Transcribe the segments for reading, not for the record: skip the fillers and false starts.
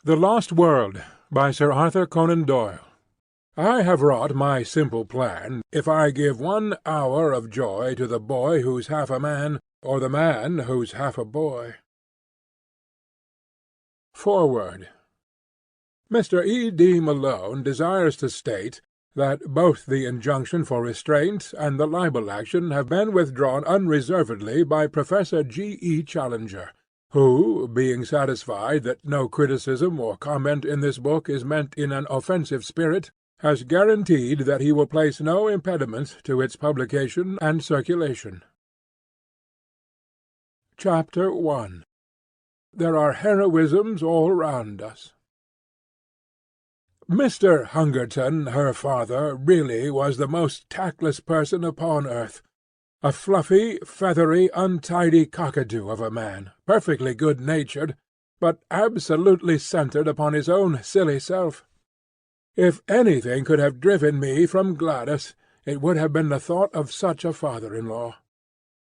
The Lost World, by Sir Arthur Conan Doyle. I have wrought my simple plan, if I give 1 hour of joy to the boy who's half a man, or the man who's half a boy. Foreword. Mr. E. D. Malone desires to state that both the injunction for restraint and the libel action have been withdrawn unreservedly by Professor G. E. Challenger, who, being satisfied that no criticism or comment in this book is meant in an offensive spirit, has guaranteed that he will place no impediment to its publication and circulation. Chapter 1. There are heroisms all round us. Mr. Hungerton, her father, really was the most tactless person upon earth. A fluffy, feathery, untidy cockadoo of a man, perfectly good-natured, but absolutely centred upon his own silly self. If anything could have driven me from Gladys, it would have been the thought of such a father-in-law.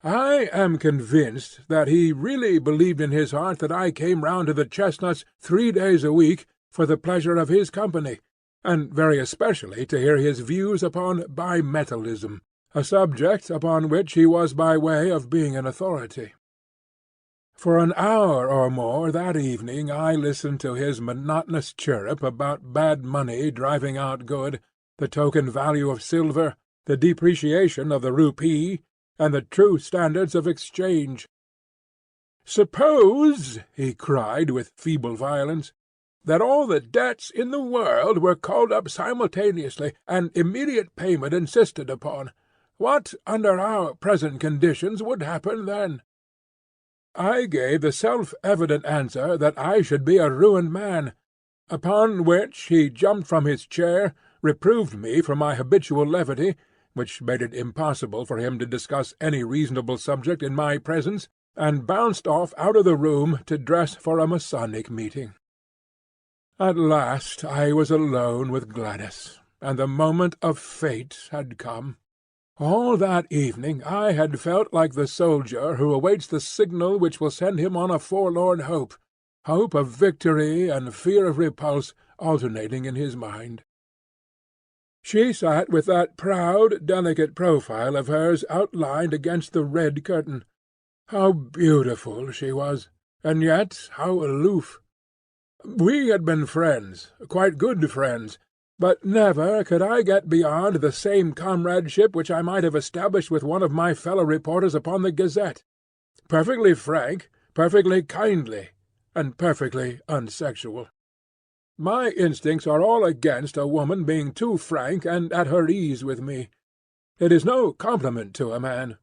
I am convinced that he really believed in his heart that I came round to the Chestnuts 3 days a week for the pleasure of his company, and very especially to hear his views upon bimetallism, a subject upon which he was by way of being an authority. For an hour or more that evening I listened to his monotonous chirrup about bad money driving out good, the token value of silver, the depreciation of the rupee, and the true standards of exchange. "Suppose," he cried with feeble violence, "that all the debts in the world were called up simultaneously, and immediate payment insisted upon. What, under our present conditions, would happen then?" I gave the self-evident answer that I should be a ruined man, upon which he jumped from his chair, reproved me for my habitual levity, which made it impossible for him to discuss any reasonable subject in my presence, and bounced off out of the room to dress for a Masonic meeting. At last I was alone with Gladys, and the moment of fate had come. All that evening I had felt like the soldier who awaits the signal which will send him on a forlorn hope of victory and fear of repulse alternating in his mind. She sat with that proud, delicate profile of hers outlined against the red curtain. How beautiful she was, and yet how aloof! We had been friends, quite good friends, but never could I get beyond the same comradeship which I might have established with one of my fellow reporters upon the Gazette. Perfectly frank, perfectly kindly, and perfectly unsexual. My instincts are all against a woman being too frank and at her ease with me. It is no compliment to a man.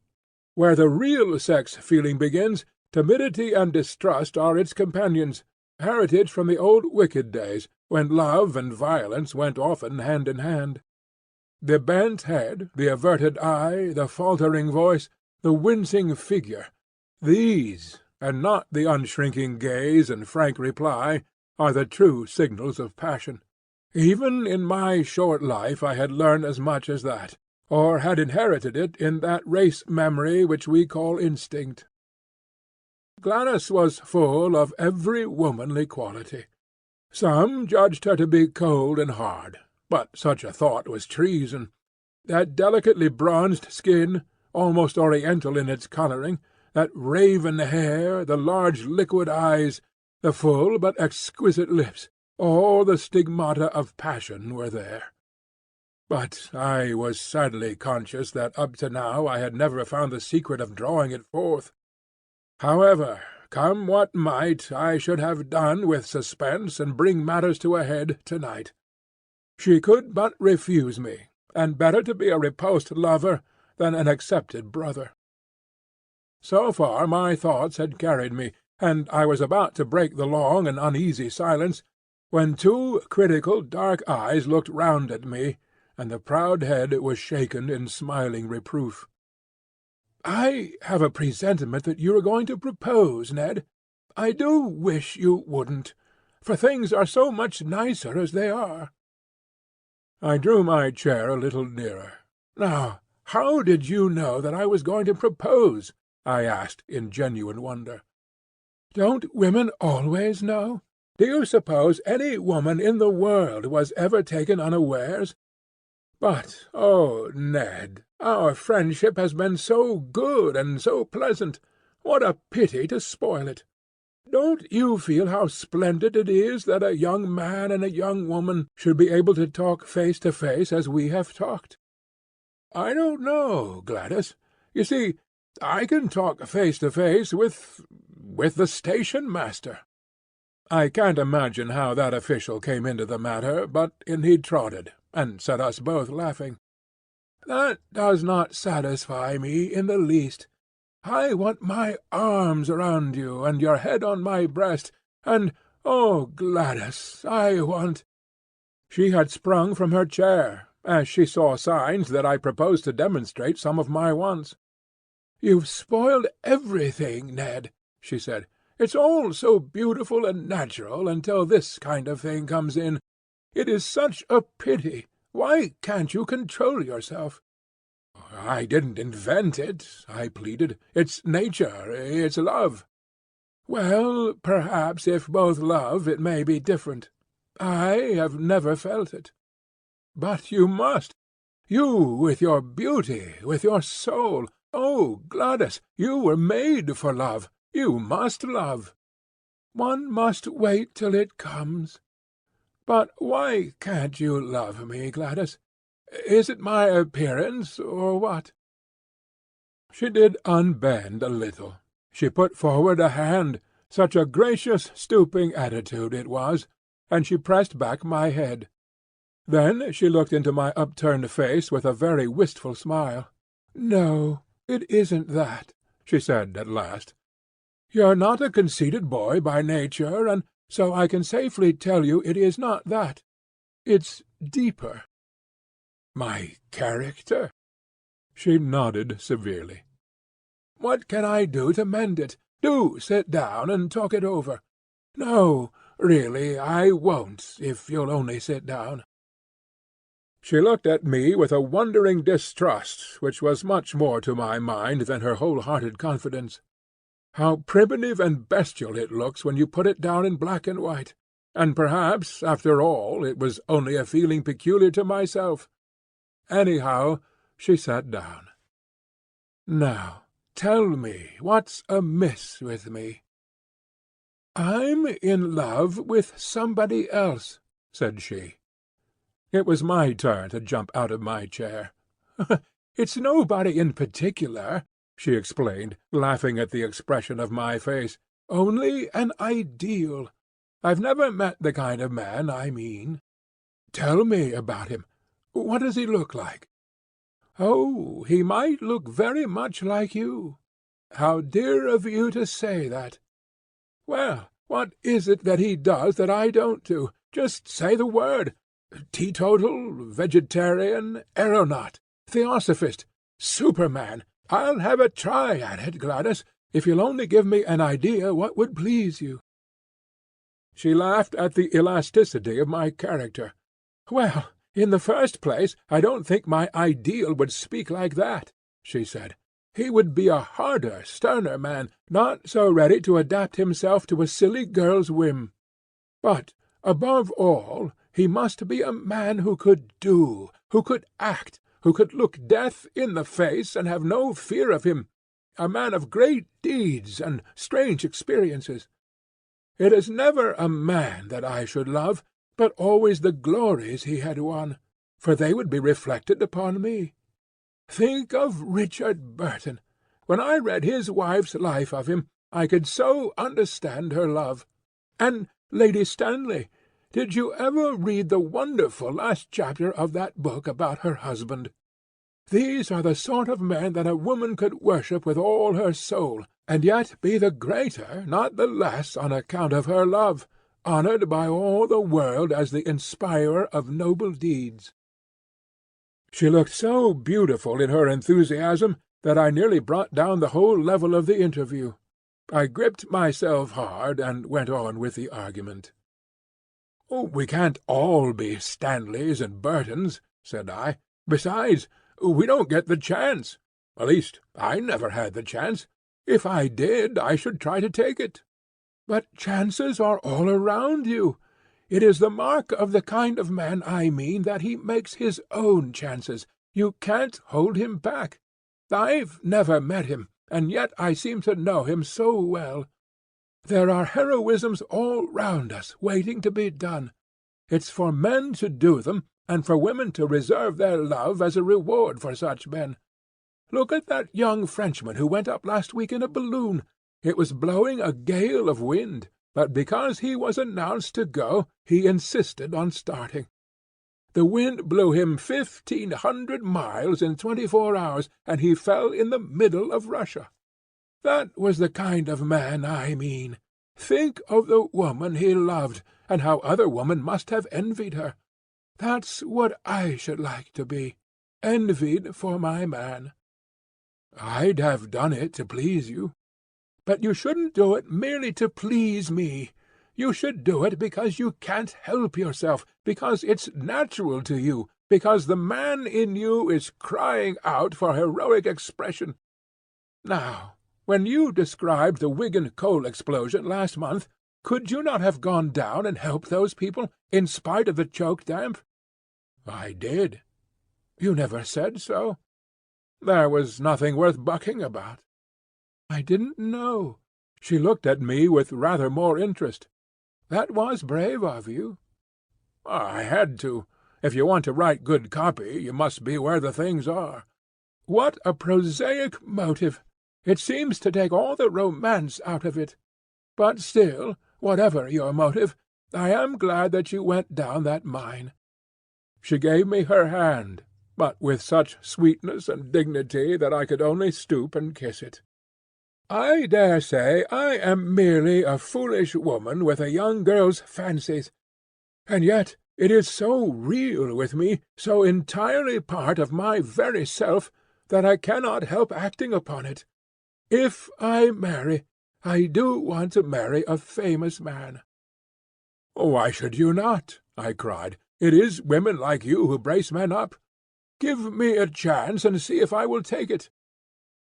Where the real sex-feeling begins, timidity and distrust are its companions, heritage from the old wicked days, when love and violence went often hand in hand. The bent head, the averted eye, the faltering voice, the wincing figure, these, and not the unshrinking gaze and frank reply, are the true signals of passion. Even in my short life I had learned as much as that, or had inherited it in that race memory which we call instinct. Gladys was full of every womanly quality. Some judged her to be cold and hard, but such a thought was treason. That delicately bronzed skin, almost oriental in its colouring, that raven hair, the large liquid eyes, the full but exquisite lips, all the stigmata of passion were there. But I was sadly conscious that up to now I had never found the secret of drawing it forth. However, come what might, I should have done with suspense and bring matters to a head to-night. She could but refuse me, and better to be a repulsed lover than an accepted brother. So far my thoughts had carried me, and I was about to break the long and uneasy silence, when 2 critical dark eyes looked round at me, and the proud head was shaken in smiling reproof. "I have a presentiment that you are going to propose, Ned. I do wish you wouldn't, for things are so much nicer as they are." I drew my chair a little nearer. "Now, how did you know that I was going to propose?" I asked in genuine wonder. "Don't women always know? Do you suppose any woman in the world was ever taken unawares? But, oh, Ned, our friendship has been so good and so pleasant. What a pity to spoil it! Don't you feel how splendid it is that a young man and a young woman should be able to talk face to face as we have talked?" "I don't know, Gladys. You see, I can talk face to face with the station-master." I can't imagine how that official came into the matter, but in he trotted, and set us both laughing. "That does not satisfy me in the least. I want my arms round you, and your head on my breast, and, oh, Gladys, I want—" She had sprung from her chair, as she saw signs that I proposed to demonstrate some of my wants. "You've spoiled everything, Ned," she said. "It's all so beautiful and natural until this kind of thing comes in. It is such a pity. Why can't you control yourself?" "I didn't invent it," I pleaded. "It's nature, it's love." "Well, perhaps if both love it may be different. I have never felt it." "But you must. You with your beauty, with your soul. Oh, Gladys, you were made for love. You must love." "One must wait till it comes." "But why can't you love me, Gladys? Is it my appearance, or what?" She did unbend a little. She put forward a hand, such a gracious stooping attitude it was, and she pressed back my head. Then she looked into my upturned face with a very wistful smile. "No, it isn't that," she said at last. "You're not a conceited boy by nature, and so I can safely tell you it is not that. It's deeper." "My character?" She nodded severely. "What can I do to mend it? Do sit down and talk it over." "No, really, I won't, if you'll only sit down." She looked at me with a wondering distrust which was much more to my mind than her whole-hearted confidence. How primitive and bestial it looks when you put it down in black and white! And perhaps, after all, it was only a feeling peculiar to myself. Anyhow, she sat down. "Now, tell me what's amiss with me." "I'm in love with somebody else," said she. It was my turn to jump out of my chair. "It's nobody in particular," she explained, laughing at the expression of my face. "Only an ideal. I've never met the kind of man I mean." "Tell me about him. What does he look like?" "Oh, he might look very much like you." "How dear of you to say that." "Well, what is it that he does that I don't do? Just say the word. Teetotal, vegetarian, aeronaut, theosophist, Superman. I'll have a try at it, Gladys, if you'll only give me an idea what would please you." She laughed at the elasticity of my character. "Well, in the first place, I don't think my ideal would speak like that," she said. "He would be a harder, sterner man, not so ready to adapt himself to a silly girl's whim. But, above all, he must be a man who could do, who could act, who could look death in the face and have no fear of him, a man of great deeds and strange experiences. It is never a man that I should love, but always the glories he had won, for they would be reflected upon me. Think of Richard Burton. When I read his wife's life of him, I could so understand her love. And Lady Stanley, did you ever read the wonderful last chapter of that book about her husband? These are the sort of men that a woman could worship with all her soul, and yet be the greater, not the less, on account of her love, honoured by all the world as the inspirer of noble deeds." She looked so beautiful in her enthusiasm that I nearly brought down the whole level of the interview. I gripped myself hard, and went on with the argument. "We can't all be Stanleys and Burtons," said I. "Besides, we don't get the chance. At least, I never had the chance. If I did, I should try to take it." But chances are all around you. It is the mark of the kind of man I mean that he makes his own chances. You can't hold him back. I've never met him, and yet I seem to know him so well. There are heroisms all round us waiting to be done. It's for men to do them, and for women to reserve their love as a reward for such men. Look at that young Frenchman who went up last week in a balloon. It was blowing a gale of wind, but because he was announced to go, he insisted on starting. The wind blew him 1,500 miles in 24 hours, and he fell in the middle of Russia. That was the kind of man I mean. Think of the woman he loved, and how other women must have envied her. That's what I should like to be, envied for my man. I'd have done it to please you. But you shouldn't do it merely to please me. You should do it because you can't help yourself, because it's natural to you, because the man in you is crying out for heroic expression. Now, when you described the Wigan coal explosion last month, could you not have gone down and helped those people, in spite of the choke damp? I did. You never said so. There was nothing worth bucking about. I didn't know. She looked at me with rather more interest. That was brave of you. I had to. If you want to write good copy, you must be where the things are. What a prosaic motive! It seems to take all the romance out of it. But still, whatever your motive, I am glad that you went down that mine. She gave me her hand, but with such sweetness and dignity that I could only stoop and kiss it. I dare say I am merely a foolish woman with a young girl's fancies, and yet it is so real with me, so entirely part of my very self, that I cannot help acting upon it. If I marry, I do want to marry a famous man." "Why should you not?" I cried. "It is women like you who brace men up. Give me a chance and see if I will take it.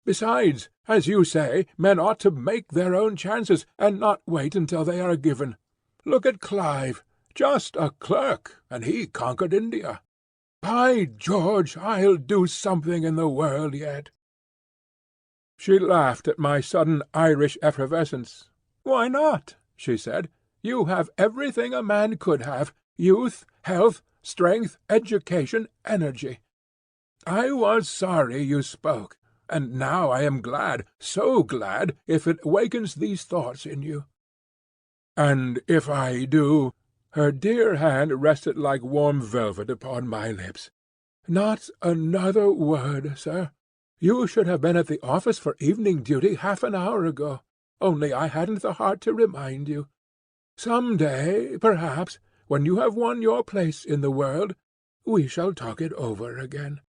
Besides, as you say, men ought to make their own chances, and not wait until they are given. Look at Clive, just a clerk, and he conquered India. By George, I'll do something in the world yet." She laughed at my sudden Irish effervescence. "Why not?" she said. "You have everything a man could have, youth, health, strength, education, energy. I was sorry you spoke. And now I am glad, so glad, if it wakens these thoughts in you." "And if I do—" Her dear hand rested like warm velvet upon my lips. "Not another word, sir. You should have been at the office for evening duty half an hour ago, only I hadn't the heart to remind you. Some day, perhaps, when you have won your place in the world, we shall talk it over again."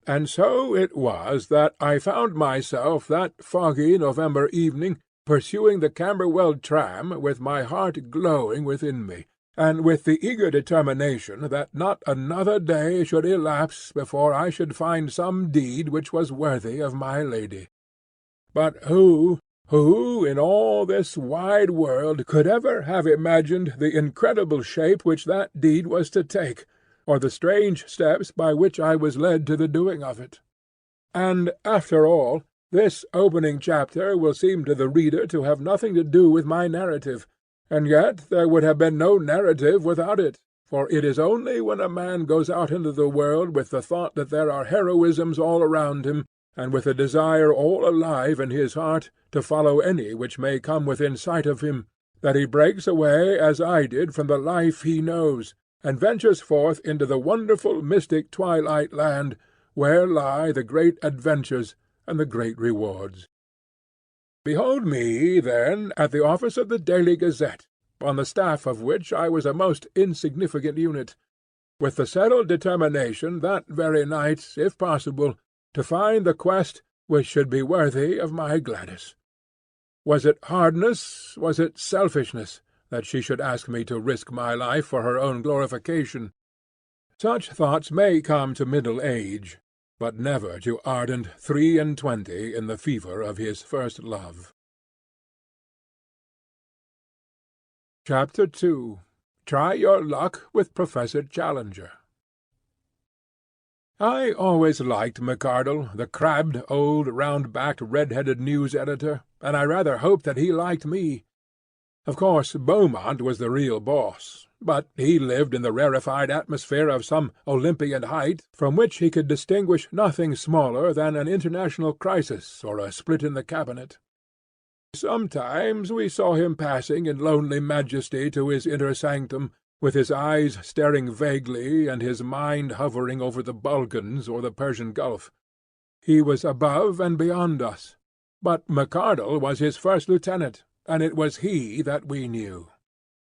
And so it was that I found myself that foggy November evening pursuing the Camberwell tram with my heart glowing within me, and with the eager determination that not another day should elapse before I should find some deed which was worthy of my lady. But who in all this wide world could ever have imagined the incredible shape which that deed was to take, or the strange steps by which I was led to the doing of it? And, after all, this opening chapter will seem to the reader to have nothing to do with my narrative, and yet there would have been no narrative without it, for it is only when a man goes out into the world with the thought that there are heroisms all around him, and with a desire all alive in his heart to follow any which may come within sight of him, that he breaks away as I did from the life he knows, and ventures forth into the wonderful mystic twilight land, where lie the great adventures and the great rewards. Behold me, then, at the office of the Daily Gazette, on the staff of which I was a most insignificant unit, with the settled determination that very night, if possible, to find the quest which should be worthy of my Gladys. Was it hardness, was it selfishness, that she should ask me to risk my life for her own glorification? Such thoughts may come to middle age, but never to ardent 23 in the fever of his first love. Chapter 2. Try Your Luck with Professor Challenger. I always liked McArdle, the crabbed, old, round-backed, red-headed news editor, and I rather hoped that he liked me. Of course, Beaumont was the real boss, but he lived in the rarefied atmosphere of some Olympian height from which he could distinguish nothing smaller than an international crisis or a split in the cabinet. Sometimes we saw him passing in lonely majesty to his inner sanctum, with his eyes staring vaguely and his mind hovering over the Balkans or the Persian Gulf. He was above and beyond us, but McArdle was his first lieutenant, and it was he that we knew.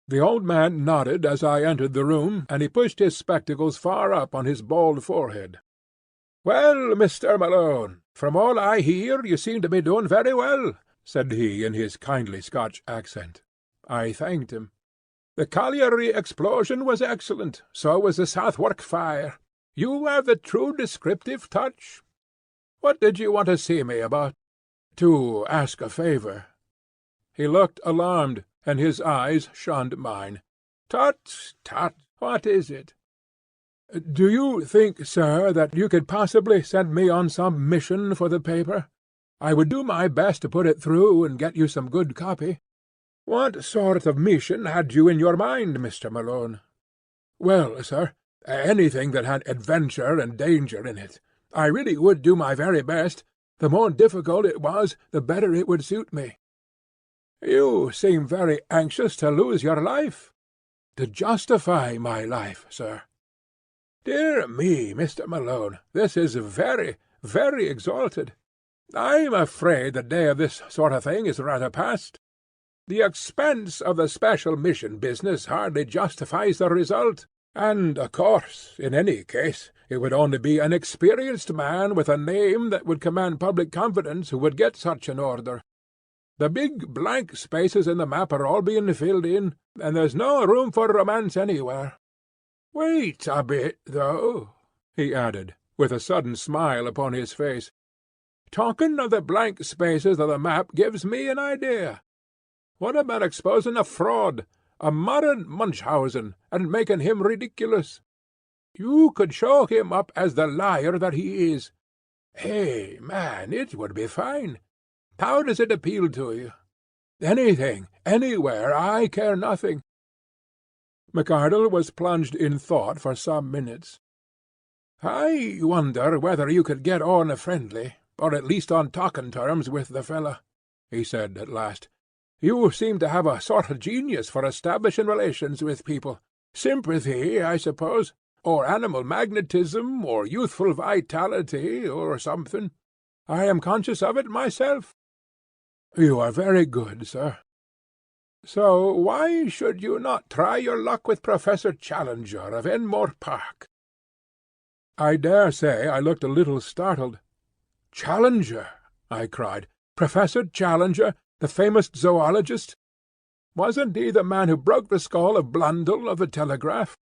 The old man nodded as I entered the room, and he pushed his spectacles far up on his bald forehead. "Well, Mr. Malone, from all I hear, you seem to be doing very well," said he in his kindly Scotch accent. I thanked him. "The colliery explosion was excellent, so was the Southwark fire. You have the true descriptive touch. What did you want to see me about?" "To ask a favour." He looked alarmed, and his eyes shunned mine. "Tut, tut, what is it?" "Do you think, sir, that you could possibly send me on some mission for the paper? I would do my best to put it through and get you some good copy." "What sort of mission had you in your mind, Mr. Malone?" "Well, sir, anything that had adventure and danger in it. I really would do my very best. The more difficult it was, the better it would suit me." "You seem very anxious to lose your life." "To justify my life, sir." "Dear me, Mr. Malone, this is very, very exalted. I'm afraid the day of this sort of thing is rather past. The expense of the special mission business hardly justifies the result, and, of course, in any case, it would only be an experienced man with a name that would command public confidence who would get such an order. The big blank spaces in the map are all being filled in, and there's no room for romance anywhere. Wait a bit, though," he added, with a sudden smile upon his face. "Talking of the blank spaces of the map gives me an idea. What about exposing a fraud, a modern Munchausen, and making him ridiculous? You could show him up as the liar that he is. Hey, man, it would be fine. How does it appeal to you?" "Anything, anywhere, I care nothing." McArdle was plunged in thought for some minutes. "I wonder whether you could get on friendly, or at least on talking terms with the fellow," he said at last. "You seem to have a sort of genius for establishing relations with people. Sympathy, I suppose, or animal magnetism, or youthful vitality, or something. I am conscious of it myself." "You are very good, sir." "So why should you not try your luck with Professor Challenger of Enmore Park?" I dare say I looked a little startled. "Challenger!" I cried. "Professor Challenger, the famous zoologist? Wasn't he the man who broke the skull of Blundell of the Telegraph?"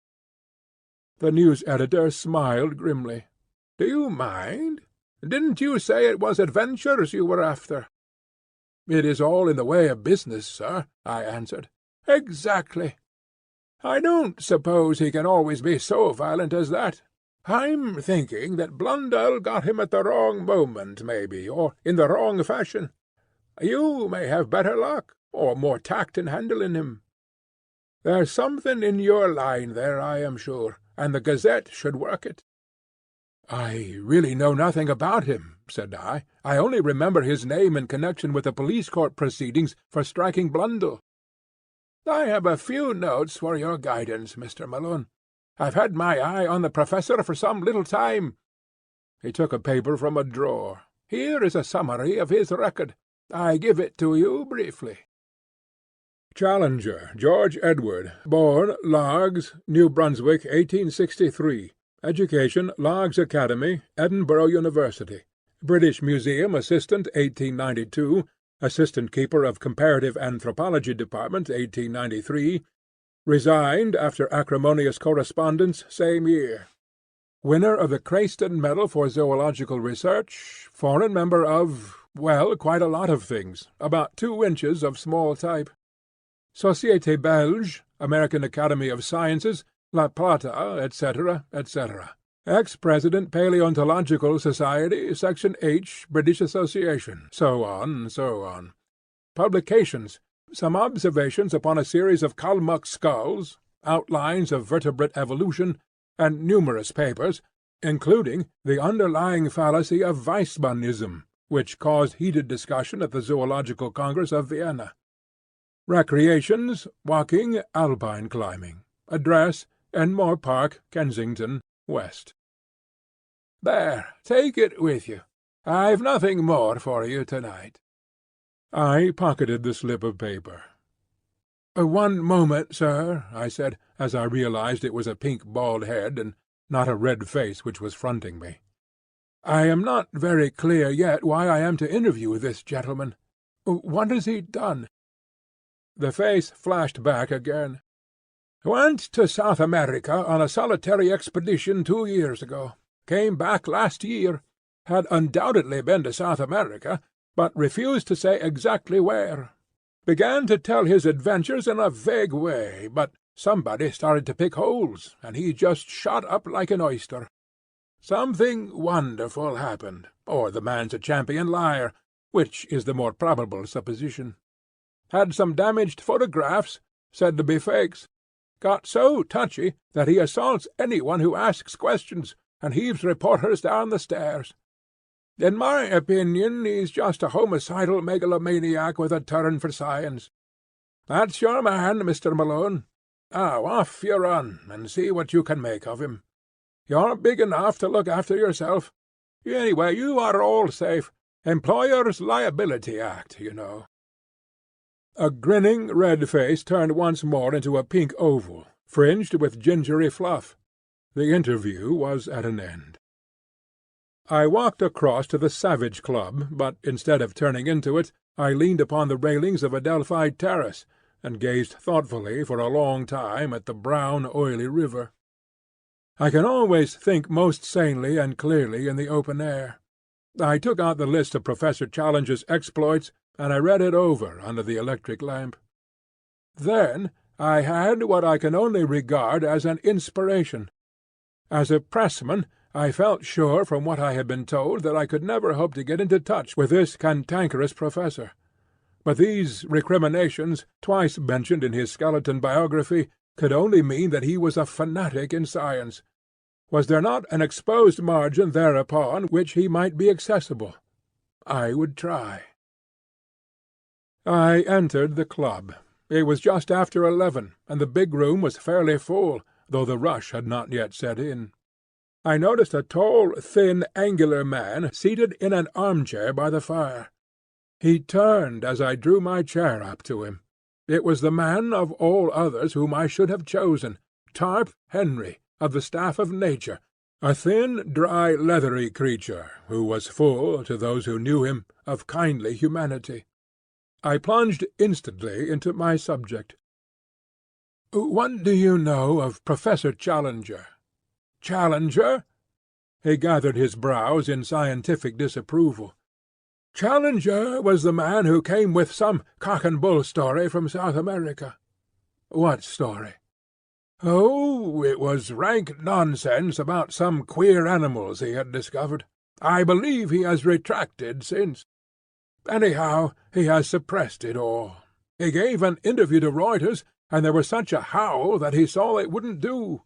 The news editor smiled grimly. "Do you mind? Didn't you say it was adventures you were after?" "It is all in the way of business, sir," I answered. "Exactly. I don't suppose he can always be so violent as that. I'm thinking that Blundell got him at the wrong moment, maybe, or in the wrong fashion. You may have better luck, or more tact in handling him. There's something in your line there, I am sure, and the Gazette should work it." "I really know nothing about him," said I. "I only remember his name in connection with the police court proceedings for striking Blundell." "I have a few notes for your guidance, Mr. Malone. I've had my eye on the Professor for some little time." He took a paper from a drawer. "Here is a summary of his record. I give it to you briefly. Challenger, George Edward, born Largs, New Brunswick, 1863. Education, Largs Academy, Edinburgh University. British Museum assistant, 1892. Assistant keeper of Comparative Anthropology Department, 1893. Resigned after acrimonious correspondence, same year. Winner of the Crichton Medal for Zoological Research. Foreign member of, well, quite a lot of things. About 2 inches of small type. Société Belge, American Academy of Sciences, La Plata, etc., etc. Ex-President Paleontological Society, Section H, British Association, so on, so on. Publications: some observations upon a series of Kalmuck skulls, outlines of vertebrate evolution, and numerous papers, including the underlying fallacy of Weismannism, which caused heated discussion at the Zoological Congress of Vienna. Recreations: walking, alpine climbing. Address: Enmore Park, Kensington, West. There, take it with you. I've nothing more for you tonight. I pocketed the slip of paper. "One moment, sir," I said, as I realized it was a pink bald head, and not a red face which was fronting me. "I am not very clear yet why I am to interview this gentleman. What has he done?" The face flashed back again. "Went to South America on a solitary expedition 2 years ago. Came back last year. Had undoubtedly been to South America, but refused to say exactly where. Began to tell his adventures in a vague way, but somebody started to pick holes, and he just shot up like an oyster. Something wonderful happened, or the man's a champion liar, which is the more probable supposition. Had some damaged photographs, said to be fakes. Got so touchy that he assaults anyone who asks questions, and heaves reporters down the stairs. In my opinion, he's just a homicidal megalomaniac with a turn for science. That's your man, Mr. Malone. Now off you run, and see what you can make of him. You're big enough to look after yourself. Anyway, you are all safe. Employers' Liability Act, you know." A grinning red face turned once more into a pink oval, fringed with gingery fluff. The interview was at an end. I walked across to the Savage Club, but instead of turning into it, I leaned upon the railings of Adelphi Terrace, and gazed thoughtfully for a long time at the brown, oily river. I can always think most sanely and clearly in the open air. I took out the list of Professor Challenger's exploits, and I read it over under the electric lamp. Then I had what I can only regard as an inspiration. As a pressman, I felt sure from what I had been told that I could never hope to get into touch with this cantankerous professor. But these recriminations, twice mentioned in his skeleton biography, could only mean that he was a fanatic in science. Was there not an exposed margin thereupon which he might be accessible? I would try. I entered the club. It was just after 11, and the big room was fairly full, though the rush had not yet set in. I noticed a tall, thin, angular man seated in an armchair by the fire. He turned as I drew my chair up to him. It was the man of all others whom I should have chosen, Tarp Henry, of the staff of Nature, a thin, dry, leathery creature, who was full, to those who knew him, of kindly humanity. I plunged instantly into my subject. "What do you know of Professor Challenger?" "Challenger?" He gathered his brows in scientific disapproval. "Challenger was the man who came with some cock-and-bull story from South America." "What story?" "Oh, it was rank nonsense about some queer animals he had discovered. I believe he has retracted since. Anyhow, he has suppressed it all. He gave an interview to Reuters, and there was such a howl that he saw it wouldn't do.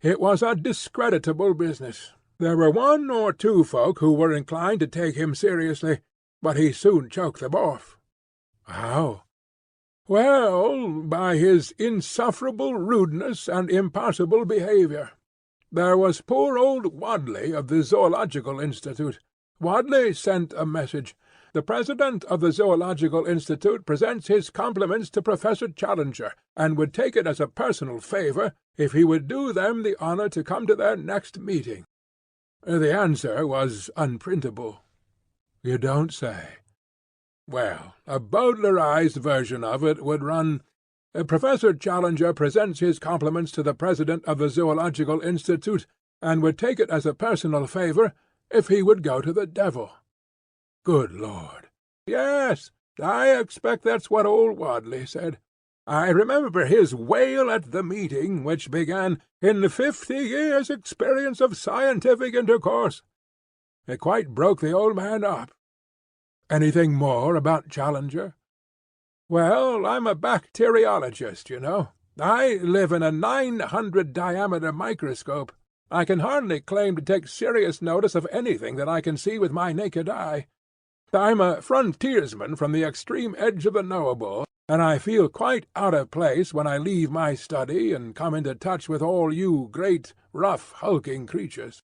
It was a discreditable business. There were 1 or 2 folk who were inclined to take him seriously, but he soon choked them off." "How?" "Well, by his insufferable rudeness and impossible behaviour. There was poor old Wadley of the Zoological Institute. Wadley sent a message. 'The President of the Zoological Institute presents his compliments to Professor Challenger, and would take it as a personal favour if he would do them the honour to come to their next meeting.' The answer was unprintable." "You don't say." "Well, a Bowdlerized version of it would run, 'Professor Challenger presents his compliments to the President of the Zoological Institute, and would take it as a personal favour if he would go to the devil.'" "Good Lord!" "Yes, I expect that's what old Wadley said. I remember his wail at the meeting, which began, "In 50 years' experience of scientific intercourse." It quite broke the old man up. Anything more about Challenger? Well, I'm a bacteriologist, you know. I live in a 900-diameter microscope. I can hardly claim to take serious notice of anything that I can see with my naked eye. I'm a frontiersman from the extreme edge of the knowable, and I feel quite out of place when I leave my study and come into touch with all you great, rough, hulking creatures.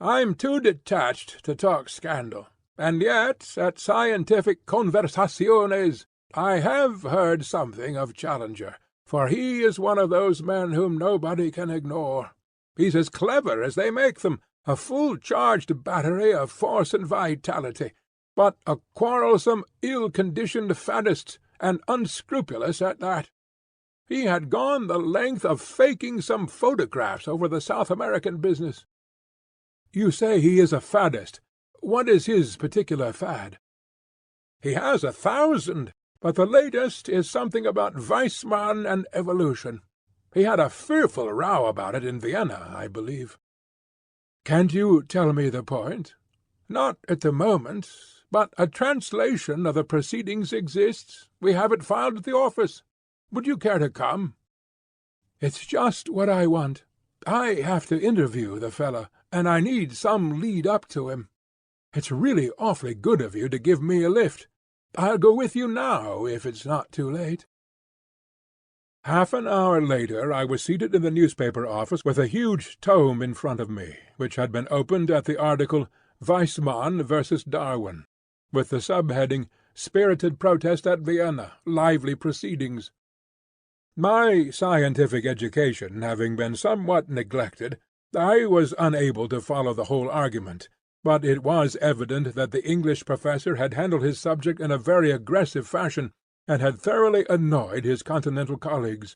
I'm too detached to talk scandal, and yet at scientific conversationes I have heard something of Challenger, for he is one of those men whom nobody can ignore. He's as clever as they make them, a full-charged battery of force and vitality, but a quarrelsome, ill-conditioned faddist, and unscrupulous at that. He had gone the length of faking some photographs over the South American business. You say he is a faddist. What is his particular fad? He has 1,000, but the latest is something about Weissmann and evolution. He had a fearful row about it in Vienna, I believe. Can't you tell me the point? Not at the moment, but a translation of the proceedings exists. We have it filed at the office. Would you care to come? It's just what I want. I have to interview the fellow, and I need some lead up to him. It's really awfully good of you to give me a lift. I'll go with you now, if it's not too late. Half an hour later I was seated in the newspaper office with a huge tome in front of me, which had been opened at the article "Weissmann versus Darwin," with the subheading "Spirited Protest at Vienna. Lively Proceedings." My scientific education having been somewhat neglected, I was unable to follow the whole argument, but it was evident that the English professor had handled his subject in a very aggressive fashion, and had thoroughly annoyed his continental colleagues.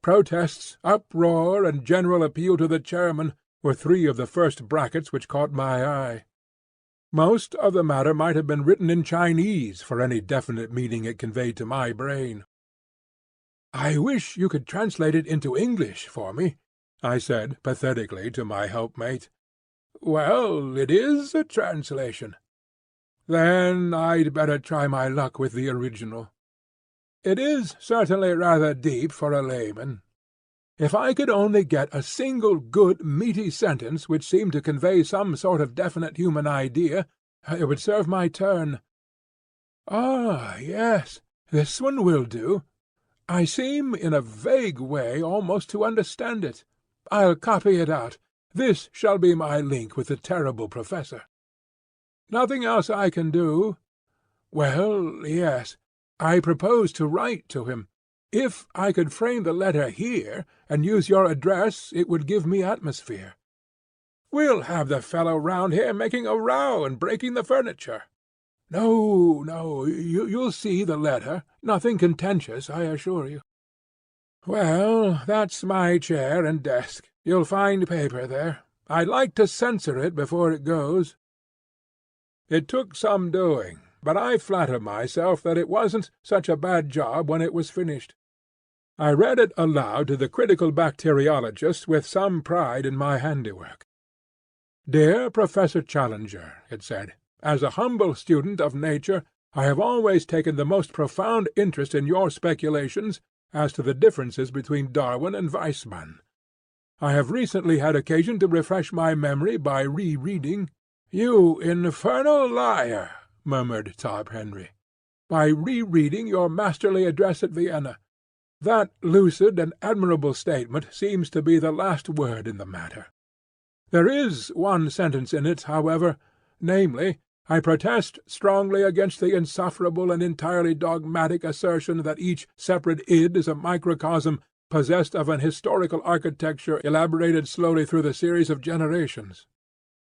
Protests, uproar, and general appeal to the chairman were 3 of the first brackets which caught my eye. Most of the matter might have been written in Chinese for any definite meaning it conveyed to my brain. "I wish you could translate it into English for me," I said pathetically to my helpmate. "Well, it is a translation." "Then I'd better try my luck with the original. It is certainly rather deep for a layman. If I could only get a single good meaty sentence which seemed to convey some sort of definite human idea, it would serve my turn. Ah, yes, this one will do. I seem in a vague way almost to understand it. I'll copy it out. This shall be my link with the terrible professor. Nothing else I can do? Well, yes. I propose to write to him. If I could frame the letter here, and use your address, it would give me atmosphere. We'll have the fellow round here making a row and breaking the furniture. No, you'll see the letter. Nothing contentious, I assure you. Well, that's my chair and desk. You'll find paper there. I'd like to censor it before it goes. It took some doing, but I flatter myself that it wasn't such a bad job when it was finished. I read it aloud to the critical bacteriologist with some pride in my handiwork. "Dear Professor Challenger," it said, "as a humble student of nature, I have always taken the most profound interest in your speculations as to the differences between Darwin and Weissmann. I have recently had occasion to refresh my memory by re-reading—" "You infernal liar!" murmured Top Henry. "By re-reading your masterly address at Vienna. That lucid and admirable statement seems to be the last word in the matter. There is one sentence in it, however, namely, I protest strongly against the insufferable and entirely dogmatic assertion that each separate id is a microcosm possessed of an historical architecture elaborated slowly through the series of generations.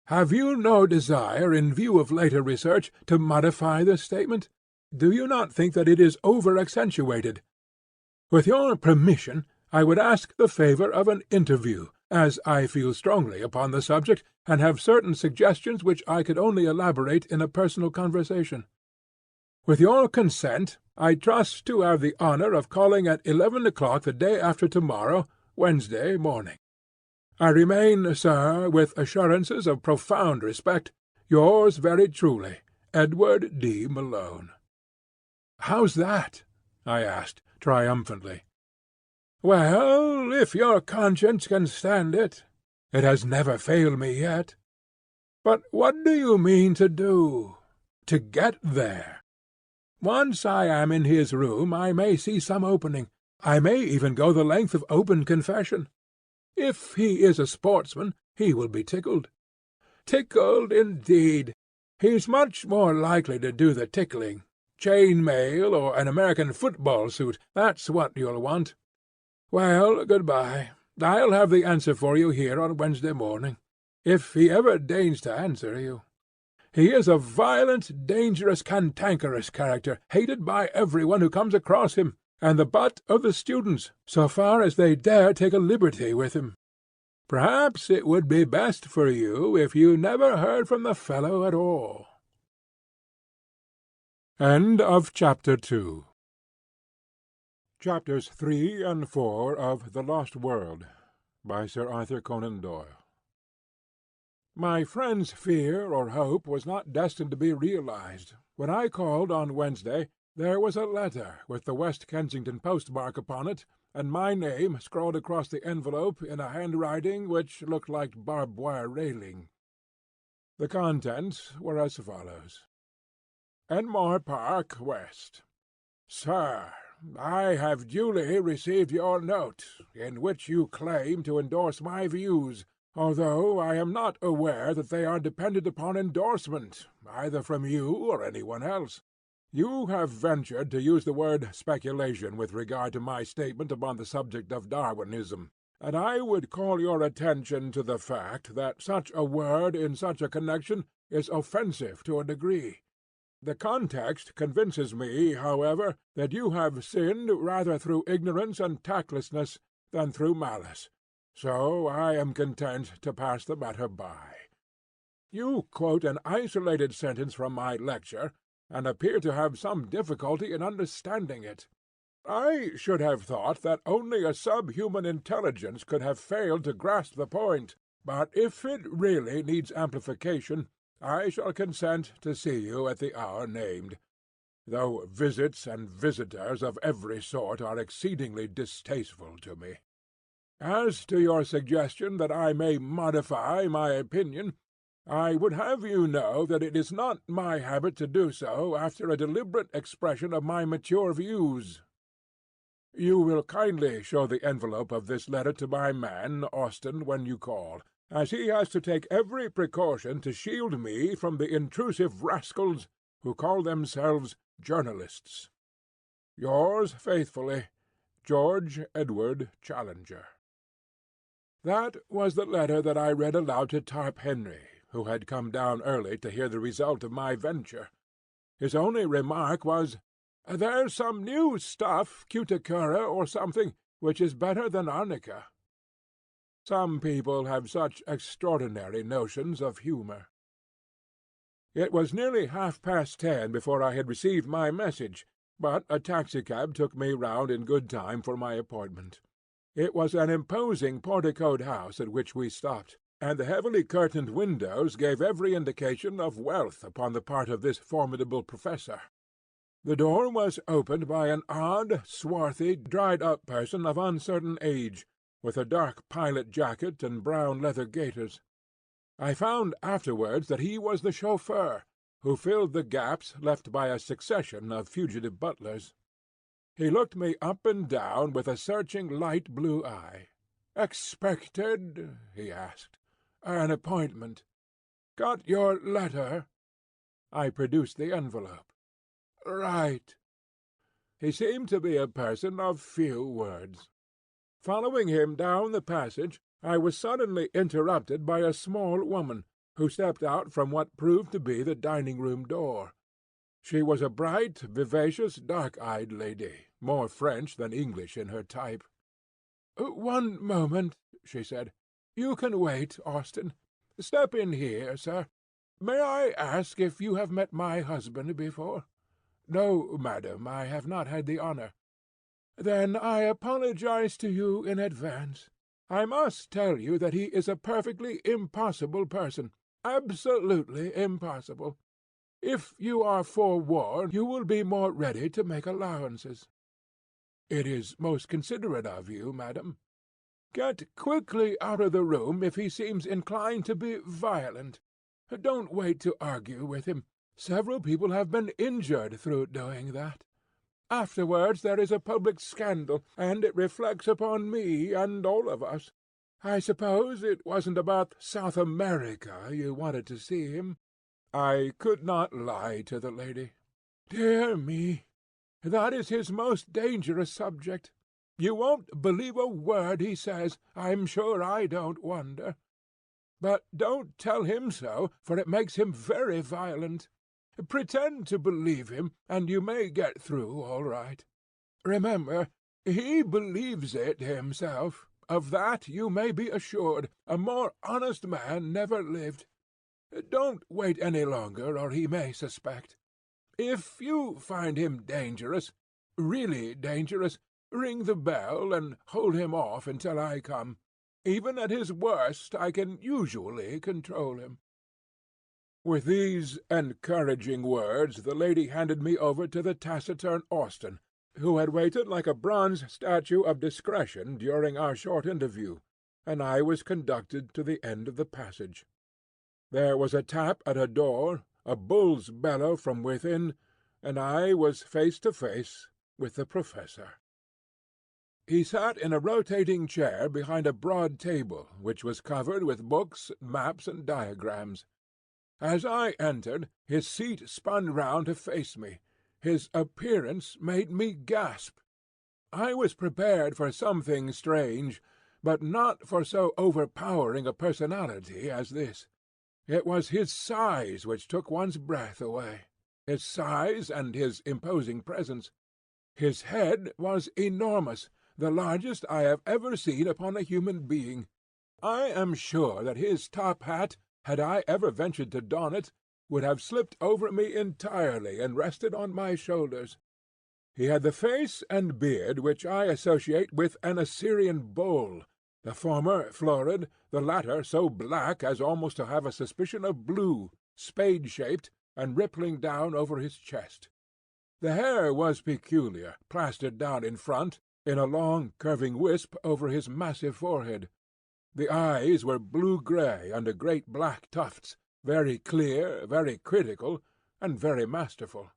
Have you no desire, in view of later research, to modify this statement? Do you not think that it is over-accentuated? With your permission, I would ask the favour of an interview, as I feel strongly upon the subject, and have certain suggestions which I could only elaborate in a personal conversation." With your consent, I trust to have the honour of calling at 11 o'clock the day after tomorrow, Wednesday morning. I remain, sir, with assurances of profound respect, yours very truly, Edward D. Malone. "How's that?" I asked, triumphantly. "Well, if your conscience can stand it. It has never failed me yet. But what do you mean to do? To get there? Once I am in his room I may see some opening. I may even go the length of open confession. If he is a sportsman, he will be tickled. Tickled, indeed! He's much more likely to do the tickling. Chain mail or an American football suit, that's what you'll want. Well, good-bye. I'll have the answer for you here on Wednesday morning, if he ever deigns to answer you. He is a violent, dangerous, cantankerous character, hated by everyone who comes across him, and the butt of the students, so far as they dare take a liberty with him. Perhaps it would be best for you if you never heard from the fellow at all." End of Chapter 2. Chapters 3 and 4 of The Lost World, by Sir Arthur Conan Doyle. My friend's fear or hope was not destined to be realized. When I called on Wednesday, there was a letter with the West Kensington postmark upon it, and my name scrawled across the envelope in a handwriting which looked like barbed-wire railing. The contents were as follows: Enmore Park, West. Sir, I have duly received your note, in which you claim to endorse my views, although I am not aware that they are dependent upon endorsement, either from you or anyone else. You have ventured to use the word speculation with regard to my statement upon the subject of Darwinism, and I would call your attention to the fact that such a word in such a connection is offensive to a degree. The context convinces me, however, that you have sinned rather through ignorance and tactlessness than through malice, so I am content to pass the matter by. You quote an isolated sentence from my lecture, and appear to have some difficulty in understanding it. I should have thought that only a subhuman intelligence could have failed to grasp the point, but if it really needs amplification, I shall consent to see you at the hour named, though visits and visitors of every sort are exceedingly distasteful to me. As to your suggestion that I may modify my opinion, I would have you know that it is not my habit to do so after a deliberate expression of my mature views. You will kindly show the envelope of this letter to my man, Austin, when you call, as he has to take every precaution to shield me from the intrusive rascals who call themselves journalists. Yours faithfully, George Edward Challenger. That was the letter that I read aloud to Tarp Henry, who had come down early to hear the result of my venture. His only remark was, "There's some new stuff, Cuticura or something, which is better than arnica." Some people have such extraordinary notions of humour. It was nearly 10:30 before I had received my message, but a taxicab took me round in good time for my appointment. It was an imposing porticoed house at which we stopped, and the heavily curtained windows gave every indication of wealth upon the part of this formidable professor. The door was opened by an odd, swarthy, dried-up person of uncertain age, with a dark pilot jacket and brown leather gaiters. I found afterwards that he was the chauffeur, who filled the gaps left by a succession of fugitive butlers. He looked me up and down with a searching light blue eye. "Expected?" he asked. "An appointment. Got your letter?" I produced the envelope. "Right." He seemed to be a person of few words. Following him down the passage, I was suddenly interrupted by a small woman, who stepped out from what proved to be the dining-room door. She was a bright, vivacious, dark-eyed lady, more French than English in her type. "One moment," she said. "You can wait, Austin. Step in here, sir. May I ask if you have met my husband before?" No, madam, I have not had the honour." "Then I apologize to you in advance. I must tell you that he is a perfectly impossible person, absolutely impossible. If you are forewarned, you will be more ready to make allowances." "It is most considerate of you, madam." "Get quickly out of the room if he seems inclined to be violent. Don't wait to argue with him. Several people have been injured through doing that. Afterwards there is a public scandal, and it reflects upon me and all of us. I suppose it wasn't about South America you wanted to see him?" I could not lie to the lady. "Dear me! That is his most dangerous subject. You won't believe a word he says. I'm sure I don't wonder. But don't tell him so, for it makes him very violent. Pretend to believe him, and you may get through all right. Remember, he believes it himself. Of that you may be assured. A more honest man never lived. Don't wait any longer, or he may suspect. If you find him dangerous, really dangerous, ring the bell and hold him off until I come. Even at his worst I can usually control him." With these encouraging words the lady handed me over to the taciturn Austen, who had waited like a bronze statue of discretion during our short interview, and I was conducted to the end of the passage. There was a tap at a door, a bull's bellow from within, and I was face to face with the Professor. He sat in a rotating chair behind a broad table, which was covered with books, maps, and diagrams. As I entered, his seat spun round to face me. His appearance made me gasp. I was prepared for something strange, but not for so overpowering a personality as this. It was his size which took one's breath away, his size and his imposing presence. His head was enormous, the largest I have ever seen upon a human being. I am sure that his top hat, had I ever ventured to don it, would have slipped over me entirely and rested on my shoulders. He had the face and beard which I associate with an Assyrian bull, the former florid, the latter so black as almost to have a suspicion of blue, spade-shaped, and rippling down over his chest. The hair was peculiar, plastered down in front, in a long curving wisp over his massive forehead. The eyes were blue-grey under great black tufts, very clear, very critical, and very masterful.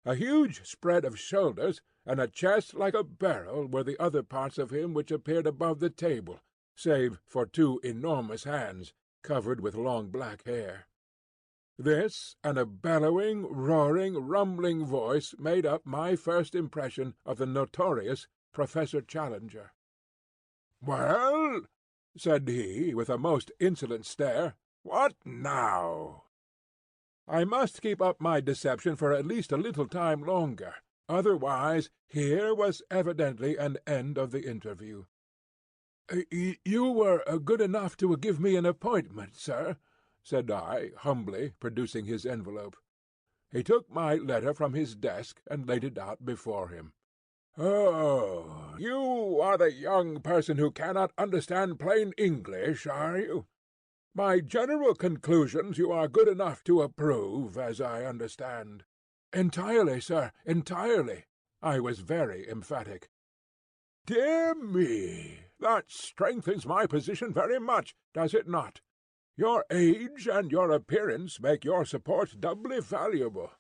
A huge spread of shoulders, and a chest like a barrel were the other parts of him which appeared above the table, save for two enormous hands, covered with long black hair. This, and a bellowing, roaring, rumbling voice made up my first impression of the notorious Professor Challenger. "Well," said he, with a most insolent stare, "what now?" I must keep up my deception for at least a little time longer, otherwise here was evidently an end of the interview. "You were good enough to give me an appointment, sir," said I, humbly, producing his envelope. He took my letter from his desk and laid it out before him. "Oh, you are the young person who cannot understand plain English, are you? My general conclusions you are good enough to approve, as I understand." "Entirely, sir, entirely." I was very emphatic. "Dear me, that strengthens my position very much, does it not? Your age and your appearance make your support doubly valuable.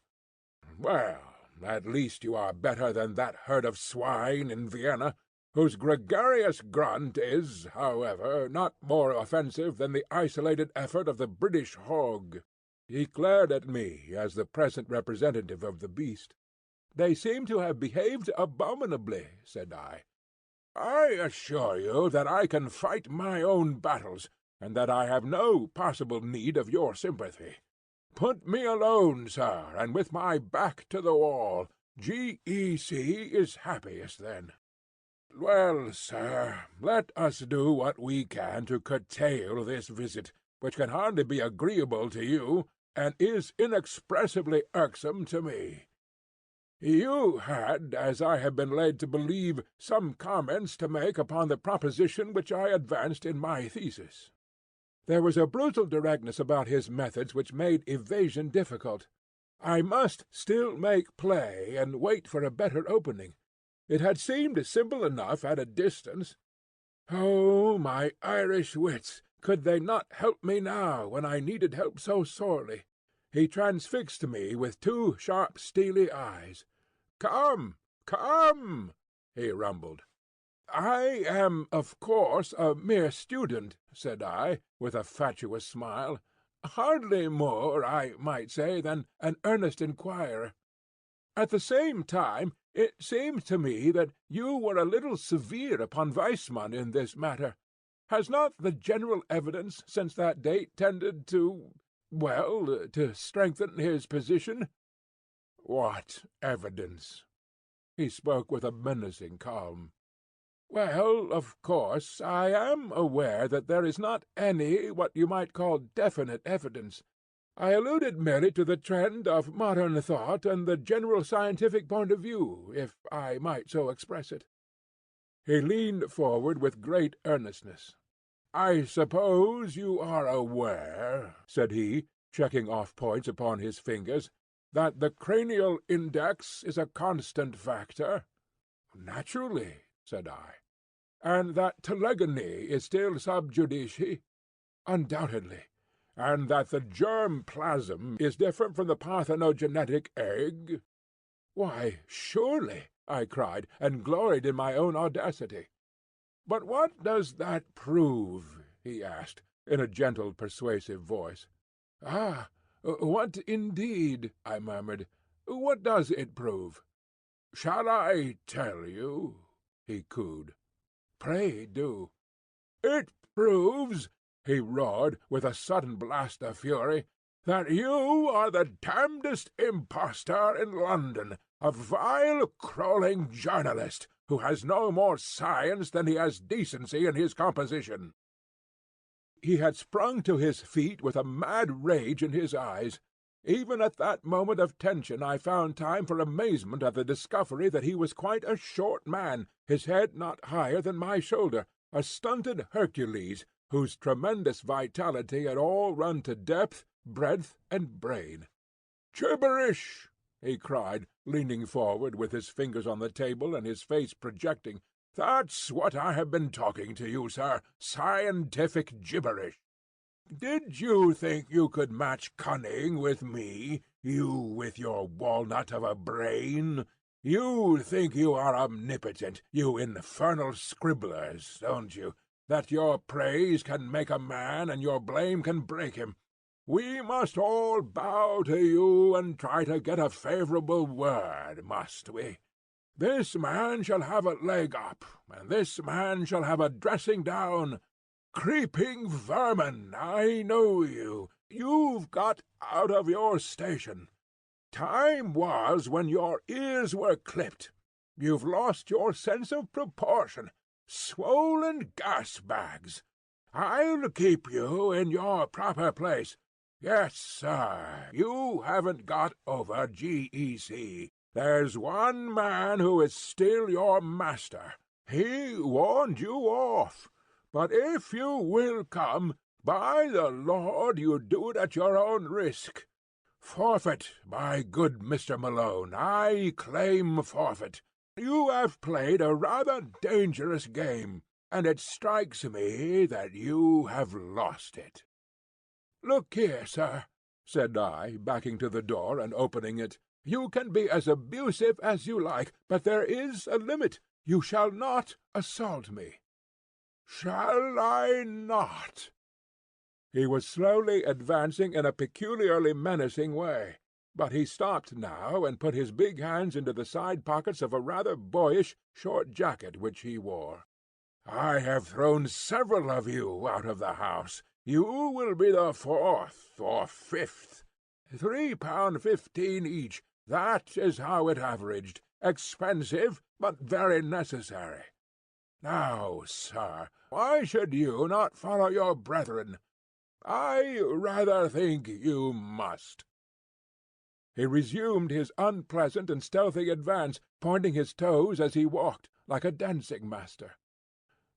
Well, at least you are better than that herd of swine in Vienna, whose gregarious grunt is, however, not more offensive than the isolated effort of the British hog." He glared at me as the present representative of the beast. "They seem to have behaved abominably," said I. "I assure you that I can fight my own battles, and that I have no possible need of your sympathy. Put me alone, sir, and with my back to the wall. G.E.C. is happiest then. Well, sir, let us do what we can to curtail this visit, which can hardly be agreeable to you, and is inexpressibly irksome to me. You had, as I have been led to believe, some comments to make upon the proposition which I advanced in my thesis." There was a brutal directness about his methods which made evasion difficult. I must still make play, and wait for a better opening. It had seemed simple enough at a distance. Oh, my Irish wits! Could they not help me now, when I needed help so sorely? He transfixed me with two sharp steely eyes. "Come, come!" he rumbled. "I am, of course, a mere student," said I, with a fatuous smile. "Hardly more, I might say, than an earnest inquirer. At the same time, it seems to me that you were a little severe upon Weissmann in this matter. Has not the general evidence since that date tended to strengthen his position?" "What evidence?" He spoke with a menacing calm. "Well, of course, I am aware that there is not any what you might call definite evidence. I alluded merely to the trend of modern thought and the general scientific point of view, if I might so express it." He leaned forward with great earnestness. "I suppose you are aware," said he, checking off points upon his fingers, "that the cranial index is a constant factor?" "Naturally," said I. "And that telegony is still sub judice?" "Undoubtedly." "And that the germ plasm is different from the parthenogenetic egg?" "Why, surely!" I cried, and gloried in my own audacity. "But what does that prove?" he asked, in a gentle, persuasive voice. "Ah, what indeed?" I murmured. "What does it prove?" "Shall I tell you?" he cooed. "Pray do." "It proves," he roared, with a sudden blast of fury, "that you are the damnedest impostor in London, a vile, crawling journalist, who has no more science than he has decency in his composition." He had sprung to his feet with a mad rage in his eyes. Even at that moment of tension I found time for amazement at the discovery that he was quite a short man, his head not higher than my shoulder, a stunted Hercules, whose tremendous vitality had all run to depth, breadth, and brain. "Gibberish!" he cried, leaning forward with his fingers on the table and his face projecting. "That's what I have been talking to you, sir. Scientific gibberish. Did you think you could match cunning with me, you with your walnut of a brain? You think you are omnipotent, you infernal scribblers, don't you, that your praise can make a man and your blame can break him? We must all bow to you and try to get a favourable word, must we? This man shall have a leg up, and this man shall have a dressing down. Creeping vermin, I know you. You've got out of your station. Time was when your ears were clipped. You've lost your sense of proportion. Swollen gas-bags. I'll keep you in your proper place. Yes, sir, you haven't got over GEC. There's one man who is still your master. He warned you off. But if you will come, by the Lord you do it at your own risk. Forfeit, my good Mr. Malone, I claim forfeit. You have played a rather dangerous game, and it strikes me that you have lost it." "Look here, sir," said I, backing to the door and opening it. "You can be as abusive as you like, but there is a limit. You shall not assault me." "Shall I not?" He was slowly advancing in a peculiarly menacing way, but he stopped now and put his big hands into the side pockets of a rather boyish short jacket which he wore. "I have thrown several of you out of the house. You will be the fourth or fifth. £3.15 each, that is how it averaged. Expensive, but very necessary. Now, sir, why should you not follow your brethren? I rather think you must." He resumed his unpleasant and stealthy advance, pointing his toes as he walked, like a dancing-master.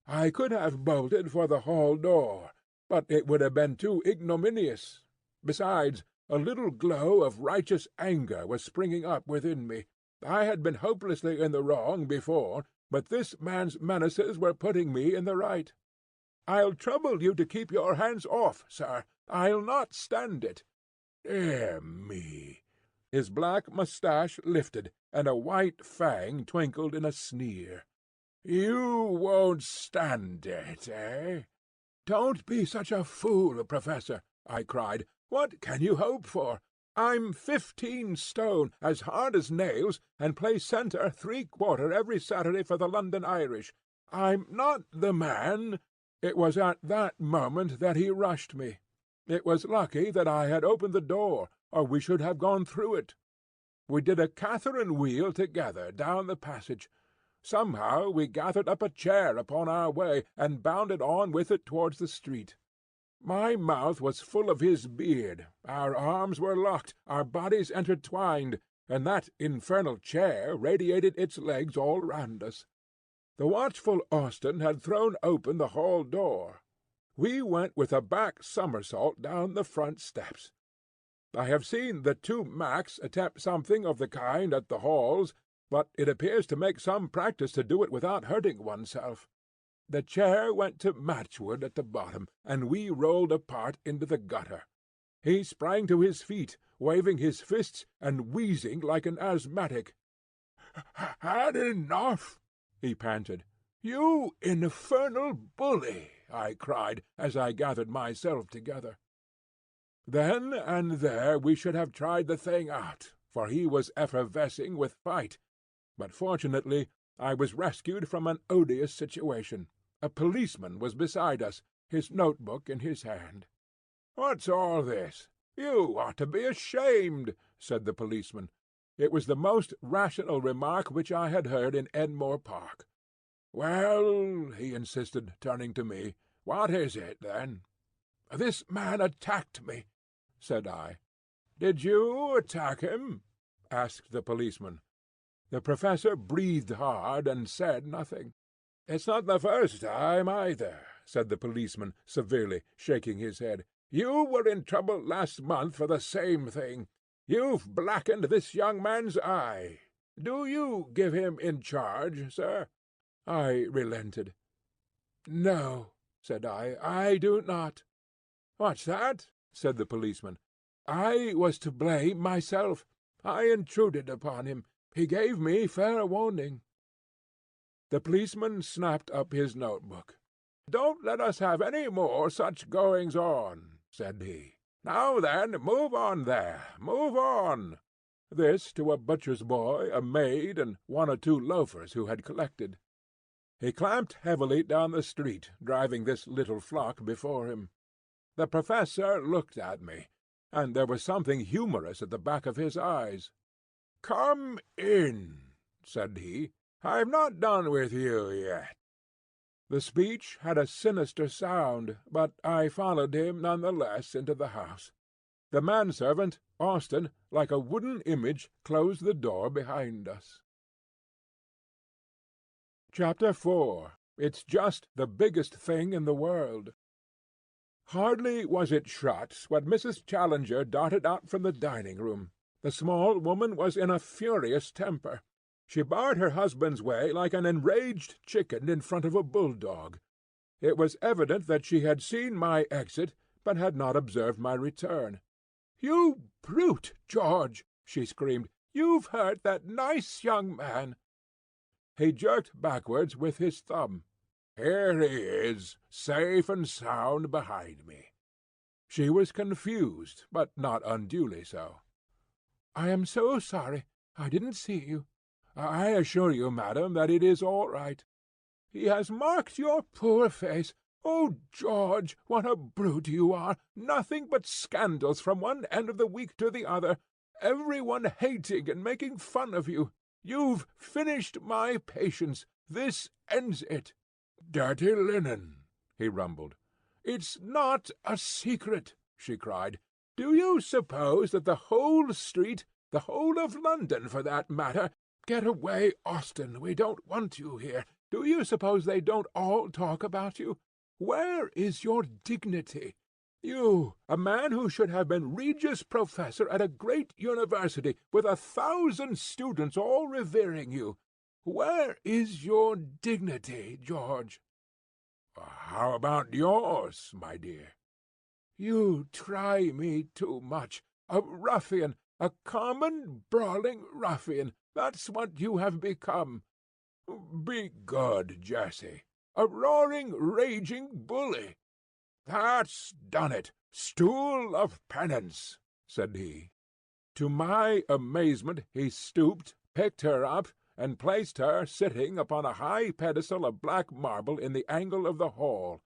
I could have bolted for the hall door, but it would have been too ignominious. Besides, a little glow of righteous anger was springing up within me. I had been hopelessly in the wrong before, but this man's menaces were putting me in the right. "I'll trouble you to keep your hands off, sir. I'll not stand it." "Dear me!" His black moustache lifted, and a white fang twinkled in a sneer. "You won't stand it, eh?" "Don't be such a fool, Professor," I cried. "What can you hope for? I'm 15 stone, as hard as nails, and play centre 3/4 every Saturday for the London Irish. I'm not the man—" It was at that moment that he rushed me. It was lucky that I had opened the door, or we should have gone through it. We did a Catherine wheel together down the passage. Somehow we gathered up a chair upon our way, and bounded on with it towards the street. My mouth was full of his beard, our arms were locked, our bodies intertwined, and that infernal chair radiated its legs all round us. The watchful Austin had thrown open the hall door. We went with a back somersault down the front steps. I have seen the two Macs attempt something of the kind at the halls, but it appears to make some practice to do it without hurting oneself. The chair went to matchwood at the bottom, and we rolled apart into the gutter. He sprang to his feet, waving his fists and wheezing like an asthmatic. "Had enough?" he panted. "You infernal bully!" I cried, as I gathered myself together. Then and there we should have tried the thing out, for he was effervescing with fight. But fortunately I was rescued from an odious situation. A policeman was beside us, his notebook in his hand. "What's all this? You ought to be ashamed," said the policeman. It was the most rational remark which I had heard in Enmore Park. "Well," he insisted, turning to me, "what is it, then?" "This man attacked me," said I. "Did you attack him?" asked the policeman. The Professor breathed hard and said nothing. "It's not the first time, either," said the policeman, severely, shaking his head. "You were in trouble last month for the same thing. You've blackened this young man's eye. Do you give him in charge, sir?" I relented. "No," said I do not." "What's that?" said the policeman. "I was to blame myself. I intruded upon him. He gave me fair warning." The policeman snapped up his notebook. "Don't let us have any more such goings-on," said he. "Now then, move on there, move on." This to a butcher's boy, a maid, and one or two loafers who had collected. He clamped heavily down the street, driving this little flock before him. The Professor looked at me, and there was something humorous at the back of his eyes. "Come in," said he. "I've not done with you yet." The speech had a sinister sound, but I followed him none the less into the house. The manservant, Austin, like a wooden image, closed the door behind us. Chapter 4. It's just the biggest thing in the world. Hardly was it shut when Mrs. Challenger darted out from the dining-room. The small woman was in a furious temper. She barred her husband's way like an enraged chicken in front of a bulldog. It was evident that she had seen my exit, but had not observed my return. "You brute, George!" she screamed. "You've hurt that nice young man." He jerked backwards with his thumb. "Here he is, safe and sound behind me." She was confused, but not unduly so. "I am so sorry. I didn't see you." "I assure you, madam, that it is all right." "He has marked your poor face. Oh, George, what a brute you are! Nothing but scandals from one end of the week to the other. Every one hating and making fun of you. You've finished my patience. This ends it." "Dirty linen," he rumbled. "It's not a secret," she cried. "Do you suppose that the whole street, The whole of London, for that matter. Get away, Austen. We don't want you here. Do you suppose they don't all talk about you? Where is your dignity? You, a man who should have been Regius Professor at a great university, with 1,000 students all revering you. Where is your dignity, George? How about yours, my dear? You try me too much. A ruffian, a common brawling ruffian. That's what you have become. Be good, Jessie. A roaring, raging bully. That's done it. Stool of penance, said he. To my amazement he stooped, picked her up, and placed her sitting upon a high pedestal of black marble in the angle of the hall.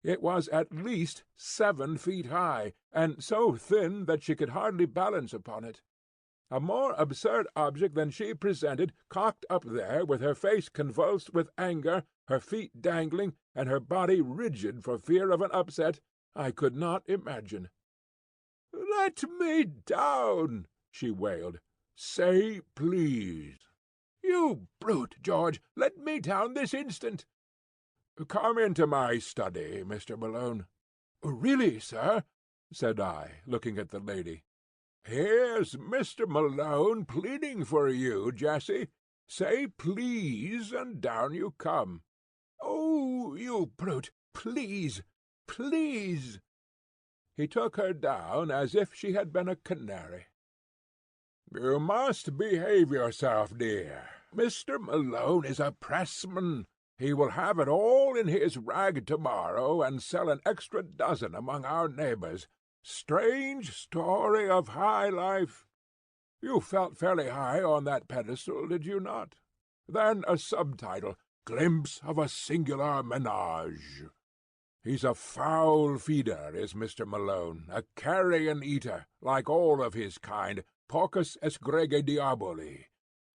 It was at least 7 feet high, and so thin that she could hardly balance upon it. A more absurd object than she presented, cocked up there, with her face convulsed with anger, her feet dangling, and her body rigid for fear of an upset, I could not imagine. "Let me down," she wailed. "Say please." "You brute, George! Let me down this instant." "Come into my study, Mr. Malone." "Really, sir?" said I, looking at the lady. "Here's Mr. Malone pleading for you, Jessie. Say please, and down you come." "Oh, you brute! Please, please!" He took her down as if she had been a canary. "You must behave yourself, dear. Mr. Malone is a pressman. He will have it all in his rag to-morrow, and sell an extra dozen among our neighbours. Strange story of high life. You felt fairly high on that pedestal, did you not? Then a subtitle, Glimpse of a Singular Menage. He's a foul feeder, is Mr. Malone, a carrion eater, like all of his kind, porcus excrege diaboli,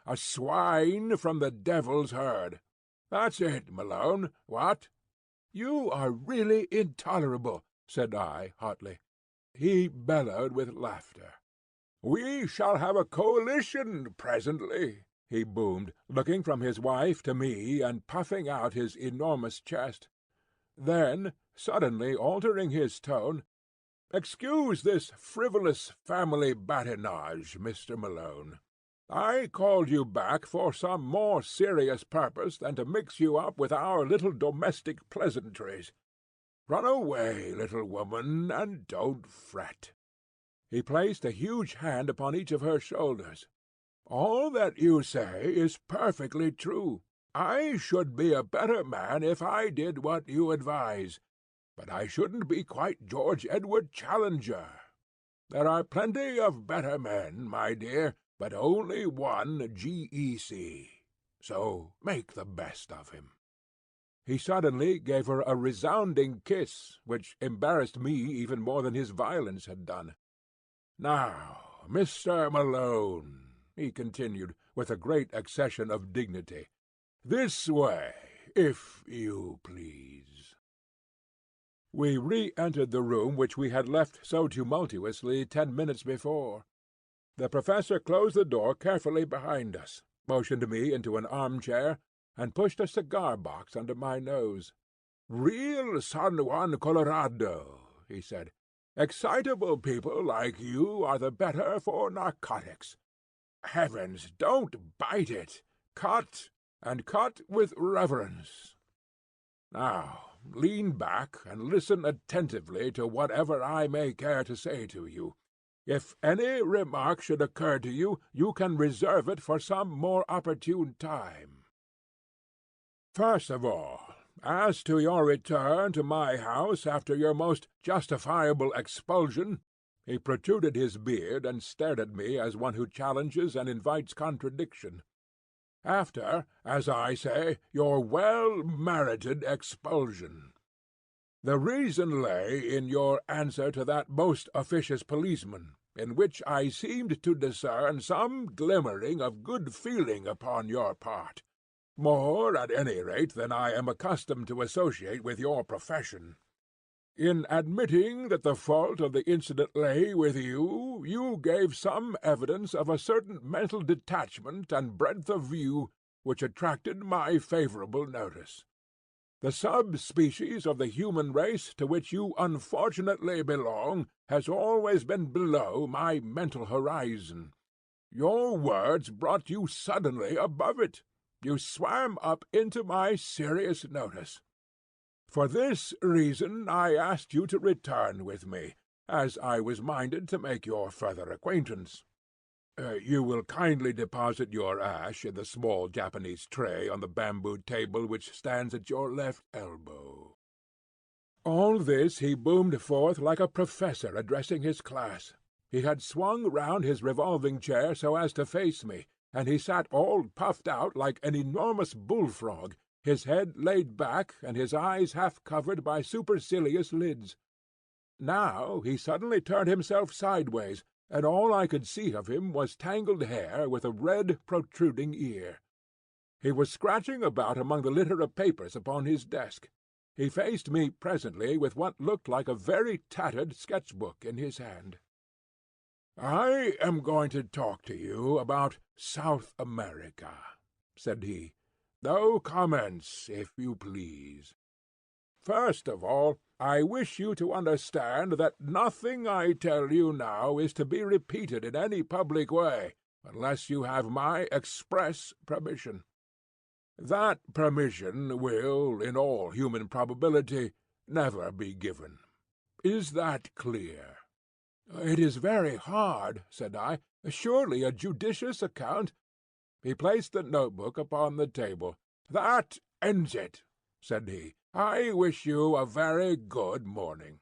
a swine from the devil's herd. That's it, Malone, what?" "You are really intolerable," said I, hotly. He bellowed with laughter. "We shall have a coalition presently," he boomed, looking from his wife to me and puffing out his enormous chest. Then, suddenly altering his tone, "Excuse this frivolous family badinage, Mr. Malone. I called you back for some more serious purpose than to mix you up with our little domestic pleasantries. Run away, little woman, and don't fret." He placed a huge hand upon each of her shoulders. "All that you say is perfectly true. I should be a better man if I did what you advise, but I shouldn't be quite George Edward Challenger. There are plenty of better men, my dear, but only one G.E.C., so make the best of him." He suddenly gave her a resounding kiss, which embarrassed me even more than his violence had done. "Now, Mr. Malone," he continued, with a great accession of dignity, "this way, if you please." We re-entered the room which we had left so tumultuously 10 minutes before. The Professor closed the door carefully behind us, motioned me into an arm-chair, and pushed a cigar-box under my nose. "Real San Juan Colorado," he said. "Excitable people like you are the better for narcotics. Heavens, don't bite it! Cut, and cut with reverence. Now, lean back and listen attentively to whatever I may care to say to you. If any remark should occur to you, you can reserve it for some more opportune time. First of all, as to your return to my house after your most justifiable expulsion," he protruded his beard and stared at me as one who challenges and invites contradiction. "After, as I say, your well-merited expulsion. The reason lay in your answer to that most officious policeman, in which I seemed to discern some glimmering of good feeling upon your part, more, at any rate, than I am accustomed to associate with your profession. In admitting that the fault of the incident lay with you, you gave some evidence of a certain mental detachment and breadth of view which attracted my favourable notice. The sub-species of the human race to which you unfortunately belong has always been below my mental horizon. Your words brought you suddenly above it. You swam up into my serious notice. For this reason I asked you to return with me, as I was minded to make your further acquaintance. You will kindly deposit your ash in the small Japanese tray on the bamboo table which stands at your left elbow." All this he boomed forth like a professor addressing his class. He had swung round his revolving chair so as to face me, and he sat all puffed out like an enormous bullfrog, his head laid back and his eyes half covered by supercilious lids. Now he suddenly turned himself sideways, and all I could see of him was tangled hair with a red protruding ear. He was scratching about among the litter of papers upon his desk. He faced me presently with what looked like a very tattered sketch-book in his hand. "I am going to talk to you about South America," said he. "No comments, if you please. First of all, I wish you to understand that nothing I tell you now is to be repeated in any public way, unless you have my express permission. That permission will, in all human probability, never be given. Is that clear?" "It is very hard," said I. "Surely a judicious account—" He placed the notebook upon the table. "That ends it," said he. "I wish you a very good morning."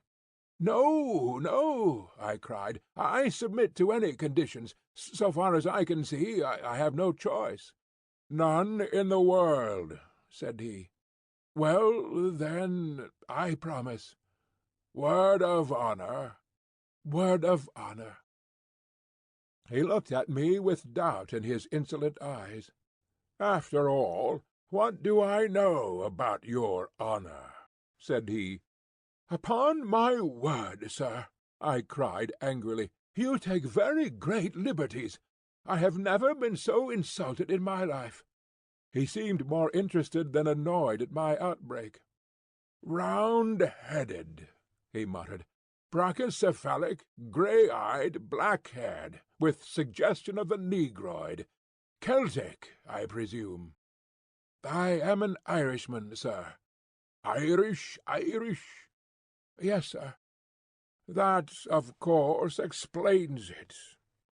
"No, no," I cried. "I submit to any conditions. So far as I can see, I have no choice." "None in the world," said he. "Well, then, I promise." "Word of honour?" "Word of honour." He looked at me with doubt in his insolent eyes. "After all, what do I know about your honour?" said he. "Upon my word, sir," I cried angrily, "you take very great liberties. I have never been so insulted in my life." He seemed more interested than annoyed at my outbreak. "Round-headed," he muttered. "Brachycephalic, grey-eyed, black-haired, with suggestion of the negroid. Celtic, I presume." "I am an Irishman, sir." "Irish, Irish?" "Yes, sir." "That, of course, explains it.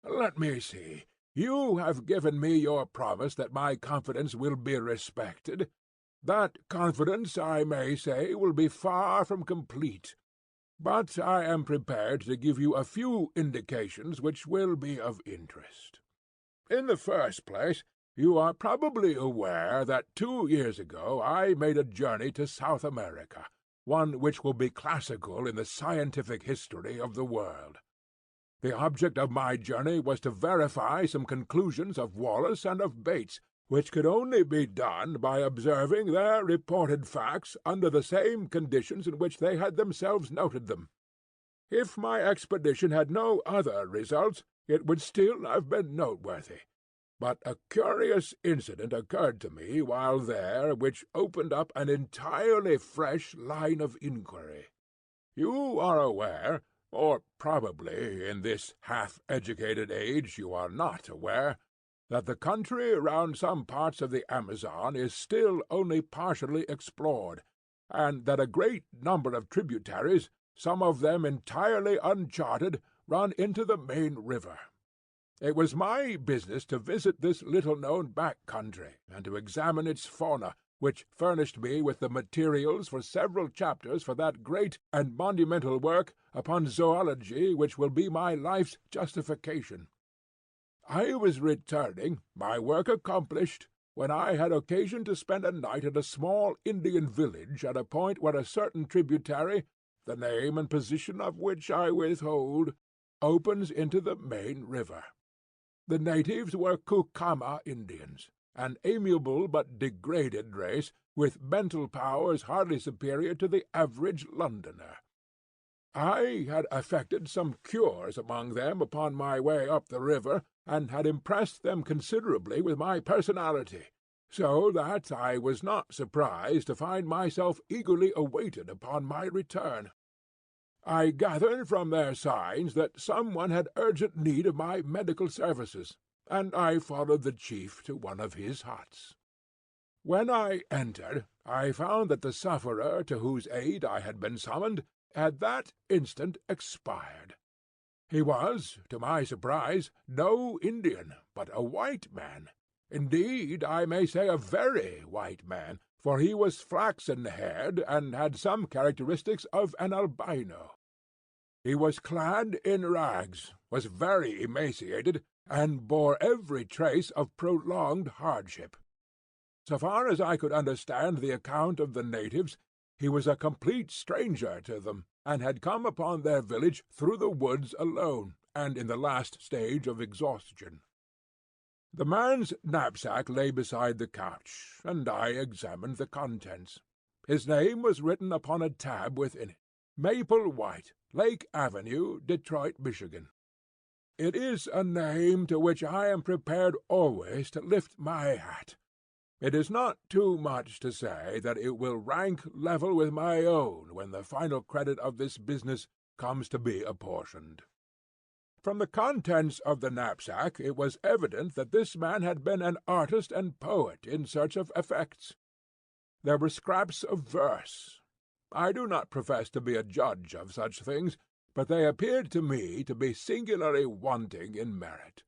Let me see. You have given me your promise that my confidence will be respected. That confidence, I may say, will be far from complete. But I am prepared to give you a few indications which will be of interest. In the first place, you are probably aware that 2 years ago I made a journey to South America, one which will be classical in the scientific history of the world. The object of my journey was to verify some conclusions of Wallace and of Bates, which could only be done by observing their reported facts under the same conditions in which they had themselves noted them. If my expedition had no other results, it would still have been noteworthy. But a curious incident occurred to me while there which opened up an entirely fresh line of inquiry. You are aware, or probably in this half-educated age you are not aware, that the country round some parts of the Amazon is still only partially explored, and that a great number of tributaries, some of them entirely uncharted, run into the main river. It was my business to visit this little-known back country, and to examine its fauna, which furnished me with the materials for several chapters for that great and monumental work upon zoology which will be my life's justification. I was returning, my work accomplished, when I had occasion to spend a night at a small Indian village at a point where a certain tributary, the name and position of which I withhold, opens into the main river. The natives were Kukama Indians, an amiable but degraded race, with mental powers hardly superior to the average Londoner. I had effected some cures among them upon my way up the river, and had impressed them considerably with my personality, so that I was not surprised to find myself eagerly awaited upon my return. I gathered from their signs that some one had urgent need of my medical services, and I followed the chief to one of his huts. When I entered, I found that the sufferer to whose aid I had been summoned had that instant expired. He was, to my surprise, no Indian, but a white man. Indeed, I may say a very white man, for he was flaxen-haired, and had some characteristics of an albino. He was clad in rags, was very emaciated, and bore every trace of prolonged hardship. So far as I could understand the account of the natives, he was a complete stranger to them, and had come upon their village through the woods alone, and in the last stage of exhaustion. The man's knapsack lay beside the couch, and I examined the contents. His name was written upon a tab within it. Maple White, Lake Avenue, Detroit, Michigan. It is a name to which I am prepared always to lift my hat. It is not too much to say that it will rank level with my own when the final credit of this business comes to be apportioned. From the contents of the knapsack it was evident that this man had been an artist and poet in search of effects. There were scraps of verse. I do not profess to be a judge of such things, but they appeared to me to be singularly wanting in merit.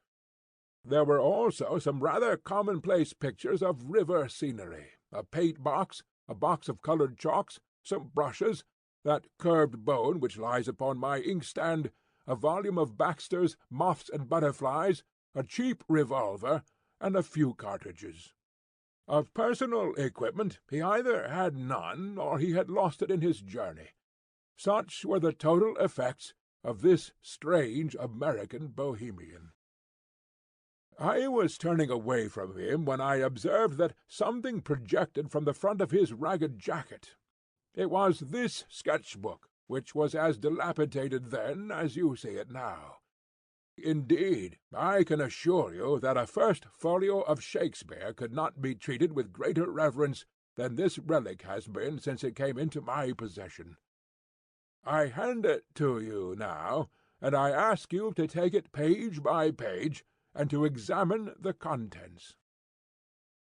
There were also some rather commonplace pictures of river scenery, a paint-box, a box of coloured chalks, some brushes, that curved bone which lies upon my inkstand, a volume of Baxter's Moths and Butterflies, a cheap revolver, and a few cartridges. Of personal equipment he either had none, or he had lost it in his journey. Such were the total effects of this strange American bohemian. I was turning away from him when I observed that something projected from the front of his ragged jacket. It was this sketch-book, which was as dilapidated then as you see it now. Indeed, I can assure you that a first folio of Shakespeare could not be treated with greater reverence than this relic has been since it came into my possession. I hand it to you now, and I ask you to take it page by page, and to examine the contents."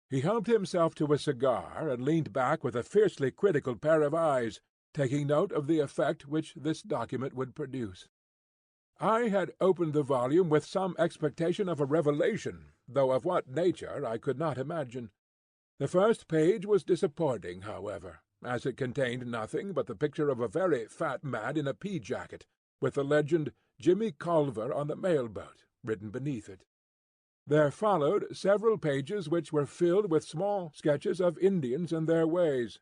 He helped himself to a cigar, and leaned back with a fiercely critical pair of eyes, taking note of the effect which this document would produce. I had opened the volume with some expectation of a revelation, though of what nature I could not imagine. The first page was disappointing, however, as it contained nothing but the picture of a very fat man in a pea-jacket, with the legend, "Jimmy Culver on the mail-boat," written beneath it. There followed several pages which were filled with small sketches of Indians and their ways.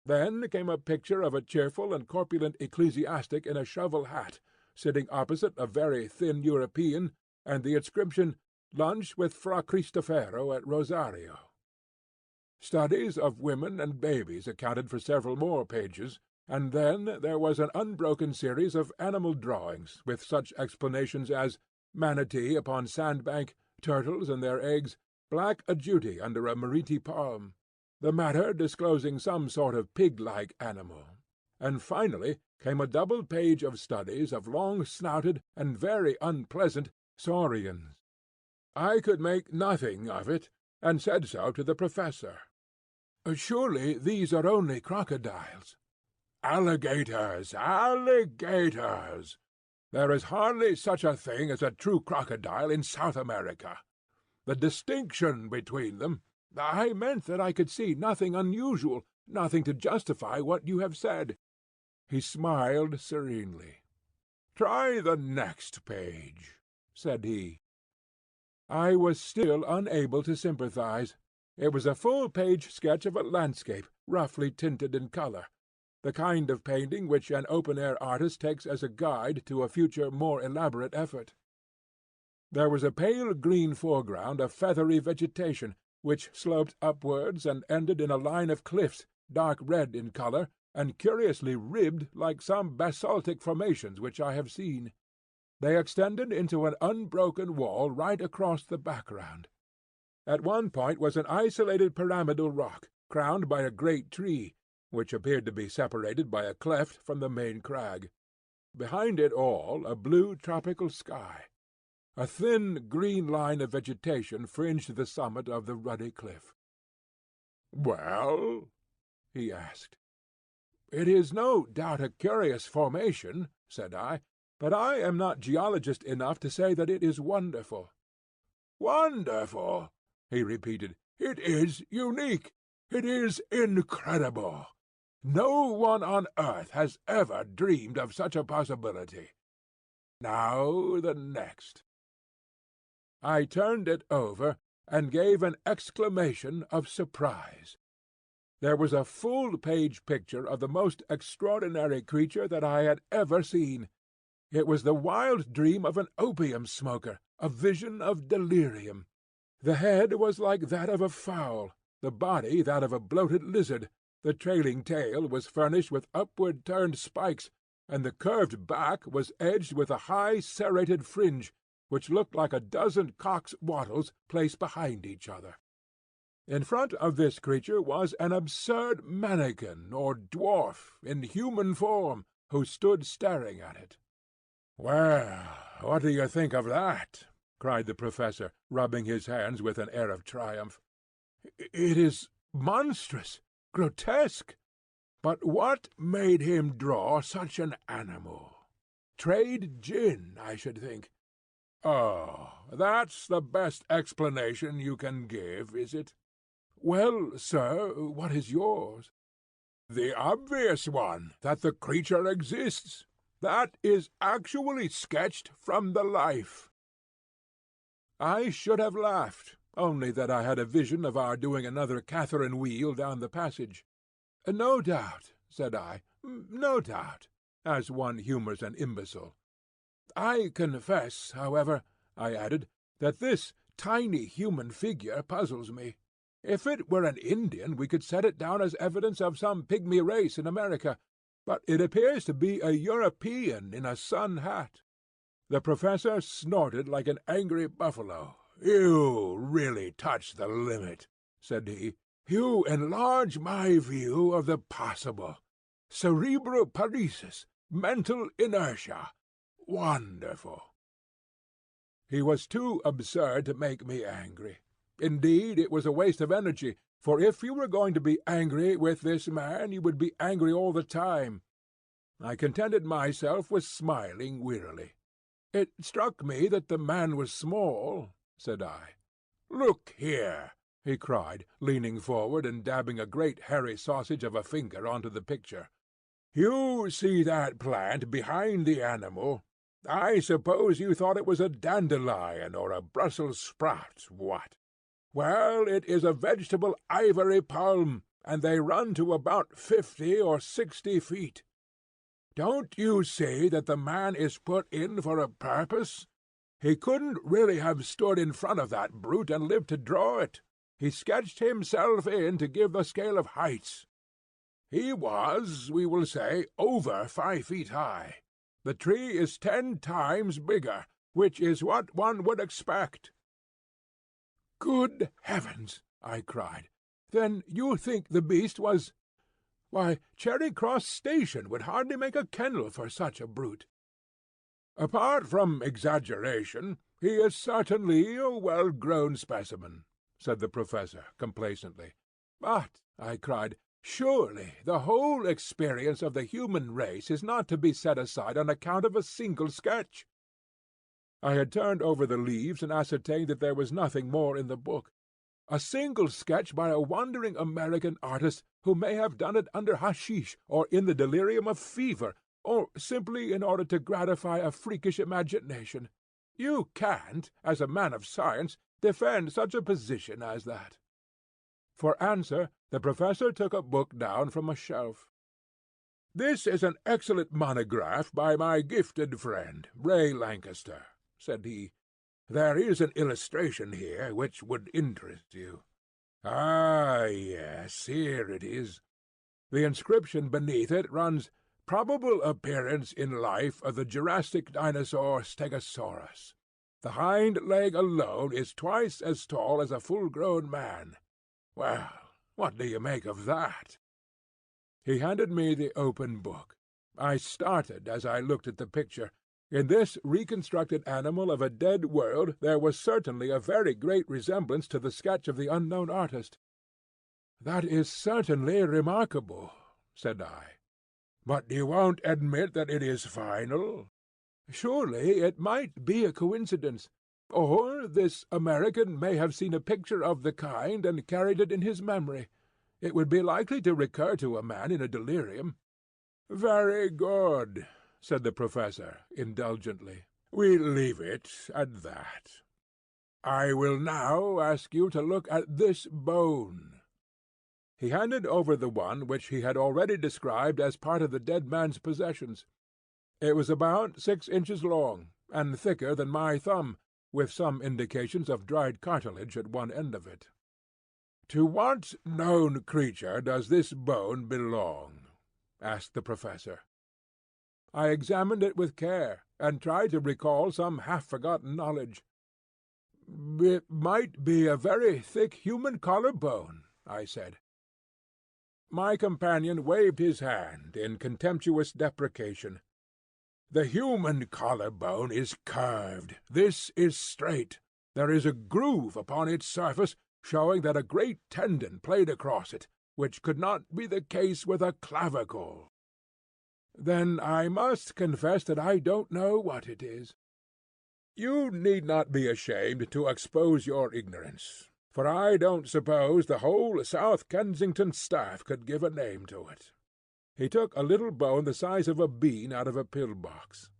Then came a picture of a cheerful and corpulent ecclesiastic in a shovel hat, sitting opposite a very thin European, and the inscription, "Lunch with Fra Cristofero at Rosario." Studies of women and babies accounted for several more pages, and then there was an unbroken series of animal drawings, with such explanations as manatee upon sandbank, turtles and their eggs, black agouti under a meriti palm, the matter disclosing some sort of pig-like animal, and finally came a double page of studies of long-snouted and very unpleasant saurians. I could make nothing of it, and said so to the professor. "Surely these are only crocodiles." "Alligators, alligators! There is hardly such a thing as a true crocodile in South America. The distinction between them—" "I meant that I could see nothing unusual, nothing to justify what you have said." He smiled serenely. "Try the next page," said he. I was still unable to sympathize. It was a full-page sketch of a landscape, roughly tinted in colour, the kind of painting which an open-air artist takes as a guide to a future more elaborate effort. There was a pale green foreground of feathery vegetation, which sloped upwards and ended in a line of cliffs, dark red in colour, and curiously ribbed like some basaltic formations which I have seen. They extended into an unbroken wall right across the background. At one point was an isolated pyramidal rock, crowned by a great tree, which appeared to be separated by a cleft from the main crag. Behind it all a blue tropical sky. A thin green line of vegetation fringed the summit of the ruddy cliff. "Well?" he asked. "It is no doubt a curious formation," said I, "but I am not geologist enough to say that it is wonderful." "Wonderful!" he repeated. "It is unique. It is incredible. No one on earth has ever dreamed of such a possibility. Now the next." I turned it over, and gave an exclamation of surprise. There was a full-page picture of the most extraordinary creature that I had ever seen. It was the wild dream of an opium-smoker, a vision of delirium. The head was like that of a fowl, the body that of a bloated lizard, the trailing tail was furnished with upward-turned spikes, and the curved back was edged with a high serrated fringe, which looked like a dozen cock's wattles placed behind each other. In front of this creature was an absurd mannikin or dwarf in human form, who stood staring at it. "Well, what do you think of that?" cried the Professor, rubbing his hands with an air of triumph. "It is monstrous, grotesque. But what made him draw such an animal? Trade gin, I should think." "Oh, that's the best explanation you can give, is it?" "Well, sir, what is yours?" "The obvious one, that the creature exists. That is actually sketched from the life." I should have laughed, only that I had a vision of our doing another Catherine wheel down the passage. "No doubt," said I, "no doubt," as one humours an imbecile. "I confess, however," I added, "that this tiny human figure puzzles me. If it were an Indian we could set it down as evidence of some pygmy race in America, but it appears to be a European in a sun hat." The Professor snorted like an angry buffalo. "You really touch the limit," said he. "You enlarge my view of the possible. Cerebral paresis, mental inertia. Wonderful." He was too absurd to make me angry. Indeed, it was a waste of energy, for if you were going to be angry with this man, you would be angry all the time. I contented myself with smiling wearily. "It struck me that the man was small," said I. "Look here," he cried, leaning forward and dabbing a great hairy sausage of a finger onto the picture. "You see that plant behind the animal? I suppose you thought it was a dandelion or a Brussels sprout, what? Well, it is a vegetable ivory palm, and they run to about 50 or 60 feet. Don't you see that the man is put in for a purpose? He couldn't really have stood in front of that brute and lived to draw it. He sketched himself in to give the scale of heights. He was, we will say, over 5 feet high. The tree is 10 times bigger, which is what one would expect." "Good heavens!" I cried. "Then you think the beast was— Why, Charing Cross Station would hardly make a kennel for such a brute." "Apart from exaggeration, he is certainly a well-grown specimen," said the Professor complacently. "But," I cried, "surely the whole experience of the human race is not to be set aside on account of a single sketch." I had turned over the leaves and ascertained that there was nothing more in the book. A single sketch by a wandering American artist who may have done it under hashish, or in the delirium of fever, or simply in order to gratify a freakish imagination. You can't, as a man of science, defend such a position as that." For answer, the Professor took a book down from a shelf. "This is an excellent monograph by my gifted friend, Ray Lancaster," said he. "There is an illustration here which would interest you. Ah, yes, here it is. The inscription beneath it runs, "Probable appearance in life of the Jurassic dinosaur Stegosaurus. The hind leg alone is twice as tall as a full-grown man. Well, what do you make of that?" He handed me the open book. I started as I looked at the picture. In this reconstructed animal of a dead world there was certainly a very great resemblance to the sketch of the unknown artist. "That is certainly remarkable," said I. "But you won't admit that it is final?" "Surely it might be a coincidence. Or this American may have seen a picture of the kind and carried it in his memory. It would be likely to recur to a man in a delirium." "Very good," said the Professor, indulgently. "We leave it at that. I will now ask you to look at this bone." He handed over the one which he had already described as part of the dead man's possessions. It was about 6 inches long, and thicker than my thumb, with some indications of dried cartilage at one end of it. "To what known creature does this bone belong?" asked the Professor. I examined it with care, and tried to recall some half-forgotten knowledge. "It might be a very thick human collar-bone," I said. My companion waved his hand in contemptuous deprecation. "The human collar-bone is curved. This is straight. There is a groove upon its surface, showing that a great tendon played across it, which could not be the case with a clavicle." "Then I must confess that I don't know what it is." "You need not be ashamed to expose your ignorance, for I don't suppose the whole South Kensington staff could give a name to it." He took a little bone the size of a bean out of a pill-box.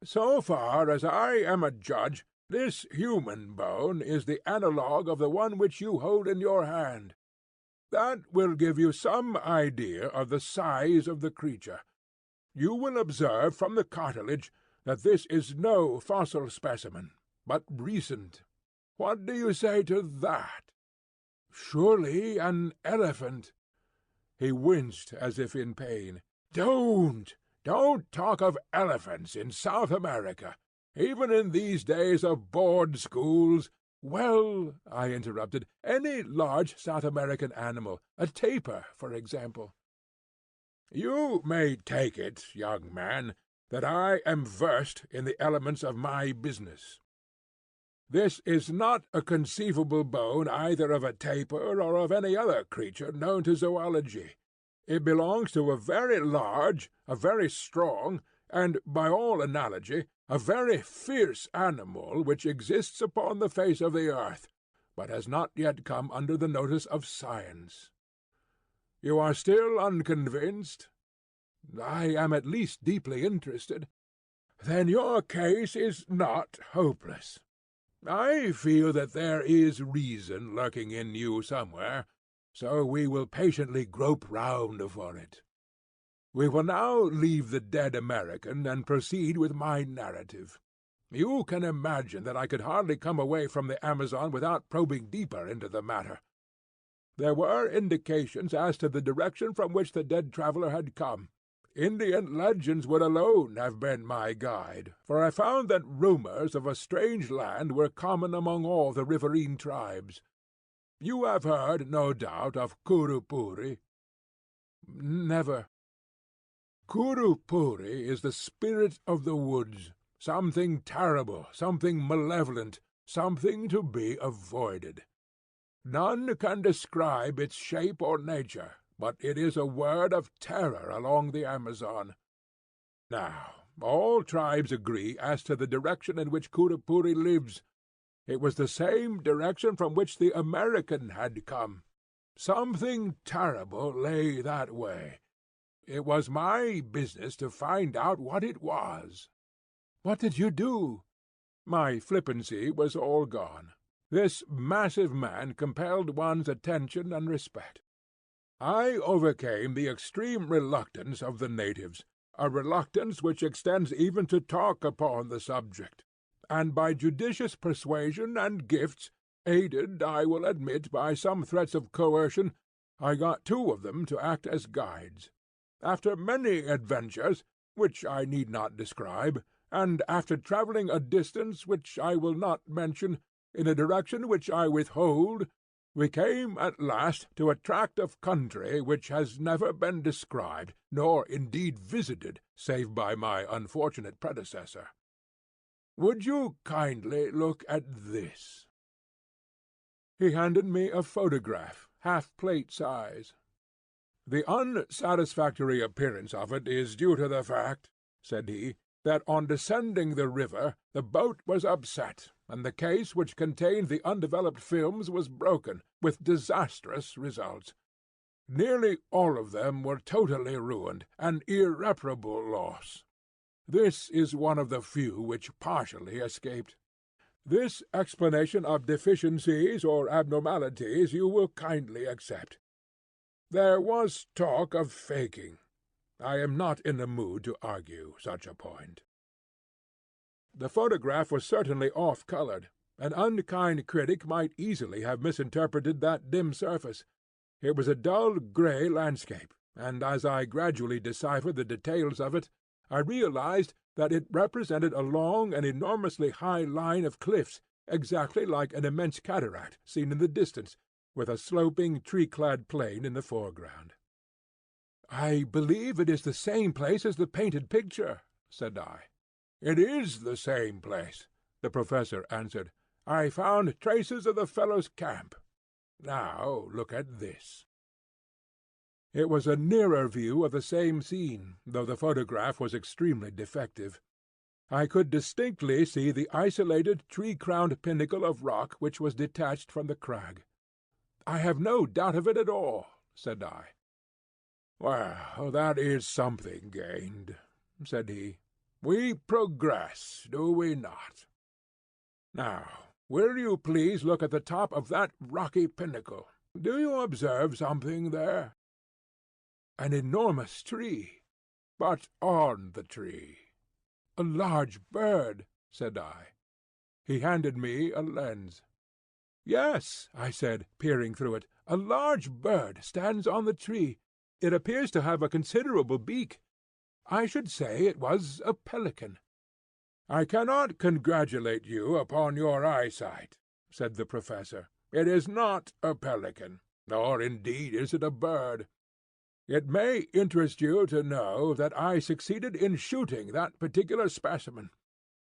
"So far as I am a judge, this human bone is the analogue of the one which you hold in your hand. That will give you some idea of the size of the creature. You will observe from the cartilage that this is no fossil specimen, but recent. What do you say to that?" "Surely an elephant." He winced as if in pain. Don't talk of elephants in South America, even in these days of board schools." "Well," I interrupted, "any large South American animal, a tapir, for example." "You may take it, young man, that I am versed in the elements of my business. This is not a conceivable bone either of a tapir or of any other creature known to zoology. It belongs to a very large, a very strong, and, by all analogy, a very fierce animal which exists upon the face of the earth, but has not yet come under the notice of science. You are still unconvinced?" "I am at least deeply interested." "Then your case is not hopeless. I feel that there is reason lurking in you somewhere, so we will patiently grope round for it. We will now leave the dead American and proceed with my narrative. You can imagine that I could hardly come away from the Amazon without probing deeper into the matter. There were indications as to the direction from which the dead traveller had come. Indian legends would alone have been my guide, for I found that rumours of a strange land were common among all the riverine tribes. You have heard, no doubt, of Kurupuri?" "Never." "Kurupuri is the spirit of the woods, something terrible, something malevolent, something to be avoided. None can describe its shape or nature, but it is a word of terror along the Amazon. Now, all tribes agree as to the direction in which Kurupuri lives. It was the same direction from which the American had come. Something terrible lay that way. It was my business to find out what it was." "What did you do?" My flippancy was all gone. This massive man compelled one's attention and respect. I overcame the extreme reluctance of the natives, a reluctance which extends even to talk upon the subject, and by judicious persuasion and gifts, aided, I will admit, by some threats of coercion, I got two of them to act as guides. After many adventures, which I need not describe, and after travelling a distance which I will not mention, in a direction which I withhold, we came at last to a tract of country which has never been described, nor indeed visited, save by my unfortunate predecessor. Would you kindly look at this?" He handed me a photograph, half-plate size. "The unsatisfactory appearance of it is due to the fact," said he, "that on descending the river the boat was upset, and the case which contained the undeveloped films was broken, with disastrous results. Nearly all of them were totally ruined, an irreparable loss. This is one of the few which partially escaped. This explanation of deficiencies or abnormalities you will kindly accept. There was talk of faking. I am not in the mood to argue such a point." The photograph was certainly off-coloured. An unkind critic might easily have misinterpreted that dim surface. It was a dull grey landscape, and as I gradually deciphered the details of it, I realized that it represented a long and enormously high line of cliffs, exactly like an immense cataract seen in the distance, with a sloping tree-clad plain in the foreground. "I believe it is the same place as the painted picture," said I. "It is the same place," the professor answered. "I found traces of the fellow's camp. Now look at this." It was a nearer view of the same scene, though the photograph was extremely defective. I could distinctly see the isolated tree-crowned pinnacle of rock which was detached from the crag. "I have no doubt of it at all," said I. "Well, that is something gained," said he. "We progress, do we not? Now, will you please look at the top of that rocky pinnacle? Do you observe something there?" "An enormous tree." "But on the tree?" "A large bird," said I. He handed me a lens. "Yes," I said, peering through it, "a large bird stands on the tree. It appears to have a considerable beak. I should say it was a pelican." "I cannot congratulate you upon your eyesight," said the professor. "It is not a pelican, nor indeed is it a bird. It may interest you to know that I succeeded in shooting that particular specimen.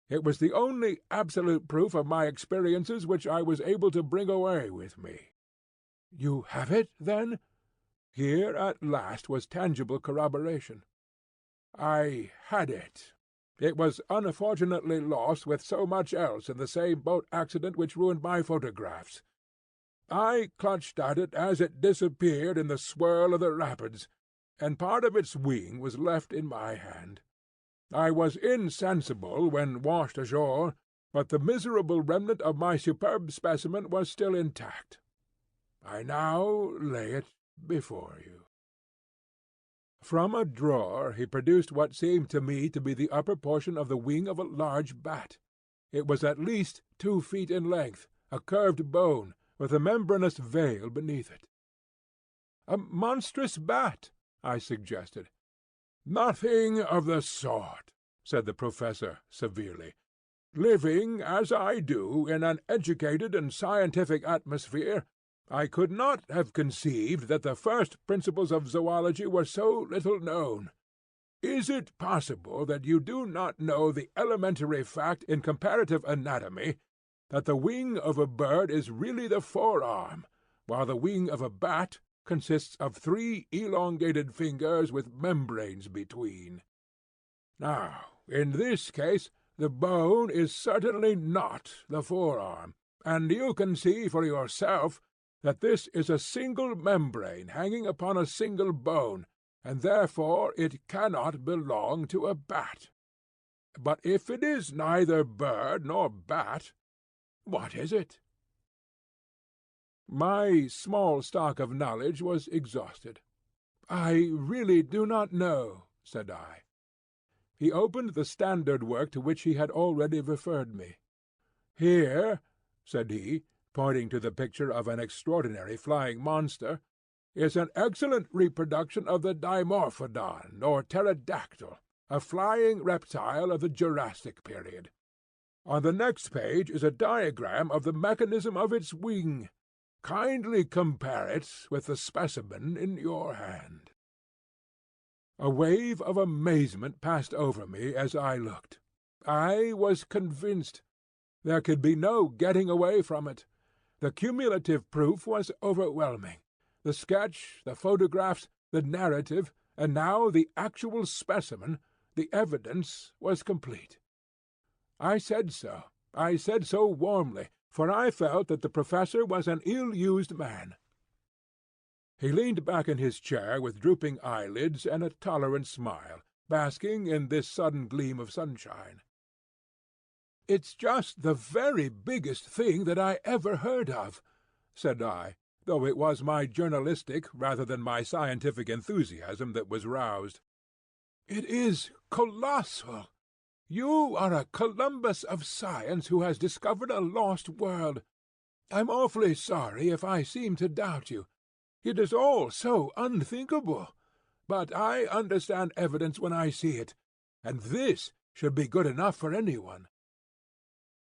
It was the only absolute proof of my experiences which I was able to bring away with me." "You have it, then?" Here at last was tangible corroboration. "I had it. It was unfortunately lost with so much else in the same boat accident which ruined my photographs. I clutched at it as it disappeared in the swirl of the rapids, and part of its wing was left in my hand. I was insensible when washed ashore, but the miserable remnant of my superb specimen was still intact. I now lay it before you." From a drawer he produced what seemed to me to be the upper portion of the wing of a large bat. It was at least 2 feet in length, a curved bone, with a membranous veil beneath it. "A monstrous bat," I suggested. "Nothing of the sort," said the professor severely. "Living, as I do, in an educated and scientific atmosphere, I could not have conceived that the first principles of zoology were so little known. Is it possible that you do not know the elementary fact in comparative anatomy that the wing of a bird is really the forearm, while the wing of a bat consists of 3 elongated fingers with membranes between? Now, in this case, the bone is certainly not the forearm, and you can see for yourself that this is a single membrane hanging upon a single bone, and therefore it cannot belong to a bat. But if it is neither bird nor bat, what is it?" My small stock of knowledge was exhausted. "I really do not know," said I. He opened the standard work to which he had already referred me. "Here," said he, pointing to the picture of an extraordinary flying monster, is an excellent reproduction of the Dimorphodon, or pterodactyl, a flying reptile of the Jurassic period. On the next page is a diagram of the mechanism of its wing. Kindly compare it with the specimen in your hand." A wave of amazement passed over me as I looked. I was convinced. There could be no getting away from it. The cumulative proof was overwhelming. The sketch, the photographs, the narrative, and now the actual specimen, the evidence was complete. I said so. I said so warmly, for I felt that the Professor was an ill-used man. He leaned back in his chair with drooping eyelids and a tolerant smile, basking in this sudden gleam of sunshine. "It's just the very biggest thing that I ever heard of," said I, though it was my journalistic rather than my scientific enthusiasm that was roused. "It is colossal. You are a Columbus of science who has discovered a lost world. I'm awfully sorry if I seem to doubt you. It is all so unthinkable. But I understand evidence when I see it, and this should be good enough for anyone."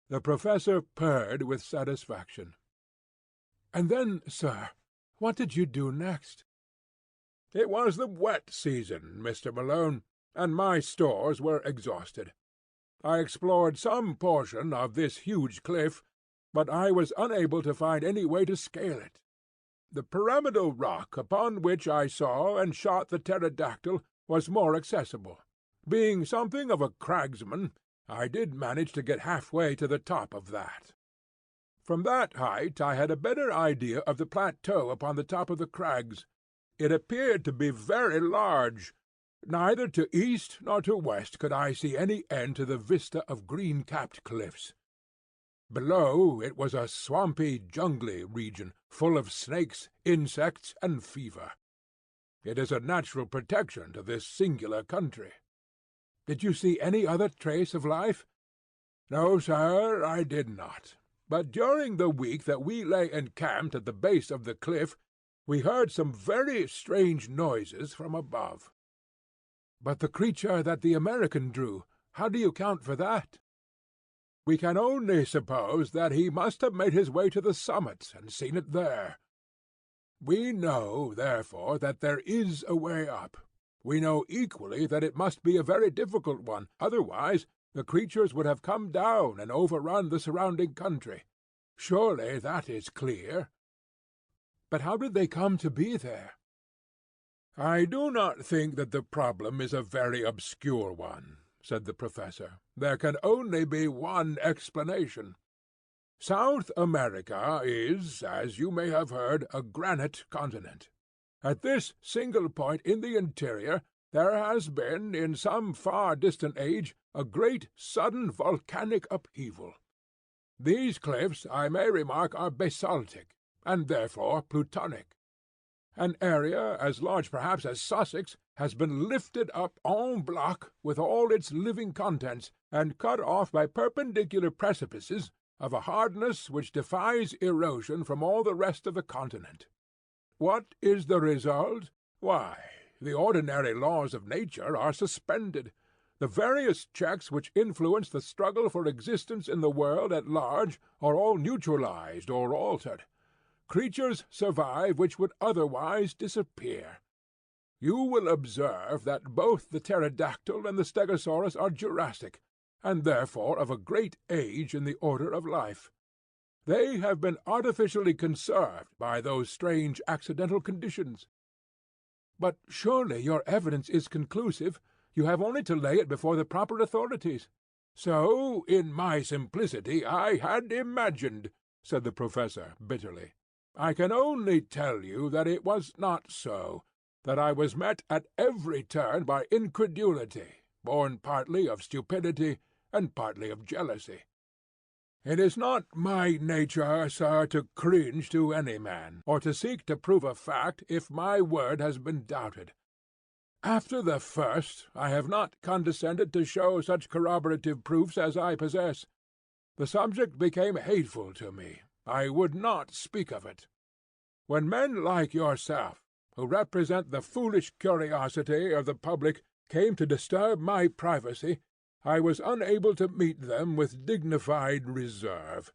The Professor purred with satisfaction. "And then, sir, what did you do next?" "It was the wet season, Mr. Malone, and my stores were exhausted. I explored some portion of this huge cliff, but I was unable to find any way to scale it. The pyramidal rock upon which I saw and shot the pterodactyl was more accessible. Being something of a cragsman, I did manage to get halfway to the top of that. From that height I had a better idea of the plateau upon the top of the crags. It appeared to be very large. Neither to east nor to west could I see any end to the vista of green-capped cliffs. Below it was a swampy, jungly region, full of snakes, insects, and fever. It is a natural protection to this singular country." "Did you see any other trace of life?" "No, sir, I did not. But during the week that we lay encamped at the base of the cliff, we heard some very strange noises from above." "But the creature that the American drew, how do you account for that?" "We can only suppose that he must have made his way to the summit and seen it there. We know, therefore, that there is a way up. We know equally that it must be a very difficult one, otherwise the creatures would have come down and overrun the surrounding country. Surely that is clear." "But how did they come to be there?" "I do not think that the problem is a very obscure one," said the Professor. "There can only be one explanation. South America is, as you may have heard, a granite continent. At this single point in the interior there has been, in some far-distant age, a great sudden volcanic upheaval. These cliffs, I may remark, are basaltic, and therefore plutonic. An area, as large perhaps as Sussex, has been lifted up en bloc with all its living contents, and cut off by perpendicular precipices of a hardness which defies erosion from all the rest of the continent. What is the result? Why, the ordinary laws of nature are suspended. The various checks which influence the struggle for existence in the world at large are all neutralized or altered. Creatures survive which would otherwise disappear. You will observe that both the pterodactyl and the stegosaurus are Jurassic, and therefore of a great age in the order of life. They have been artificially conserved by those strange accidental conditions." "But surely your evidence is conclusive. You have only to lay it before the proper authorities." "So, in my simplicity, I had imagined," said the Professor bitterly. "I can only tell you that it was not so, that I was met at every turn by incredulity, born partly of stupidity and partly of jealousy. It is not my nature, sir, to cringe to any man, or to seek to prove a fact if my word has been doubted. After the first, I have not condescended to show such corroborative proofs as I possess. The subject became hateful to me. I would not speak of it. When men like yourself, who represent the foolish curiosity of the public came to disturb my privacy, I was unable to meet them with dignified reserve.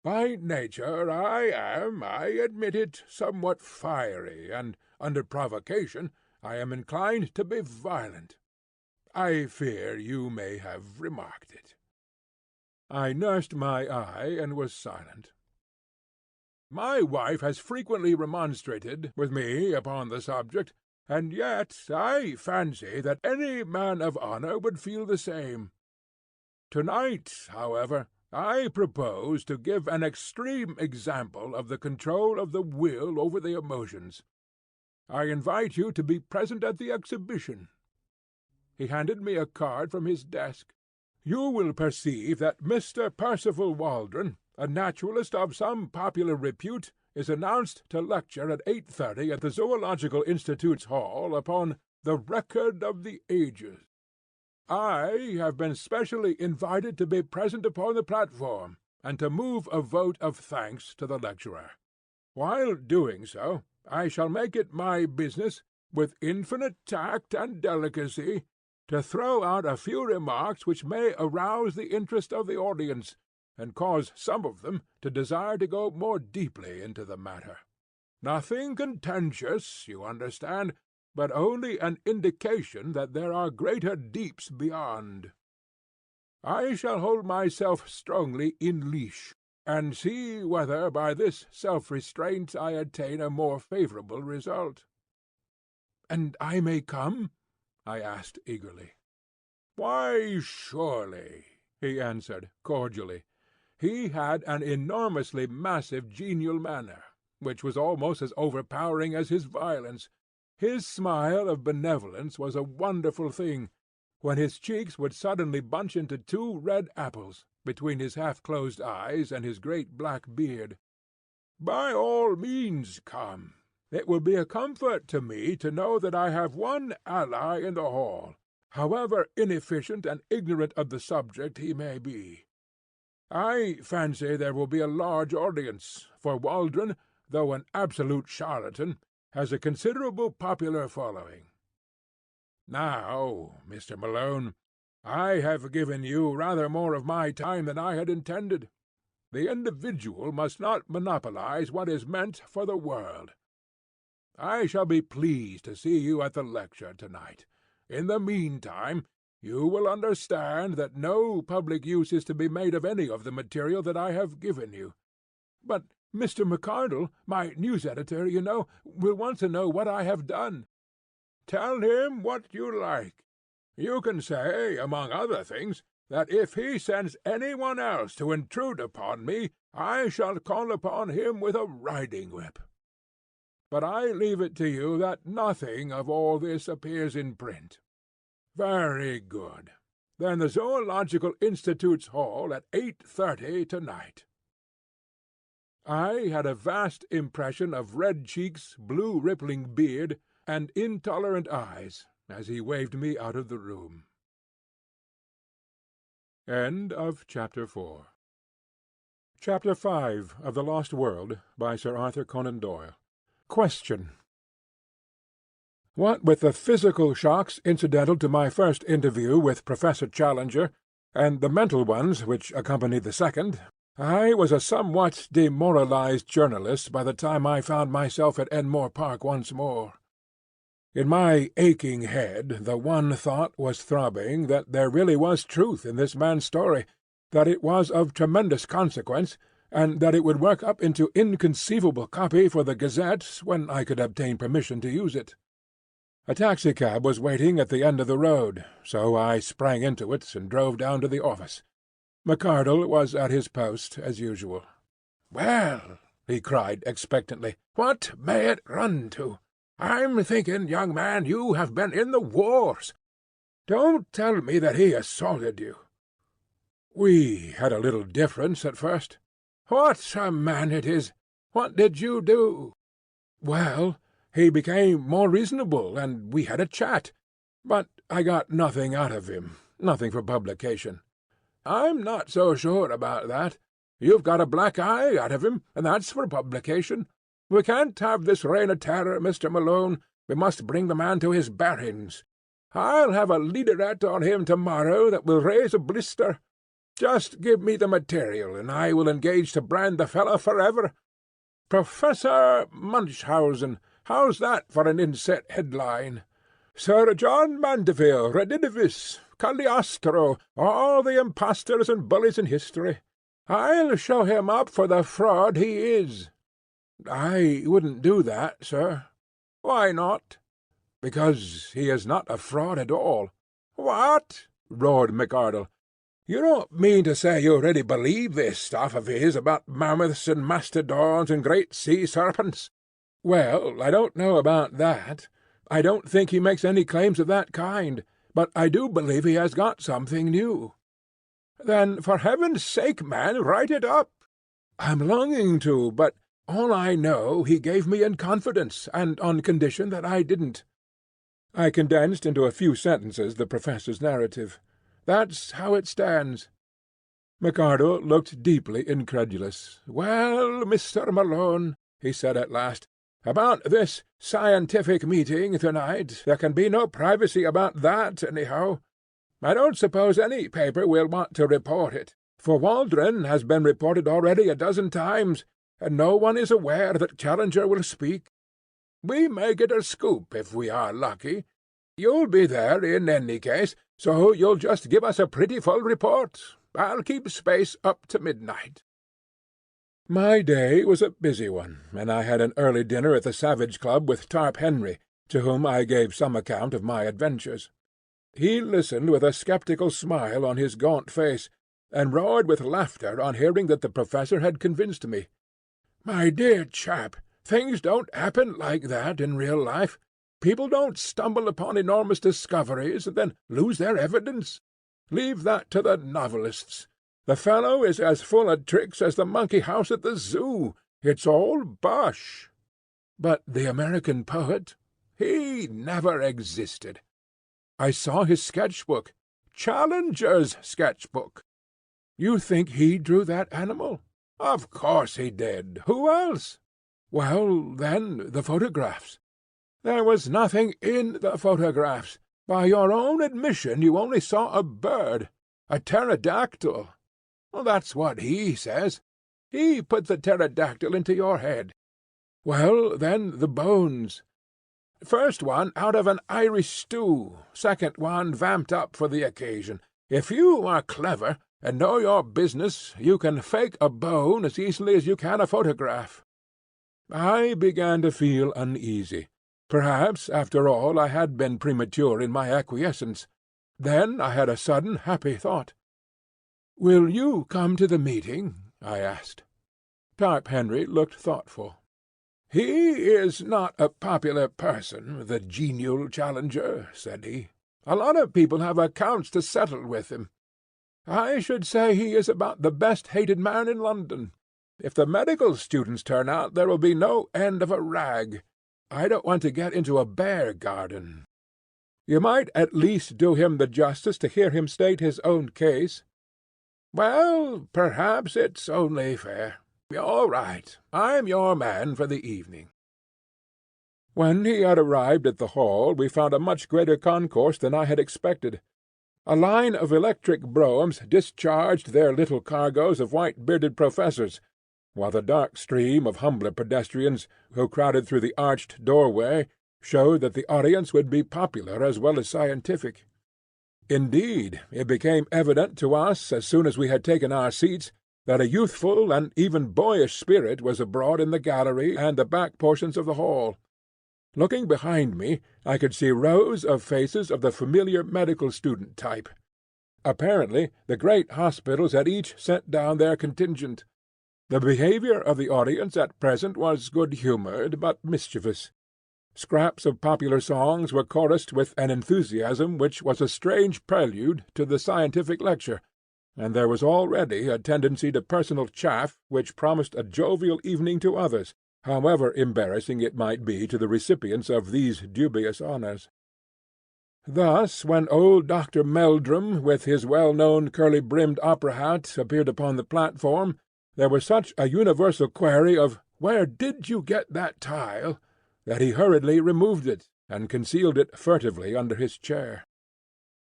By nature I am, I admit it, somewhat fiery, and, under provocation, I am inclined to be violent. I fear you may have remarked it." I nursed my eye and was silent. "My wife has frequently remonstrated with me upon the subject, and yet I fancy that any man of honour would feel the same. To-night, however, I propose to give an extreme example of the control of the will over the emotions. I invite you to be present at the exhibition." He handed me a card from his desk. "You will perceive that Mr. Percival Waldron, a naturalist of some popular repute, is announced to lecture at 8:30 at the Zoological Institute's Hall upon the Record of the Ages. I have been specially invited to be present upon the platform, and to move a vote of thanks to the lecturer. While doing so, I shall make it my business, with infinite tact and delicacy, to throw out a few remarks which may arouse the interest of the audience, and cause some of them to desire to go more deeply into the matter. Nothing contentious, you understand, but only an indication that there are greater deeps beyond. I shall hold myself strongly in leash, and see whether by this self-restraint I attain a more favourable result." "And I may come?" I asked eagerly. "Why, surely," he answered cordially. He had an enormously massive genial manner, which was almost as overpowering as his violence. His smile of benevolence was a wonderful thing, when his cheeks would suddenly bunch into two red apples between his half-closed eyes and his great black beard. "By all means come. It will be a comfort to me to know that I have one ally in the hall, however inefficient and ignorant of the subject he may be. I fancy there will be a large audience, for Waldron, though an absolute charlatan, has a considerable popular following. Now, Mr. Malone, I have given you rather more of my time than I had intended. The individual must not monopolize what is meant for the world. I shall be pleased to see you at the lecture to-night. In the meantime, you will understand that no public use is to be made of any of the material that I have given you. But Mr. McArdle, my news editor, you know, will want to know what I have done." "Tell him what you like. You can say, among other things, that if he sends anyone else to intrude upon me, I shall call upon him with a riding-whip. But I leave it to you that nothing of all this appears in print. Very good. Then the Zoological Institute's Hall at 8:30 to-night." I had a vast impression of red cheeks, blue rippling beard, and intolerant eyes as he waved me out of the room. Chapter 5 of The Lost World, by Sir Arthur Conan Doyle. Question. What with the physical shocks incidental to my first interview with Professor Challenger, and the mental ones which accompanied the second, I was a somewhat demoralized journalist by the time I found myself at Enmore Park once more. In my aching head the one thought was throbbing that there really was truth in this man's story, that it was of tremendous consequence, and that it would work up into inconceivable copy for the Gazette when I could obtain permission to use it. A taxicab was waiting at the end of the road, so I sprang into it and drove down to the office. McArdle was at his post as usual. "Well," he cried expectantly, "what may it run to? I'm thinking, young man, you have been in the wars. Don't tell me that he assaulted you." "We had a little difference at first." "What a man it is! What did you do?" "Well, he became more reasonable, and we had a chat. But I got nothing out of him, nothing for publication." "I'm not so sure about that. You've got a black eye out of him, and that's for publication. We can't have this reign of terror, Mr. Malone. We must bring the man to his bearings. I'll have a leaderette on him to-morrow that will raise a blister. Just give me the material, and I will engage to brand the fellow forever. Professor Munchausen, how's that for an inset headline? Sir John Mandeville, Redivivis, Cagliostro, all the impostors and bullies in history. I'll show him up for the fraud he is. I wouldn't do that, sir. Why not? Because he is not a fraud at all. What? Roared McArdle. You don't mean to say you really believe this stuff of his about mammoths and mastodons and great sea serpents? Well, I don't know about that. I don't think he makes any claims of that kind, but I do believe he has got something new. Then, for heaven's sake, man, write it up. I'm longing to, but all I know he gave me in confidence, and on condition that I didn't. I condensed into a few sentences the professor's narrative. That's how it stands. McArdle looked deeply incredulous. Well, Mr. Malone, he said at last, about this scientific meeting to-night, there can be no privacy about that, anyhow. I don't suppose any paper will want to report it, for Waldron has been reported already a dozen times, and no one is aware that Challenger will speak. We may get a scoop if we are lucky. You'll be there in any case, so you'll just give us a pretty full report. I'll keep space up to midnight. My day was a busy one, and I had an early dinner at the Savage Club with Tarp Henry, to whom I gave some account of my adventures. He listened with a sceptical smile on his gaunt face, and roared with laughter on hearing that the professor had convinced me. My dear chap, things don't happen like that in real life. People don't stumble upon enormous discoveries and then lose their evidence. Leave that to the novelists. The fellow is as full of tricks as the monkey-house at the zoo. It's all bosh. But the American poet? He never existed. I saw his sketch-book. Challenger's sketch-book. You think he drew that animal? Of course he did. Who else? Well, then, the photographs. There was nothing in the photographs. By your own admission you only saw a bird, a pterodactyl. Well, that's what he says. He put the pterodactyl into your head. Well, then, the bones. First one out of an Irish stew, second one vamped up for the occasion. If you are clever and know your business, you can fake a bone as easily as you can a photograph. I began to feel uneasy. Perhaps, after all, I had been premature in my acquiescence. Then I had a sudden happy thought. "Will you come to the meeting?" I asked. Tarp Henry looked thoughtful. "He is not a popular person, the genial Challenger," said he. "A lot of people have accounts to settle with him. I should say he is about the best-hated man in London. If the medical students turn out, there will be no end of a rag. I don't want to get into a bear garden. You might at least do him the justice to hear him state his own case." "Well, perhaps it's only fair. All right. I'm your man for the evening." When he had arrived at the hall, we found a much greater concourse than I had expected. A line of electric broughams discharged their little cargoes of white-bearded professors, while the dark stream of humbler pedestrians, who crowded through the arched doorway, showed that the audience would be popular as well as scientific. Indeed, it became evident to us as soon as we had taken our seats that a youthful and even boyish spirit was abroad in the gallery and the back portions of the hall. Looking behind me, I could see rows of faces of the familiar medical student type. Apparently the great hospitals had each sent down their contingent. The behaviour of the audience at present was good-humoured but mischievous. Scraps of popular songs were chorused with an enthusiasm which was a strange prelude to the scientific lecture, and there was already a tendency to personal chaff which promised a jovial evening to others, however embarrassing it might be to the recipients of these dubious honours. Thus, when old Dr. Meldrum, with his well-known curly-brimmed opera hat, appeared upon the platform, there was such a universal query of "Where did you get that tile?" that he hurriedly removed it, and concealed it furtively under his chair.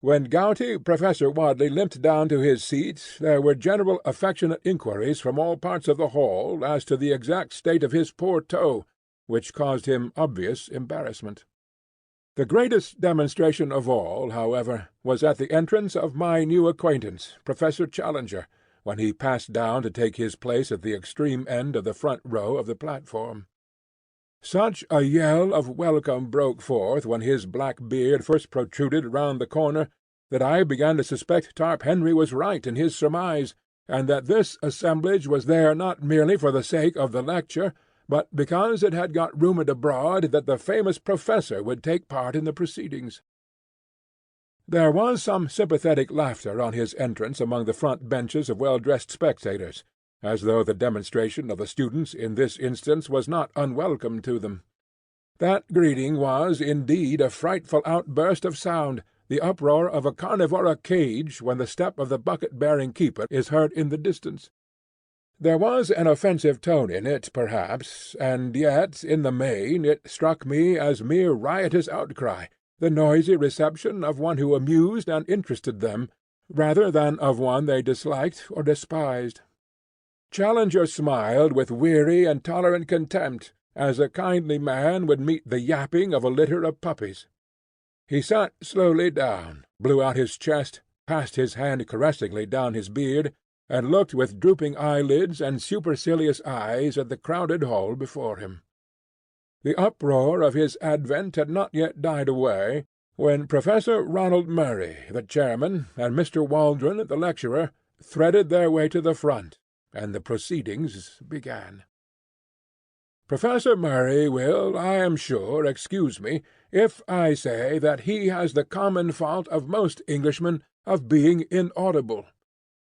When gouty Professor Wadley limped down to his seat, there were general affectionate inquiries from all parts of the hall as to the exact state of his poor toe, which caused him obvious embarrassment. The greatest demonstration of all, however, was at the entrance of my new acquaintance, Professor Challenger, when he passed down to take his place at the extreme end of the front row of the platform. Such a yell of welcome broke forth when his black beard first protruded round the corner, that I began to suspect Tarp Henry was right in his surmise, and that this assemblage was there not merely for the sake of the lecture, but because it had got rumoured abroad that the famous professor would take part in the proceedings. There was some sympathetic laughter on his entrance among the front benches of well-dressed spectators, as though the demonstration of the students in this instance was not unwelcome to them. That greeting was, indeed, a frightful outburst of sound, the uproar of a carnivora cage when the step of the bucket-bearing keeper is heard in the distance. There was an offensive tone in it, perhaps, and yet, in the main, it struck me as mere riotous outcry, the noisy reception of one who amused and interested them, rather than of one they disliked or despised. Challenger smiled with weary and tolerant contempt, as a kindly man would meet the yapping of a litter of puppies. He sat slowly down, blew out his chest, passed his hand caressingly down his beard, and looked with drooping eyelids and supercilious eyes at the crowded hall before him. The uproar of his advent had not yet died away, when Professor Ronald Murray, the chairman, and Mr. Waldron, the lecturer, threaded their way to the front, and the proceedings began. Professor Murray will, I am sure, excuse me if I say that he has the common fault of most Englishmen of being inaudible.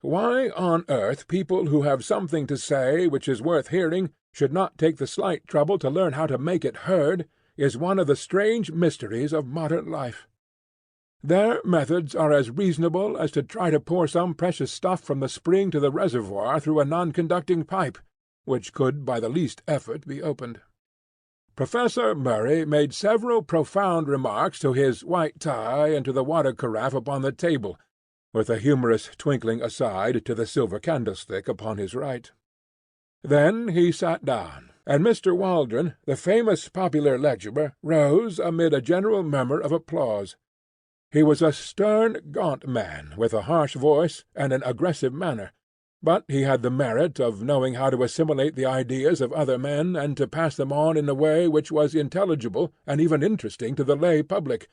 Why on earth people who have something to say which is worth hearing should not take the slight trouble to learn how to make it heard is one of the strange mysteries of modern life. Their methods are as reasonable as to try to pour some precious stuff from the spring to the reservoir through a non-conducting pipe, which could by the least effort be opened. Professor Murray made several profound remarks to his white tie and to the water carafe upon the table, with a humorous twinkling aside to the silver candlestick upon his right. Then he sat down, and Mr. Waldron, the famous popular lecturer, rose amid a general murmur of applause. He was a stern, gaunt man, with a harsh voice and an aggressive manner, but he had the merit of knowing how to assimilate the ideas of other men and to pass them on in a way which was intelligible and even interesting to the lay public,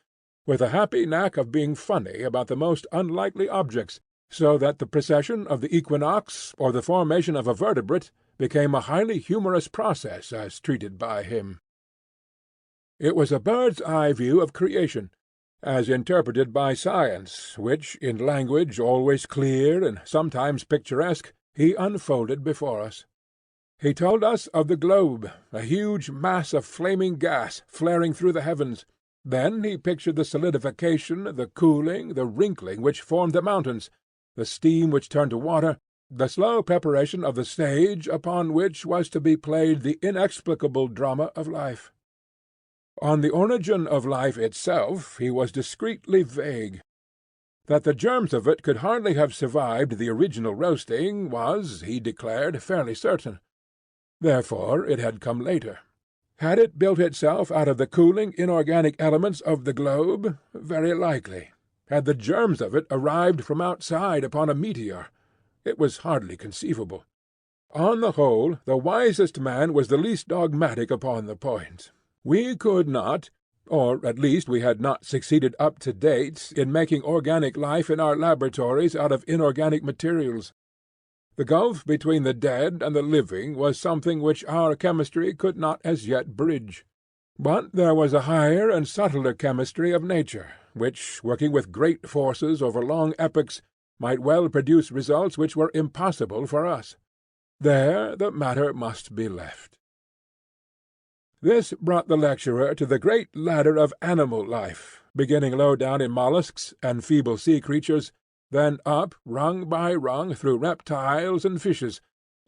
with a happy knack of being funny about the most unlikely objects, so that the precession of the equinox or the formation of a vertebrate became a highly humorous process as treated by him. It was a bird's-eye view of creation, as interpreted by science, which, in language always clear and sometimes picturesque, he unfolded before us. He told us of the globe, a huge mass of flaming gas flaring through the heavens. Then he pictured the solidification, the cooling, the wrinkling which formed the mountains, the steam which turned to water, the slow preparation of the stage upon which was to be played the inexplicable drama of life. On the origin of life itself he was discreetly vague. That the germs of it could hardly have survived the original roasting was, he declared, fairly certain. Therefore it had come later. Had it built itself out of the cooling inorganic elements of the globe? Very likely. Had the germs of it arrived from outside upon a meteor? It was hardly conceivable. On the whole, the wisest man was the least dogmatic upon the point. We could not, or at least we had not succeeded up to date, in making organic life in our laboratories out of inorganic materials. The gulf between the dead and the living was something which our chemistry could not as yet bridge. But there was a higher and subtler chemistry of nature, which, working with great forces over long epochs, might well produce results which were impossible for us. There the matter must be left. This brought the lecturer to the great ladder of animal life, beginning low down in mollusks and feeble sea creatures, then up rung by rung through reptiles and fishes,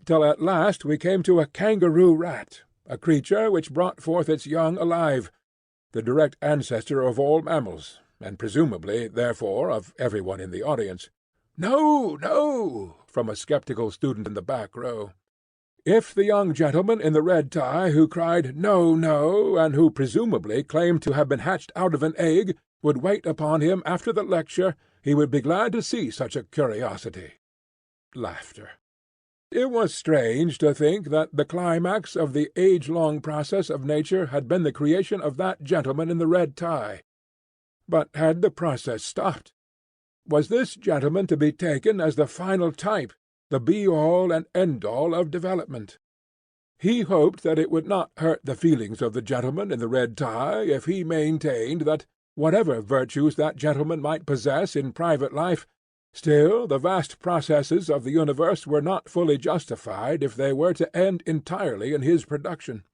till at last we came to a kangaroo rat, a creature which brought forth its young alive, the direct ancestor of all mammals, and presumably, therefore, of every one in the audience. "No, no," from a sceptical student in the back row. If the young gentleman in the red tie who cried "No, no," and who presumably claimed to have been hatched out of an egg, would wait upon him after the lecture, he would be glad to see such a curiosity. Laughter. It was strange to think that the climax of the age-long process of nature had been the creation of that gentleman in the red tie. But had the process stopped? Was this gentleman to be taken as the final type, the be-all and end-all of development? He hoped that it would not hurt the feelings of the gentleman in the red tie if he maintained that, whatever virtues that gentleman might possess in private life, still the vast processes of the universe were not fully justified if they were to end entirely in his production.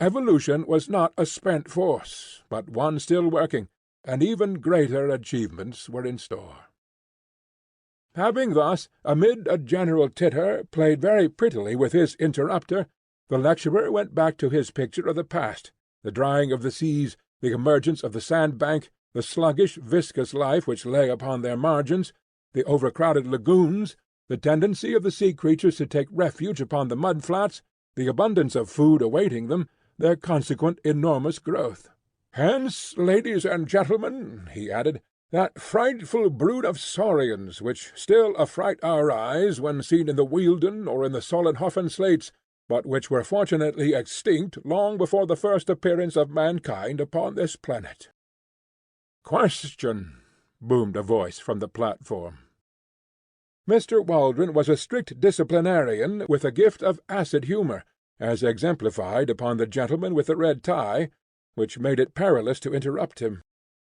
Evolution was not a spent force, but one still working, and even greater achievements were in store. Having thus, amid a general titter, played very prettily with his interrupter, the lecturer went back to his picture of the past, the drying of the seas, the emergence of the sandbank, the sluggish, viscous life which lay upon their margins, the overcrowded lagoons, the tendency of the sea creatures to take refuge upon the mud-flats, the abundance of food awaiting them, their consequent enormous growth. "Hence, ladies and gentlemen," he added, "that frightful brood of saurians which still affright our eyes when seen in the Wealden or in the Solnhofen slates, but which were fortunately extinct long before the first appearance of mankind upon this planet." "Question," boomed a voice from the platform. Mr. Waldron was a strict disciplinarian with a gift of acid humour, as exemplified upon the gentleman with the red tie, which made it perilous to interrupt him.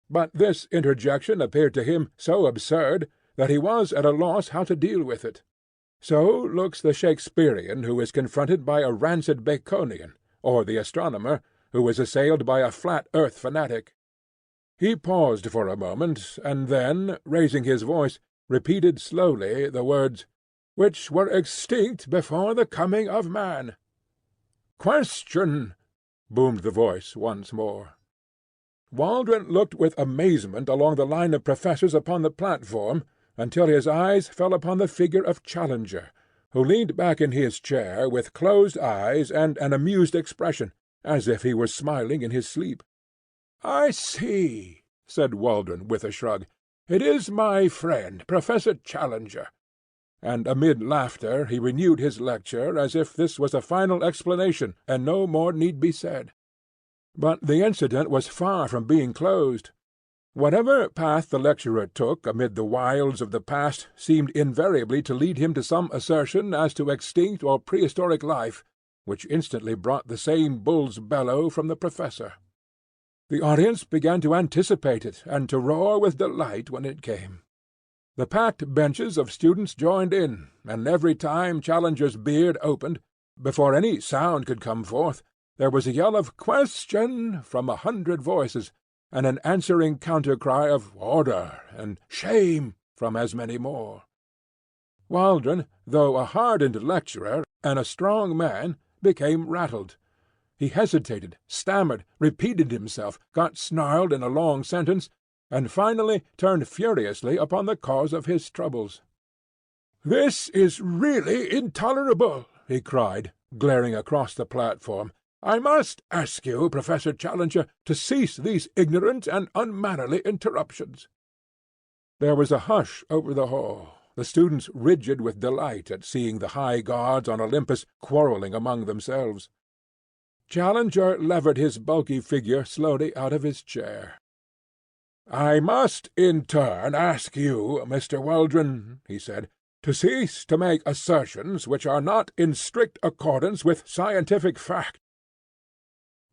But this interjection appeared to him so absurd that he was at a loss how to deal with it. So looks the Shakespearian who is confronted by a rancid Baconian, or the astronomer who is assailed by a flat-earth fanatic. He paused for a moment, and then, raising his voice, repeated slowly the words, "which were extinct before the coming of man." "Question," boomed the voice once more. Waldron looked with amazement along the line of professors upon the platform, until his eyes fell upon the figure of Challenger, who leaned back in his chair with closed eyes and an amused expression, as if he were smiling in his sleep. "I see," said Waldron with a shrug. "It is my friend, Professor Challenger." And amid laughter he renewed his lecture as if this was a final explanation, and no more need be said. But the incident was far from being closed. Whatever path the lecturer took amid the wilds of the past seemed invariably to lead him to some assertion as to extinct or prehistoric life, which instantly brought the same bull's bellow from the professor. The audience began to anticipate it, and to roar with delight when it came. The packed benches of students joined in, and every time Challenger's beard opened, before any sound could come forth, there was a yell of "Question" from 100 voices, and an answering counter-cry of "Order" and "Shame" from as many more. Waldron, though a hardened lecturer and a strong man, became rattled. He hesitated, stammered, repeated himself, got snarled in a long sentence, and finally turned furiously upon the cause of his troubles. "This is really intolerable!" he cried, glaring across the platform. "I must ask you, Professor Challenger, to cease these ignorant and unmannerly interruptions." There was a hush over the hall, the students rigid with delight at seeing the high gods on Olympus quarrelling among themselves. Challenger levered his bulky figure slowly out of his chair. "I must in turn ask you, Mr. Waldron," he said, "to cease to make assertions which are not in strict accordance with scientific fact."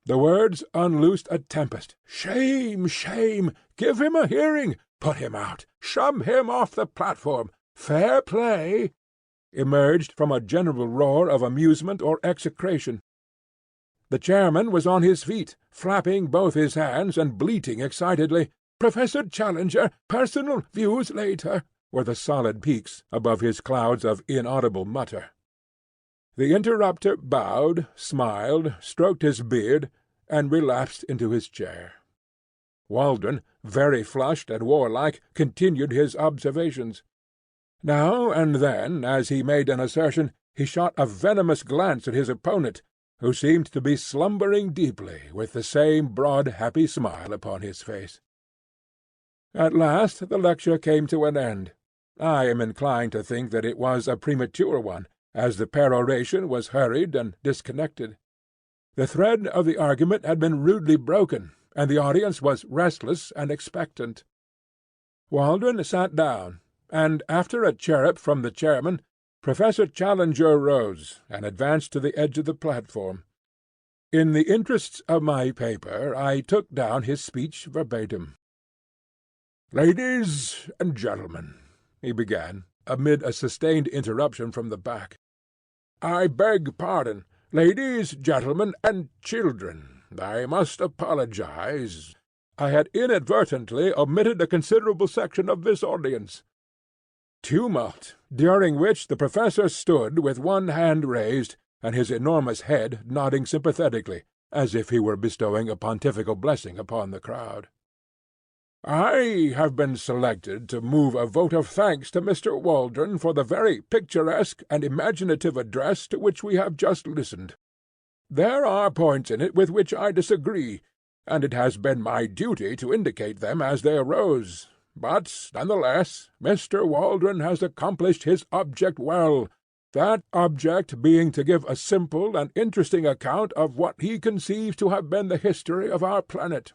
The words unloosed a tempest. "Shame! Shame! Give him a hearing! Put him out! Shove him off the platform! Fair play!" emerged from a general roar of amusement or execration. The chairman was on his feet, flapping both his hands and bleating excitedly. "Professor Challenger, personal views later," were the solid peaks above his clouds of inaudible mutter. The interrupter bowed, smiled, stroked his beard, and relapsed into his chair. Waldron, very flushed and warlike, continued his observations. Now and then, as he made an assertion, he shot a venomous glance at his opponent, who seemed to be slumbering deeply, with the same broad, happy smile upon his face. At last the lecture came to an end. I am inclined to think that it was a premature one, as the peroration was hurried and disconnected. The thread of the argument had been rudely broken, and the audience was restless and expectant. Waldron sat down, and, after a chirrup from the chairman, Professor Challenger rose and advanced to the edge of the platform. In the interests of my paper I took down his speech verbatim. "Ladies and gentlemen," he began, amid a sustained interruption from the back. "I beg pardon. Ladies, gentlemen, and children, I must apologize. I had inadvertently omitted a considerable section of this audience." Tumult, during which the professor stood with one hand raised, and his enormous head nodding sympathetically, as if he were bestowing a pontifical blessing upon the crowd. "I have been selected to move a vote of thanks to Mr. Waldron for the very picturesque and imaginative address to which we have just listened. There are points in it with which I disagree, and it has been my duty to indicate them as they arose. But, none the less, Mr. Waldron has accomplished his object well, that object being to give a simple and interesting account of what he conceives to have been the history of our planet.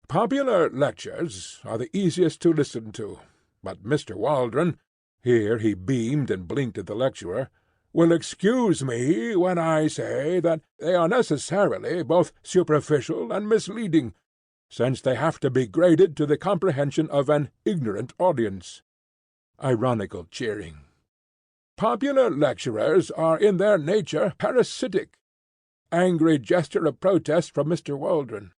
Popular lectures are the easiest to listen to, but Mr. Waldron," here he beamed and blinked at the lecturer, "will excuse me when I say that they are necessarily both superficial and misleading, since they have to be graded to the comprehension of an ignorant audience." Ironical cheering. "Popular lecturers are in their nature parasitic." Angry gesture of protest from Mr. Waldron.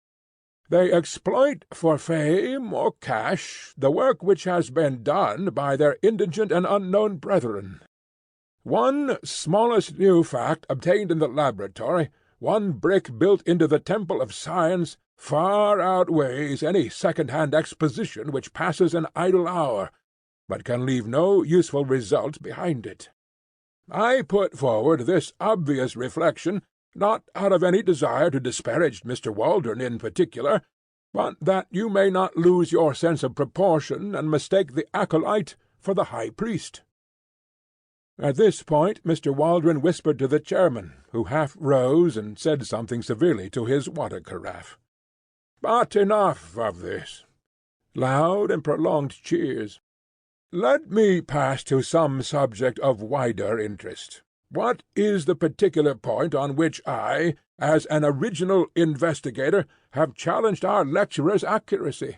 "They exploit for fame or cash the work which has been done by their indigent and unknown brethren. One smallest new fact obtained in the laboratory, one brick built into the temple of science, far outweighs any second-hand exposition which passes an idle hour, but can leave no useful result behind it. I put forward this obvious reflection, not out of any desire to disparage Mr. Waldron in particular, but that you may not lose your sense of proportion and mistake the acolyte for the high priest." At this point Mr. Waldron whispered to the chairman, who half rose and said something severely to his water-carafe. "But enough of this." Loud and prolonged cheers. "Let me pass to some subject of wider interest. What is the particular point on which I, as an original investigator, have challenged our lecturer's accuracy?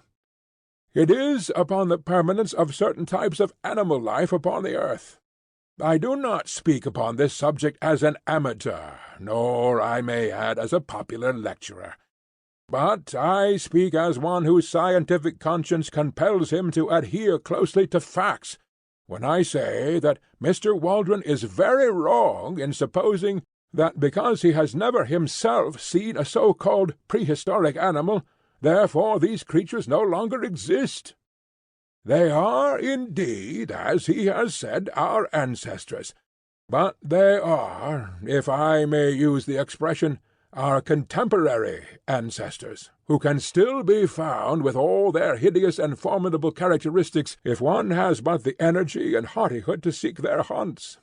It is upon the permanence of certain types of animal life upon the earth. I do not speak upon this subject as an amateur, nor, I may add, as a popular lecturer. But I speak as one whose scientific conscience compels him to adhere closely to facts, when I say that Mr. Waldron is very wrong in supposing that because he has never himself seen a so-called prehistoric animal, therefore these creatures no longer exist. They are indeed, as he has said, our ancestors, but they are, if I may use the expression, our contemporary ancestors, who can still be found with all their hideous and formidable characteristics if one has but the energy and hardihood to seek their haunts.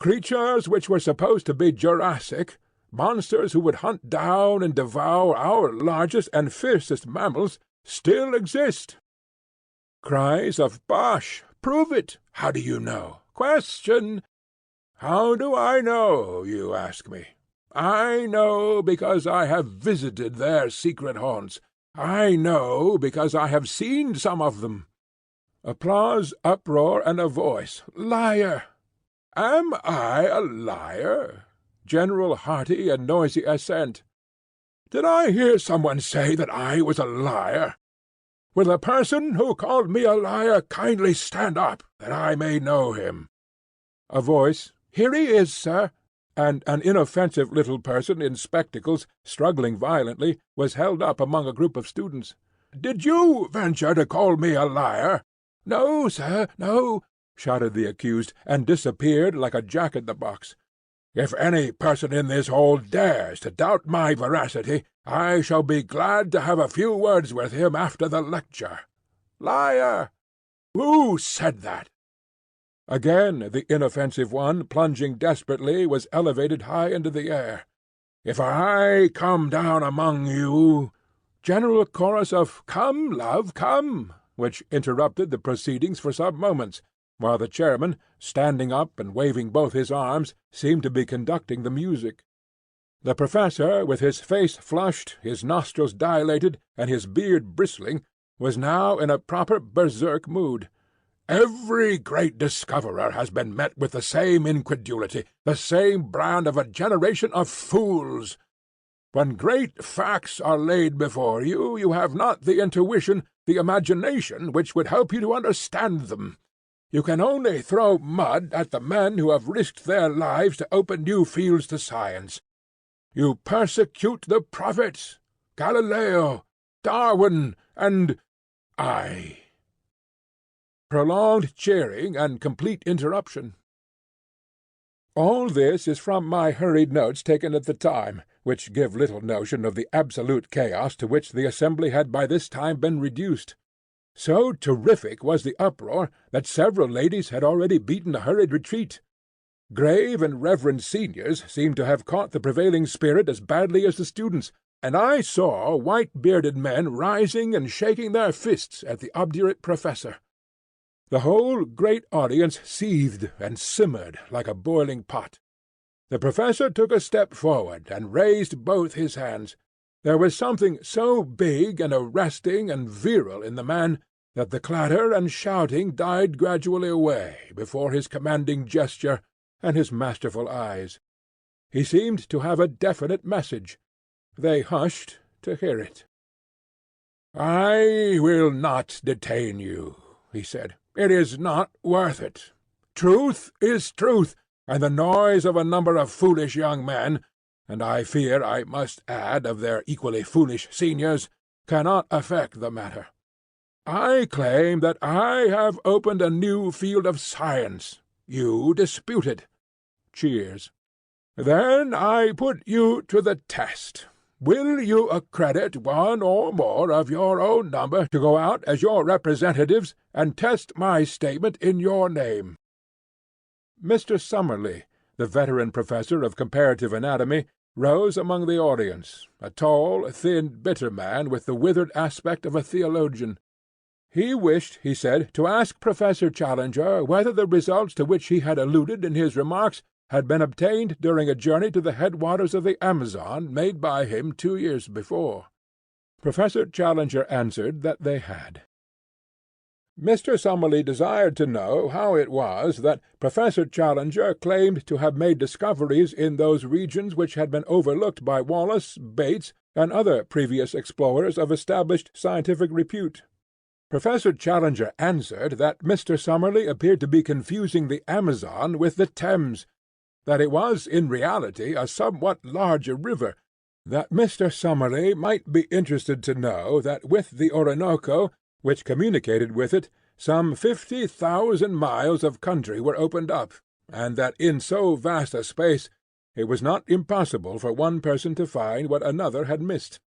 Creatures which were supposed to be Jurassic, monsters who would hunt down and devour our largest and fiercest mammals, still exist. Cries of "Bosh! Prove it! How do you know? Question! How do I know, you ask me? I know because I have visited their secret haunts. I know because I have seen some of them." Applause, uproar, and a voice. "Liar! Am I a liar?" General hearty and noisy assent. "Did I hear someone say that I was a liar? Will the person who called me a liar kindly stand up, that I may know him?" A voice. "Here he is, sir," and an inoffensive little person in spectacles, struggling violently, was held up among a group of students. "Did you venture to call me a liar?" "No, sir, no," shouted the accused, and disappeared like a jack-in-the-box. "If any person in this hall dares to doubt my veracity, I shall be glad to have a few words with him after the lecture." "Liar!" "Who said that?" Again the inoffensive one, plunging desperately, was elevated high into the air. "If I come down among you—" General chorus of "Come, love, come," which interrupted the proceedings for some moments, while the chairman, standing up and waving both his arms, seemed to be conducting the music. The professor, with his face flushed, his nostrils dilated, and his beard bristling, was now in a proper berserk mood. "Every great discoverer has been met with the same incredulity, the same brand of a generation of fools. When great facts are laid before you, you have not the intuition, the imagination, which would help you to understand them. You can only throw mud at the men who have risked their lives to open new fields to science. You persecute the prophets, Galileo, Darwin, and I." Prolonged cheering and complete interruption. All this is from my hurried notes taken at the time, which give little notion of the absolute chaos to which the assembly had by this time been reduced. So terrific was the uproar that several ladies had already beaten a hurried retreat. Grave and reverend seniors seemed to have caught the prevailing spirit as badly as the students, and I saw white-bearded men rising and shaking their fists at the obdurate professor. The whole great audience seethed and simmered like a boiling pot. The professor took a step forward and raised both his hands. There was something so big and arresting and virile in the man that the clatter and shouting died gradually away before his commanding gesture and his masterful eyes. He seemed to have a definite message. They hushed to hear it. "I will not detain you," he said. "It is not worth it. Truth is truth, and the noise of a number of foolish young men, and I fear I must add of their equally foolish seniors, cannot affect the matter. I claim that I have opened a new field of science. You dispute it." Cheers. "Then I put you to the test. Will you accredit one or more of your own number to go out as your representatives and test my statement in your name?" Mr. Summerlee, the veteran professor of comparative anatomy, rose among the audience, a tall, thin, bitter man with the withered aspect of a theologian. He wished, he said, to ask Professor Challenger whether the results to which he had alluded in his remarks had been obtained during a journey to the headwaters of the Amazon made by him 2 years before. Professor Challenger answered that they had. Mr. Summerlee desired to know how it was that Professor Challenger claimed to have made discoveries in those regions which had been overlooked by Wallace, Bates, and other previous explorers of established scientific repute. Professor Challenger answered that Mr. Summerlee appeared to be confusing the Amazon with the Thames, that it was in reality a somewhat larger river, that Mr. Summerlee might be interested to know that with the Orinoco, which communicated with it, some 50,000 miles of country were opened up, and that in so vast a space it was not impossible for one person to find what another had missed.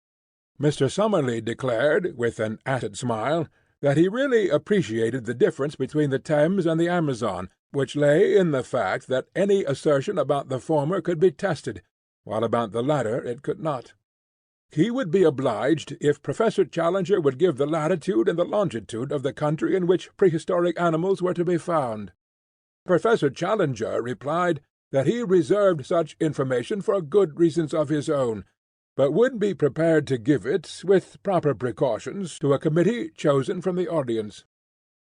Mr. Summerlee declared, with an acid smile, that he really appreciated the difference between the Thames and the Amazon, which lay in the fact that any assertion about the former could be tested, while about the latter it could not. He would be obliged if Professor Challenger would give the latitude and the longitude of the country in which prehistoric animals were to be found. Professor Challenger replied that he reserved such information for good reasons of his own, but would be prepared to give it, with proper precautions, to a committee chosen from the audience.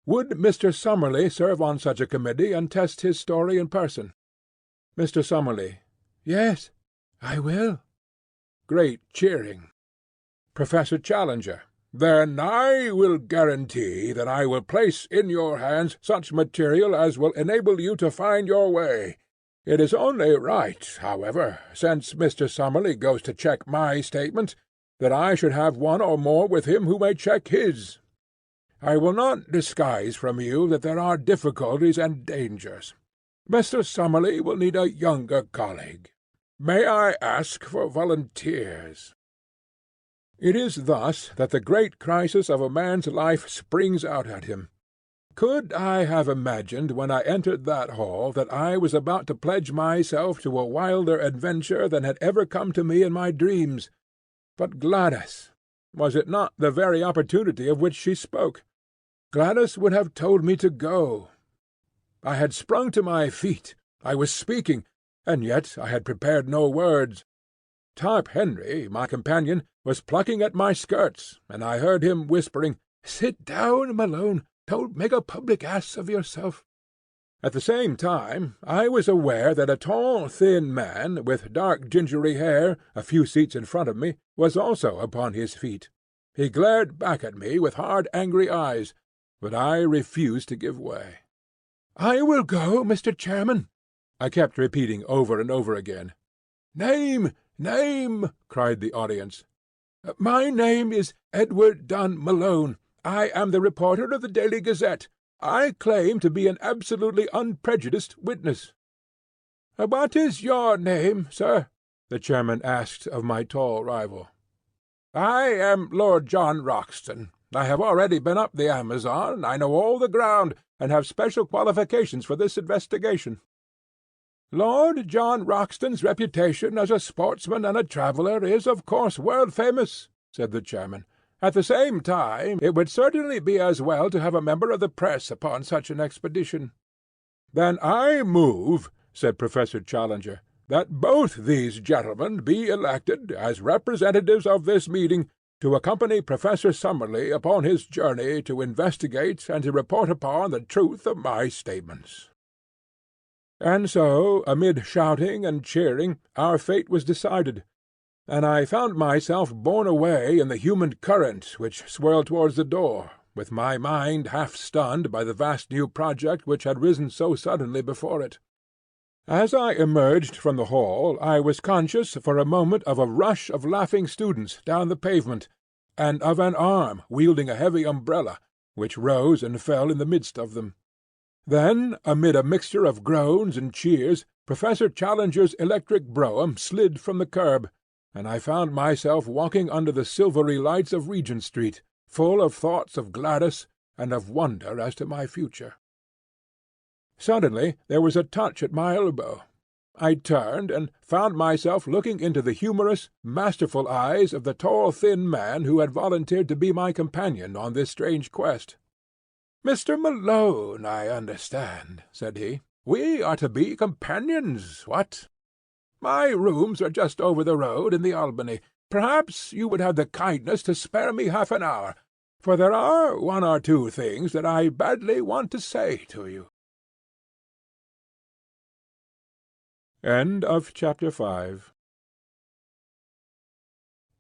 Would Mr. Summerlee serve on such a committee and test his story in person? Mr. Summerlee: "Yes, I will." Great cheering. Professor Challenger: "Then I will guarantee that I will place in your hands such material as will enable you to find your way. It is only right, however, since Mr. Summerlee goes to check my statement, that I should have one or more with him who may check his. I will not disguise from you that there are difficulties and dangers. Mr. Summerlee will need a younger colleague. May I ask for volunteers?" It is thus that the great crisis of a man's life springs out at him. Could I have imagined when I entered that hall that I was about to pledge myself to a wilder adventure than had ever come to me in my dreams? But Gladys, was it not the very opportunity of which she spoke? Gladys would have told me to go. I had sprung to my feet, I was speaking, and yet I had prepared no words. Tarp Henry, my companion, was plucking at my skirts, and I heard him whispering, "Sit down, Malone. Don't make a public ass of yourself." At the same time I was aware that a tall, thin man, with dark gingery hair, a few seats in front of me, was also upon his feet. He glared back at me with hard, angry eyes, but I refused to give way. "I will go, Mr. Chairman," I kept repeating over and over again. "Name, name!" cried the audience. "My name is Edward Dunn Malone. I am the reporter of the Daily Gazette. I claim to be an absolutely unprejudiced witness." "What is your name, sir?" the chairman asked of my tall rival. "I am Lord John Roxton. I have already been up the Amazon. I know all the ground, and have special qualifications for this investigation." "Lord John Roxton's reputation as a sportsman and a traveller is, of course, world-famous," said the chairman. "At the same time, it would certainly be as well to have a member of the press upon such an expedition." "Then I move," said Professor Challenger, "that both these gentlemen be elected, as representatives of this meeting, to accompany Professor Summerlee upon his journey to investigate and to report upon the truth of my statements." And so, amid shouting and cheering, our fate was decided, and I found myself borne away in the human current which swirled towards the door, with my mind half stunned by the vast new project which had risen so suddenly before it. As I emerged from the hall I was conscious for a moment of a rush of laughing students down the pavement, and of an arm wielding a heavy umbrella, which rose and fell in the midst of them. Then, amid a mixture of groans and cheers, Professor Challenger's electric brougham slid from the curb, and I found myself walking under the silvery lights of Regent Street, full of thoughts of Gladys and of wonder as to my future. Suddenly there was a touch at my elbow. I turned, and found myself looking into the humorous, masterful eyes of the tall, thin man who had volunteered to be my companion on this strange quest. "Mr. Malone, I understand," said he. "We are to be companions, what? My rooms are just over the road in the Albany. Perhaps you would have the kindness to spare me half an hour, for there are one or two things that I badly want to say to you." End of Chapter 5.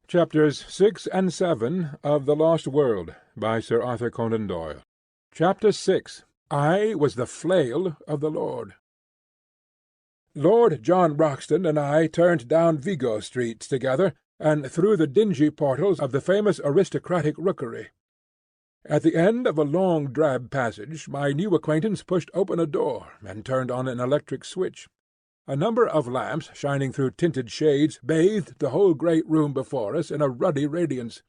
Chapters 6 and 7 of The Lost World, by Sir Arthur Conan Doyle. Chapter 6. I was the flail of the Lord. Lord John Roxton and I turned down Vigo Street together, and through the dingy portals of the famous aristocratic rookery. At the end of a long drab passage my new acquaintance pushed open a door, and turned on an electric switch. A number of lamps shining through tinted shades bathed the whole great room before us in a ruddy radiance.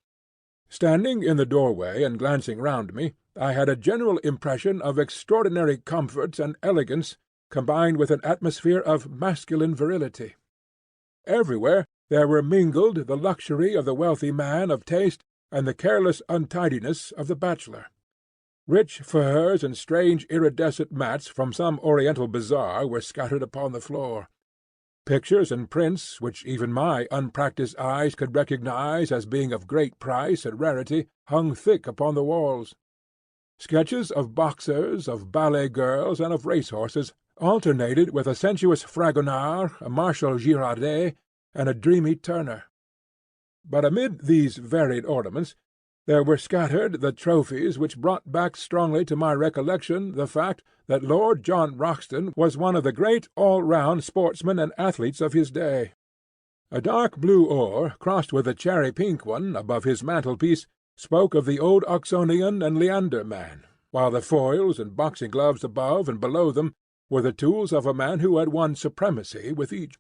Standing in the doorway and glancing round me, I had a general impression of extraordinary comfort and elegance, combined with an atmosphere of masculine virility. Everywhere there were mingled the luxury of the wealthy man of taste and the careless untidiness of the bachelor. Rich furs and strange iridescent mats from some oriental bazaar were scattered upon the floor. Pictures and prints, which even my unpractised eyes could recognize as being of great price and rarity, hung thick upon the walls. Sketches of boxers, of ballet girls, and of race-horses alternated with a sensuous Fragonard, a Marshal Girardet, and a dreamy Turner. But amid these varied ornaments There were scattered the trophies which brought back strongly to my recollection the fact that Lord John Roxton was one of the great all-round sportsmen and athletes of his day. A dark blue oar, crossed with a cherry-pink one, above his mantelpiece, spoke of the old Oxonian and Leander man, while the foils and boxing gloves above and below them were the tools of a man who had won supremacy with each.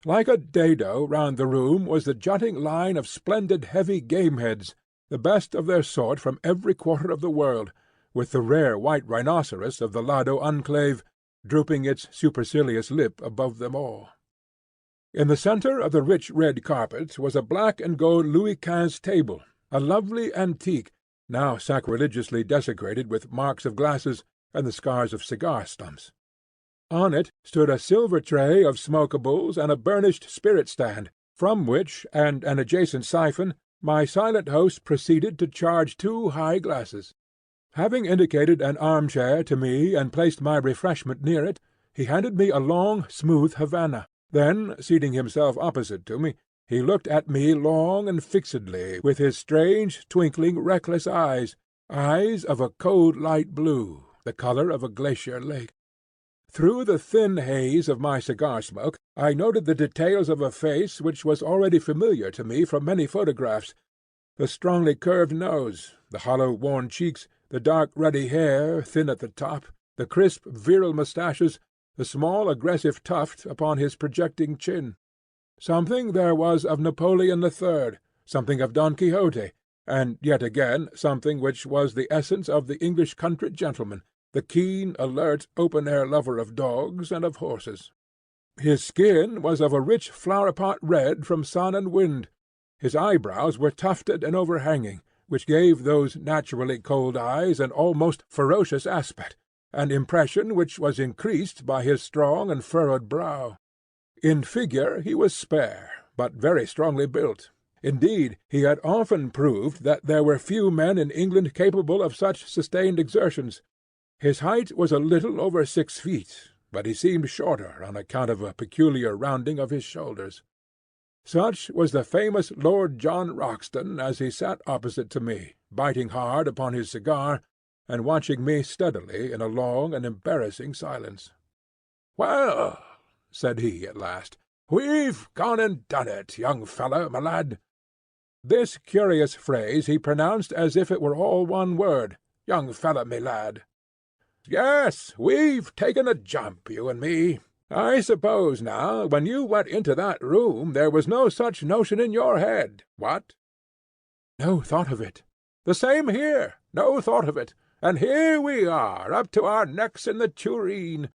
Like a dado round the room was the jutting line of splendid heavy game-heads, the best of their sort from every quarter of the world, with the rare white rhinoceros of the Lado enclave drooping its supercilious lip above them all. In the centre of the rich red carpet was a black and gold Louis XV table, a lovely antique, now sacrilegiously desecrated with marks of glasses and the scars of cigar-stumps. On it stood a silver tray of smokables and a burnished spirit-stand, from which, and an adjacent siphon, my silent host proceeded to charge 2 high glasses. Having indicated an arm-chair to me and placed my refreshment near it, he handed me a long, smooth Havana. Then, seating himself opposite to me, he looked at me long and fixedly with his strange, twinkling, reckless eyes of a cold light blue, the colour of a glacier lake. Through the thin haze of my cigar-smoke I noted the details of a face which was already familiar to me from many photographs: the strongly curved nose, the hollow worn cheeks, the dark ruddy hair, thin at the top, the crisp virile moustaches, the small aggressive tuft upon his projecting chin. Something there was of Napoleon III, something of Don Quixote, and yet again something which was the essence of the English country gentleman, the keen, alert, open-air lover of dogs and of horses. His skin was of a rich flower-pot red from sun and wind. His eyebrows were tufted and overhanging, which gave those naturally cold eyes an almost ferocious aspect, an impression which was increased by his strong and furrowed brow. In figure he was spare, but very strongly built. Indeed, he had often proved that there were few men in England capable of such sustained exertions. His height was a little over 6 feet, but he seemed shorter on account of a peculiar rounding of his shoulders. Such was the famous Lord John Roxton as he sat opposite to me, biting hard upon his cigar, and watching me steadily in a long and embarrassing silence. "Well," said he at last, "we've gone and done it, young fellow, my lad." This curious phrase he pronounced as if it were all one word, "young fellow, me lad." "Yes, we've taken a jump, you and me. I suppose, now, when you went into that room there was no such notion in your head, what?" "No thought of it." "The same here. No thought of it. And here we are, up to our necks in the tureen.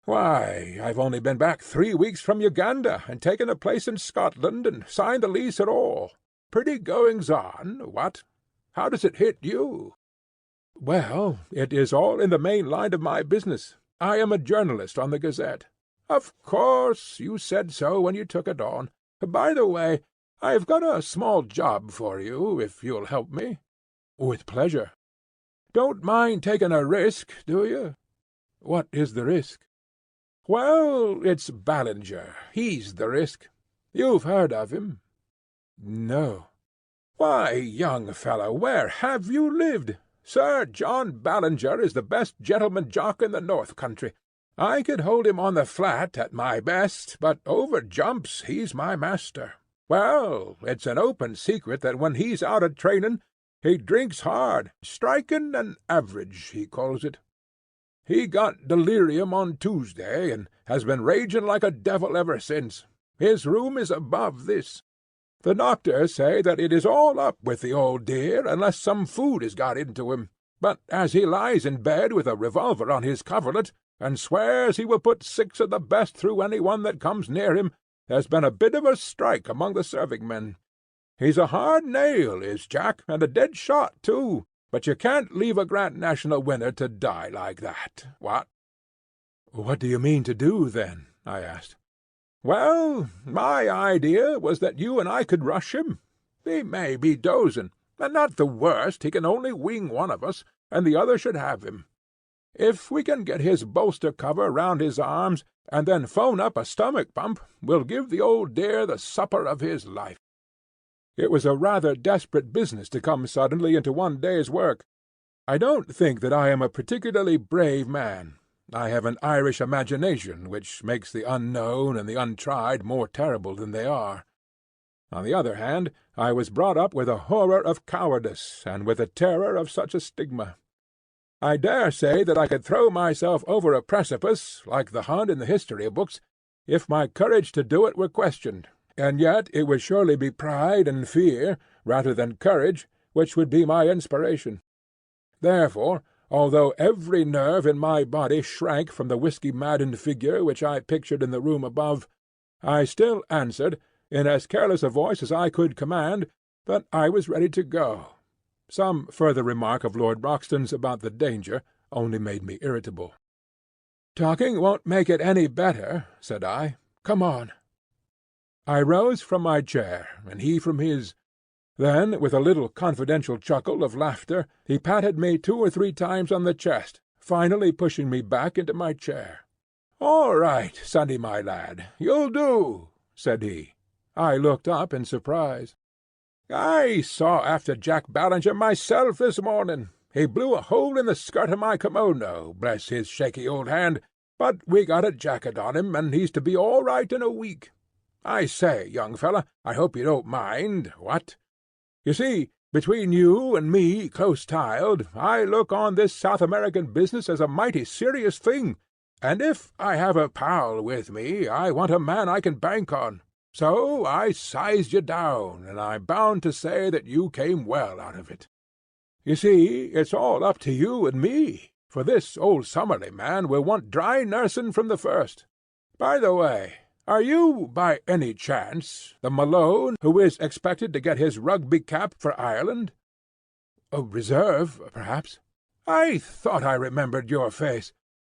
Why, I've only been back 3 weeks from Uganda, and taken a place in Scotland, and signed the lease and all. Pretty goings-on, what? How does it hit you?" "Well, it is all in the main line of my business. I am a journalist on the Gazette." "Of course, you said so when you took it on. By the way, I've got a small job for you, if you'll help me." "With pleasure." "Don't mind taking a risk, do you?" "What is the risk?" "Well, it's Ballinger. He's the risk. You've heard of him?" "No." "Why, young fellow, where have you lived? Sir John Ballinger is the best gentleman jock in the North Country. I could hold him on the flat at my best, but over jumps he's my master. Well, it's an open secret that when he's out a training he drinks hard, striking and average, he calls it. He got delirium on Tuesday, and has been raging like a devil ever since. His room is above this. The doctors say that it is all up with the old dear unless some food is got into him, but as he lies in bed with a revolver on his coverlet, and swears he will put 6 of the best through any one that comes near him, there's been a bit of a strike among the serving-men. He's a hard nail, is Jack, and a dead shot, too, but you can't leave a Grand National winner to die like that, what?" "What do you mean to do, then?" I asked. "Well, my idea was that you and I could rush him. He may be dozing, and not the worst, he can only wing one of us, and the other should have him. If we can get his bolster cover round his arms, and then phone up a stomach pump, we'll give the old dear the supper of his life." It was a rather desperate business to come suddenly into one day's work. I don't think that I am a particularly brave man. I have an Irish imagination which makes the unknown and the untried more terrible than they are. On the other hand, I was brought up with a horror of cowardice, and with a terror of such a stigma. I dare say that I could throw myself over a precipice, like the Hun in the history books, if my courage to do it were questioned, and yet it would surely be pride and fear, rather than courage, which would be my inspiration. Therefore, although every nerve in my body shrank from the whiskey-maddened figure which I pictured in the room above, I still answered, in as careless a voice as I could command, that I was ready to go. Some further remark of Lord Roxton's about the danger only made me irritable. "Talking won't make it any better," said I. "Come on." I rose from my chair, and he from his. Then, with a little confidential chuckle of laughter, he patted me 2 or 3 times on the chest, finally pushing me back into my chair. "All right, sonny my lad, you'll do," said he. I looked up in surprise. "I saw after Jack Ballinger myself this morning. He blew a hole in the skirt of my kimono, bless his shaky old hand, but we got a jacket on him, and he's to be all right in a week. I say, young fella, I hope you don't mind, what? You see, between you and me, close-tiled, I look on this South American business as a mighty serious thing, and if I have a pal with me, I want a man I can bank on. So I sized you down, and I'm bound to say that you came well out of it. You see, it's all up to you and me, for this old Summerlee man will want dry nursing from the first. By the way, are you, by any chance, the Malone who is expected to get his rugby cap for Ireland?" "A reserve, perhaps." "I thought I remembered your face.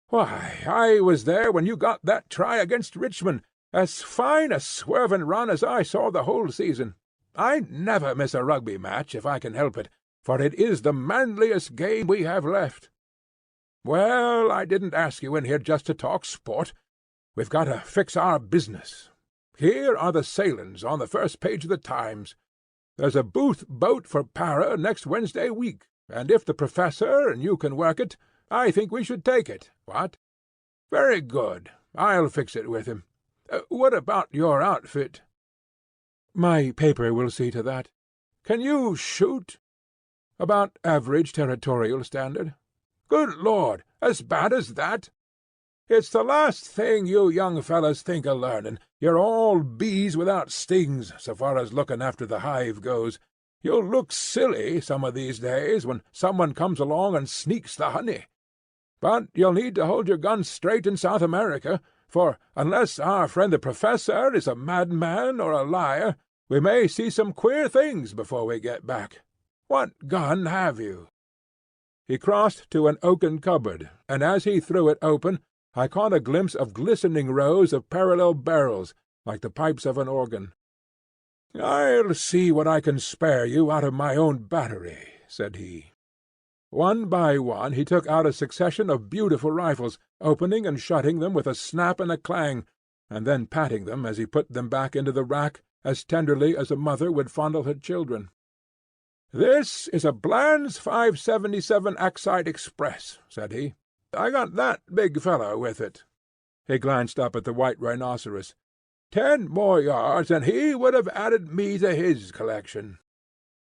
Why, I was there when you got that try against Richmond. As fine a swerving run as I saw the whole season. I never miss a rugby match if I can help it, for it is the manliest game we have left. Well, I didn't ask you in here just to talk sport. We've got to fix our business. Here are the sailings on the first page of the Times. There's a Booth boat for Para next Wednesday week, and if the Professor and you can work it, I think we should take it. What? Very good. I'll fix it with him. What about your outfit?" "My paper will see to that." "Can you shoot?" "About average territorial standard." "Good Lord! As bad as that?" "It's the last thing you young fellows think of learning. You're all bees without stings, so far as looking after the hive goes. You'll look silly some of these days when someone comes along and sneaks the honey. But you'll need to hold your guns straight in South America, for unless our friend the Professor is a madman or a liar, we may see some queer things before we get back. What gun have you?" He crossed to an oaken cupboard, and as he threw it open, I caught a glimpse of glistening rows of parallel barrels, like the pipes of an organ. "I'll see what I can spare you out of my own battery," said he. One by one he took out a succession of beautiful rifles, opening and shutting them with a snap and a clang, and then patting them as he put them back into the rack as tenderly as a mother would fondle her children. "This is a Bland's 577 Axide Express," said he. "I got that big fellow with it." He glanced up at the white rhinoceros. 10 more yards, and he would have added me to his collection.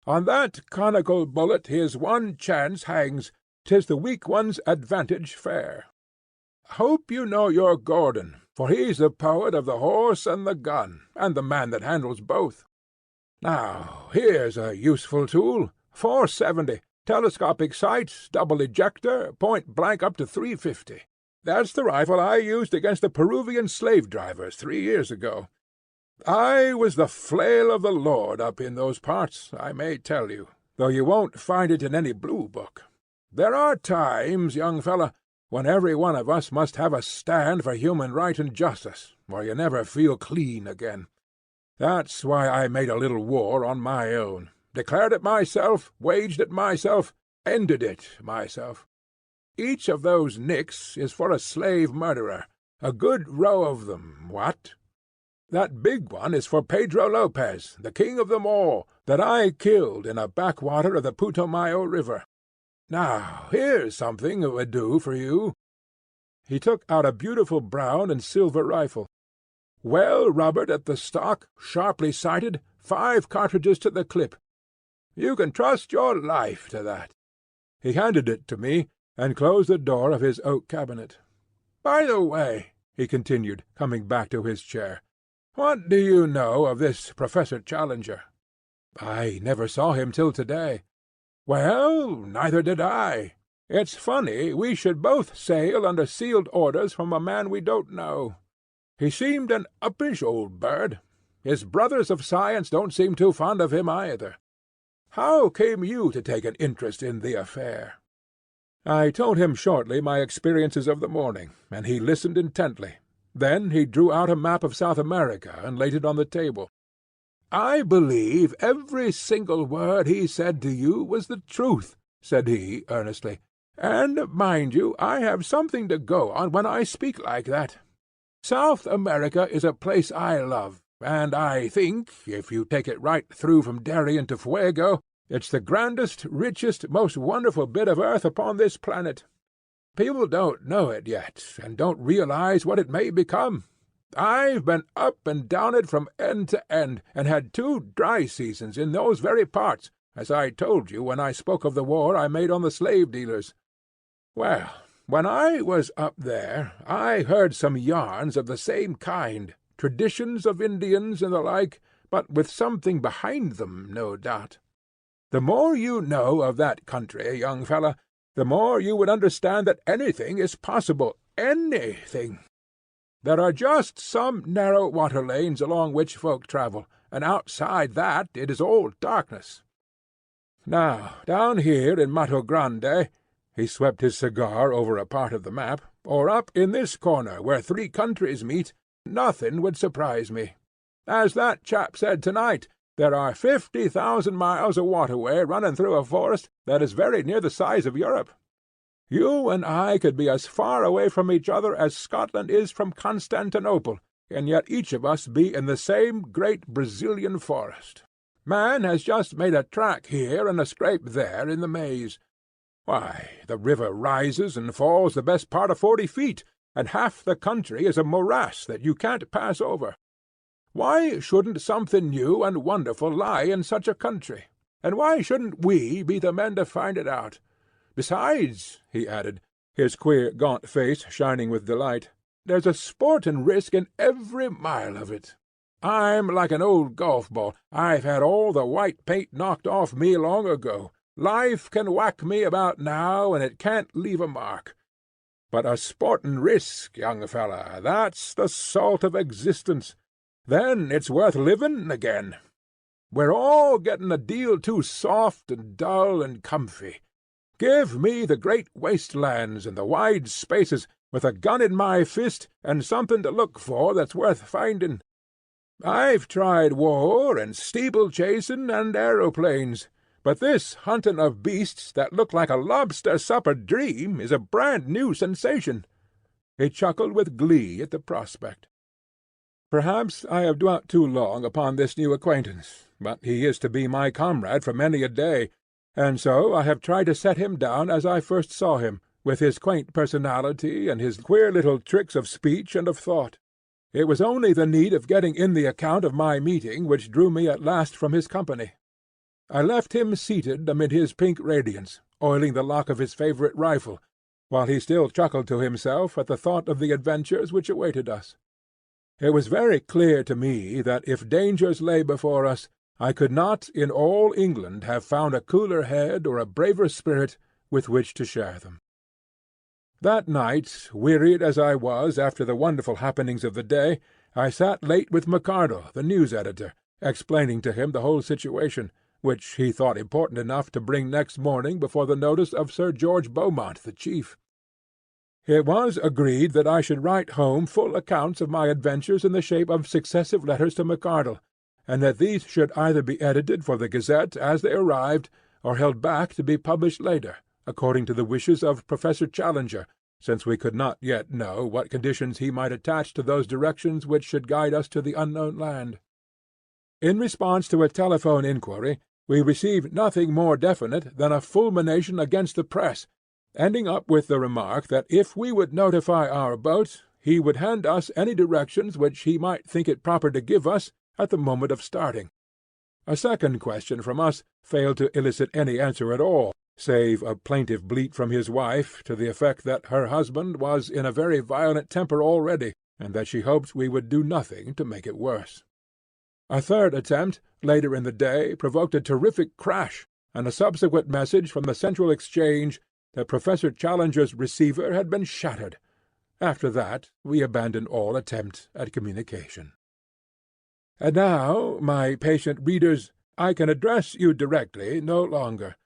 On that conical bullet his one chance hangs. 'Tis the weak one's advantage fair. Hope you know your Gordon, for he's the poet of the horse and the gun, and the man that handles both. Now, here's a useful tool. 470, telescopic sight, double ejector, point blank up to 350. That's the rifle I used against the Peruvian slave drivers 3 years ago. I was the flail of the Lord up in those parts, I may tell you, though you won't find it in any blue book. There are times, young fellow, when every one of us must have a stand for human right and justice, or you never feel clean again. That's why I made a little war on my own, declared it myself, waged it myself, ended it myself. Each of those nicks is for a slave murderer, a good row of them, what? That big one is for Pedro Lopez, the king of them all, that I killed in a backwater of the Putumayo River. Now, here's something that would do for you." He took out a beautiful brown and silver rifle, well rubbered at the stock, sharply sighted, 5 cartridges to the clip. "You can trust your life to that." He handed it to me, and closed the door of his oak cabinet. "By the way," he continued, coming back to his chair, "what do you know of this Professor Challenger?" "I never saw him till to-day." "Well, neither did I. It's funny we should both sail under sealed orders from a man we don't know. He seemed an uppish old bird. His brothers of science don't seem too fond of him either. How came you to take an interest in the affair?" I told him shortly my experiences of the morning, and he listened intently. Then he drew out a map of South America and laid it on the table. "I believe every single word he said to you was the truth," said he, earnestly. "And, mind you, I have something to go on when I speak like that. South America is a place I love, and I think, if you take it right through from Darien to Fuego, it's the grandest, richest, most wonderful bit of earth upon this planet. People don't know it yet, and don't realize what it may become. I've been up and down it from end to end, and had 2 dry seasons in those very parts, as I told you when I spoke of the war I made on the slave-dealers. Well, when I was up there, I heard some yarns of the same kind, traditions of Indians and the like, but with something behind them, no doubt. The more you know of that country, young fellow, the more you would understand that anything is possible, anything. There are just some narrow water-lanes along which folk travel, and outside that it is all darkness. Now, down here in Mato Grande," he swept his cigar over a part of the map, "or up in this corner where 3 countries meet, nothing would surprise me. As that chap said to-night, there are 50,000 miles of waterway running through a forest that is very near the size of Europe. You and I could be as far away from each other as Scotland is from Constantinople, and yet each of us be in the same great Brazilian forest. Man has just made a track here and a scrape there in the maze. Why, the river rises and falls the best part of 40 feet, and half the country is a morass that you can't pass over. Why shouldn't something new and wonderful lie in such a country? And why shouldn't we be the men to find it out? Besides," he added, his queer gaunt face shining with delight, "there's a sport and risk in every mile of it. I'm like an old golf ball. I've had all the white paint knocked off me long ago. Life can whack me about now, and it can't leave a mark. But a sportin' risk, young feller, that's the salt of existence. Then it's worth livin' again. We're all getting a deal too soft and dull and comfy. Give me the great waste lands and the wide spaces, with a gun in my fist and something to look for that's worth finding. I've tried war and steeple-chasing and aeroplanes, but this hunting of beasts that look like a lobster-supper dream is a brand-new sensation." He chuckled with glee at the prospect. "Perhaps I have dwelt too long upon this new acquaintance, but he is to be my comrade for many a day, and so I have tried to set him down as I first saw him, with his quaint personality and his queer little tricks of speech and of thought. It was only the need of getting in the account of my meeting which drew me at last from his company. I left him seated amid his pink radiance, oiling the lock of his favourite rifle, while he still chuckled to himself at the thought of the adventures which awaited us. It was very clear to me that if dangers lay before us, I could not in all England have found a cooler head or a braver spirit with which to share them. That night, wearied as I was after the wonderful happenings of the day, I sat late with McArdle, the news editor, explaining to him the whole situation, which he thought important enough to bring next morning before the notice of Sir George Beaumont, the chief. It was agreed that I should write home full accounts of my adventures in the shape of successive letters to McArdle, and that these should either be edited for the Gazette as they arrived, or held back to be published later, according to the wishes of Professor Challenger, since we could not yet know what conditions he might attach to those directions which should guide us to the unknown land. In response to a telephone inquiry, we received nothing more definite than a fulmination against the press, ending up with the remark that if we would notify our boat, he would hand us any directions which he might think it proper to give us at the moment of starting. A second question from us failed to elicit any answer at all, save a plaintive bleat from his wife, to the effect that her husband was in a very violent temper already, and that she hoped we would do nothing to make it worse. A third attempt, later in the day, provoked a terrific crash, and a subsequent message from the Central Exchange that Professor Challenger's receiver had been shattered. After that we abandoned all attempt at communication. And now, my patient readers, I can address you directly no longer.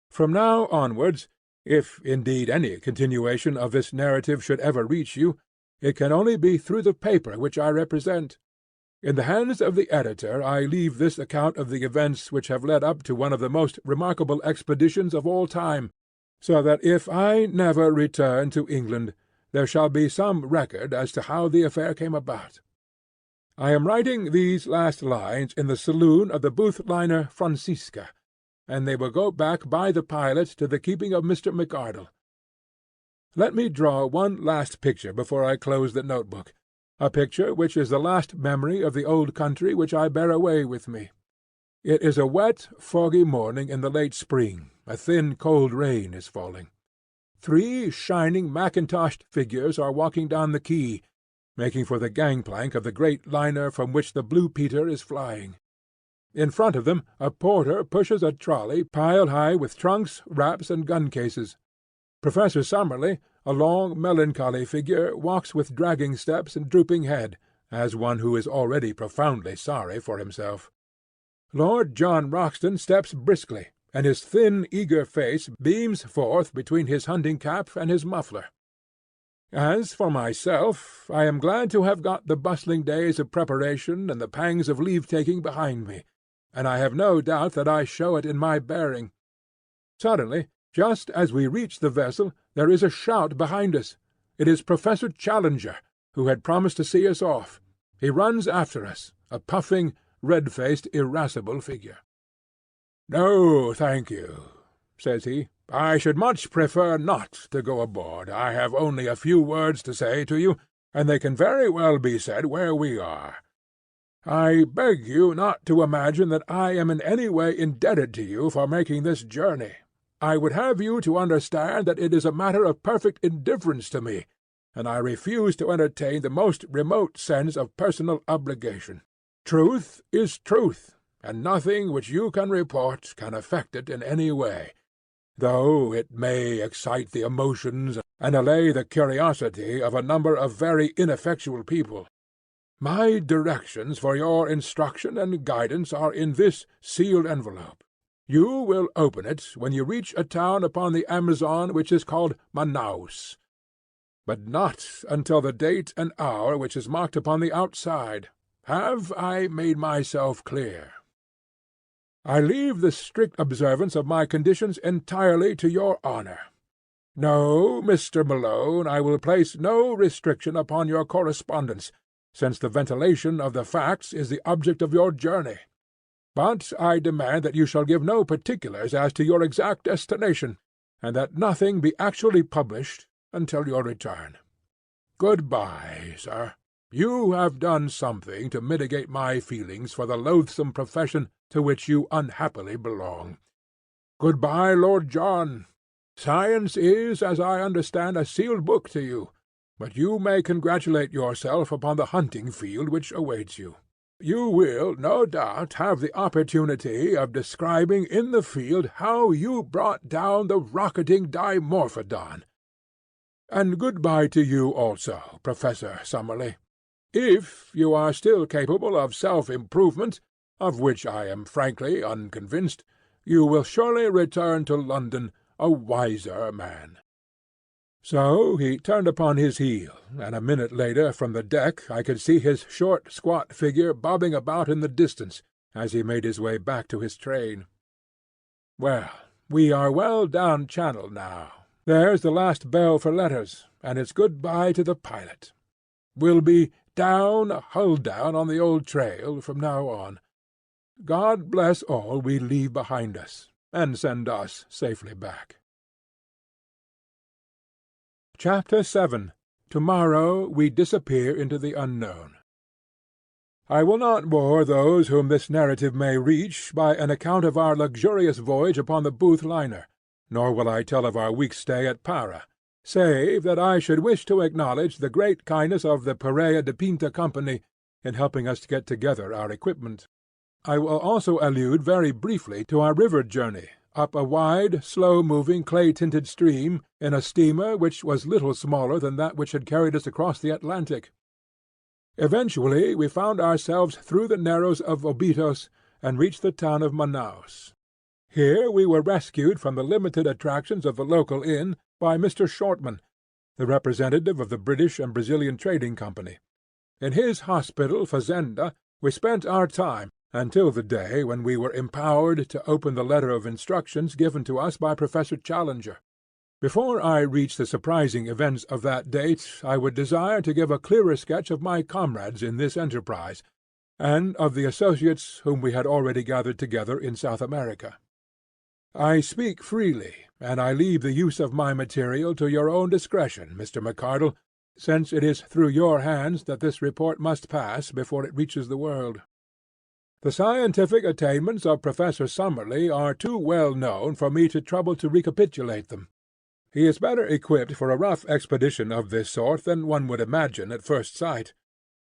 From now onwards, if indeed any continuation of this narrative should ever reach you, it can only be through the paper which I represent. In the hands of the editor I leave this account of the events which have led up to one of the most remarkable expeditions of all time, so that if I never return to England, there shall be some record as to how the affair came about. I am writing these last lines in the saloon of the Booth liner Francisca, and they will go back by the pilot to the keeping of Mr. McArdle. Let me draw one last picture before I close the notebook, a picture which is the last memory of the old country which I bear away with me. It is a wet, foggy morning in the late spring. A thin, cold rain is falling. 3 shining mackintoshed figures are walking down the quay, making for the gangplank of the great liner from which the Blue Peter is flying. In front of them a porter pushes a trolley piled high with trunks, wraps, and gun cases. Professor Summerlee, a long, melancholy figure, walks with dragging steps and drooping head, as one who is already profoundly sorry for himself. Lord John Roxton steps briskly, and his thin, eager face beams forth between his hunting-cap and his muffler. As for myself, I am glad to have got the bustling days of preparation and the pangs of leave-taking behind me, and I have no doubt that I show it in my bearing. Suddenly, just as we reach the vessel, there is a shout behind us. It is Professor Challenger, who had promised to see us off. He runs after us, a puffing, red-faced, irascible figure. "No, thank you," says he. "I should much prefer not to go aboard. I have only a few words to say to you, and they can very well be said where we are. I beg you not to imagine that I am in any way indebted to you for making this journey. I would have you to understand that it is a matter of perfect indifference to me, and I refuse to entertain the most remote sense of personal obligation. Truth is truth, and nothing which you can report can affect it in any way, though it may excite the emotions and allay the curiosity of a number of very ineffectual people. My directions for your instruction and guidance are in this sealed envelope. You will open it when you reach a town upon the Amazon which is called Manaus, but not until the date and hour which is marked upon the outside. Have I made myself clear? I leave the strict observance of my conditions entirely to your honour. No, Mr. Malone, I will place no restriction upon your correspondence, since the ventilation of the facts is the object of your journey. But I demand that you shall give no particulars as to your exact destination, and that nothing be actually published until your return. Good-bye, sir. You have done something to mitigate my feelings for the loathsome profession to which you unhappily belong. Good-bye, Lord John. Science is, as I understand, a sealed book to you, but you may congratulate yourself upon the hunting field which awaits you. You will, no doubt, have the opportunity of describing in the field how you brought down the rocketing Dimorphodon. And good-bye to you also, Professor Summerlee. If you are still capable of self-improvement, of which I am frankly unconvinced, you will surely return to London a wiser man." So he turned upon his heel, and a minute later from the deck I could see his short, squat figure bobbing about in the distance as he made his way back to his train. Well, we are well down Channel now. There's the last bell for letters, and it's good-bye to the pilot. We'll be down, hull down on the old trail from now on. God bless all we leave behind us, and send us safely back. Chapter 7. Tomorrow we disappear into the unknown. I will not bore those whom this narrative may reach by an account of our luxurious voyage upon the Booth liner, nor will I tell of our week's stay at Para, save that I should wish to acknowledge the great kindness of the Perea de Pinta Company in helping us to get together our equipment. I will also allude very briefly to our river journey, up a wide, slow-moving, clay-tinted stream, in a steamer which was little smaller than that which had carried us across the Atlantic. Eventually we found ourselves through the narrows of Obitos, and reached the town of Manaos. Here we were rescued from the limited attractions of the local inn by Mr. Shortman, the representative of the British and Brazilian Trading Company. In his hospital fazenda we spent our time, until the day when we were empowered to open the letter of instructions given to us by Professor Challenger. Before I reach the surprising events of that date, I would desire to give a clearer sketch of my comrades in this enterprise, and of the associates whom we had already gathered together in South America. I speak freely, and I leave the use of my material to your own discretion, Mr. McArdle, since it is through your hands that this report must pass before it reaches the world. The scientific attainments of Professor Summerlee are too well known for me to trouble to recapitulate them. He is better equipped for a rough expedition of this sort than one would imagine at first sight.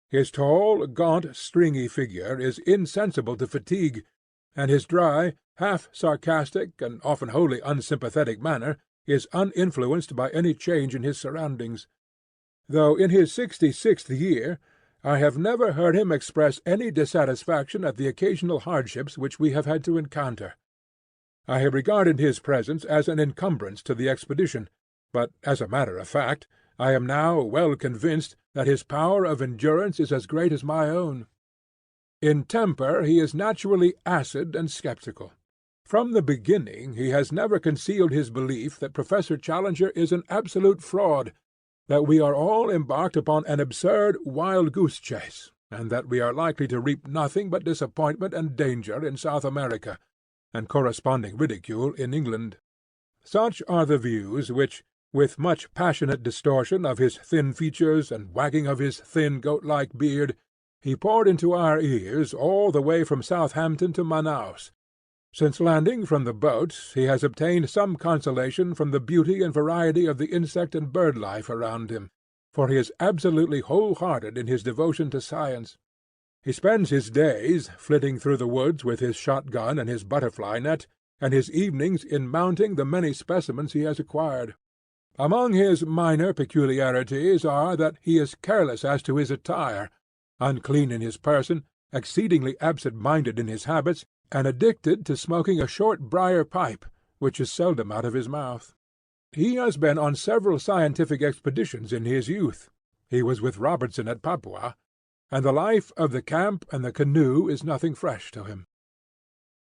His tall, gaunt, stringy figure is insensible to fatigue, and his dry, half-sarcastic, and often wholly unsympathetic manner is uninfluenced by any change in his surroundings. Though in his 66th year, I have never heard him express any dissatisfaction at the occasional hardships which we have had to encounter. I have regarded his presence as an encumbrance to the expedition, but, as a matter of fact, I am now well convinced that his power of endurance is as great as my own. In temper he is naturally acid and sceptical. From the beginning he has never concealed his belief that Professor Challenger is an absolute fraud, that we are all embarked upon an absurd wild-goose chase, and that we are likely to reap nothing but disappointment and danger in South America, and corresponding ridicule in England. Such are the views which, with much passionate distortion of his thin features and wagging of his thin goat-like beard, he poured into our ears all the way from Southampton to Manaos. Since landing from the boat he has obtained some consolation from the beauty and variety of the insect and bird life around him, for he is absolutely whole-hearted in his devotion to science. He spends his days flitting through the woods with his shotgun and his butterfly net, and his evenings in mounting the many specimens he has acquired. Among his minor peculiarities are that he is careless as to his attire, unclean in his person, exceedingly absent-minded in his habits, and addicted to smoking a short briar pipe, which is seldom out of his mouth. He has been on several scientific expeditions in his youth. He was with Robertson at Papua, and the life of the camp and the canoe is nothing fresh to him.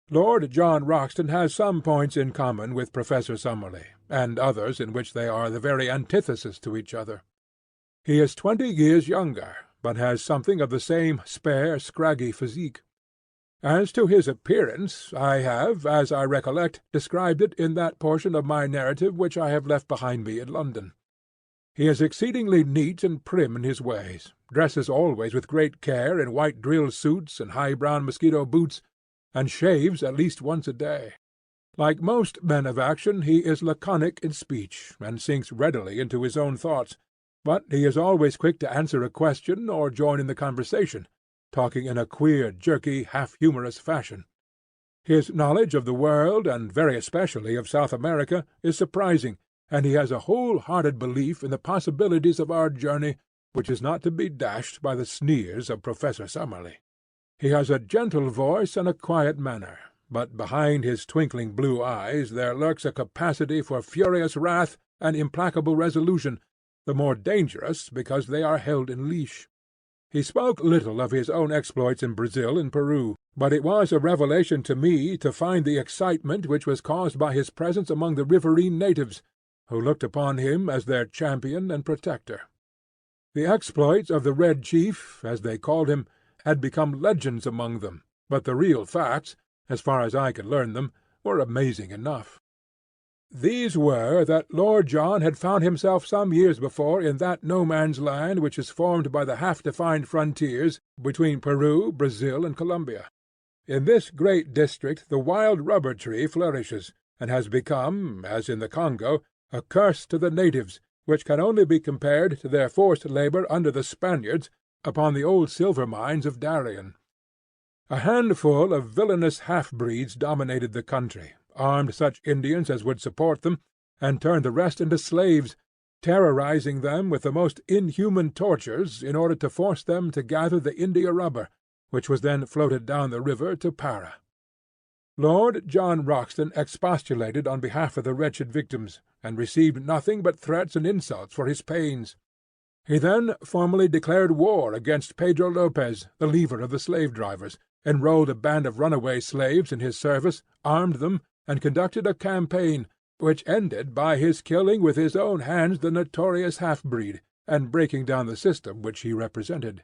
Lord John Roxton has some points in common with Professor Summerlee, and others in which they are the very antithesis to each other. He is 20 years younger, but has something of the same spare, scraggy physique. As to his appearance, I have, as I recollect, described it in that portion of my narrative which I have left behind me in London. He is exceedingly neat and prim in his ways, dresses always with great care in white drill suits and high-brown mosquito boots, and shaves at least once a day. Like most men of action, he is laconic in speech, and sinks readily into his own thoughts, but he is always quick to answer a question or join in the conversation, talking in a queer, jerky, half-humorous fashion. His knowledge of the world, and very especially of South America, is surprising, and he has a whole-hearted belief in the possibilities of our journey, which is not to be dashed by the sneers of Professor Summerlee. He has a gentle voice and a quiet manner, but behind his twinkling blue eyes there lurks a capacity for furious wrath and implacable resolution, the more dangerous because they are held in leash. He spoke little of his own exploits in Brazil and Peru, but it was a revelation to me to find the excitement which was caused by his presence among the riverine natives, who looked upon him as their champion and protector. The exploits of the Red Chief, as they called him, had become legends among them, but the real facts, as far as I could learn them, were amazing enough. These were that Lord John had found himself some years before in that no-man's land which is formed by the half-defined frontiers between Peru, Brazil, and Colombia. In this great district the wild rubber tree flourishes, and has become, as in the Congo, a curse to the natives, which can only be compared to their forced labour under the Spaniards upon the old silver mines of Darien. A handful of villainous half-breeds dominated the country, armed such Indians as would support them, and turned the rest into slaves, terrorizing them with the most inhuman tortures in order to force them to gather the India-rubber, which was then floated down the river to Para. Lord John Roxton expostulated on behalf of the wretched victims, and received nothing but threats and insults for his pains. He then formally declared war against Pedro Lopez, the leader of the slave-drivers, enrolled a band of runaway slaves in his service, armed them, and conducted a campaign, which ended by his killing with his own hands the notorious half-breed, and breaking down the system which he represented.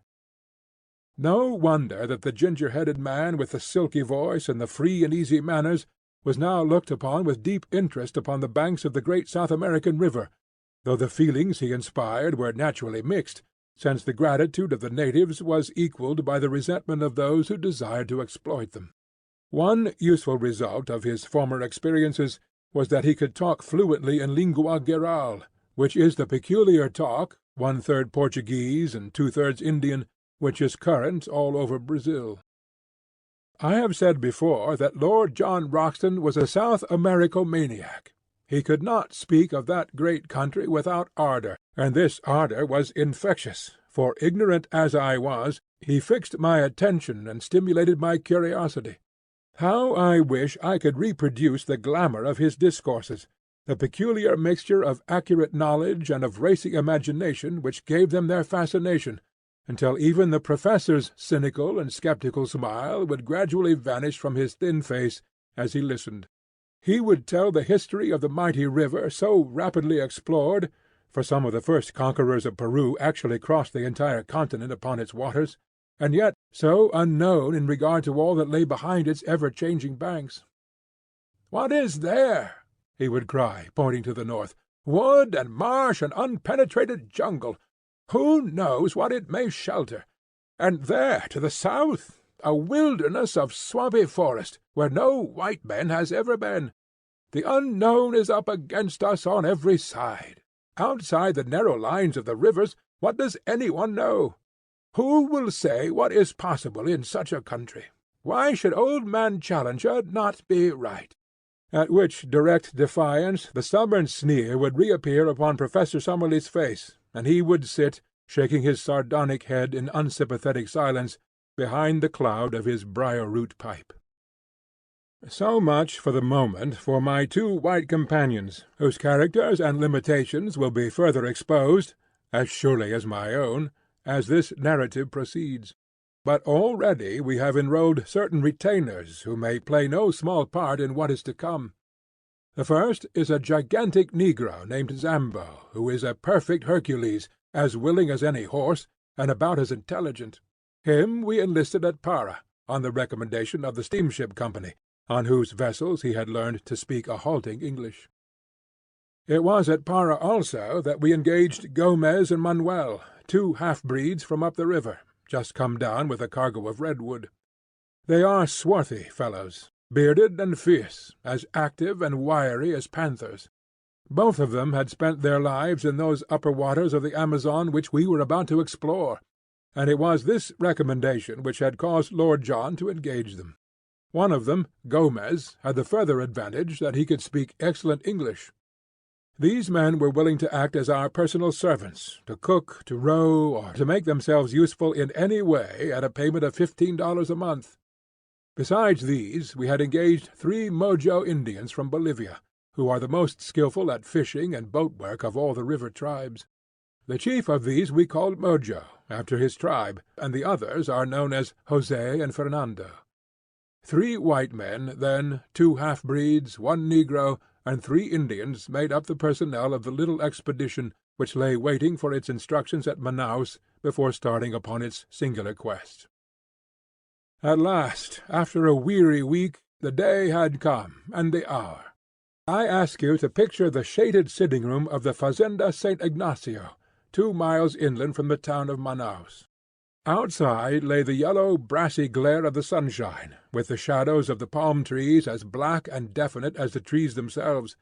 No wonder that the ginger-headed man with the silky voice and the free and easy manners was now looked upon with deep interest upon the banks of the great South American river, though the feelings he inspired were naturally mixed, since the gratitude of the natives was equalled by the resentment of those who desired to exploit them. One useful result of his former experiences was that he could talk fluently in lingua geral, which is the peculiar talk, 1/3 Portuguese and 2/3 Indian, which is current all over Brazil. I have said before that Lord John Roxton was a South Americomaniac. He could not speak of that great country without ardour, and this ardour was infectious, for, ignorant as I was, he fixed my attention and stimulated my curiosity. How I wish I could reproduce the glamour of his discourses, the peculiar mixture of accurate knowledge and of racing imagination which gave them their fascination, until even the professor's cynical and sceptical smile would gradually vanish from his thin face as he listened. He would tell the history of the mighty river so rapidly explored, for some of the first conquerors of Peru actually crossed the entire continent upon its waters, and yet so unknown in regard to all that lay behind its ever-changing banks. "What is there?" he would cry, pointing to the north. "Wood and marsh and unpenetrated jungle. Who knows what it may shelter? And there, to the south, a wilderness of swampy forest, where no white man has ever been. The unknown is up against us on every side. Outside the narrow lines of the rivers, what does anyone know? Who will say what is possible in such a country? Why should old man Challenger not be right?" At which direct defiance the stubborn sneer would reappear upon Professor Summerlee's face, and he would sit, shaking his sardonic head in unsympathetic silence, behind the cloud of his briar-root pipe. So much for the moment for my two white companions, whose characters and limitations will be further exposed, as surely as my own, as this narrative proceeds. But already we have enrolled certain retainers who may play no small part in what is to come. The first is a gigantic negro named Zambo, who is a perfect Hercules, as willing as any horse, and about as intelligent. Him we enlisted at Para, on the recommendation of the steamship company, on whose vessels he had learned to speak a halting English. It was at Para also that we engaged Gomez and Manuel, two half-breeds from up the river, just come down with a cargo of redwood. They are swarthy fellows, bearded and fierce, as active and wiry as panthers. Both of them had spent their lives in those upper waters of the Amazon which we were about to explore, and it was this recommendation which had caused Lord John to engage them. One of them, Gomez, had the further advantage that he could speak excellent English. These men were willing to act as our personal servants, to cook, to row, or to make themselves useful in any way at a payment of $15 a month. Besides these, we had engaged 3 Mojo Indians from Bolivia, who are the most skilful at fishing and boat-work of all the river tribes. The chief of these we called Mojo, after his tribe, and the others are known as José and Fernando. 3 white men, then, 2 half-breeds, 1 negro, and 3 Indians made up the personnel of the little expedition which lay waiting for its instructions at Manaus before starting upon its singular quest. At last, after a weary week, the day had come, and the hour. I ask you to picture the shaded sitting-room of the Fazenda St. Ignacio, 2 miles inland from the town of Manaus. Outside lay the yellow, brassy glare of the sunshine, with the shadows of the palm-trees as black and definite as the trees themselves.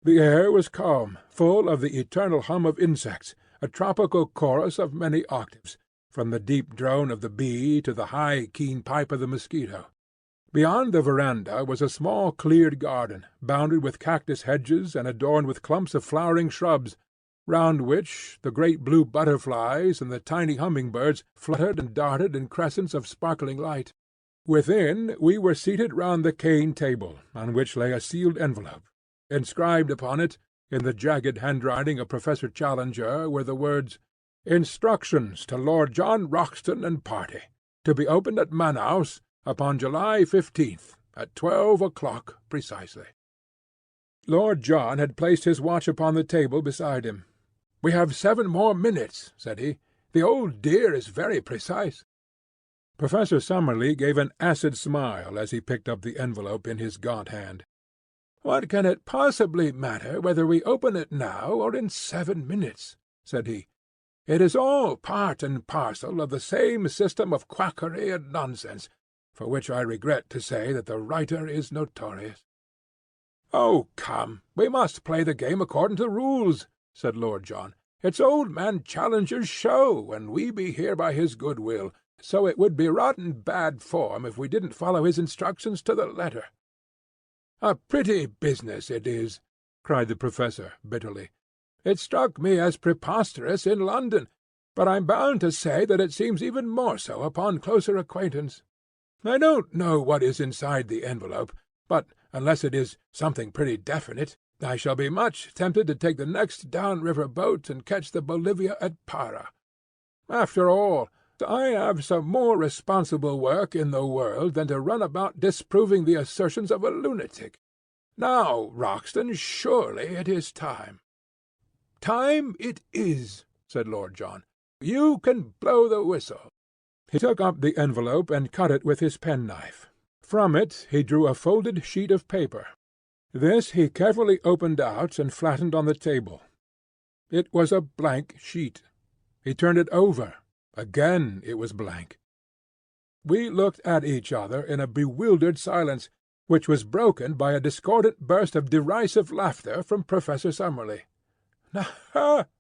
The air was calm, full of the eternal hum of insects, a tropical chorus of many octaves, from the deep drone of the bee to the high, keen pipe of the mosquito. Beyond the veranda was a small cleared garden, bounded with cactus hedges and adorned with clumps of flowering shrubs, round which the great blue butterflies and the tiny humming-birds fluttered and darted in crescents of sparkling light. Within we were seated round the cane table, on which lay a sealed envelope. Inscribed upon it, in the jagged handwriting of Professor Challenger, were the words, "Instructions to Lord John Roxton and party, to be opened at Manaus upon July 15th, at 12 o'clock precisely." Lord John had placed his watch upon the table beside him. "We have 7 more minutes," said he. "The old dear is very precise." Professor Summerlee gave an acid smile as he picked up the envelope in his gaunt hand. "What can it possibly matter whether we open it now or in 7 minutes?" said he. "It is all part and parcel of the same system of quackery and nonsense, for which I regret to say that the writer is notorious." "Oh, come, we must play the game according to rules," said Lord John. "It's old man Challenger's show, and we be here by his good will, so it would be rotten bad form if we didn't follow his instructions to the letter." "A pretty business it is," cried the Professor bitterly. "It struck me as preposterous in London, but I'm bound to say that it seems even more so upon closer acquaintance. I don't know what is inside the envelope, but, unless it is something pretty definite, I shall be much tempted to take the next down-river boat and catch the Bolivia at Para. After all, I have some more responsible work in the world than to run about disproving the assertions of a lunatic. Now, Roxton, surely it is time." "Time it is," said Lord John. "You can blow the whistle." He took up the envelope and cut it with his penknife. From it he drew a folded sheet of paper. This he carefully opened out and flattened on the table. It was a blank sheet. He turned it over. Again it was blank. We looked at each other in a bewildered silence, which was broken by a discordant burst of derisive laughter from Professor Summerlee.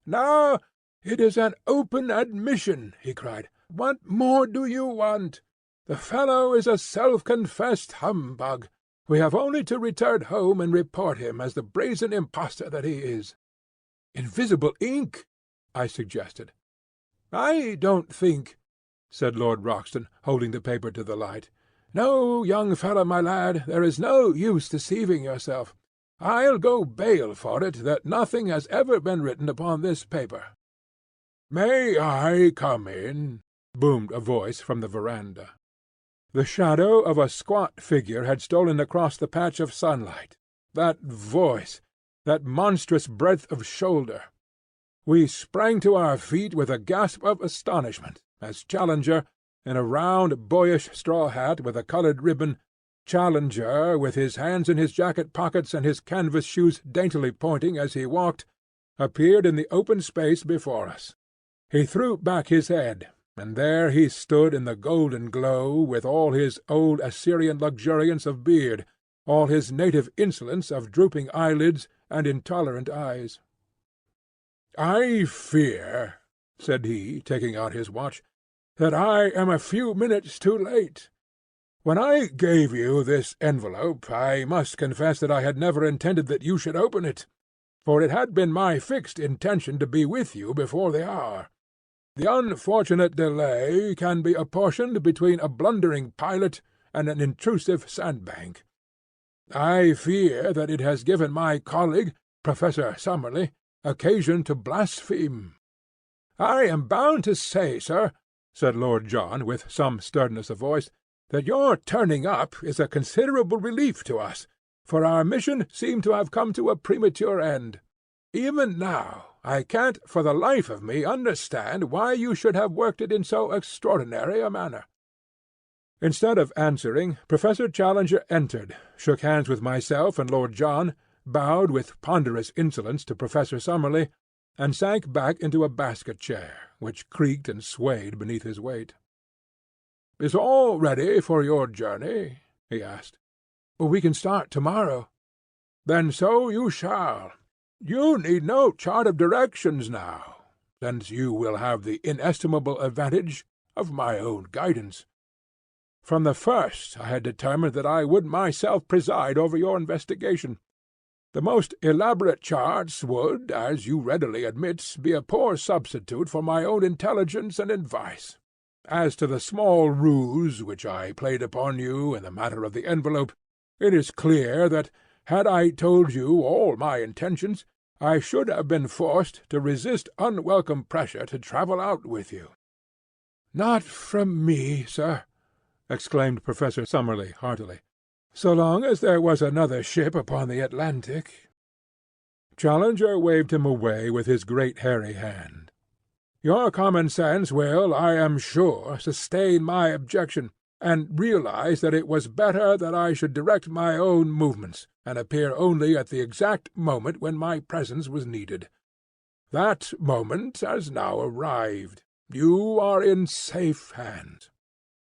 "Now, it is an open admission," he cried. "What more do you want? The fellow is a self-confessed humbug. We have only to return home and report him as the brazen impostor that he is." "Invisible ink," I suggested. "I don't think," said Lord Roxton, holding the paper to the light. "No, young fellow, my lad, there is no use deceiving yourself. I'll go bail for it that nothing has ever been written upon this paper." "May I come in?" boomed a voice from the veranda. The shadow of a squat figure had stolen across the patch of sunlight. That voice! That monstrous breadth of shoulder! We sprang to our feet with a gasp of astonishment, as Challenger, in a round, boyish straw hat with a coloured ribbon, Challenger, with his hands in his jacket pockets and his canvas shoes daintily pointing as he walked, appeared in the open space before us. He threw back his head, and there he stood in the golden glow, with all his old Assyrian luxuriance of beard, all his native insolence of drooping eyelids and intolerant eyes. "I fear," said he, taking out his watch, "that I am a few minutes too late. When I gave you this envelope, I must confess that I had never intended that you should open it, for it had been my fixed intention to be with you before the hour. The unfortunate delay can be apportioned between a blundering pilot and an intrusive sandbank. I fear that it has given my colleague, Professor Summerlee, occasion to blaspheme. I am bound to say, sir," said Lord John, with some sternness of voice, "that your turning up is a considerable relief to us, for our mission seemed to have come to a premature end. Even now I can't for the life of me understand why you should have worked it in so extraordinary a manner." Instead of answering, Professor Challenger entered, shook hands with myself and Lord John, bowed with ponderous insolence to Professor Summerlee, and sank back into a basket-chair, which creaked and swayed beneath his weight. "Is all ready for your journey?" he asked. "We can start to-morrow." "Then so you shall. You need no chart of directions now, since you will have the inestimable advantage of my own guidance. From the first I had determined that I would myself preside over your investigation. The most elaborate charts would, as you readily admit, be a poor substitute for my own intelligence and advice. As to the small ruse which I played upon you in the matter of the envelope, it is clear that, had I told you all my intentions, I should have been forced to resist unwelcome pressure to travel out with you." "Not from me, sir," exclaimed Professor Summerlee heartily, "so long as there was another ship upon the Atlantic." Challenger waved him away with his great hairy hand. "Your common sense will, I am sure, sustain my objection, and realize that it was better that I should direct my own movements, and appear only at the exact moment when my presence was needed. That moment has now arrived. You are in safe hands.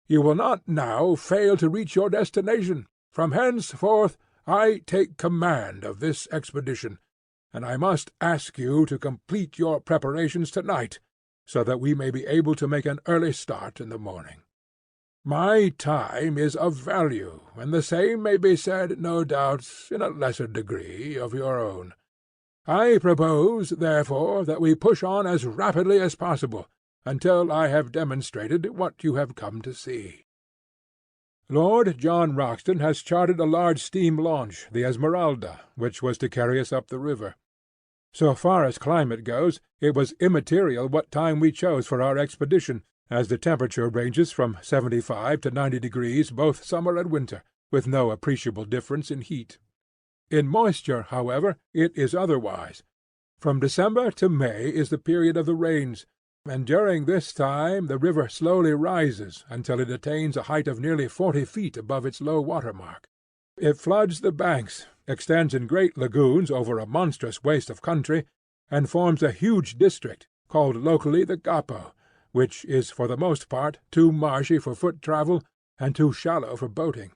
You will not now fail to reach your destination. From henceforth I take command of this expedition, and I must ask you to complete your preparations to-night, so that we may be able to make an early start in the morning. My time is of value, and the same may be said, no doubt, in a lesser degree, of your own. I propose, therefore, that we push on as rapidly as possible, until I have demonstrated what you have come to see. Lord John Roxton has chartered a large steam launch, the Esmeralda, which was to carry us up the river. So far as climate goes, it was immaterial what time we chose for our expedition, as the temperature ranges from 75 to 90 degrees both summer and winter, with no appreciable difference in heat. In moisture, however, it is otherwise. From December to May is the period of the rains, and during this time the river slowly rises until it attains a height of nearly 40 feet above its low water mark. It floods the banks, extends in great lagoons over a monstrous waste of country, and forms a huge district, called locally the Gapo, which is for the most part too marshy for foot travel and too shallow for boating.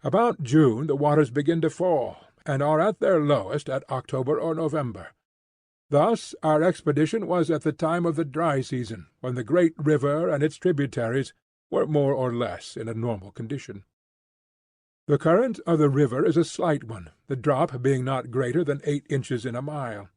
About June the waters begin to fall, and are at their lowest at October or November. Thus our expedition was at the time of the dry season, when the great river and its tributaries were more or less in a normal condition. The current of the river is a slight one, the drop being not greater than 8 inches in a mile.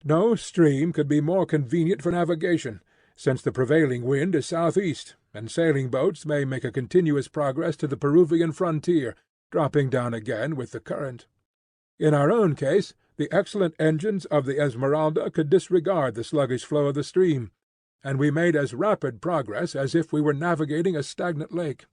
No stream could be more convenient for navigation, since the prevailing wind is southeast, and sailing boats may make a continuous progress to the Peruvian frontier, dropping down again with the current. In our own case, the excellent engines of the Esmeralda could disregard the sluggish flow of the stream, and we made as rapid progress as if we were navigating a stagnant lake.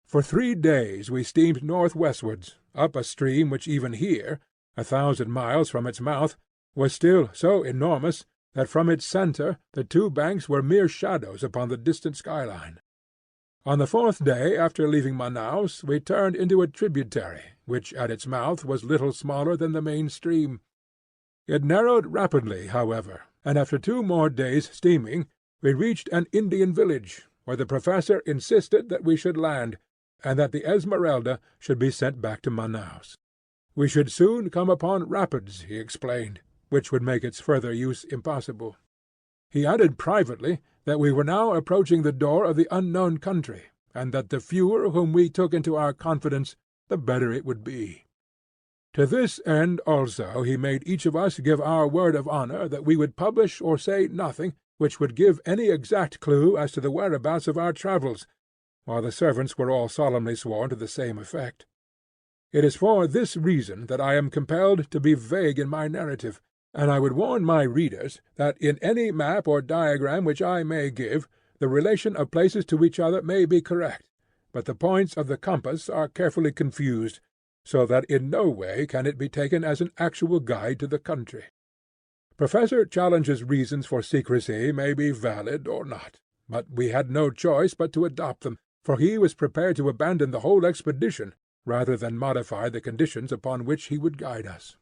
For 3 days we steamed northwestwards, up a stream which even here, 1,000 miles from its mouth, was still so enormous that from its centre the 2 banks were mere shadows upon the distant skyline. On the 4th day after leaving Manaus we turned into a tributary, which at its mouth was little smaller than the main stream. It narrowed rapidly, however, and after 2 more days' steaming we reached an Indian village, where the professor insisted that we should land, and that the Esmeralda should be sent back to Manaus. We should soon come upon rapids, he explained, which would make its further use impossible. He added privately that we were now approaching the door of the unknown country, and that the fewer whom we took into our confidence, the better it would be. To this end also he made each of us give our word of honor that we would publish or say nothing which would give any exact clue as to the whereabouts of our travels, while the servants were all solemnly sworn to the same effect. It is for this reason that I am compelled to be vague in my narrative, and I would warn my readers that in any map or diagram which I may give, the relation of places to each other may be correct, but the points of the compass are carefully confused, so that in no way can it be taken as an actual guide to the country. Professor Challenger's reasons for secrecy may be valid or not, but we had no choice but to adopt them, for he was prepared to abandon the whole expedition rather than modify the conditions upon which he would guide us.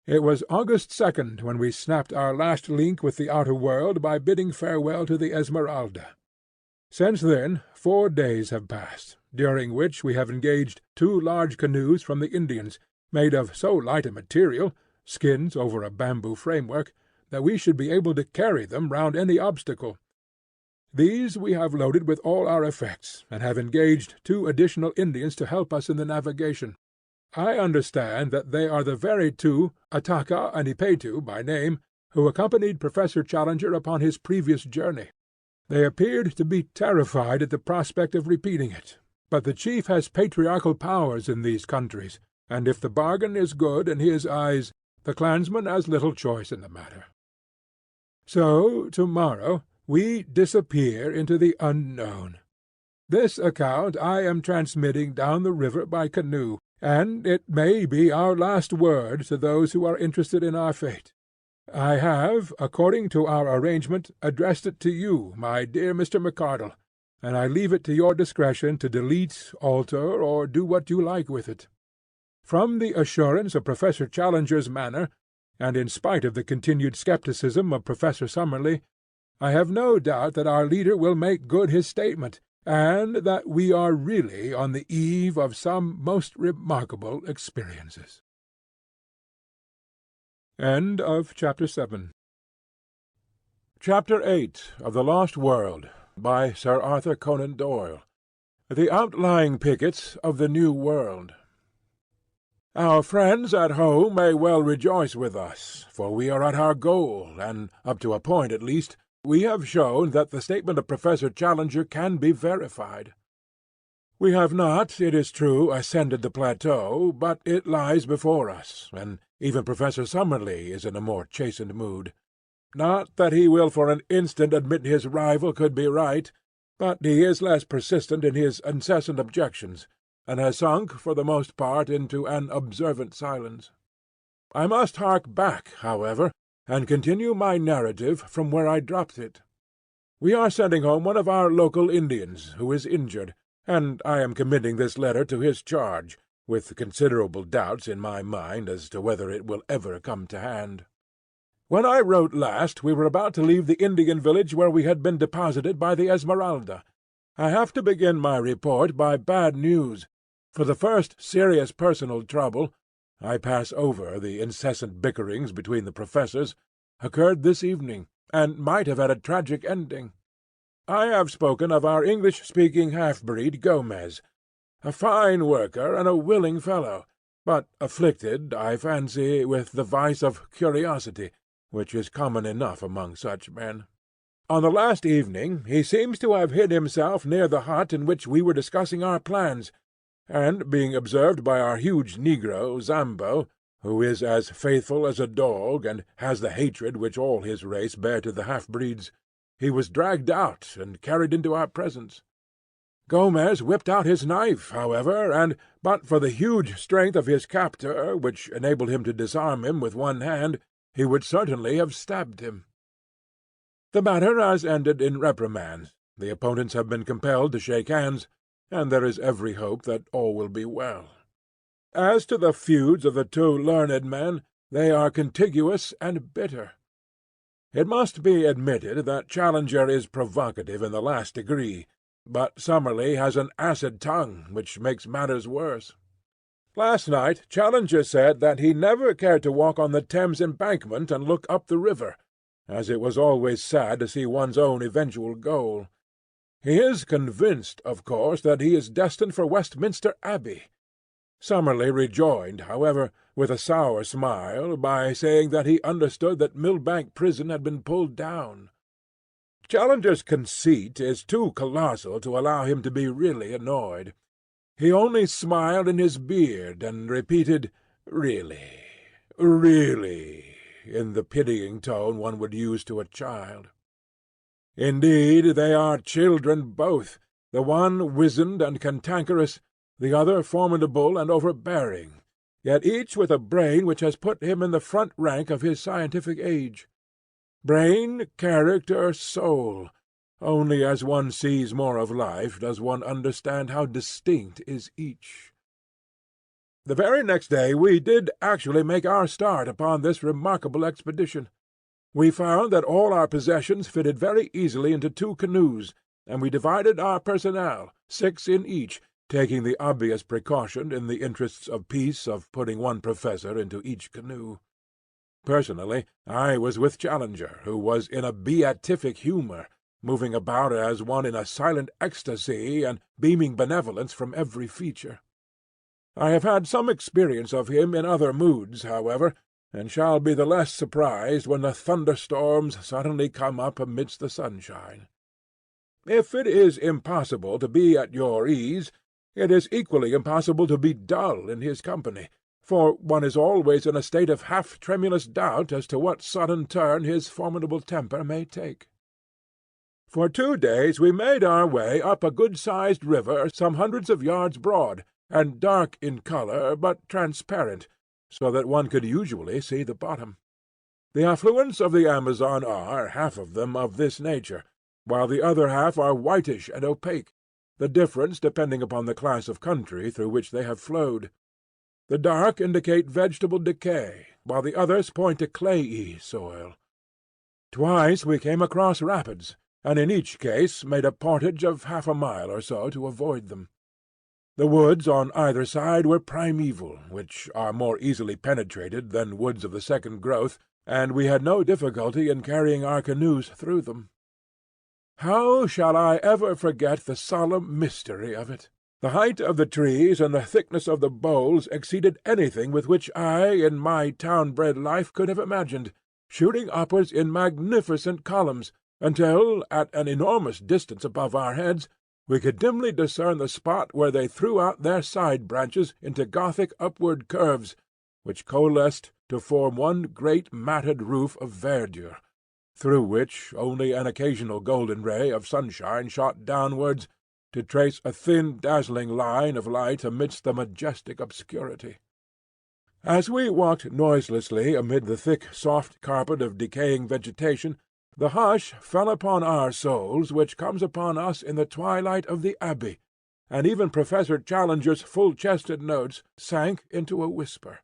It was August 2nd when we snapped our last link with the outer world by bidding farewell to the Esmeralda. Since then 4 days have passed, during which we have engaged 2 large canoes from the Indians, made of so light a material, skins over a bamboo framework, that we should be able to carry them round any obstacle. These we have loaded with all our effects, and have engaged 2 additional Indians to help us in the navigation. I understand that they are the very 2, Ataka and Ipetu by name, who accompanied Professor Challenger upon his previous journey. They appeared to be terrified at the prospect of repeating it, but the chief has patriarchal powers in these countries, and if the bargain is good in his eyes, the clansman has little choice in the matter. So, tomorrow, we disappear into the unknown. This account I am transmitting down the river by canoe, and it may be our last word to those who are interested in our fate. I have, according to our arrangement, addressed it to you, my dear Mr. McArdle, and I leave it to your discretion to delete, alter, or do what you like with it. From the assurance of Professor Challenger's manner, and in spite of the continued skepticism of Professor Summerlee, I have no doubt that our leader will make good his statement, and that we are really on the eve of some most remarkable experiences. End of Chapter 7. Chapter 8 of The Lost World, by Sir Arthur Conan Doyle. The Outlying Pickets of the New World. Our friends at home may well rejoice with us, for we are at our goal, and, up to a point at least, we have shown that the statement of Professor Challenger can be verified. We have not, it is true, ascended the plateau, but it lies before us, and even Professor Summerlee is in a more chastened mood. Not that he will for an instant admit his rival could be right, but he is less persistent in his incessant objections, and has sunk, for the most part, into an observant silence. I must hark back, however, and continue my narrative from where I dropped it. We are sending home one of our local Indians, who is injured, and I am committing this letter to his charge, with considerable doubts in my mind as to whether it will ever come to hand. When I wrote last, we were about to leave the Indian village where we had been deposited by the Esmeralda. I have to begin my report by bad news. For the first serious personal trouble, I pass over the incessant bickerings between the professors, occurred this evening, and might have had a tragic ending. I have spoken of our English-speaking half-breed Gomez, a fine worker and a willing fellow, but afflicted, I fancy, with the vice of curiosity, which is common enough among such men. On the last evening he seems to have hid himself near the hut in which we were discussing our plans, and, being observed by our huge negro, Zambo, who is as faithful as a dog, and has the hatred which all his race bear to the half-breeds, he was dragged out and carried into our presence. Gomez whipped out his knife, however, and, but for the huge strength of his captor, which enabled him to disarm him with one hand, he would certainly have stabbed him. The matter has ended in reprimands. The opponents have been compelled to shake hands, and there is every hope that all will be well. As to the feuds of the 2 learned men, they are contiguous and bitter. It must be admitted that Challenger is provocative in the last degree, but Summerlee has an acid tongue, which makes matters worse. Last night Challenger said that he never cared to walk on the Thames embankment and look up the river, as it was always sad to see one's own eventual goal. He is convinced, of course, that he is destined for Westminster Abbey. Summerlee rejoined, however, with a sour smile, by saying that he understood that Millbank Prison had been pulled down. Challenger's conceit is too colossal to allow him to be really annoyed. He only smiled in his beard, and repeated, "Really, really," in the pitying tone one would use to a child. Indeed, they are children both, the one wizened and cantankerous, the other formidable and overbearing, yet each with a brain which has put him in the front rank of his scientific age. Brain, character, soul. Only as one sees more of life does one understand how distinct is each. The very next day we did actually make our start upon this remarkable expedition. We found that all our possessions fitted very easily into 2 canoes, and we divided our personnel, 6 in each, taking the obvious precaution, in the interests of peace, of putting 1 professor into each canoe. Personally, I was with Challenger, who was in a beatific humour, moving about as one in a silent ecstasy, and beaming benevolence from every feature. I have had some experience of him in other moods, however, and shall be the less surprised when the thunderstorms suddenly come up amidst the sunshine. If it is impossible to be at your ease, it is equally impossible to be dull in his company, for one is always in a state of half-tremulous doubt as to what sudden turn his formidable temper may take. For 2 days we made our way up a good-sized river some hundreds of yards broad, and dark in colour, but transparent, so that one could usually see the bottom. The affluents of the Amazon are, half of them, of this nature, while the other half are whitish and opaque, the difference depending upon the class of country through which they have flowed. The dark indicate vegetable decay, while the others point to clayey soil. Twice we came across rapids, and in each case made a portage of half a mile or so to avoid them. The woods on either side were primeval, which are more easily penetrated than woods of the second growth, and we had no difficulty in carrying our canoes through them. How shall I ever forget the solemn mystery of it? The height of the trees and the thickness of the boles exceeded anything with which I, in my town-bred life, could have imagined, shooting upwards in magnificent columns, until, at an enormous distance above our heads, we could dimly discern the spot where they threw out their side branches into Gothic upward curves, which coalesced to form one great matted roof of verdure, through which only an occasional golden ray of sunshine shot downwards to trace a thin dazzling line of light amidst the majestic obscurity. As we walked noiselessly amid the thick soft carpet of decaying vegetation, the hush fell upon our souls which comes upon us in the twilight of the Abbey, and even Professor Challenger's full-chested notes sank into a whisper.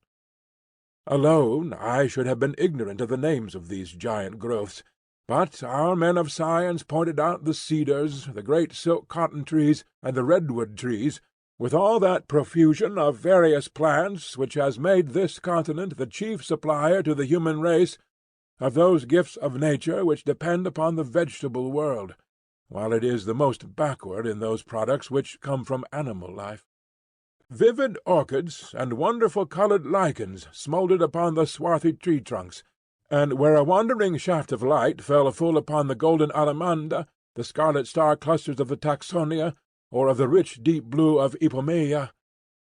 Alone I should have been ignorant of the names of these giant growths, but our men of science pointed out the cedars, the great silk-cotton trees, and the redwood trees, with all that profusion of various plants which has made this continent the chief supplier to the human race of those gifts of nature which depend upon the vegetable world, while it is the most backward in those products which come from animal life. Vivid orchids and wonderful coloured lichens smouldered upon the swarthy tree-trunks, and where a wandering shaft of light fell full upon the golden alamanda, the scarlet star-clusters of the tacsonia, or of the rich deep blue of ipomaea,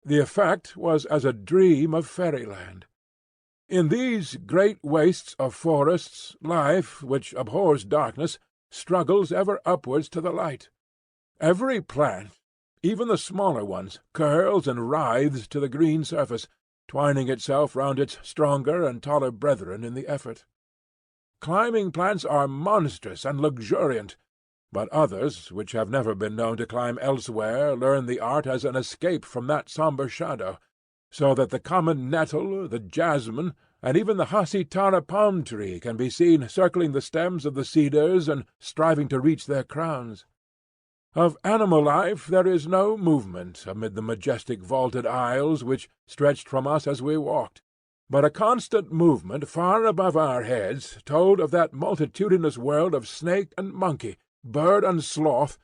the effect was as a dream of fairyland. In these great wastes of forests, life, which abhors darkness, struggles ever upwards to the light. Every plant, even the smaller ones, curls and writhes to the green surface, twining itself round its stronger and taller brethren in the effort. Climbing plants are monstrous and luxuriant, but others, which have never been known to climb elsewhere, learn the art as an escape from that sombre shadow, so that the common nettle, the jasmine, and even the hasitara palm-tree can be seen circling the stems of the cedars and striving to reach their crowns. Of animal life there is no movement amid the majestic vaulted aisles which stretched from us as we walked, but a constant movement far above our heads told of that multitudinous world of snake and monkey, bird and sloth,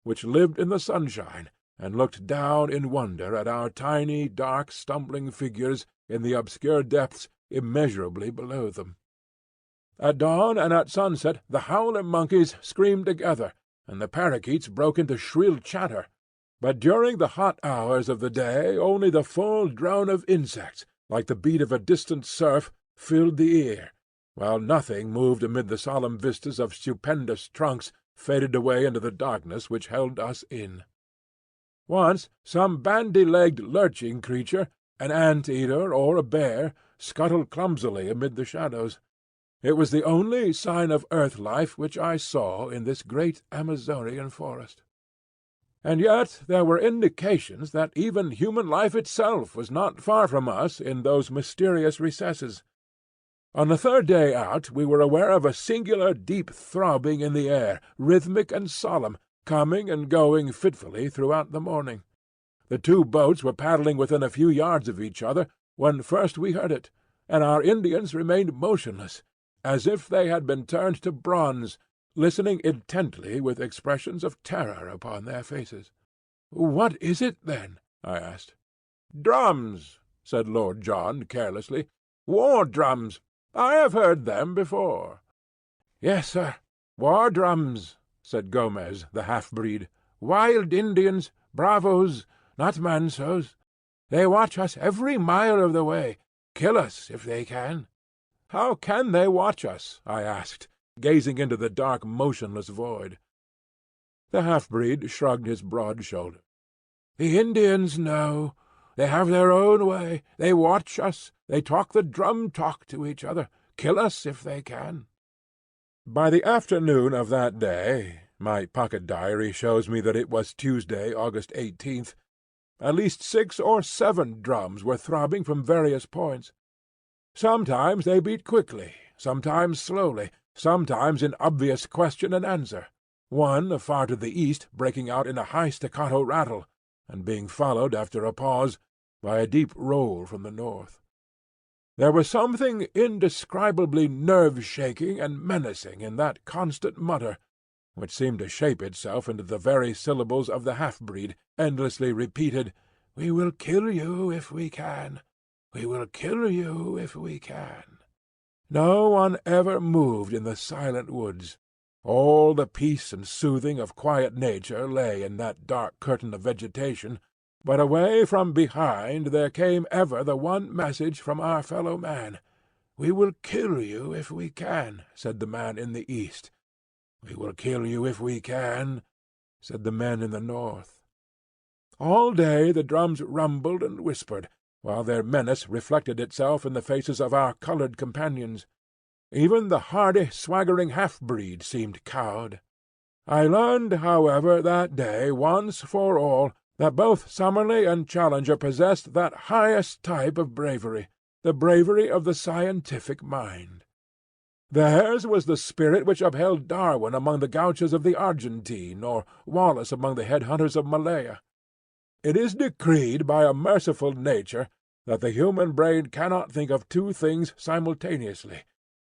which lived in the sunshine, and looked down in wonder at our tiny, dark, stumbling figures in the obscure depths immeasurably below them. At dawn and at sunset the howler monkeys screamed together, and the parakeets broke into shrill chatter, but during the hot hours of the day only the full drone of insects, like the beat of a distant surf, filled the ear, while nothing moved amid the solemn vistas of stupendous trunks faded away into the darkness which held us in. Once some bandy-legged lurching creature, an ant-eater or a bear, scuttled clumsily amid the shadows. It was the only sign of earth life which I saw in this great Amazonian forest. And yet there were indications that even human life itself was not far from us in those mysterious recesses. On the third day out we were aware of a singular deep throbbing in the air, rhythmic and solemn, coming and going fitfully throughout the morning. The two boats were paddling within a few yards of each other when first we heard it, and our Indians remained motionless, as if they had been turned to bronze, listening intently with expressions of terror upon their faces. "What is it, then?" I asked. "Drums," said Lord John carelessly. "War drums. I have heard them before." "Yes, sir, war drums," said Gomez, the half-breed. "Wild Indians, bravos, not mansos. They watch us every mile of the way, kill us if they can." "How can they watch us?" I asked, gazing into the dark, motionless void. The half-breed shrugged his broad shoulders. "The Indians know. They have their own way. They watch us. They talk the drum-talk to each other. Kill us if they can." By the afternoon of that day, my pocket diary shows me that it was Tuesday, August 18th, at least 6 or 7 drums were throbbing from various points. Sometimes they beat quickly, sometimes slowly, sometimes in obvious question and answer, one far to the east breaking out in a high staccato rattle, and being followed after a pause by a deep roll from the north. There was something indescribably nerve-shaking and menacing in that constant mutter, which seemed to shape itself into the very syllables of the half-breed, endlessly repeated, "We will kill you if we can. We will kill you if we can." No one ever moved in the silent woods. All the peace and soothing of quiet nature lay in that dark curtain of vegetation, but away from behind there came ever the one message from our fellow man. "We will kill you if we can," said the man in the east. "We will kill you if we can," said the men in the north. All day the drums rumbled and whispered, while their menace reflected itself in the faces of our coloured companions. Even the hardy, swaggering half-breed seemed cowed. I learned, however, that day, once for all, that both Summerlee and Challenger possessed that highest type of bravery, the bravery of the scientific mind. Theirs was the spirit which upheld Darwin among the gauchos of the Argentine, or Wallace among the head-hunters of Malaya. It is decreed by a merciful nature that the human brain cannot think of two things simultaneously,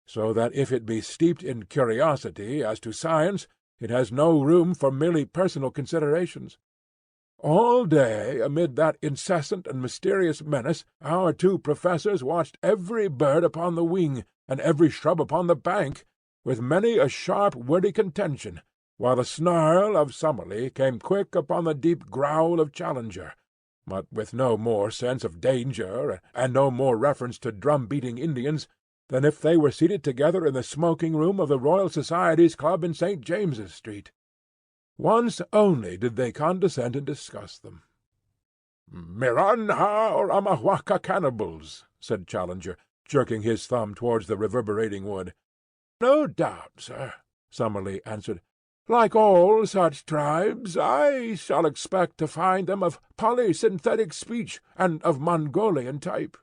so that if it be steeped in curiosity as to science, it has no room for merely personal considerations. All day, amid that incessant and mysterious menace, our two professors watched every bird upon the wing, and every shrub upon the bank, with many a sharp, wordy contention, while the snarl of Summerlee came quick upon the deep growl of Challenger, but with no more sense of danger, and no more reference to drum-beating Indians, than if they were seated together in the smoking-room of the Royal Society's Club in St. James's Street. Once only did they condescend to discuss them. "Miranha or Amahuaca cannibals," said Challenger, jerking his thumb towards the reverberating wood. "No doubt, sir," Summerlee answered. "Like all such tribes, I shall expect to find them of polysynthetic speech and of Mongolian type."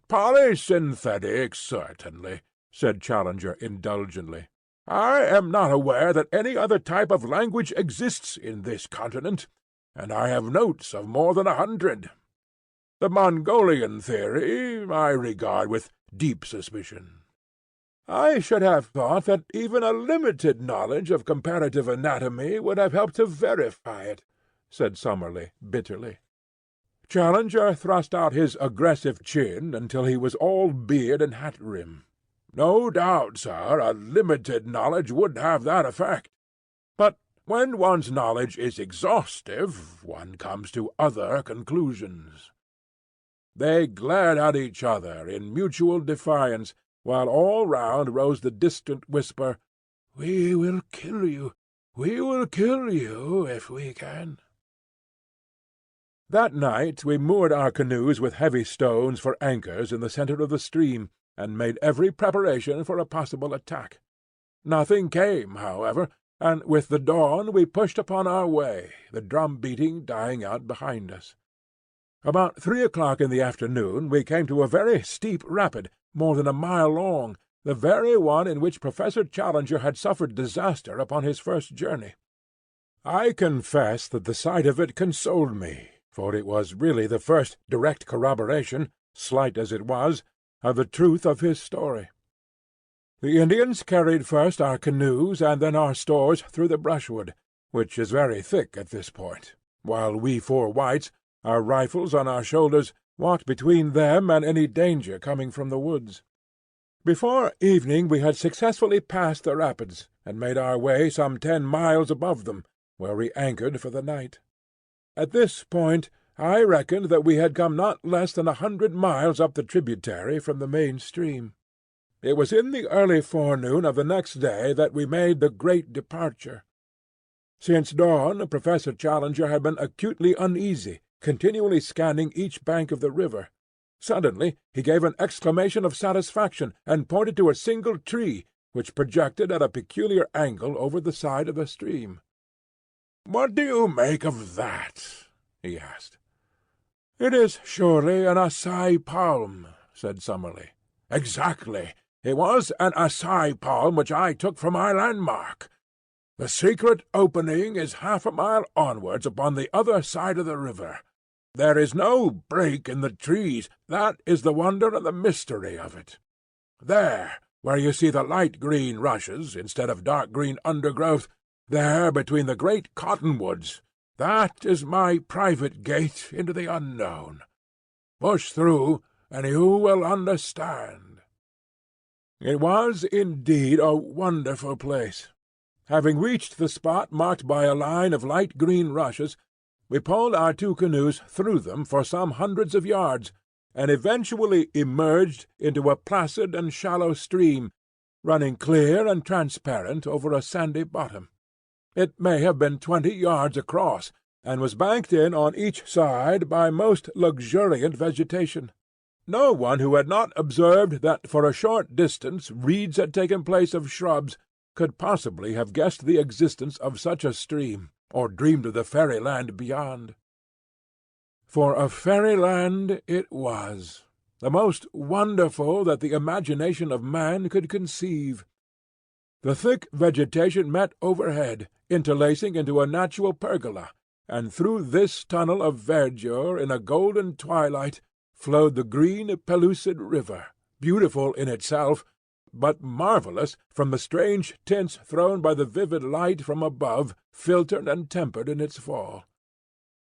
"Polysynthetic, certainly," said Challenger indulgently. "I am not aware that any other type of language exists in this continent, and I have notes of more than 100. The Mongolian theory I regard with deep suspicion." "I should have thought that even a limited knowledge of comparative anatomy would have helped to verify it," said Summerlee bitterly. Challenger thrust out his aggressive chin until he was all beard and hat-rim. "No doubt, sir, a limited knowledge would have that effect. But when one's knowledge is exhaustive, one comes to other conclusions." They glared at each other in mutual defiance, while all round rose the distant whisper, "We will kill you. We will kill you if we can." That night we moored our canoes with heavy stones for anchors in the centre of the stream, and made every preparation for a possible attack. Nothing came, however, and with the dawn we pushed upon our way, the drum-beating dying out behind us. About 3 o'clock in the afternoon we came to a very steep rapid, more than a mile long, the very one in which Professor Challenger had suffered disaster upon his first journey. I confess that the sight of it consoled me, for it was really the first direct corroboration, slight as it was, of the truth of his story. The Indians carried first our canoes and then our stores through the brushwood, which is very thick at this point, while we 4 whites, our rifles on our shoulders, walked between them and any danger coming from the woods. Before evening we had successfully passed the rapids, and made our way some 10 miles above them, where we anchored for the night. At this point I reckoned that we had come not less than 100 miles up the tributary from the main stream. It was in the early forenoon of the next day that we made the great departure. Since dawn Professor Challenger had been acutely uneasy, continually scanning each bank of the river. Suddenly he gave an exclamation of satisfaction, and pointed to a single tree, which projected at a peculiar angle over the side of the stream. "What do you make of that?" he asked. "It is surely an Assai palm," said Summerlee. "Exactly. It was an Assai palm which I took for my landmark. The secret opening is 1/2 a mile onwards upon the other side of the river. There is no break in the trees. That is the wonder and the mystery of it. There, where you see the light green rushes instead of dark green undergrowth, there between the great cottonwoods, that is my private gate into the unknown. Push through, and you will understand." It was indeed a wonderful place. Having reached the spot marked by a line of light green rushes, we pulled our 2 canoes through them for some hundreds of yards, and eventually emerged into a placid and shallow stream, running clear and transparent over a sandy bottom. It may have been 20 yards across, and was banked in on each side by most luxuriant vegetation. No one who had not observed that for a short distance reeds had taken place of shrubs could possibly have guessed the existence of such a stream, or dreamed of the fairyland beyond. For a fairyland it was, the most wonderful that the imagination of man could conceive. The thick vegetation met overhead, interlacing into a natural pergola, and through this tunnel of verdure in a golden twilight flowed the green pellucid river, beautiful in itself, but marvellous from the strange tints thrown by the vivid light from above, filtered and tempered in its fall.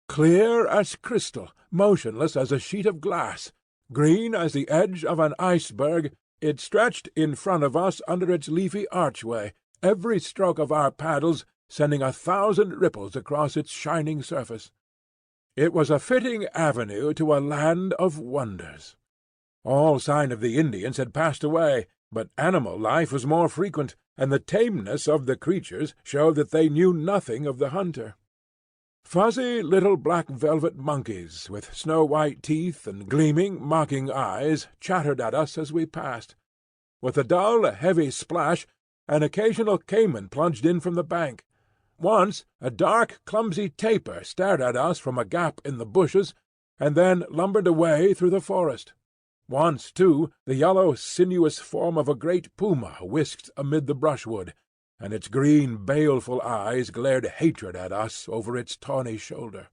Clear as crystal, motionless as a sheet of glass, green as the edge of an iceberg, it stretched in front of us under its leafy archway, every stroke of our paddles sending 1,000 ripples across its shining surface. It was a fitting avenue to a land of wonders. All sign of the Indians had passed away, but animal life was more frequent, and the tameness of the creatures showed that they knew nothing of the hunter. Fuzzy little black velvet monkeys, with snow-white teeth and gleaming, mocking eyes, chattered at us as we passed. With a dull, heavy splash, an occasional cayman plunged in from the bank. Once a dark, clumsy tapir stared at us from a gap in the bushes, and then lumbered away through the forest. Once, too, the yellow, sinuous form of a great puma whisked amid the brushwood, and its green, baleful eyes glared hatred at us over its tawny shoulder.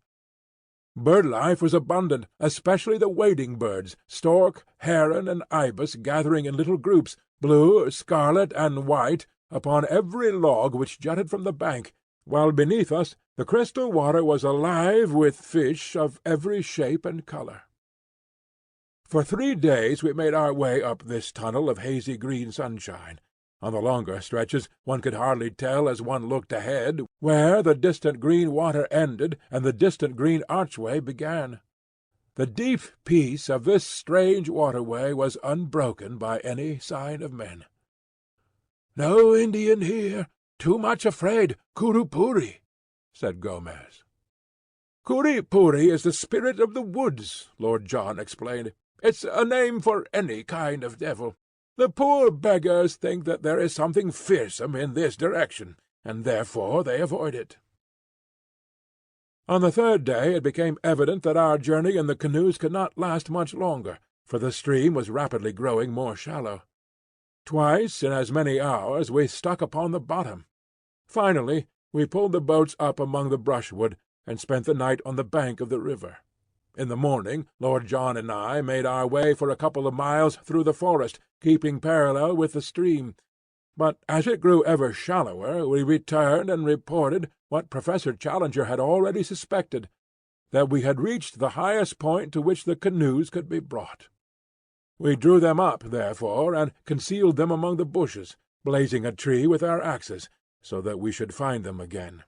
Bird life was abundant, especially the wading birds, stork, heron, and ibis gathering in little groups, blue, scarlet, and white, upon every log which jutted from the bank, while beneath us the crystal water was alive with fish of every shape and colour. For 3 days we made our way up this tunnel of hazy green sunshine. On the longer stretches one could hardly tell as one looked ahead where the distant green water ended and the distant green archway began. The deep peace of this strange waterway was unbroken by any sign of men. "No Indian here. Too much afraid. Curupuri," said Gomez. Kuripuri is the spirit of the woods, Lord John explained. It's a name for any kind of devil. The poor beggars think that there is something fearsome in this direction, and therefore they avoid it. On the third day it became evident that our journey in the canoes could not last much longer, for the stream was rapidly growing more shallow. Twice in as many hours we stuck upon the bottom. Finally we pulled the boats up among the brushwood, and spent the night on the bank of the river. In the morning Lord John and I made our way for a couple of miles through the forest, keeping parallel with the stream. But as it grew ever shallower, we returned and reported what Professor Challenger had already suspected, that we had reached the highest point to which the canoes could be brought. We drew them up, therefore, and concealed them among the bushes, blazing a tree with our axes, so that we should find them again.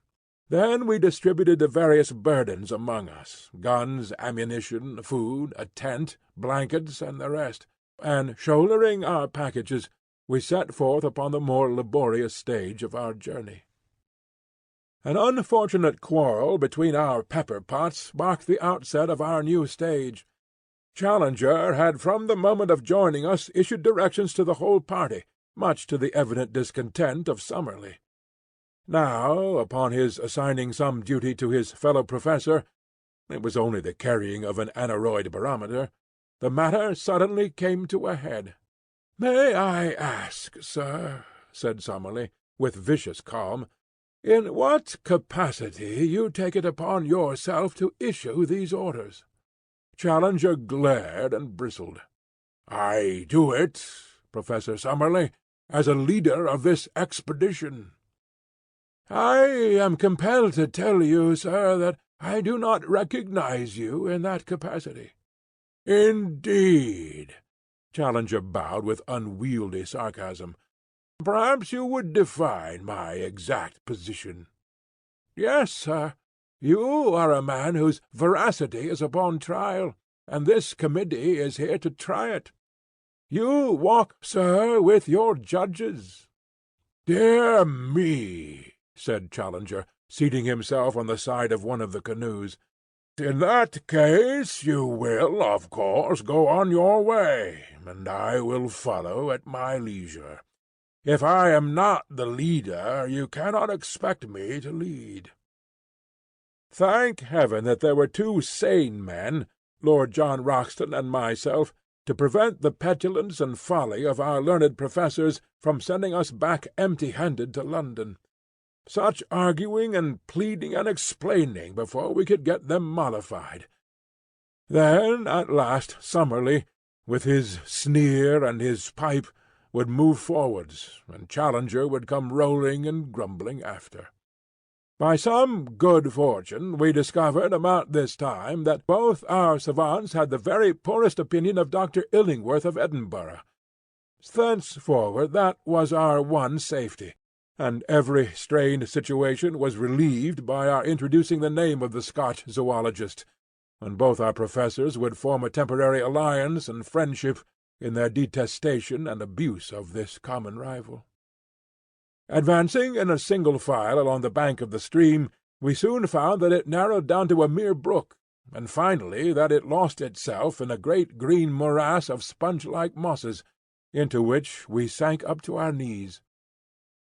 Then we distributed the various burdens among us, guns, ammunition, food, a tent, blankets, and the rest, and, shouldering our packages, we set forth upon the more laborious stage of our journey. An unfortunate quarrel between our pepper-pots marked the outset of our new stage. Challenger had from the moment of joining us issued directions to the whole party, much to the evident discontent of Summerlee. Now, upon his assigning some duty to his fellow-professor, it was only the carrying of an aneroid barometer, the matter suddenly came to a head. "May I ask, sir," said Summerlee, with vicious calm, "in what capacity you take it upon yourself to issue these orders?" Challenger glared and bristled. "I do it, Professor Summerlee, as a leader of this expedition." "I am compelled to tell you, sir, that I do not recognize you in that capacity." "Indeed!" Challenger bowed with unwieldy sarcasm. "Perhaps you would define my exact position." "Yes, sir. You are a man whose veracity is upon trial, and this committee is here to try it. You walk, sir, with your judges." "Dear me!" said Challenger, seating himself on the side of one of the canoes. "In that case you will, of course, go on your way, and I will follow at my leisure. If I am not the leader, you cannot expect me to lead." Thank heaven that there were two sane men, Lord John Roxton and myself, to prevent the petulance and folly of our learned professors from sending us back empty-handed to London. Such arguing and pleading and explaining before we could get them mollified. Then at last Summerlee, with his sneer and his pipe, would move forwards, and Challenger would come rolling and grumbling after. By some good fortune we discovered about this time that both our savants had the very poorest opinion of Dr. Illingworth of Edinburgh. Thenceforward that was our one safety, and every strained situation was relieved by our introducing the name of the Scotch zoologist, and both our professors would form a temporary alliance and friendship in their detestation and abuse of this common rival. Advancing in a single file along the bank of the stream, we soon found that it narrowed down to a mere brook, and finally that it lost itself in a great green morass of sponge-like mosses, into which we sank up to our knees.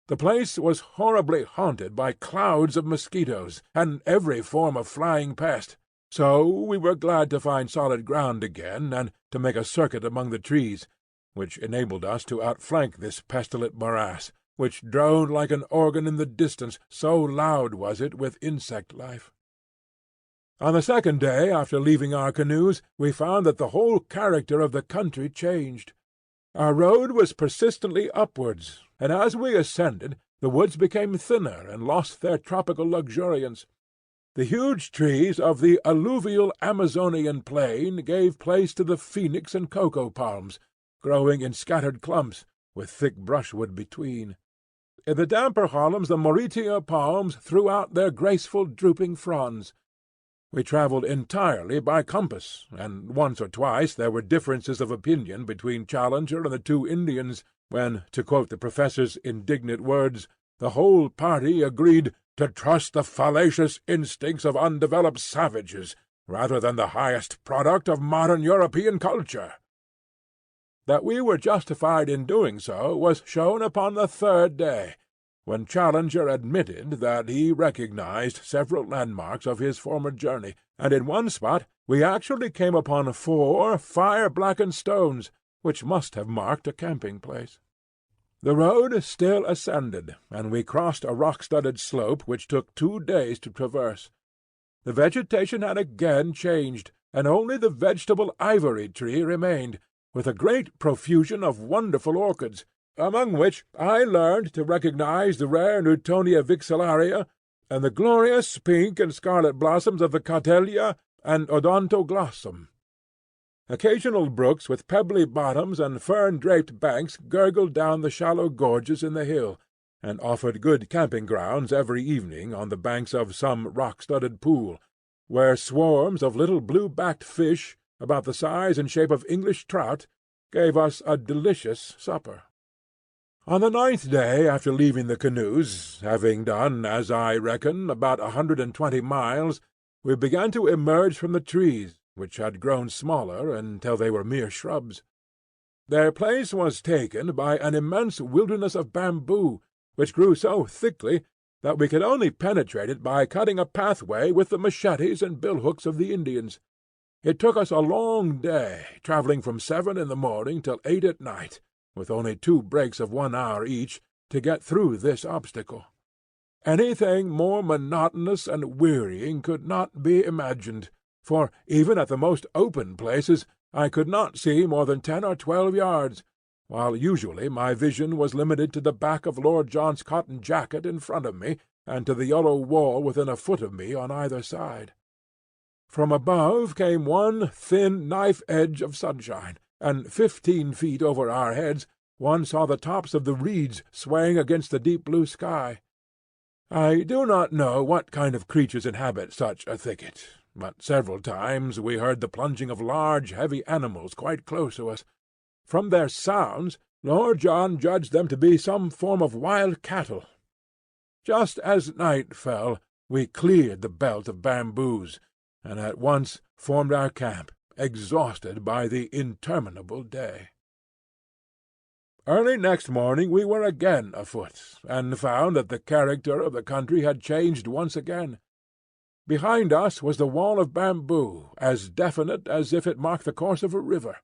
The place was horribly haunted by clouds of mosquitoes, and every form of flying pest, so we were glad to find solid ground again, and to make a circuit among the trees, which enabled us to outflank this pestilent morass, which droned like an organ in the distance, so loud was it with insect life. On the second day after leaving our canoes, we found that the whole character of the country changed. Our road was persistently upwards, and as we ascended, the woods became thinner and lost their tropical luxuriance. The huge trees of the alluvial Amazonian plain gave place to the phoenix and cocoa palms, growing in scattered clumps, with thick brushwood between. In the damper hollows the Mauritia palms threw out their graceful drooping fronds. We travelled entirely by compass, and once or twice there were differences of opinion between Challenger and the two Indians, when, to quote the professor's indignant words, the whole party agreed to trust the fallacious instincts of undeveloped savages rather than the highest product of modern European culture. That we were justified in doing so was shown upon the third day, when Challenger admitted that he recognized several landmarks of his former journey, and in one spot we actually came upon 4 fire-blackened stones, which must have marked a camping-place. The road still ascended, and we crossed a rock-studded slope which took 2 days to traverse. The vegetation had again changed, and only the vegetable ivory tree remained, with a great profusion of wonderful orchids, among which I learned to recognize the rare Newtonia vixillaria, and the glorious pink and scarlet blossoms of the Catellia and Odontoglossum. Occasional brooks with pebbly bottoms and fern-draped banks gurgled down the shallow gorges in the hill, and offered good camping-grounds every evening on the banks of some rock-studded pool, where swarms of little blue-backed fish, about the size and shape of English trout, gave us a delicious supper. On the 9th day after leaving the canoes, having done, as I reckon, about 120 miles, we began to emerge from the trees, which had grown smaller until they were mere shrubs. Their place was taken by an immense wilderness of bamboo, which grew so thickly that we could only penetrate it by cutting a pathway with the machetes and billhooks of the Indians. It took us a long day, travelling from 7 in the morning till 8 at night, with only 2 breaks of 1 hour each, to get through this obstacle. Anything more monotonous and wearying could not be imagined, for even at the most open places I could not see more than 10 or 12 yards, while usually my vision was limited to the back of Lord John's cotton jacket in front of me, and to the yellow wall within a foot of me on either side. From above came one thin knife-edge of sunshine, and 15 feet over our heads one saw the tops of the reeds swaying against the deep blue sky. I do not know what kind of creatures inhabit such a thicket, but several times we heard the plunging of large, heavy animals quite close to us. From their sounds, Lord John judged them to be some form of wild cattle. Just as night fell, we cleared the belt of bamboos, and at once formed our camp, exhausted by the interminable day. Early next morning we were again afoot, and found that the character of the country had changed once again. Behind us was the wall of bamboo, as definite as if it marked the course of a river.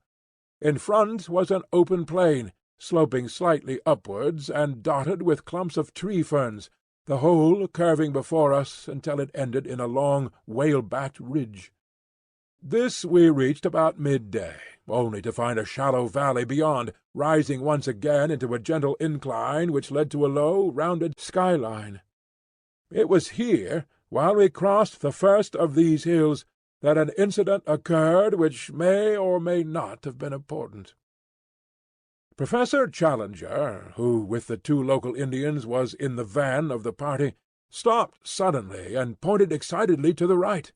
In front was an open plain, sloping slightly upwards and dotted with clumps of tree-ferns, the whole curving before us until it ended in a long, whale-backed ridge. This we reached about midday, only to find a shallow valley beyond, rising once again into a gentle incline which led to a low, rounded skyline. It was here, while we crossed the first of these hills, that an incident occurred which may or may not have been important. Professor Challenger, who with the 2 local Indians was in the van of the party, stopped suddenly and pointed excitedly to the right.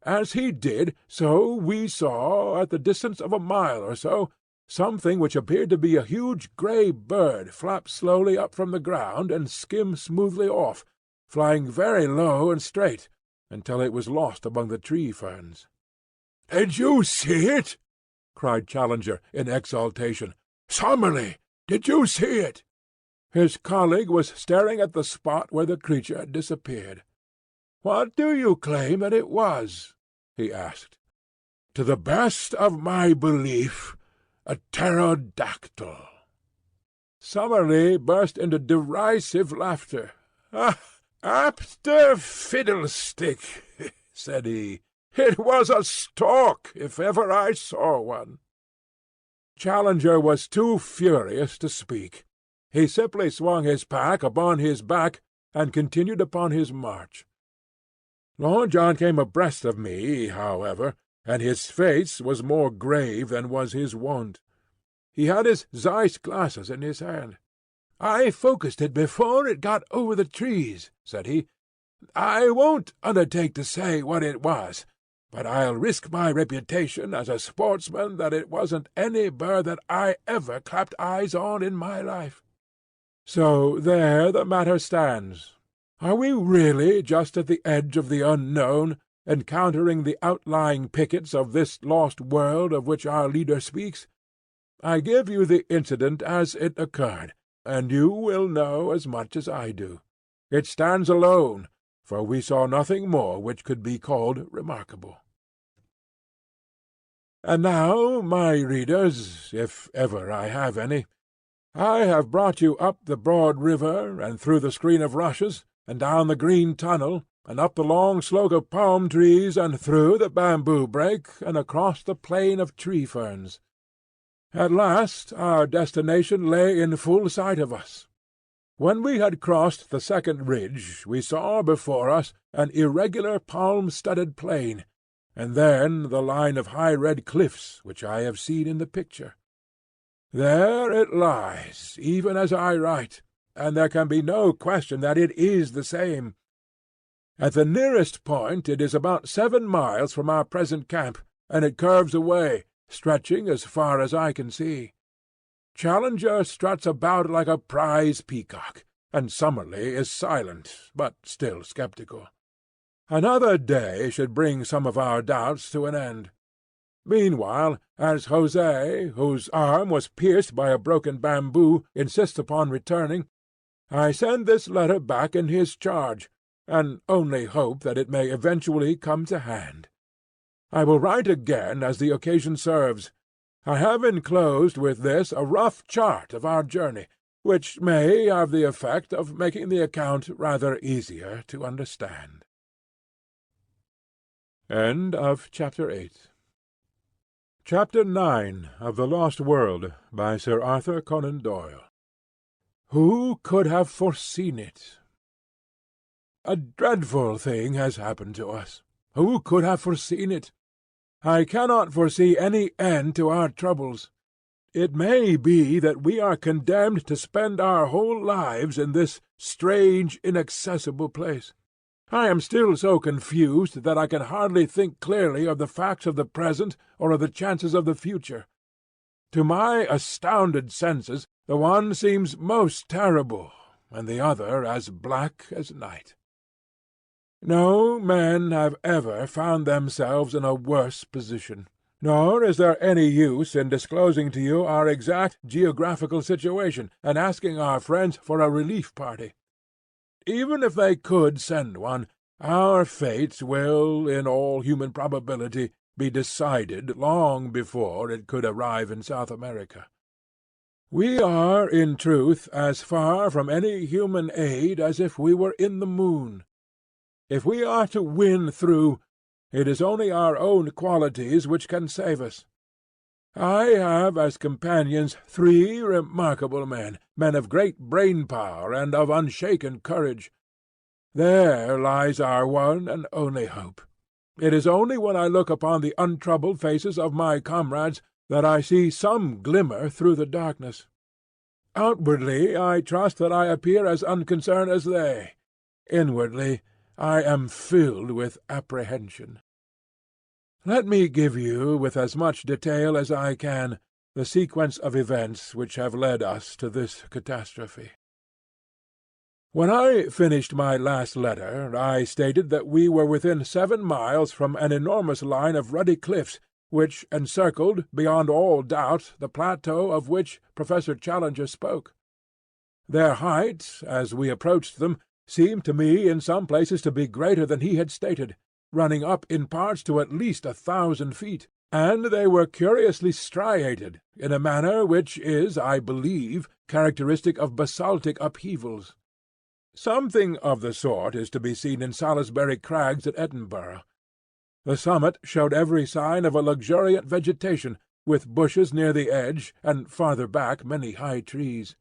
As he did so we saw, at the distance of a mile or so, something which appeared to be a huge grey bird flap slowly up from the ground and skim smoothly off, flying very low and straight, until it was lost among the tree-ferns. "Did you see it?" cried Challenger in exultation. "Summerlee, did you see it?" His colleague was staring at the spot where the creature had disappeared. "What do you claim that it was?" he asked. "To the best of my belief, a pterodactyl." Summerlee burst into derisive laughter. "After fiddlestick," said he. "It was a stork, if ever I saw one." Challenger was too furious to speak. He simply swung his pack upon his back and continued upon his march. Lord John came abreast of me, however, and his face was more grave than was his wont. He had his Zeiss glasses in his hand. "I focussed it before it got over the trees," said he. "I won't undertake to say what it was, but I'll risk my reputation as a sportsman that it wasn't any bird that I ever clapped eyes on in my life. So there the matter stands. Are we really just at the edge of the unknown, encountering the outlying pickets of this lost world of which our leader speaks? I give you the incident as it occurred, and you will know as much as I do. It stands alone, for we saw nothing more which could be called remarkable. And now, my readers, if ever I have any, I have brought you up the broad river, and through the screen of rushes, and down the green tunnel, and up the long slope of palm trees, and through the bamboo brake, and across the plain of tree ferns. At last our destination lay in full sight of us. When we had crossed the second ridge, we saw before us an irregular palm-studded plain, and then the line of high red cliffs which I have seen in the picture. There it lies, even as I write, and there can be no question that it is the same. At the nearest point it is about 7 miles from our present camp, and it curves away, stretching as far as I can see. Challenger struts about like a prize peacock, and Summerlee is silent, but still sceptical. Another day should bring some of our doubts to an end. Meanwhile, as Jose, whose arm was pierced by a broken bamboo, insists upon returning, I send this letter back in his charge, and only hope that it may eventually come to hand. I will write again as the occasion serves. I have enclosed with this a rough chart of our journey, which may have the effect of making the account rather easier to understand. End of Chapter 8. Chapter 9 of The Lost World, by Sir Arthur Conan Doyle. Who could have foreseen it? A dreadful thing has happened to us. Who could have foreseen it? I cannot foresee any end to our troubles. It may be that we are condemned to spend our whole lives in this strange, inaccessible place. I am still so confused that I can hardly think clearly of the facts of the present or of the chances of the future. To my astounded senses, the one seems most terrible, and the other as black as night. No men have ever found themselves in a worse position, nor is there any use in disclosing to you our exact geographical situation, and asking our friends for a relief party. Even if they could send one, our fate will, in all human probability, be decided long before it could arrive in South America. We are, in truth, as far from any human aid as if we were in the moon. If we are to win through, it is only our own qualities which can save us. I have as companions 3 remarkable men of great brain-power and of unshaken courage. There lies our one and only hope. It is only when I look upon the untroubled faces of my comrades that I see some glimmer through the darkness. Outwardly I trust that I appear as unconcerned as they. Inwardly I am filled with apprehension. Let me give you, with as much detail as I can, the sequence of events which have led us to this catastrophe. When I finished my last letter, I stated that we were within 7 miles from an enormous line of ruddy cliffs, which encircled, beyond all doubt, the plateau of which Professor Challenger spoke. Their height, as we approached them, seemed to me in some places to be greater than he had stated, running up in parts to at least 1,000 feet, and they were curiously striated, in a manner which is, I believe, characteristic of basaltic upheavals. Something of the sort is to be seen in Salisbury Crags at Edinburgh. The summit showed every sign of a luxuriant vegetation, with bushes near the edge, and farther back many high trees.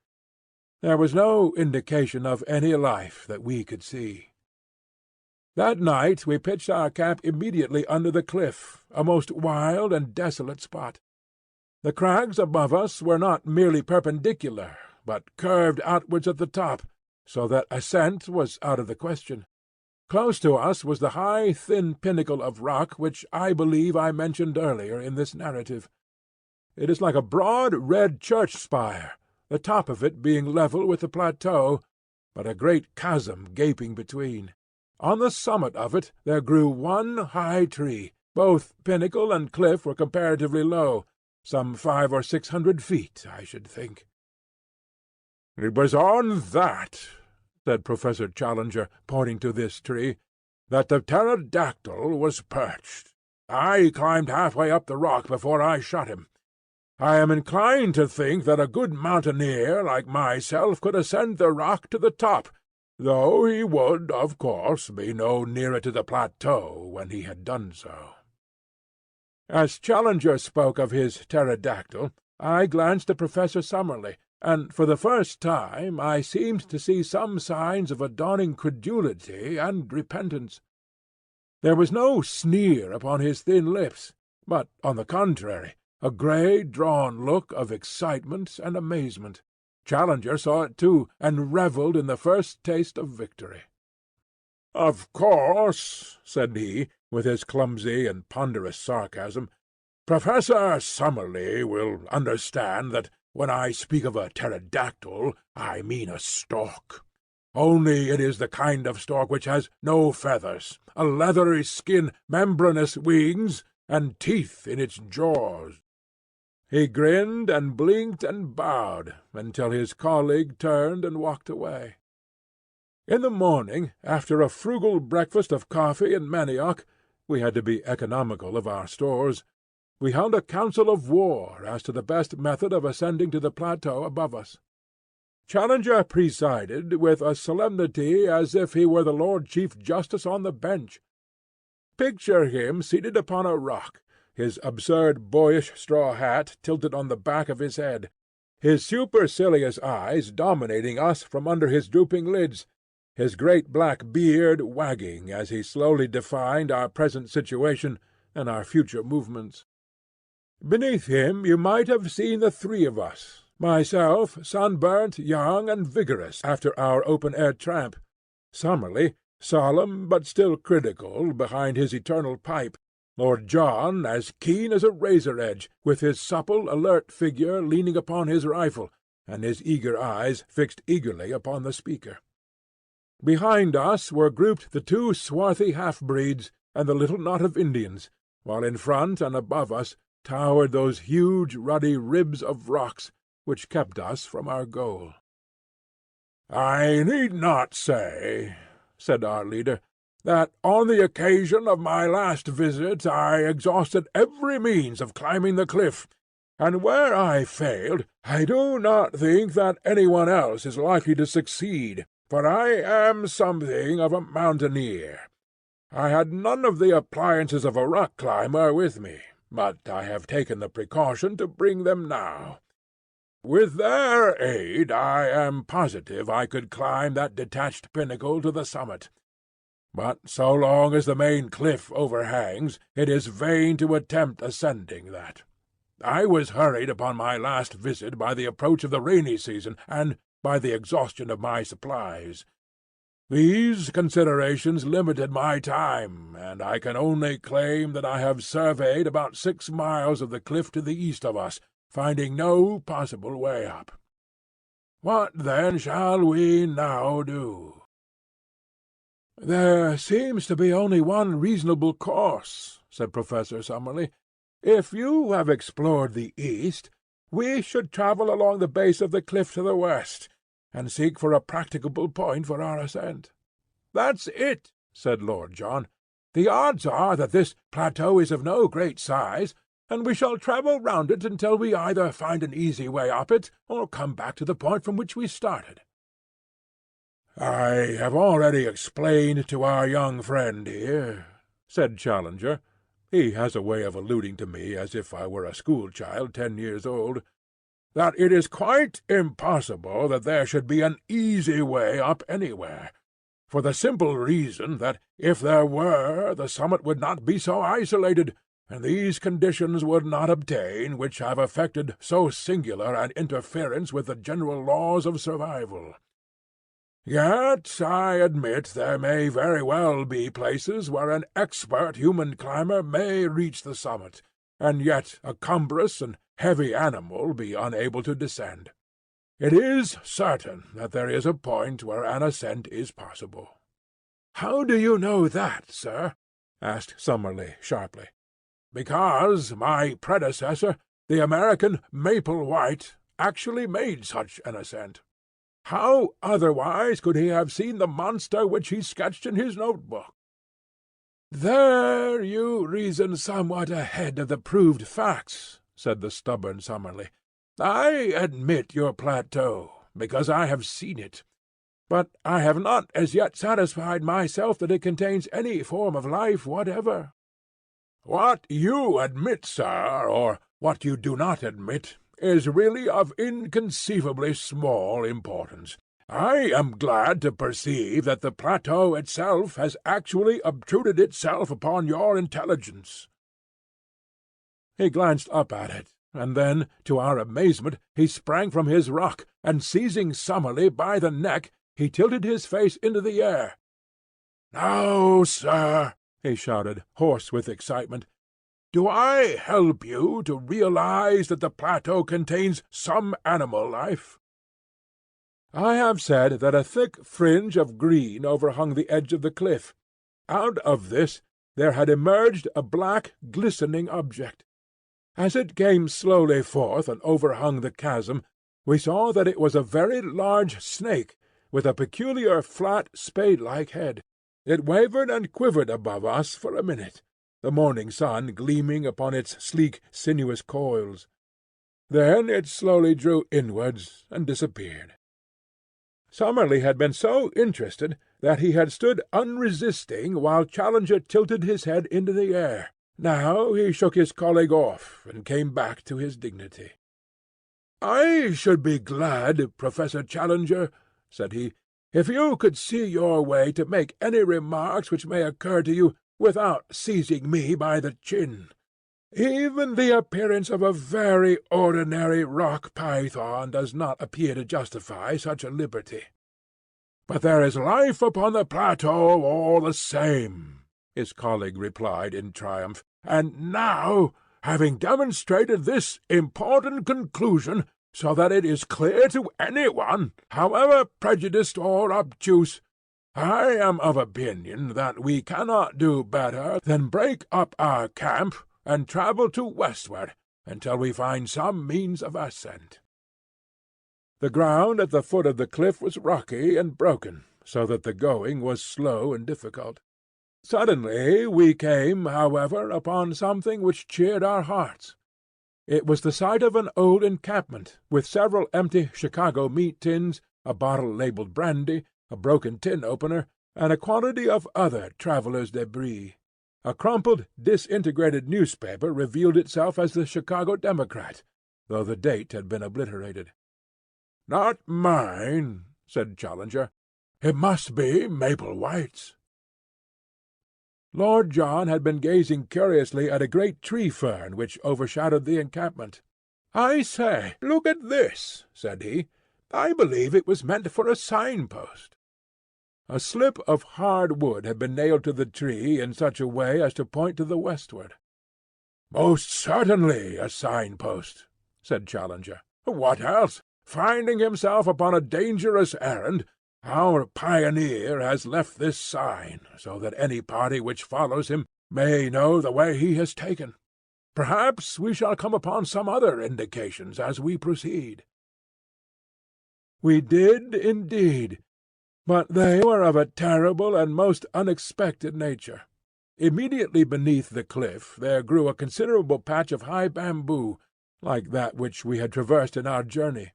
There was no indication of any life that we could see. That night we pitched our camp immediately under the cliff, a most wild and desolate spot. The crags above us were not merely perpendicular, but curved outwards at the top, so that ascent was out of the question. Close to us was the high, thin pinnacle of rock which I believe I mentioned earlier in this narrative. It is like a broad red church spire, the top of it being level with the plateau, but a great chasm gaping between. On the summit of it there grew one high tree. Both pinnacle and cliff were comparatively low, some 500 or 600 feet, I should think. "It was on that," said Professor Challenger, pointing to this tree, "that the pterodactyl was perched. I climbed halfway up the rock before I shot him. I am inclined to think that a good mountaineer like myself could ascend the rock to the top, though he would, of course, be no nearer to the plateau when he had done so." As Challenger spoke of his pterodactyl, I glanced at Professor Summerlee, and for the first time I seemed to see some signs of a dawning credulity and repentance. There was no sneer upon his thin lips, but, on the contrary, a grey, drawn look of excitement and amazement. Challenger saw it too, and revelled in the first taste of victory. "Of course," said he, with his clumsy and ponderous sarcasm, "Professor Summerlee will understand that when I speak of a pterodactyl I mean a stork. Only it is the kind of stork which has no feathers, a leathery skin, membranous wings, and teeth in its jaws." He grinned and blinked and bowed until his colleague turned and walked away. In the morning, after a frugal breakfast of coffee and manioc, we had to be economical of our stores, we held a council of war as to the best method of ascending to the plateau above us. Challenger presided with a solemnity as if he were the Lord Chief Justice on the bench. Picture him seated upon a rock, his absurd boyish straw hat tilted on the back of his head, his supercilious eyes dominating us from under his drooping lids, his great black beard wagging as he slowly defined our present situation and our future movements. Beneath him you might have seen the three of us, myself sunburnt, young, and vigorous after our open-air tramp; Summerlee, solemn but still critical, behind his eternal pipe; Lord John as keen as a razor-edge, with his supple, alert figure leaning upon his rifle, and his eager eyes fixed eagerly upon the speaker. Behind us were grouped the two swarthy half-breeds and the little knot of Indians, while in front and above us towered those huge ruddy ribs of rocks which kept us from our goal. "I need not say," said our leader, "that on the occasion of my last visit I exhausted every means of climbing the cliff, and where I failed I do not think that any one else is likely to succeed, for I am something of a mountaineer. I had none of the appliances of a rock climber with me, but I have taken the precaution to bring them now. With their aid I am positive I could climb that detached pinnacle to the summit. But so long as the main cliff overhangs, it is vain to attempt ascending that. I was hurried upon my last visit by the approach of the rainy season, and by the exhaustion of my supplies. These considerations limited my time, and I can only claim that I have surveyed about 6 miles of the cliff to the east of us, finding no possible way up. What then shall we now do?" "There seems to be only one reasonable course," said Professor Summerlee. "If you have explored the east, we should travel along the base of the cliff to the west, and seek for a practicable point for our ascent." "That's it," said Lord John. "The odds are that this plateau is of no great size, and we shall travel round it until we either find an easy way up it, or come back to the point from which we started." "I have already explained to our young friend here," said Challenger. He has a way of alluding to me as if I were a school-child 10 years old, "that it is quite impossible that there should be an easy way up anywhere, for the simple reason that if there were, the summit would not be so isolated, and these conditions would not obtain which have effected so singular an interference with the general laws of survival. Yet I admit there may very well be places where an expert human climber may reach the summit, and yet a cumbrous and heavy animal be unable to descend. It is certain that there is a point where an ascent is possible." "How do you know that, sir?" asked Summerlee sharply. "Because my predecessor, the American Maple White, actually made such an ascent. How otherwise could he have seen the monster which he sketched in his notebook?" "There you reason somewhat ahead of the proved facts," said the stubborn Summerlee. "I admit your plateau, because I have seen it. But I have not as yet satisfied myself that it contains any form of life whatever." "What you admit, sir, or what you do not admit, is really of inconceivably small importance. I am glad to perceive that the plateau itself has actually obtruded itself upon your intelligence." He glanced up at it, and then, to our amazement, he sprang from his rock, and seizing Summerlee by the neck, he tilted his face into the air. "Now, sir," he shouted, hoarse with excitement, "do I help you to realize that the plateau contains some animal life?" I have said that a thick fringe of green overhung the edge of the cliff. Out of this there had emerged a black, glistening object. As it came slowly forth and overhung the chasm, we saw that it was a very large snake, with a peculiar flat spade-like head. It wavered and quivered above us for a minute, the morning sun gleaming upon its sleek, sinuous coils. Then it slowly drew inwards and disappeared. Summerlee had been so interested that he had stood unresisting while Challenger tilted his head into the air. Now he shook his colleague off and came back to his dignity. "I should be glad, Professor Challenger," said he, "if you could see your way to make any remarks which may occur to you without seizing me by the chin. Even the appearance of a very ordinary rock python does not appear to justify such a liberty." "But there is life upon the plateau all the same," his colleague replied in triumph. "And now, having demonstrated this important conclusion, so that it is clear to anyone, however prejudiced or obtuse, I am of opinion that we cannot do better than break up our camp and travel to westward until we find some means of ascent." The ground at the foot of the cliff was rocky and broken, so that the going was slow and difficult. Suddenly we came, however, upon something which cheered our hearts. It was the sight of an old encampment, with several empty Chicago meat tins, a bottle labeled brandy, a broken tin opener, and a quantity of other travellers' debris. A crumpled, disintegrated newspaper revealed itself as the Chicago Democrat, though the date had been obliterated. "Not mine," said Challenger. "It must be Maple White's." Lord John had been gazing curiously at a great tree-fern which overshadowed the encampment. "I say, look at this," said he. "I believe it was meant for a signpost." A slip of hard wood had been nailed to the tree in such a way as to point to the westward. "Most certainly a signpost," said Challenger. "What else? Finding himself upon a dangerous errand, our pioneer has left this sign, so that any party which follows him may know the way he has taken. Perhaps we shall come upon some other indications as we proceed." We did indeed, but they were of a terrible and most unexpected nature. Immediately beneath the cliff there grew a considerable patch of high bamboo, like that which we had traversed in our journey.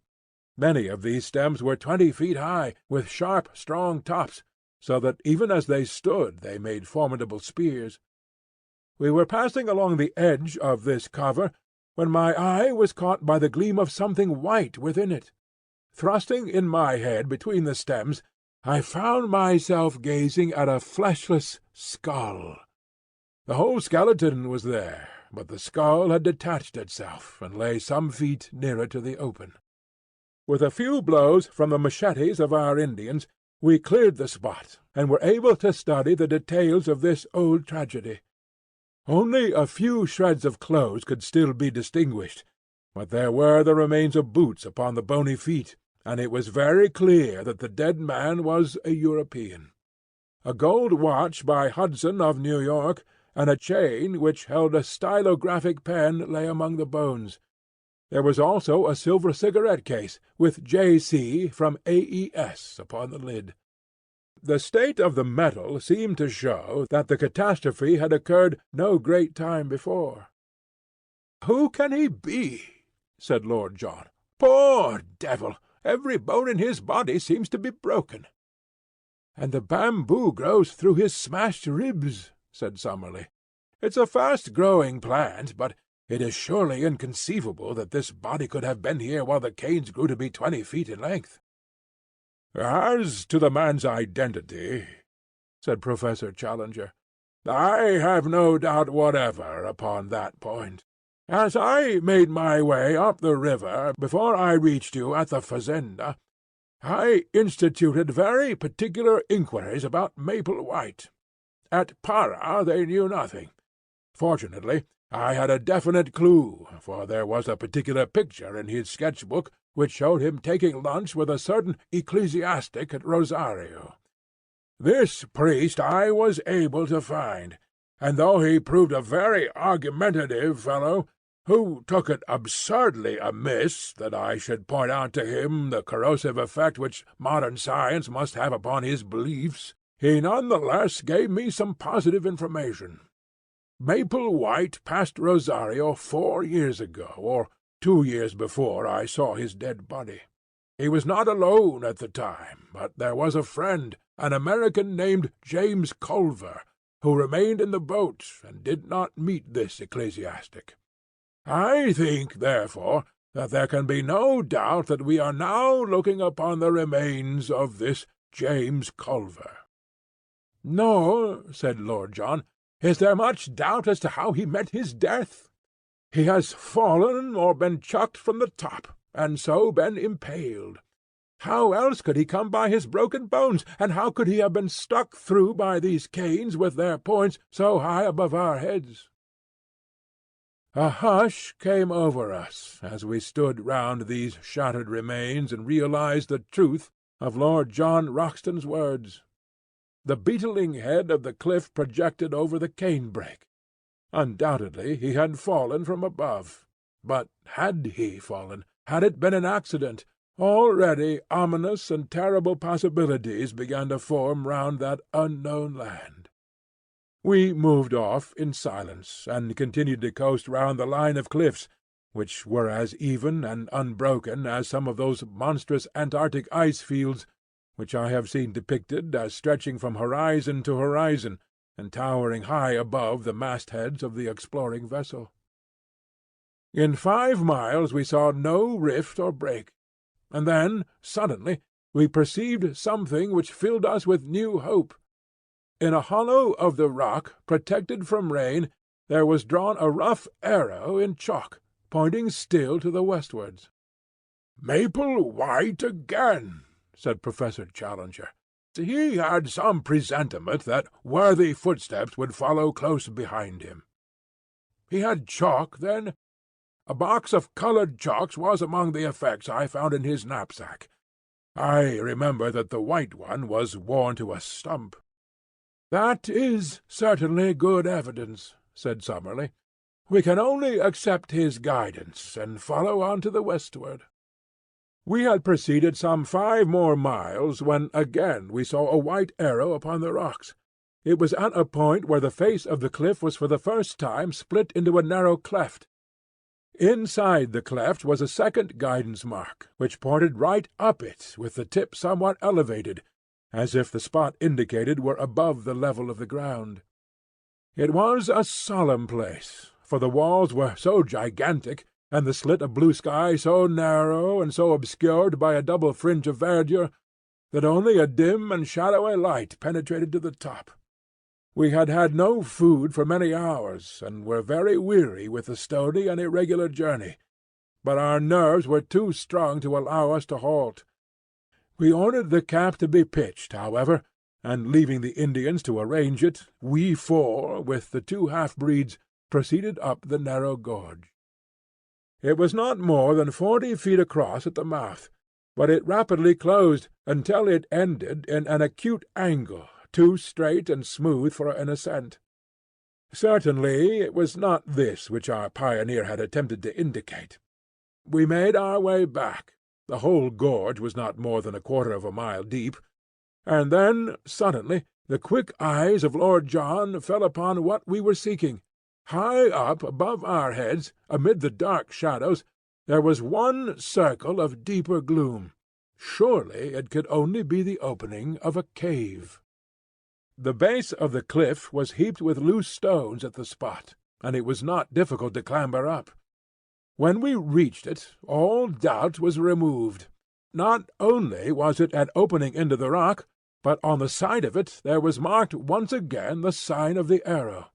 Many of these stems were 20 feet high, with sharp, strong tops, so that even as they stood they made formidable spears. We were passing along the edge of this cover, when my eye was caught by the gleam of something white within it. Thrusting in my head between the stems, I found myself gazing at a fleshless skull. The whole skeleton was there, but the skull had detached itself, and lay some feet nearer to the open. With a few blows from the machetes of our Indians, we cleared the spot, and were able to study the details of this old tragedy. Only a few shreds of clothes could still be distinguished, but there were the remains of boots upon the bony feet, and it was very clear that the dead man was a European. A gold watch by Hudson of New York, and a chain which held a stylographic pen lay among the bones. There was also a silver cigarette-case, with J.C. from AES upon the lid. The state of the metal seemed to show that the catastrophe had occurred no great time before. "Who can he be?" said Lord John. "Poor devil! Every bone in his body seems to be broken." "And the bamboo grows through his smashed ribs," said Summerlee. "It's a fast-growing plant, but it is surely inconceivable that this body could have been here while the canes grew to be 20 feet in length." "As to the man's identity," said Professor Challenger, "I have no doubt whatever upon that point. As I made my way up the river before I reached you at the fazenda, I instituted very particular inquiries about Maple White. At Para they knew nothing. Fortunately, I had a definite clue, for there was a particular picture in his sketch-book which showed him taking lunch with a certain ecclesiastic at Rosario. This priest I was able to find, and though he proved a very argumentative fellow, who took it absurdly amiss that I should point out to him the corrosive effect which modern science must have upon his beliefs, he none the less gave me some positive information. Maple White passed Rosario 4 years ago, or 2 years before I saw his dead body. He was not alone at the time, but there was a friend, an American named James Culver, who remained in the boat and did not meet this ecclesiastic. I think, therefore, that there can be no doubt that we are now looking upon the remains of this James Culver." "Nor," said Lord John, "is there much doubt as to how he met his death. He has fallen or been chucked from the top, and so been impaled. How else could he come by his broken bones, and how could he have been stuck through by these canes with their points so high above our heads?" A hush came over us as we stood round these shattered remains and realized the truth of Lord John Roxton's words. The beetling head of the cliff projected over the cane-brake. Undoubtedly he had fallen from above. But had he fallen? Had it been an accident? Already ominous and terrible possibilities began to form round that unknown land. We moved off in silence, and continued to coast round the line of cliffs, which were as even and unbroken as some of those monstrous Antarctic ice-fields which I have seen depicted as stretching from horizon to horizon, and towering high above the mastheads of the exploring vessel. In 5 miles we saw no rift or break, and then, suddenly, we perceived something which filled us with new hope. In a hollow of the rock, protected from rain, there was drawn a rough arrow in chalk, pointing still to the westwards. "Maple White again," said Professor Challenger. "He had some presentiment that worthy footsteps would follow close behind him." "He had chalk, then?" "A box of coloured chalks was among the effects I found in his knapsack. I remember that the white one was worn to a stump." "That is certainly good evidence," said Summerlee. "We can only accept his guidance, and follow on to the westward." We had proceeded some 5 more miles when again we saw a white arrow upon the rocks. It was at a point where the face of the cliff was for the first time split into a narrow cleft. Inside the cleft was a second guidance mark, which pointed right up it, with the tip somewhat elevated, as if the spot indicated were above the level of the ground. It was a solemn place, for the walls were so gigantic, and the slit of blue sky so narrow and so obscured by a double fringe of verdure, that only a dim and shadowy light penetrated to the top. We had had no food for many hours, and were very weary with the stony and irregular journey, but our nerves were too strong to allow us to halt. We ordered the camp to be pitched, however, and leaving the Indians to arrange it, we 4, with the 2 half-breeds, proceeded up the narrow gorge. It was not more than 40 feet across at the mouth, but it rapidly closed until it ended in an acute angle, too straight and smooth for an ascent. Certainly it was not this which our pioneer had attempted to indicate. We made our way back. The whole gorge was not more than a quarter of a mile deep, and then suddenly the quick eyes of Lord John fell upon what we were seeking. High up above our heads, amid the dark shadows, there was one circle of deeper gloom. Surely it could only be the opening of a cave. The base of the cliff was heaped with loose stones at the spot, and it was not difficult to clamber up. When we reached it, all doubt was removed. Not only was it an opening into the rock, but on the side of it there was marked once again the sign of the arrow.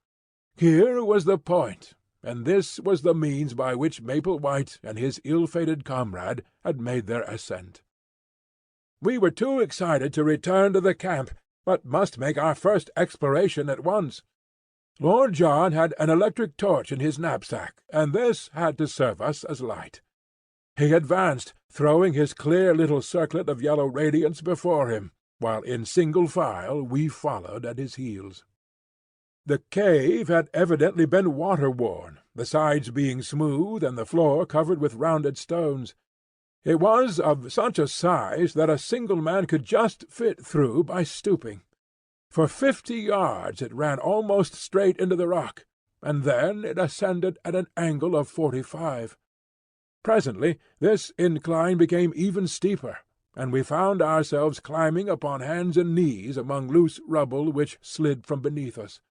Here was the point, and this was the means by which Maple White and his ill-fated comrade had made their ascent. We were too excited to return to the camp, but must make our first exploration at once. Lord John had an electric torch in his knapsack, and this had to serve us as light. He advanced, throwing his clear little circlet of yellow radiance before him, while in single file we followed at his heels. The cave had evidently been water-worn, the sides being smooth and the floor covered with rounded stones. It was of such a size that a single man could just fit through by stooping. For 50 yards it ran almost straight into the rock, and then it ascended at an angle of 45. Presently this incline became even steeper, and we found ourselves climbing upon hands and knees among loose rubble which slid from beneath us.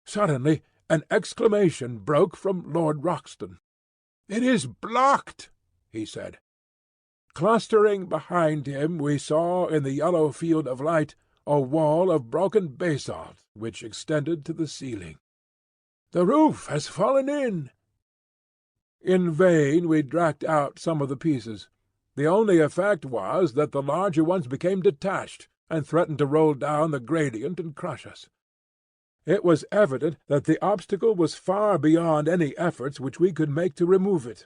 Suddenly an exclamation broke from Lord Roxton. "It is blocked!" he said. Clustering behind him we saw in the yellow field of light a wall of broken basalt which extended to the ceiling. "The roof has fallen in!" In vain we dragged out some of the pieces. The only effect was that the larger ones became detached, and threatened to roll down the gradient and crush us. It was evident that the obstacle was far beyond any efforts which we could make to remove it.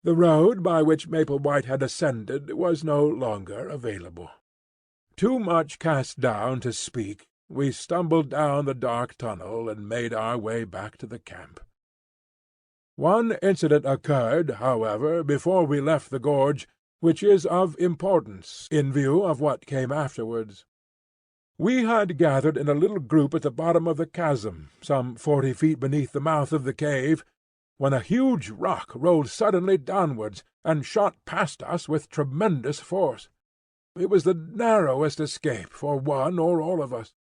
The road by which Maple White had ascended was no longer available. Too much cast down to speak, we stumbled down the dark tunnel and made our way back to the camp. One incident occurred, however, before we left the gorge, which is of importance in view of what came afterwards. We had gathered in a little group at the bottom of the chasm, some 40 feet beneath the mouth of the cave, when a huge rock rolled suddenly downwards, and shot past us with tremendous force. It was the narrowest escape for one or all of us.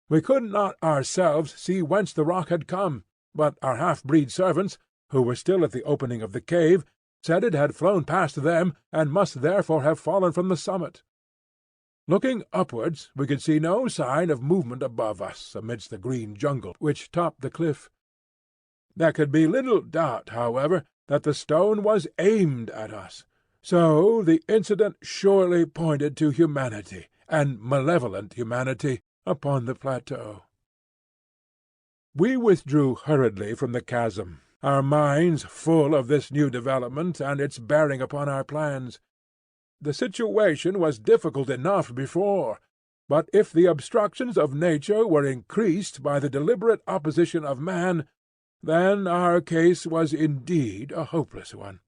We could not ourselves see whence the rock had come, but our half-breed servants, who were still at the opening of the cave, said it had flown past them, and must therefore have fallen from the summit. Looking upwards, we could see no sign of movement above us amidst the green jungle which topped the cliff. There could be little doubt, however, that the stone was aimed at us. So the incident surely pointed to humanity, and malevolent humanity, upon the plateau. We withdrew hurriedly from the chasm, our minds full of this new development and its bearing upon our plans. The situation was difficult enough before, but if the obstructions of nature were increased by the deliberate opposition of man, then our case was indeed a hopeless one.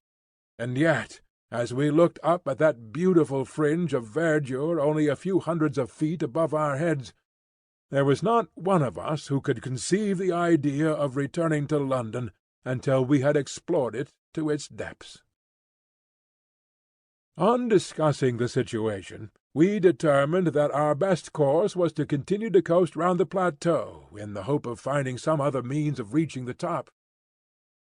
And yet, as we looked up at that beautiful fringe of verdure only a few hundreds of feet above our heads, there was not one of us who could conceive the idea of returning to London until we had explored it to its depths. On discussing the situation, we determined that our best course was to continue to coast round the plateau in the hope of finding some other means of reaching the top.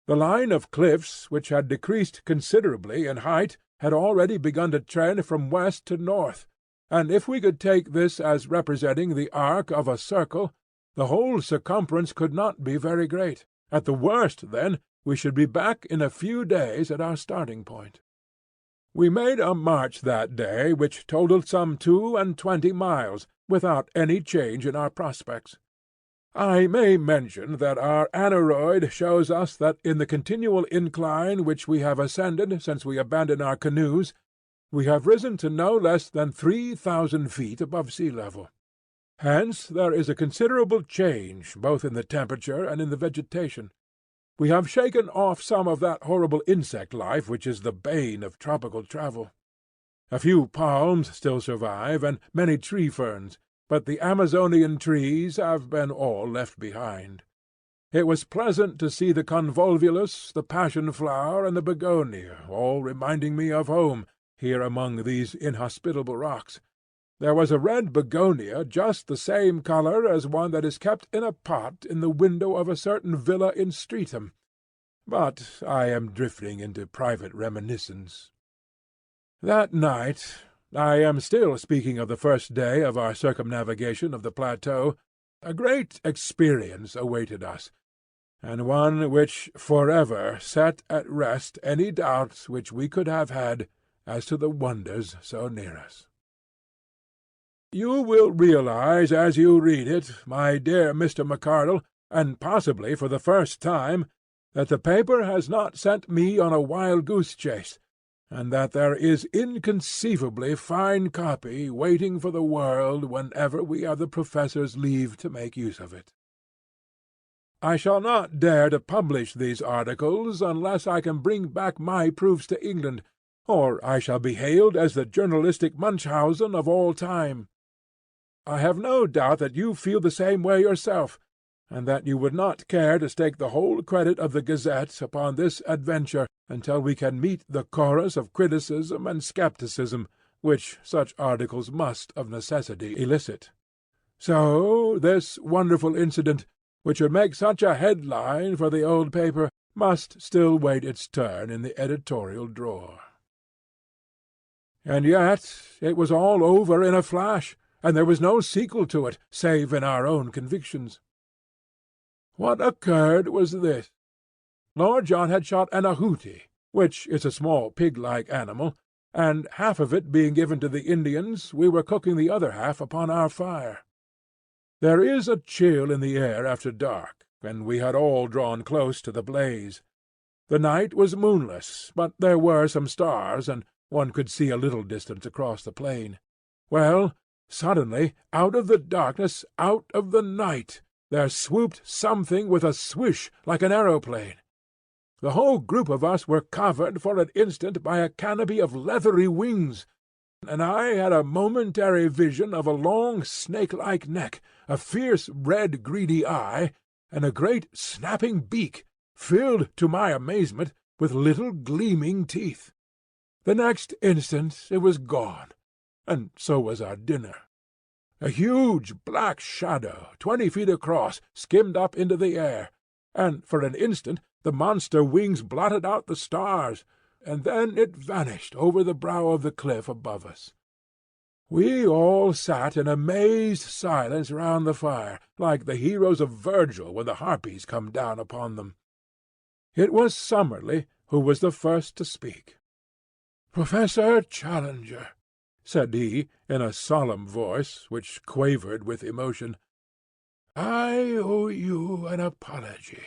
The line of cliffs, which had decreased considerably in height, had already begun to trend from west to north, and if we could take this as representing the arc of a circle, the whole circumference could not be very great. At the worst, then, we should be back in a few days at our starting point. We made a march that day which totalled some 22 miles, without any change in our prospects. I may mention that our aneroid shows us that in the continual incline which we have ascended since we abandoned our canoes, We have risen to no less than 3,000 feet above sea level. Hence there is a considerable change both in the temperature and in the vegetation. We have shaken off some of that horrible insect life which is the bane of tropical travel. A few palms still survive, and many tree ferns, but the Amazonian trees have been all left behind. It was pleasant to see the convolvulus, the passion-flower, and the begonia, all reminding me of home, here among these inhospitable rocks. There was a red begonia just the same colour as one that is kept in a pot in the window of a certain villa in Streatham. But I am drifting into private reminiscence. That night, I am still speaking of the first day of our circumnavigation of the plateau, a great experience awaited us, and one which forever set at rest any doubts which we could have had as to the wonders so near us. You will realize as you read it, my dear Mr. McArdle, and possibly for the first time, that the paper has not sent me on a wild-goose chase, and that there is inconceivably fine copy waiting for the world whenever we have the Professor's leave to make use of it. I shall not dare to publish these articles unless I can bring back my proofs to England, or I shall be hailed as the journalistic Munchausen of all time. I have no doubt that you feel the same way yourself, and that you would not care to stake the whole credit of the Gazette upon this adventure until we can meet the chorus of criticism and scepticism which such articles must of necessity elicit. So this wonderful incident, which would make such a headline for the old paper, must still wait its turn in the editorial drawer. And yet it was all over in a flash, and there was no sequel to it, save in our own convictions. What occurred was this. Lord John had shot an ahouti, which is a small pig-like animal, and half of it being given to the Indians, we were cooking the other half upon our fire. There is a chill in the air after dark, and we had all drawn close to the blaze. The night was moonless, but there were some stars, and one could see a little distance across the plain. Well, suddenly, out of the darkness, out of the night, there swooped something with a swish like an aeroplane. The whole group of us were covered for an instant by a canopy of leathery wings, and I had a momentary vision of a long snake-like neck, a fierce red greedy eye, and a great snapping beak, filled, to my amazement, with little gleaming teeth. The next instant it was gone, and so was our dinner. A huge black shadow, 20 feet across, skimmed up into the air, and for an instant the monster wings blotted out the stars, and then it vanished over the brow of the cliff above us. We all sat in amazed silence round the fire, like the heroes of Virgil when the Harpies come down upon them. It was Summerlee who was the first to speak. "Professor Challenger," said he, in a solemn voice which quavered with emotion, "I owe you an apology.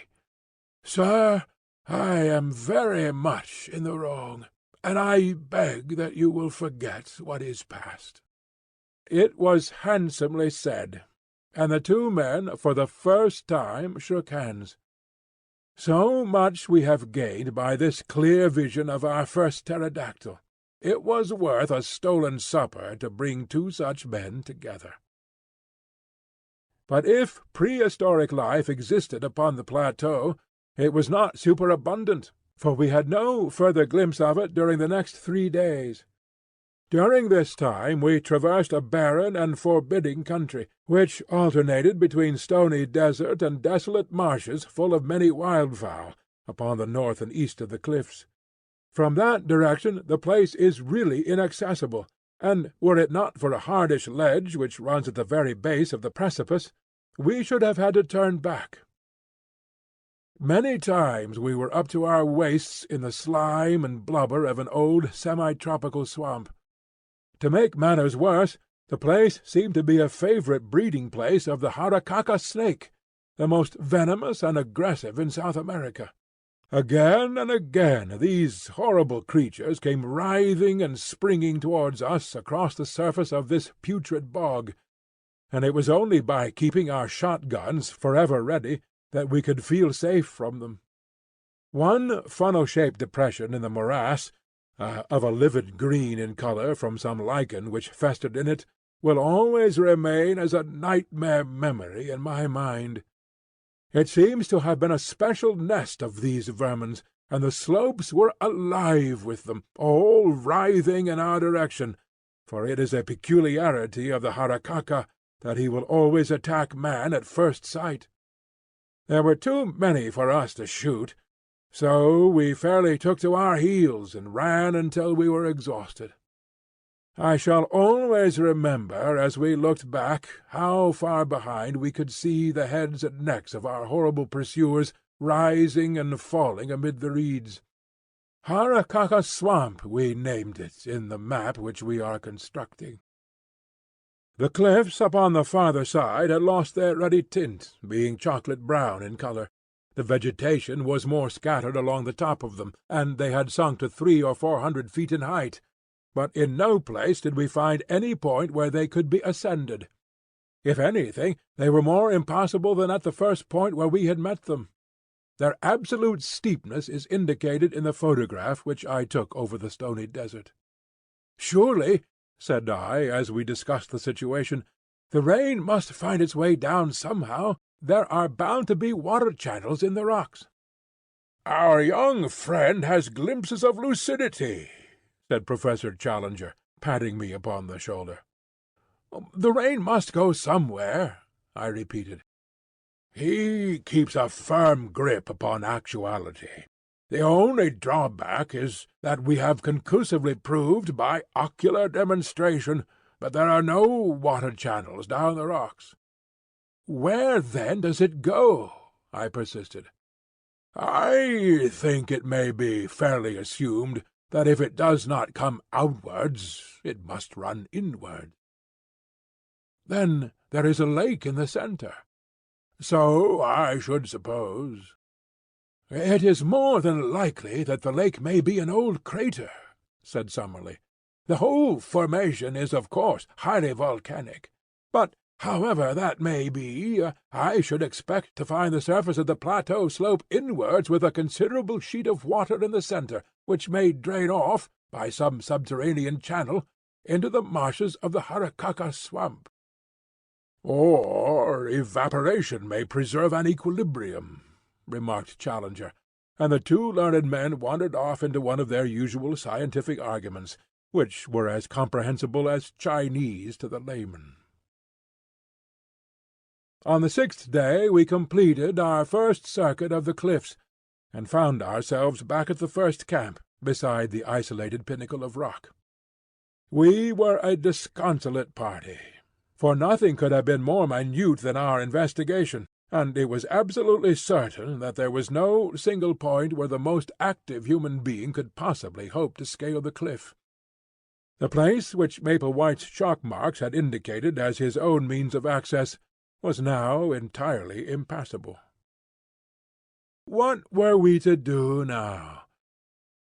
Sir, I am very much in the wrong, and I beg that you will forget what is past." It was handsomely said, and the two men for the first time shook hands. So much we have gained by this clear vision of our first pterodactyl. It was worth a stolen supper to bring two such men together. But if prehistoric life existed upon the plateau, it was not superabundant, for we had no further glimpse of it during the next 3 days. During this time we traversed a barren and forbidding country, which alternated between stony desert and desolate marshes full of many wildfowl, upon the north and east of the cliffs. From that direction the place is really inaccessible, and were it not for a hardish ledge which runs at the very base of the precipice, we should have had to turn back. Many times we were up to our waists in the slime and blubber of an old semi-tropical swamp. To make matters worse, the place seemed to be a favourite breeding-place of the Harakaka snake, the most venomous and aggressive in South America. Again and again these horrible creatures came writhing and springing towards us across the surface of this putrid bog, and it was only by keeping our shotguns forever ready that we could feel safe from them. One funnel-shaped depression in the morass, of a livid green in colour from some lichen which festered in it, will always remain as a nightmare memory in my mind. It seems to have been a special nest of these vermins, and the slopes were alive with them, all writhing in our direction, for it is a peculiarity of the Harakaka that he will always attack man at first sight. There were too many for us to shoot, so we fairly took to our heels and ran until we were exhausted. I shall always remember, as we looked back, how far behind we could see the heads and necks of our horrible pursuers rising and falling amid the reeds. Harakaka Swamp we named it in the map which we are constructing. The cliffs upon the farther side had lost their ruddy tint, being chocolate-brown in colour. The vegetation was more scattered along the top of them, and they had sunk to 300 or 400 feet in height. But in no place did we find any point where they could be ascended. If anything, they were more impossible than at the first point where we had met them. Their absolute steepness is indicated in the photograph which I took over the stony desert. "Surely," said I, as we discussed the situation, "the rain must find its way down somehow. There are bound to be water channels in the rocks." "Our young friend has glimpses of lucidity," said Professor Challenger, patting me upon the shoulder. "The rain must go somewhere," I repeated. "He keeps a firm grip upon actuality. The only drawback is that we have conclusively proved by ocular demonstration that there are no water channels down the rocks." "Where, then, does it go?" I persisted. "I think it may be fairly assumed that if it does not come outwards, it must run inward." "Then there is a lake in the centre." "So I should suppose." "It is more than likely that the lake may be an old crater," said Summerlee. "The whole formation is, of course, highly volcanic. But however that may be, I should expect to find the surface of the plateau slope inwards with a considerable sheet of water in the centre, which may drain off, by some subterranean channel, into the marshes of the Harakaka Swamp." "Or evaporation may preserve an equilibrium," remarked Challenger, and the two learned men wandered off into one of their usual scientific arguments, which were as comprehensible as Chinese to the layman. On the 6th day we completed our first circuit of the cliffs, and found ourselves back at the first camp, beside the isolated pinnacle of rock. We were a disconsolate party, for nothing could have been more minute than our investigation, and it was absolutely certain that there was no single point where the most active human being could possibly hope to scale the cliff. The place which Maple-White's chalk marks had indicated as his own means of access was now entirely impassable. What were we to do now?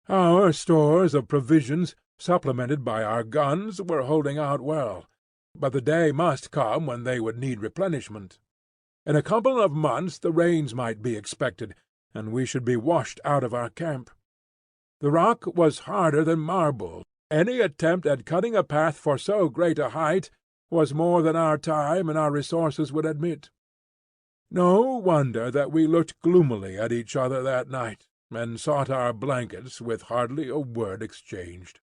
Our stores of provisions, supplemented by our guns, were holding out well, but the day must come when they would need replenishment. In a couple of months the rains might be expected, and we should be washed out of our camp. The rock was harder than marble. Any attempt at cutting a path for so great a height was more than our time and our resources would admit. No wonder that we looked gloomily at each other that night, and sought our blankets with hardly a word exchanged.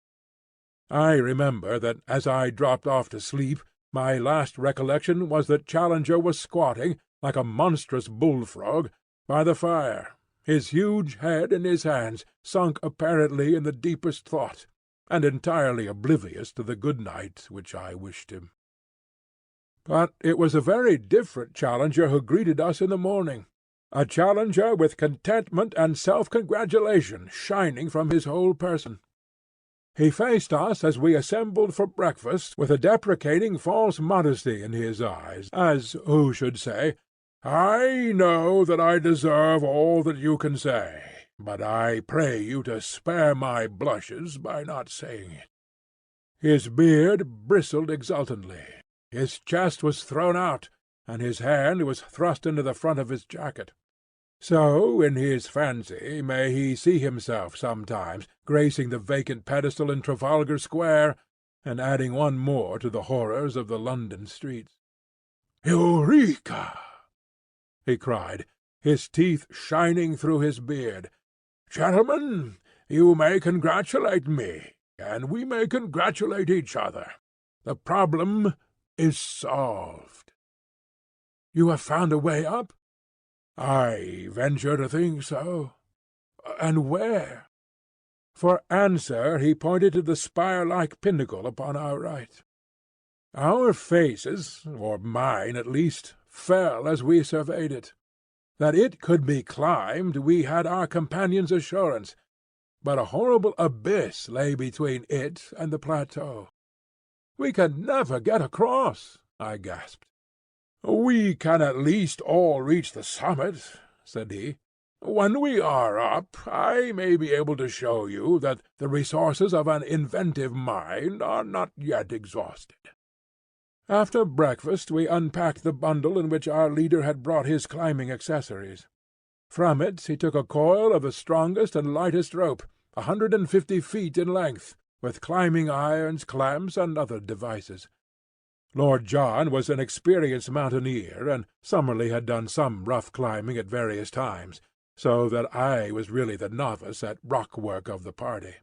I remember that as I dropped off to sleep, my last recollection was that Challenger was squatting, like a monstrous bullfrog, by the fire, his huge head in his hands, sunk apparently in the deepest thought, and entirely oblivious to the good night which I wished him. But it was a very different Challenger who greeted us in the morning, a Challenger with contentment and self-congratulation shining from his whole person. He faced us as we assembled for breakfast with a deprecating false modesty in his eyes, as who should say, "I know that I deserve all that you can say. but I pray you to spare my blushes by not saying it. His beard bristled exultantly, his chest was thrown out, and his hand was thrust into the front of his jacket. So, in his fancy, may he see himself sometimes gracing the vacant pedestal in Trafalgar Square, and adding one more to the horrors of the London streets. "Eureka!" he cried, his teeth shining through his beard. "Gentlemen, you may congratulate me, and we may congratulate each other. The problem is solved." "You have found a way up?" "I venture to think so." "And where?" For answer he pointed to the spire-like pinnacle upon our right. Our faces, or mine at least, fell as we surveyed it. That it could be climbed we had our companion's assurance, but a horrible abyss lay between it and the plateau. "We can never get across," I gasped. "We can at least all reach the summit," said he. "When we are up, I may be able to show you that the resources of an inventive mind are not yet exhausted." After breakfast we unpacked the bundle in which our leader had brought his climbing accessories. From it he took a coil of the strongest and lightest rope, 150 feet in length, with climbing irons, clamps, and other devices. Lord John was an experienced mountaineer, and Summerlee had done some rough climbing at various times, so that I was really the novice at rock work of the party.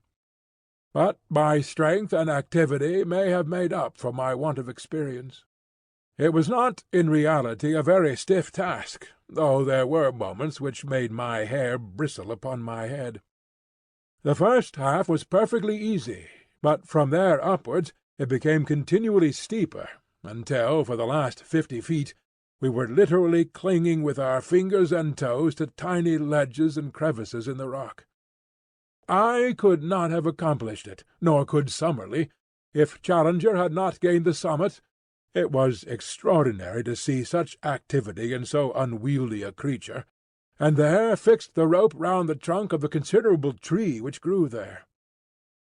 But my strength and activity may have made up for my want of experience. It was not in reality a very stiff task, though there were moments which made my hair bristle upon my head. The first half was perfectly easy, but from there upwards it became continually steeper, until for the last 50 feet we were literally clinging with our fingers and toes to tiny ledges and crevices in the rock. I could not have accomplished it, nor could Summerlee, if Challenger had not gained the summit. It was extraordinary to see such activity in so unwieldy a creature, and there fixed the rope round the trunk of the considerable tree which grew there.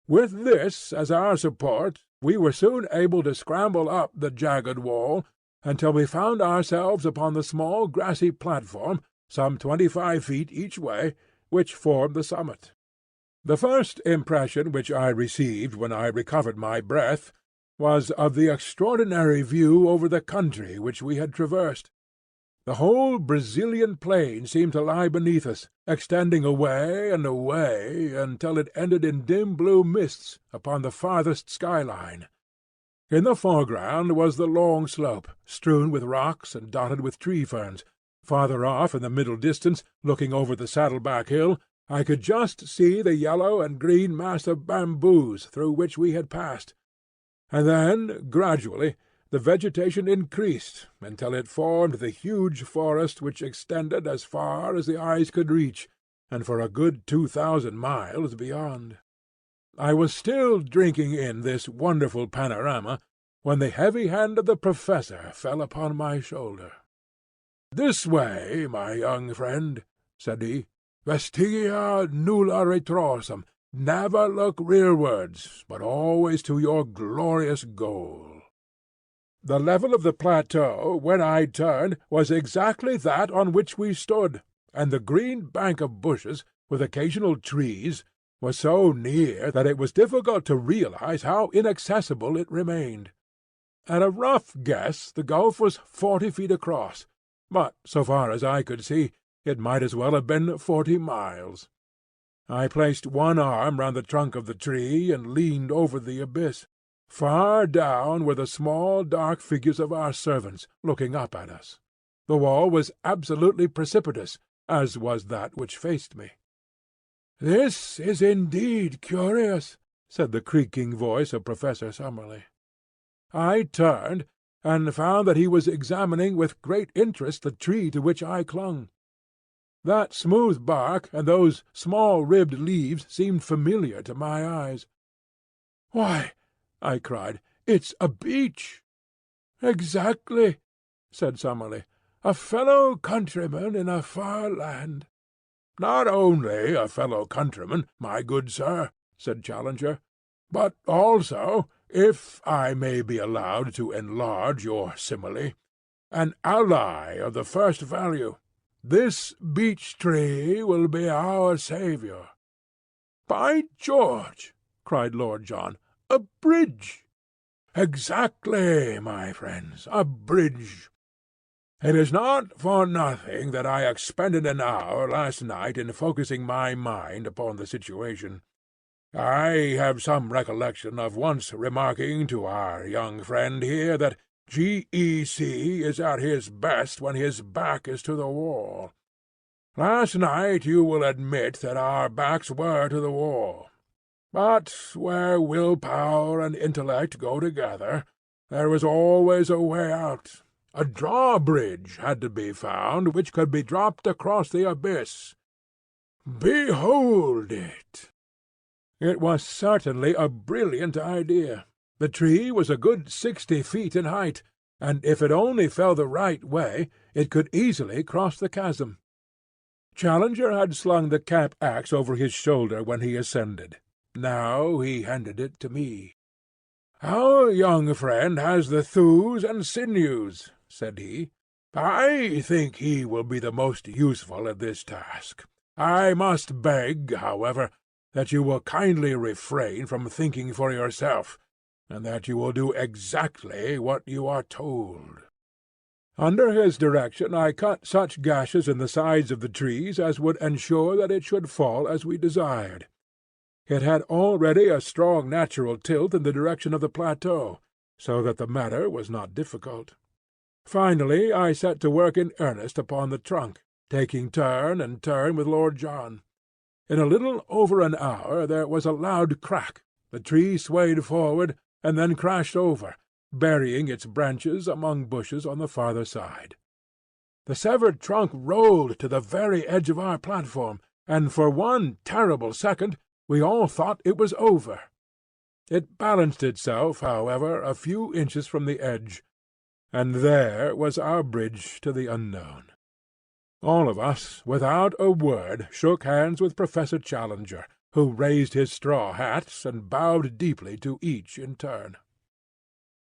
With this as our support, we were soon able to scramble up the jagged wall until we found ourselves upon the small grassy platform, some 25 feet each way, which formed the summit. The first impression which I received when I recovered my breath was of the extraordinary view over the country which we had traversed. The whole Brazilian plain seemed to lie beneath us, extending away and away until it ended in dim blue mists upon the farthest skyline. In the foreground was the long slope, strewn with rocks and dotted with tree-ferns. Farther off in the middle distance, looking over the Saddleback Hill, I could just see the yellow and green mass of bamboos through which we had passed. And then, gradually, the vegetation increased until it formed the huge forest which extended as far as the eyes could reach, and for a good 2,000 miles beyond. I was still drinking in this wonderful panorama when the heavy hand of the Professor fell upon my shoulder. "This way, my young friend," said he. "Vestigia nulla retrorsum. Never look rearwards, but always to your glorious goal." The level of the plateau, when I turned, was exactly that on which we stood, and the green bank of bushes, with occasional trees, was so near that it was difficult to realize how inaccessible it remained. At a rough guess the gulf was 40 feet across, but, so far as I could see, it might as well have been 40 miles. I placed one arm round the trunk of the tree and leaned over the abyss. Far down were the small dark figures of our servants, looking up at us. The wall was absolutely precipitous, as was that which faced me. "This is indeed curious," said the creaking voice of Professor Summerlee. I turned, and found that he was examining with great interest the tree to which I clung. That smooth bark and those small-ribbed leaves seemed familiar to my eyes. "Why," I cried, "it's a beech!" "Exactly," said Summerlee. "A fellow countryman in a far land." "Not only a fellow-countryman, my good sir," said Challenger, "but also, if I may be allowed to enlarge your simile, an ally of the first value. This beech-tree will be our saviour." "By George!" cried Lord John. "A bridge!" "Exactly, my friends, a bridge. It is not for nothing that I expended an hour last night in focusing my mind upon the situation. I have some recollection of once remarking to our young friend here that G.E.C. is at his best when his back is to the wall. Last night you will admit that our backs were to the wall. But where will-power and intellect go together, there was always a way out. A drawbridge had to be found which could be dropped across the abyss. Behold it!" It was certainly a brilliant idea. The tree was a good 60 feet in height, and if it only fell the right way, it could easily cross the chasm. Challenger had slung the cap-axe over his shoulder when he ascended. Now he handed it to me. "Our young friend has the thews and sinews," said he. "I think he will be the most useful at this task. I must beg, however, that you will kindly refrain from thinking for yourself, and that you will do exactly what you are told." Under his direction I cut such gashes in the sides of the trees as would ensure that it should fall as we desired. It had already a strong natural tilt in the direction of the plateau, so that the matter was not difficult. Finally I set to work in earnest upon the trunk, taking turn and turn with Lord John. In a little over an hour there was a loud crack, the tree swayed forward, and then crashed over, burying its branches among bushes on the farther side. The severed trunk rolled to the very edge of our platform, and for one terrible second we all thought it was over. It balanced itself, however, a few inches from the edge, and there was our bridge to the unknown. All of us, without a word, shook hands with Professor Challenger, who raised his straw hat and bowed deeply to each in turn.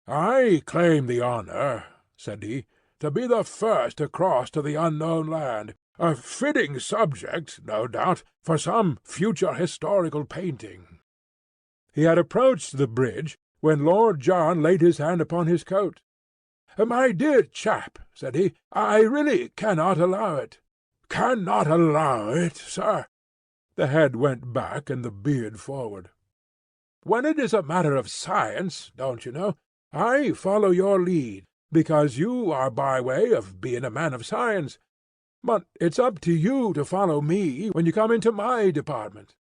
"I claim the honour," said he, "to be the first to cross to the unknown land, a fitting subject, no doubt, for some future historical painting." He had approached the bridge when Lord John laid his hand upon his coat. "My dear chap," said he, "I really cannot allow it." "Cannot allow it, sir?" The head went back and the beard forward. "When it is a matter of science, don't you know, I follow your lead, because you are by way of being a man of science. But it's up to you to follow me when you come into my department."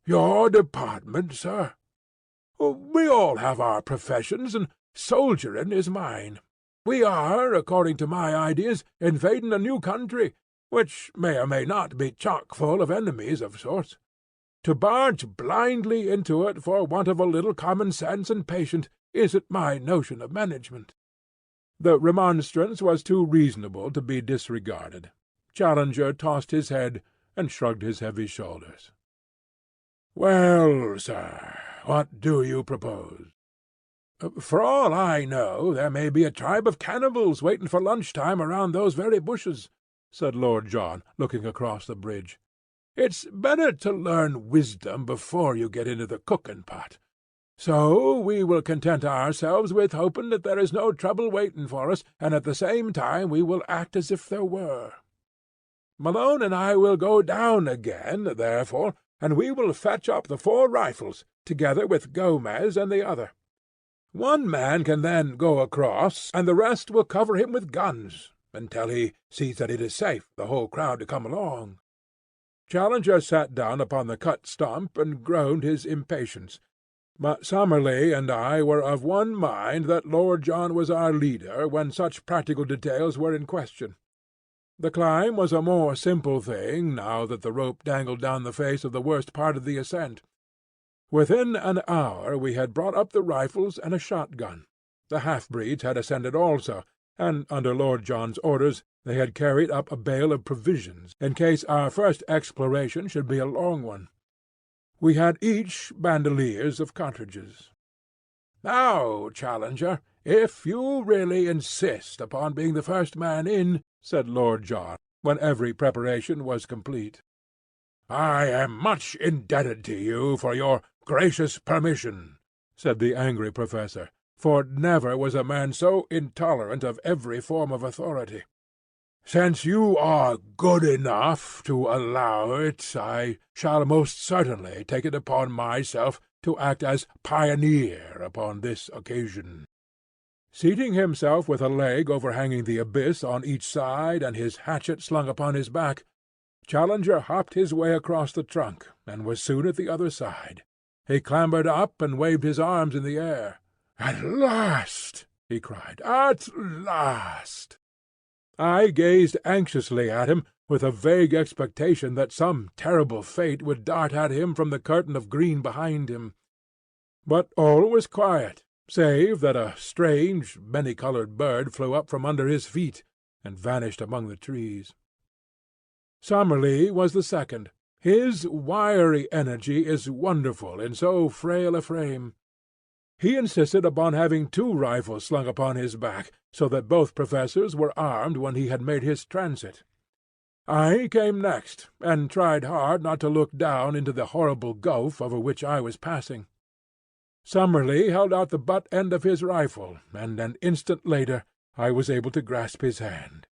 "Your department, sir?" "We all have our professions, and soldiering is mine. We are, according to my ideas, invading a new country, which may or may not be chock full of enemies of sorts. To barge blindly into it for want of a little common sense and patience isn't my notion of management." The remonstrance was too reasonable to be disregarded. Challenger tossed his head and shrugged his heavy shoulders. "Well, sir, what do you propose?" "For all I know, there may be a tribe of cannibals waiting for lunch-time around those very bushes," said Lord John, looking across the bridge. "It's better to learn wisdom before you get into the cooking-pot. So we will content ourselves with hoping that there is no trouble waiting for us, and at the same time we will act as if there were. Malone and I will go down again, therefore, and we will fetch up the 4 rifles, together with Gomez and the other. One man can then go across, and the rest will cover him with guns, until he sees that it is safe the whole crowd to come along." Challenger sat down upon the cut stump and groaned his impatience, but Summerlee and I were of one mind that Lord John was our leader when such practical details were in question. The climb was a more simple thing now that the rope dangled down the face of the worst part of the ascent. Within an hour we had brought up the rifles and a shotgun. The half-breeds had ascended also, and under Lord John's orders They had carried up a bale of provisions, in case our first exploration should be a long one. We had each bandoliers of cartridges. "Now, Challenger, if you really insist upon being the first man in," said Lord John, when every preparation was complete. "I am much indebted to you for your gracious permission," said the angry professor, for never was a man so intolerant of every form of authority. "Since you are good enough to allow it, I shall most certainly take it upon myself to act as pioneer upon this occasion." Seating himself with a leg overhanging the abyss on each side and his hatchet slung upon his back, Challenger hopped his way across the trunk, and was soon at the other side. He clambered up and waved his arms in the air. "At last!" he cried. "At last!" I gazed anxiously at him, with a vague expectation that some terrible fate would dart at him from the curtain of green behind him. But all was quiet, save that a strange, many-coloured bird flew up from under his feet, and vanished among the trees. Summerlee was the second. His wiry energy is wonderful in so frail a frame. He insisted upon having 2 rifles slung upon his back, so that both professors were armed when he had made his transit. I came next, and tried hard not to look down into the horrible gulf over which I was passing. Summerlee held out the butt end of his rifle, and an instant later I was able to grasp his hand.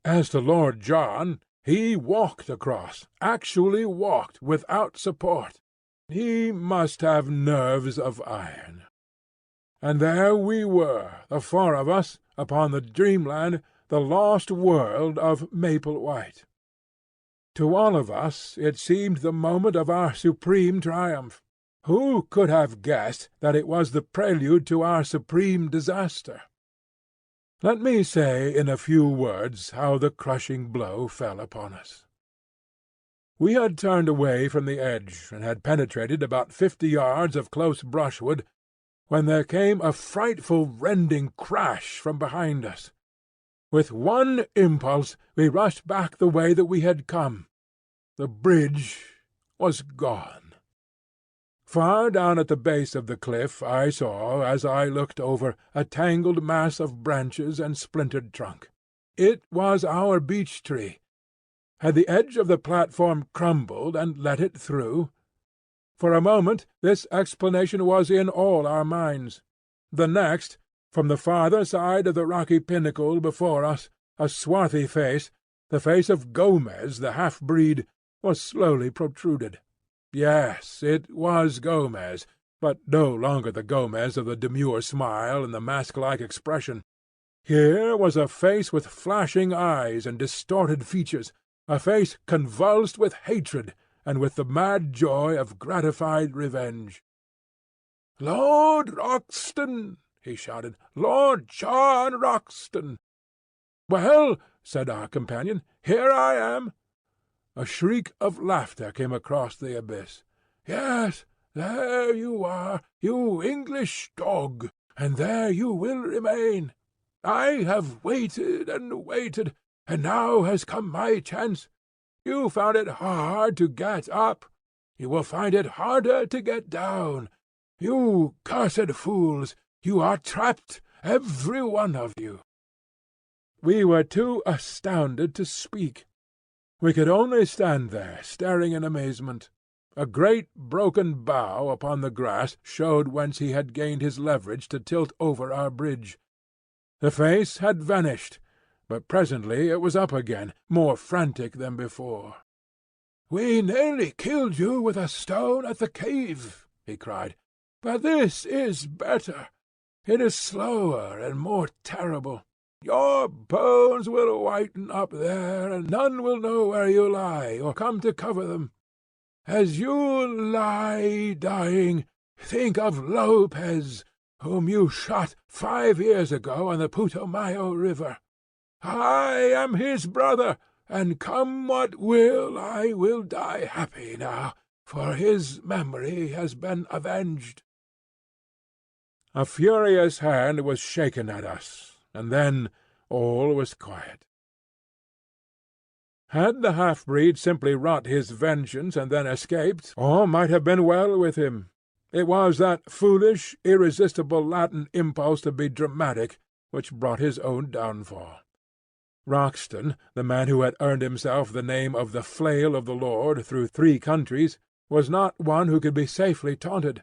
As to Lord John, he walked across, actually walked, without support. He must have nerves of iron. And there we were, the 4 of us, upon the dreamland, the lost world of Maple White. To all of us it seemed the moment of our supreme triumph. Who could have guessed that it was the prelude to our supreme disaster? Let me say in a few words how the crushing blow fell upon us. We had turned away from the edge, and had penetrated about 50 yards of close brushwood, when there came a frightful rending crash from behind us. With one impulse we rushed back the way that we had come. The bridge was gone. Far down at the base of the cliff I saw, as I looked over, a tangled mass of branches and splintered trunk. It was our beech-tree. Had the edge of the platform crumbled and let it through? For a moment this explanation was in all our minds. The next, from the farther side of the rocky pinnacle before us, a swarthy face, the face of Gomez the half-breed, was slowly protruded. Yes, it was Gomez, but no longer the Gomez of the demure smile and the mask-like expression. Here was a face with flashing eyes and distorted features, a face convulsed with hatred and with the mad joy of gratified revenge. "Lord Roxton!" he shouted. "Lord John Roxton!" "Well," said our companion, "here I am." A shriek of laughter came across the abyss. "Yes, there you are, you English dog, and there you will remain. I have waited and waited, and now has come my chance. You found it hard to get up. You will find it harder to get down. You cursed fools, you are trapped, every one of you." We were too astounded to speak. We could only stand there, staring in amazement. A great broken bough upon the grass showed whence he had gained his leverage to tilt over our bridge. The face had vanished, but presently it was up again, more frantic than before. "We nearly killed you with a stone at the cave," he cried. "But this is better. It is slower and more terrible. Your bones will whiten up there, and none will know where you lie, or come to cover them. As you lie dying, think of Lopez, whom you shot 5 years ago on the Putumayo River. I am his brother, and come what will, I will die happy now, for his memory has been avenged." A furious hand was shaken at us, and then all was quiet. Had the half-breed simply wrought his vengeance and then escaped, all might have been well with him. It was that foolish, irresistible Latin impulse to be dramatic which brought his own downfall. Roxton, the man who had earned himself the name of the Flail of the Lord through 3 countries, was not one who could be safely taunted.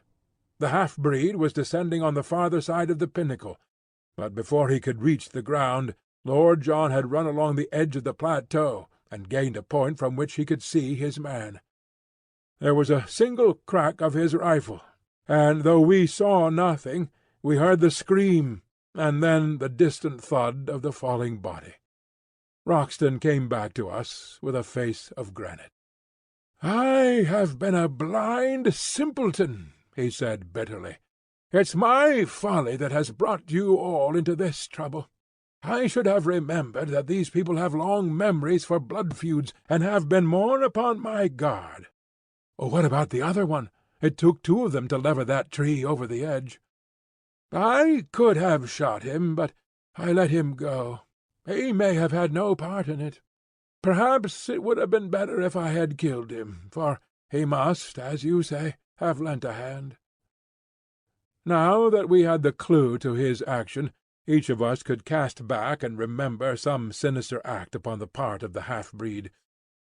The half-breed was descending on the farther side of the pinnacle, but before he could reach the ground, Lord John had run along the edge of the plateau, and gained a point from which he could see his man. There was a single crack of his rifle, and though we saw nothing, we heard the scream, and then the distant thud of the falling body. Roxton came back to us with a face of granite. "I have been a blind simpleton," he said bitterly. "It's my folly that has brought you all into this trouble. I should have remembered that these people have long memories for blood feuds, and have been more upon my guard. What about the other one? It took 2 of them to lever that tree over the edge." "I could have shot him, but I let him go. He may have had no part in it. Perhaps it would have been better if I had killed him, for he must, as you say, have lent a hand." Now that we had the clue to his action, each of us could cast back and remember some sinister act upon the part of the half-breed.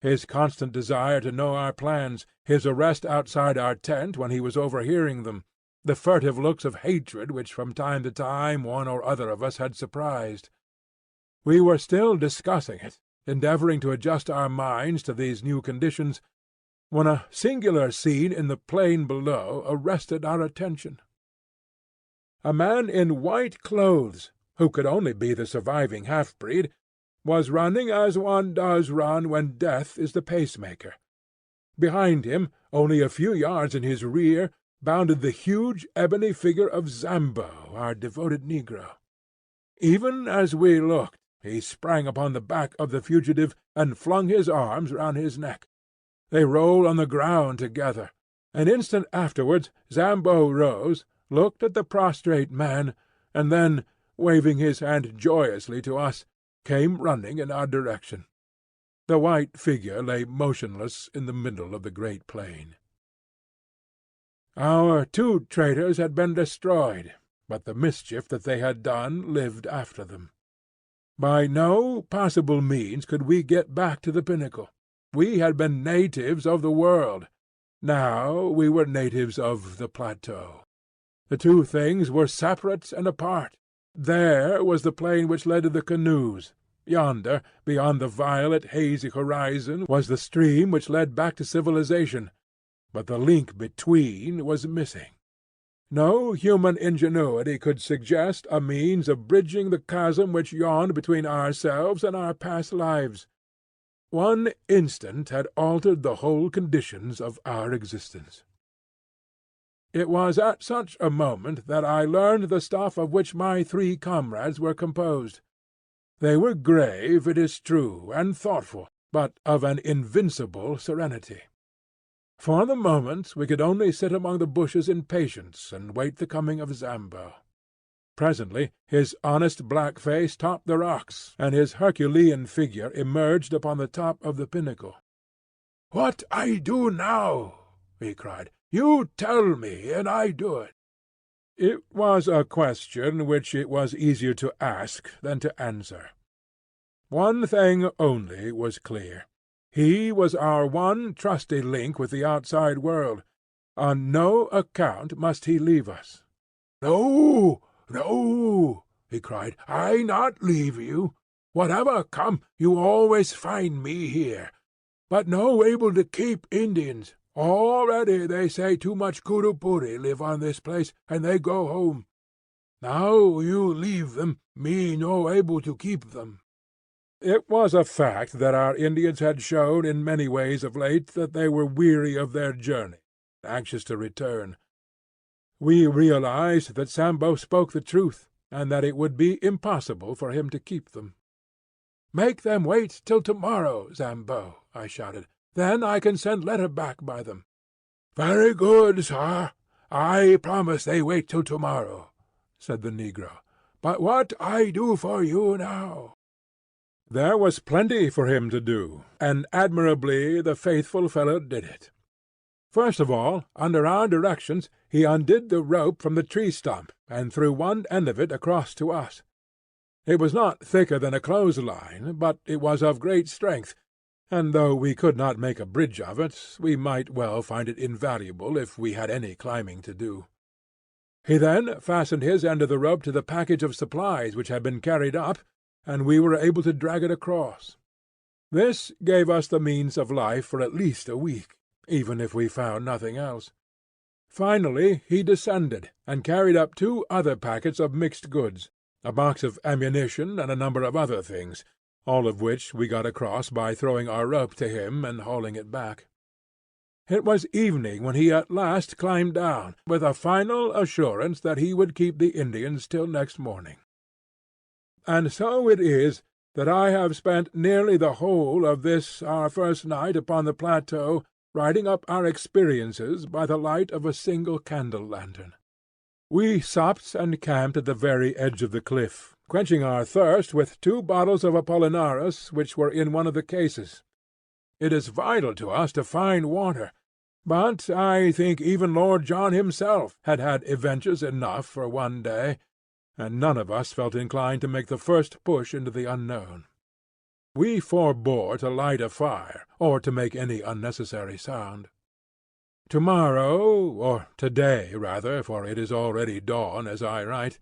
His constant desire to know our plans, his arrest outside our tent when he was overhearing them, the furtive looks of hatred which from time to time one or other of us had surprised. We were still discussing it, endeavouring to adjust our minds to these new conditions, when a singular scene in the plain below arrested our attention. A man in white clothes, who could only be the surviving half-breed, was running as one does run when death is the pacemaker. Behind him, only a few yards in his rear, bounded the huge ebony figure of Zambo, our devoted negro. Even as we looked, he sprang upon the back of the fugitive and flung his arms round his neck. They rolled on the ground together. An instant afterwards Zambo rose, looked at the prostrate man, and then, waving his hand joyously to us, came running in our direction. The white figure lay motionless in the middle of the great plain. Our 2 traitors had been destroyed, but the mischief that they had done lived after them. By no possible means could we get back to the pinnacle. We had been natives of the world. Now we were natives of the plateau. The 2 things were separate and apart. There was the plain which led to the canoes. Yonder, beyond the violet, hazy horizon, was the stream which led back to civilization. But the link between was missing. No human ingenuity could suggest a means of bridging the chasm which yawned between ourselves and our past lives. One instant had altered the whole conditions of our existence. It was at such a moment that I learned the stuff of which my 3 comrades were composed. They were grave, it is true, and thoughtful, but of an invincible serenity. For the moment we could only sit among the bushes in patience and wait the coming of Zambo. Presently his honest black face topped the rocks, and his Herculean figure emerged upon the top of the pinnacle. "What I do now?" he cried. "You tell me, and I do it." It was a question which it was easier to ask than to answer. One thing only was clear. He was our one trusty link with the outside world. On no account must he leave us. "No, no," he cried, "I not leave you. Whatever come, you always find me here. But no able to keep Indians. Already they say too much Curupuri live on this place, and they go home. Now you leave them, me no able to keep them." It was a fact that our Indians had shown in many ways of late that they were weary of their journey, anxious to return. We realized that Zambo spoke the truth, and that it would be impossible for him to keep them. "Make them wait till tomorrow, Zambo," I shouted. "Then I can send letter back by them." "Very good, sir. I promise they wait till tomorrow," said the negro. "But what I do for you now?" There was plenty for him to do, and admirably the faithful fellow did it. First of all, under our directions, he undid the rope from the tree stump, and threw one end of it across to us. It was not thicker than a clothesline, but it was of great strength, and though we could not make a bridge of it, we might well find it invaluable if we had any climbing to do. He then fastened his end of the rope to the package of supplies which had been carried up, and we were able to drag it across. This gave us the means of life for at least a week, even if we found nothing else. Finally he descended, and carried up 2 other packets of mixed goods, a box of ammunition, and a number of other things, all of which we got across by throwing our rope to him and hauling it back. It was evening when he at last climbed down, with a final assurance that he would keep the Indians till next morning. And so it is that I have spent nearly the whole of this our first night upon the plateau writing up our experiences by the light of a single candle-lantern. We supped and camped at the very edge of the cliff, quenching our thirst with 2 bottles of Apollinaris which were in one of the cases. It is vital to us to find water, but I think even Lord John himself had had adventures enough for one day, and none of us felt inclined to make the first push into the unknown. We forbore to light a fire, or to make any unnecessary sound. To-morrow, or to-day rather, for it is already dawn as I write,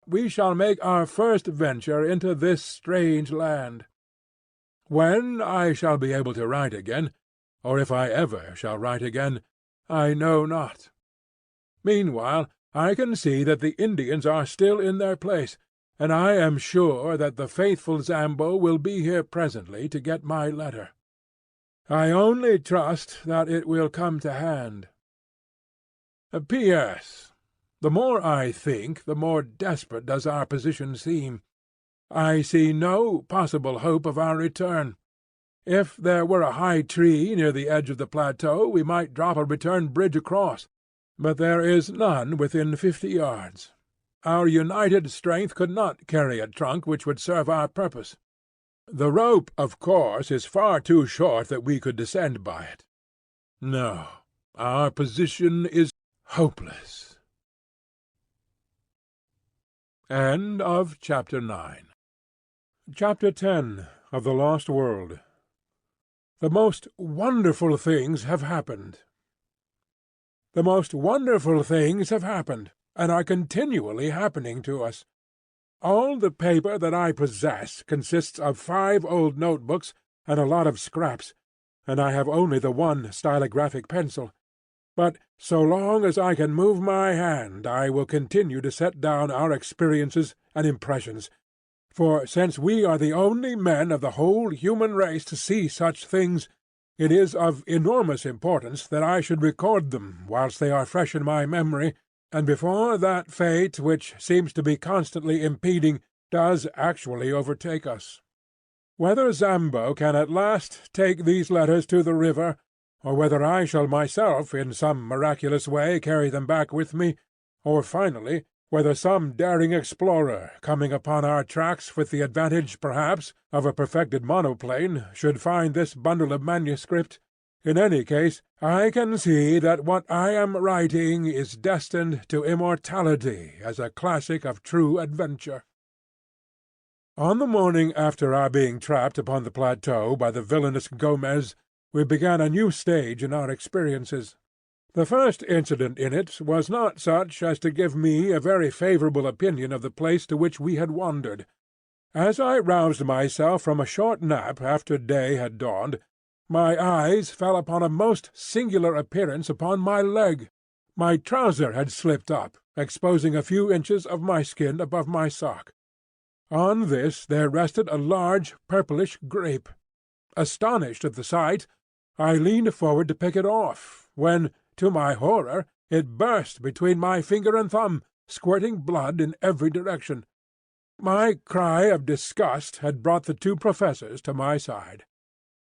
we shall make our first venture into this strange land. When I shall be able to write again, or if I ever shall write again, I know not. Meanwhile I can see that the Indians are still in their place, and I am sure that the faithful Zambo will be here presently to get my letter. I only trust that it will come to hand. P.S. The more I think, the more desperate does our position seem. I see no possible hope of our return. If there were a high tree near the edge of the plateau, we might drop a return bridge across, but there is none within 50 yards. Our united strength could not carry a trunk which would serve our purpose. The rope, of course, is far too short that we could descend by it. No, our position is hopeless. End of Chapter 9. Chapter 10 of The Lost World. The most wonderful things have happened. The most wonderful things have happened, and are continually happening to us. All the paper that I possess consists of 5 old notebooks and a lot of scraps, and I have only the one stylographic pencil. But so long as I can move my hand, I will continue to set down our experiences and impressions, for since we are the only men of the whole human race to see such things, it is of enormous importance that I should record them whilst they are fresh in my memory, and before that fate which seems to be constantly impeding does actually overtake us. Whether Zambo can at last take these letters to the river, or whether I shall myself in some miraculous way carry them back with me, or finally whether some daring explorer, coming upon our tracks with the advantage, perhaps, of a perfected monoplane, should find this bundle of manuscript, in any case I can see that what I am writing is destined to immortality as a classic of true adventure. On the morning after our being trapped upon the plateau by the villainous Gomez, we began a new stage in our experiences. The first incident in it was not such as to give me a very favourable opinion of the place to which we had wandered. As I roused myself from a short nap after day had dawned, my eyes fell upon a most singular appearance upon my leg. My trouser had slipped up, exposing a few inches of my skin above my sock. On this there rested a large purplish grape. Astonished at the sight, I leaned forward to pick it off, when, to my horror, it burst between my finger and thumb, squirting blood in every direction. My cry of disgust had brought the 2 professors to my side.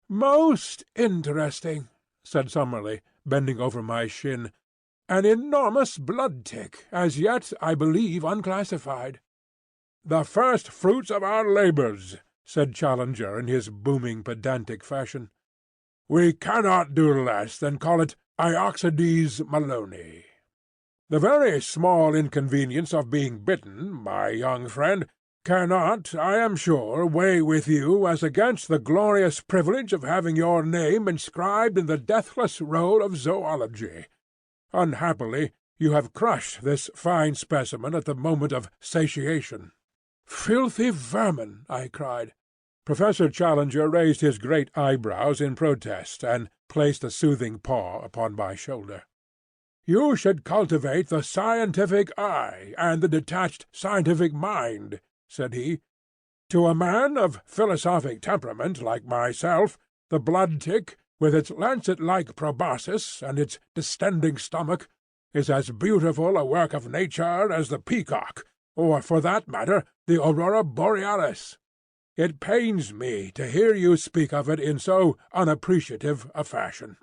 "Most interesting," said Summerlee, bending over my shin. "An enormous blood-tick, as yet, I believe, unclassified." "The first fruits of our labours," said Challenger in his booming pedantic fashion. "We cannot do less than call it Ioxides Maloney. The very small inconvenience of being bitten, my young friend, cannot, I am sure, weigh with you as against the glorious privilege of having your name inscribed in the deathless roll of zoology. Unhappily, you have crushed this fine specimen at the moment of satiation." "Filthy vermin!" I cried. Professor Challenger raised his great eyebrows in protest, and placed a soothing paw upon my shoulder. "You should cultivate the scientific eye and the detached scientific mind," said he. "To a man of philosophic temperament like myself, the blood-tick, with its lancet-like proboscis and its distending stomach, is as beautiful a work of nature as the peacock, or, for that matter, the aurora borealis. It pains me to hear you speak of it in so unappreciative a fashion.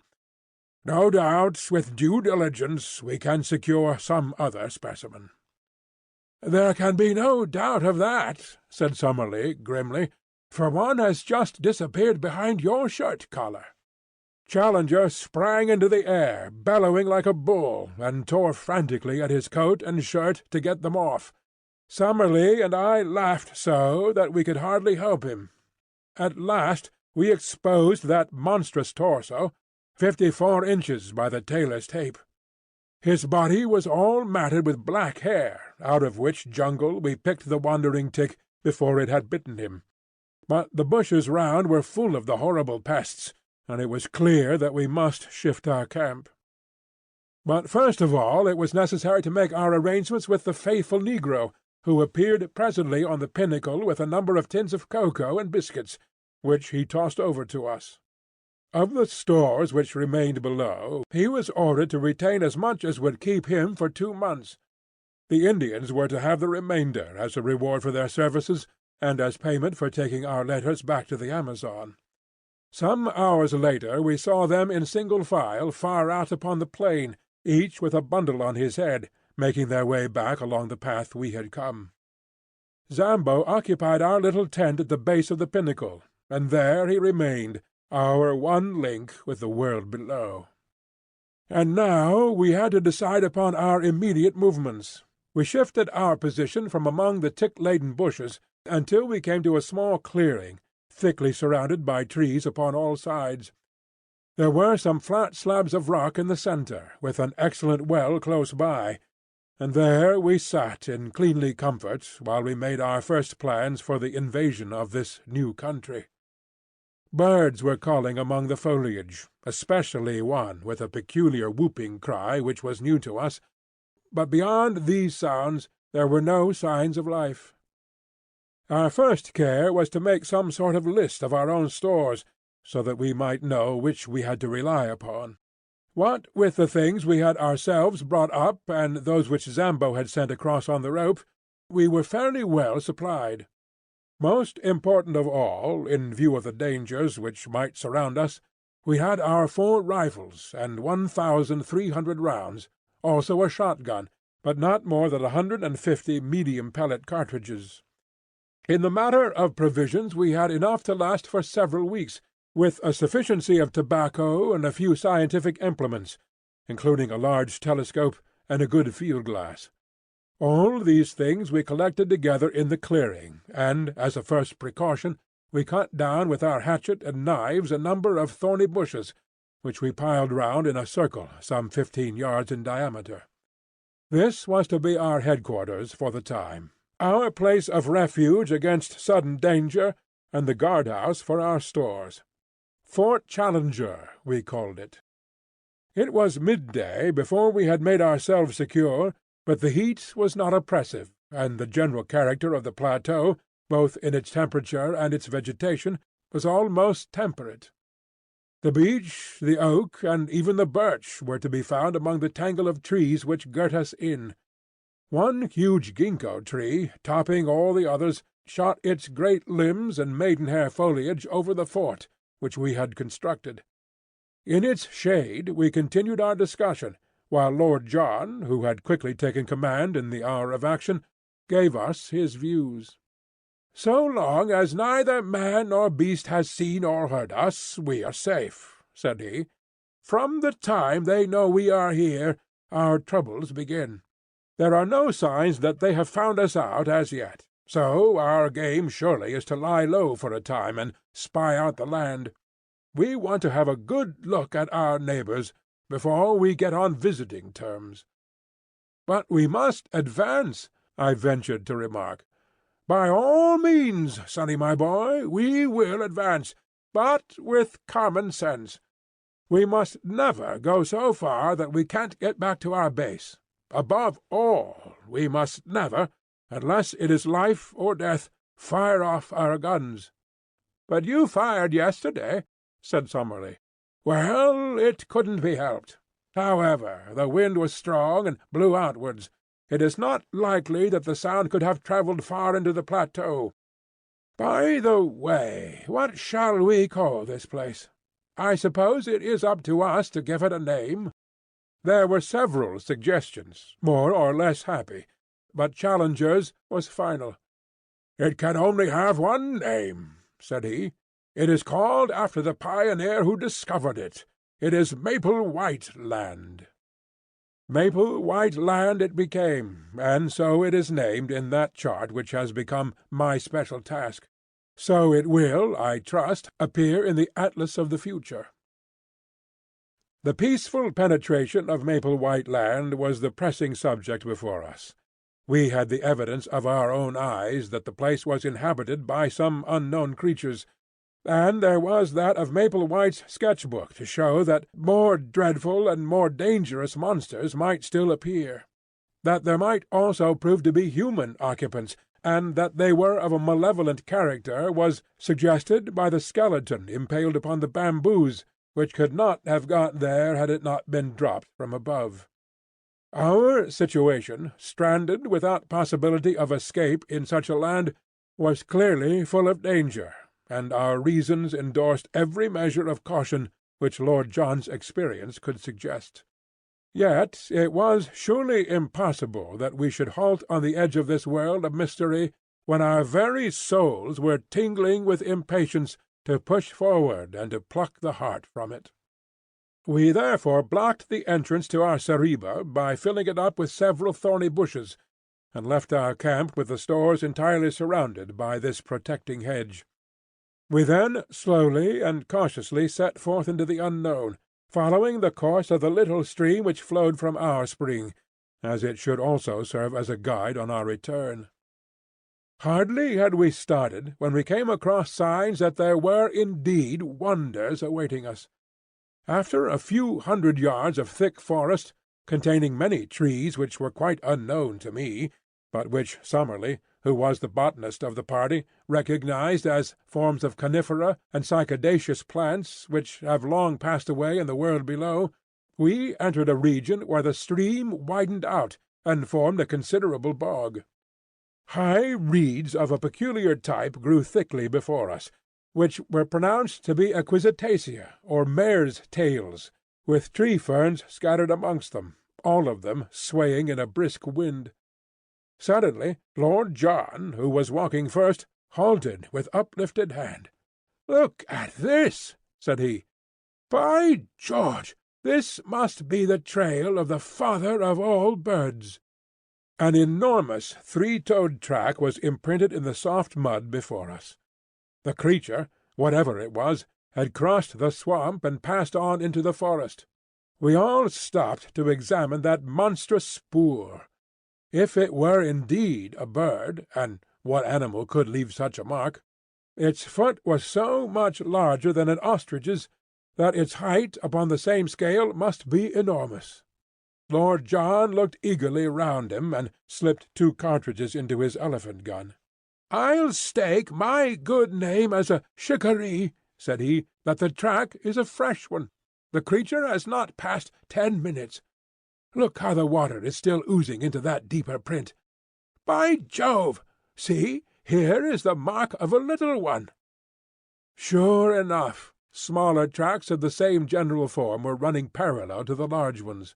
No doubt, with due diligence, we can secure some other specimen." "There can be no doubt of that," said Summerlee grimly, "for one has just disappeared behind your shirt-collar." Challenger sprang into the air, bellowing like a bull, and tore frantically at his coat and shirt to get them off. Summerlee and I laughed so that we could hardly help him. At last we exposed that monstrous torso, 54 inches by the tailor's tape. His body was all matted with black hair, out of which jungle we picked the wandering tick before it had bitten him. But the bushes round were full of the horrible pests, and it was clear that we must shift our camp. But first of all it was necessary to make our arrangements with the faithful negro, who appeared presently on the pinnacle with a number of tins of cocoa and biscuits, which he tossed over to us. Of the stores which remained below, he was ordered to retain as much as would keep him for 2 months. The Indians were to have the remainder as a reward for their services, and as payment for taking our letters back to the Amazon. Some hours later we saw them in single file far out upon the plain, each with a bundle on his head, making their way back along the path we had come. Zambo occupied our little tent at the base of the pinnacle, and there he remained, our one link with the world below. And now we had to decide upon our immediate movements. We shifted our position from among the tick-laden bushes until we came to a small clearing, thickly surrounded by trees upon all sides. There were some flat slabs of rock in the centre, with an excellent well close by, and there we sat in cleanly comfort while we made our first plans for the invasion of this new country. Birds were calling among the foliage, especially one with a peculiar whooping cry which was new to us, but beyond these sounds there were no signs of life. Our first care was to make some sort of list of our own stores, so that we might know which we had to rely upon. What with the things we had ourselves brought up and those which Zambo had sent across on the rope, we were fairly well supplied. Most important of all, in view of the dangers which might surround us, we had our 4 rifles and 1,300 rounds, also a shotgun, but not more than 150 medium-pellet cartridges. In the matter of provisions we had enough to last for several weeks, with a sufficiency of tobacco and a few scientific implements, including a large telescope and a good field-glass. All these things we collected together in the clearing, and, as a first precaution, we cut down with our hatchet and knives a number of thorny bushes, which we piled round in a circle some 15 yards in diameter. This was to be our headquarters for the time, our place of refuge against sudden danger, and the guard-house for our stores. Fort Challenger, we called it. It was midday before we had made ourselves secure, but the heat was not oppressive, and the general character of the plateau, both in its temperature and its vegetation, was almost temperate. The beech, the oak, and even the birch were to be found among the tangle of trees which girt us in. One huge ginkgo tree, topping all the others, shot its great limbs and maidenhair foliage over the fort, which we had constructed. In its shade we continued our discussion, while Lord John, who had quickly taken command in the hour of action, gave us his views. "So long as neither man nor beast has seen or heard us, we are safe," said he. "From the time they know we are here, our troubles begin. There are no signs that they have found us out as yet, so our game surely is to lie low for a time and spy out the land. We want to have a good look at our neighbours before we get on visiting terms." "But we must advance," I ventured to remark. "By all means, Sonny my boy, we will advance, but with common sense. We must never go so far that we can't get back to our base. Above all, we must never, unless it is life or death, fire off our guns." "But you fired yesterday," said Summerlee. "Well, it couldn't be helped. However, the wind was strong and blew outwards. It is not likely that the sound could have travelled far into the plateau. By the way, what shall we call this place? I suppose it is up to us to give it a name." There were several suggestions, more or less happy, but Challenger's was final. "It can only have one name," said he. "It is called after the pioneer who discovered it. It is Maple White Land." Maple White Land it became, and so it is named in that chart which has become my special task. So it will, I trust, appear in the Atlas of the future. The peaceful penetration of Maple White Land was the pressing subject before us. We had the evidence of our own eyes that the place was inhabited by some unknown creatures, and there was that of Maple White's sketch-book to show that more dreadful and more dangerous monsters might still appear; that there might also prove to be human occupants, and that they were of a malevolent character was suggested by the skeleton impaled upon the bamboos, which could not have got there had it not been dropped from above. Our situation, stranded without possibility of escape in such a land, was clearly full of danger, and our reasons endorsed every measure of caution which Lord John's experience could suggest. Yet it was surely impossible that we should halt on the edge of this world of mystery when our very souls were tingling with impatience to push forward and to pluck the heart from it. We therefore blocked the entrance to our zareba by filling it up with several thorny bushes, and left our camp with the stores entirely surrounded by this protecting hedge. We then slowly and cautiously set forth into the unknown, following the course of the little stream which flowed from our spring, as it should also serve as a guide on our return. Hardly had we started when we came across signs that there were indeed wonders awaiting us. After a few hundred yards of thick forest, containing many trees which were quite unknown to me, but which Summerlee, who was the botanist of the party, recognized as forms of conifera and cycadaceous plants which have long passed away in the world below, we entered a region where the stream widened out and formed a considerable bog. High reeds of a peculiar type grew thickly before us, which were pronounced to be equisitacea, or mare's tails, with tree-ferns scattered amongst them, all of them swaying in a brisk wind. Suddenly Lord John, who was walking first, halted with uplifted hand. "Look at this," said he. "By George, this must be the trail of the father of all birds." An enormous three-toed track was imprinted in the soft mud before us. The creature, whatever it was, had crossed the swamp and passed on into the forest. We all stopped to examine that monstrous spoor. If it were indeed a bird, and what animal could leave such a mark, its foot was so much larger than an ostrich's that its height upon the same scale must be enormous. Lord John looked eagerly round him, and slipped 2 cartridges into his elephant gun. "I'll stake my good name as a shikaree," said he, "that the track is a fresh one. The creature has not passed 10 minutes. Look how the water is still oozing into that deeper print. By Jove! See, here is the mark of a little one." Sure enough, smaller tracks of the same general form were running parallel to the large ones.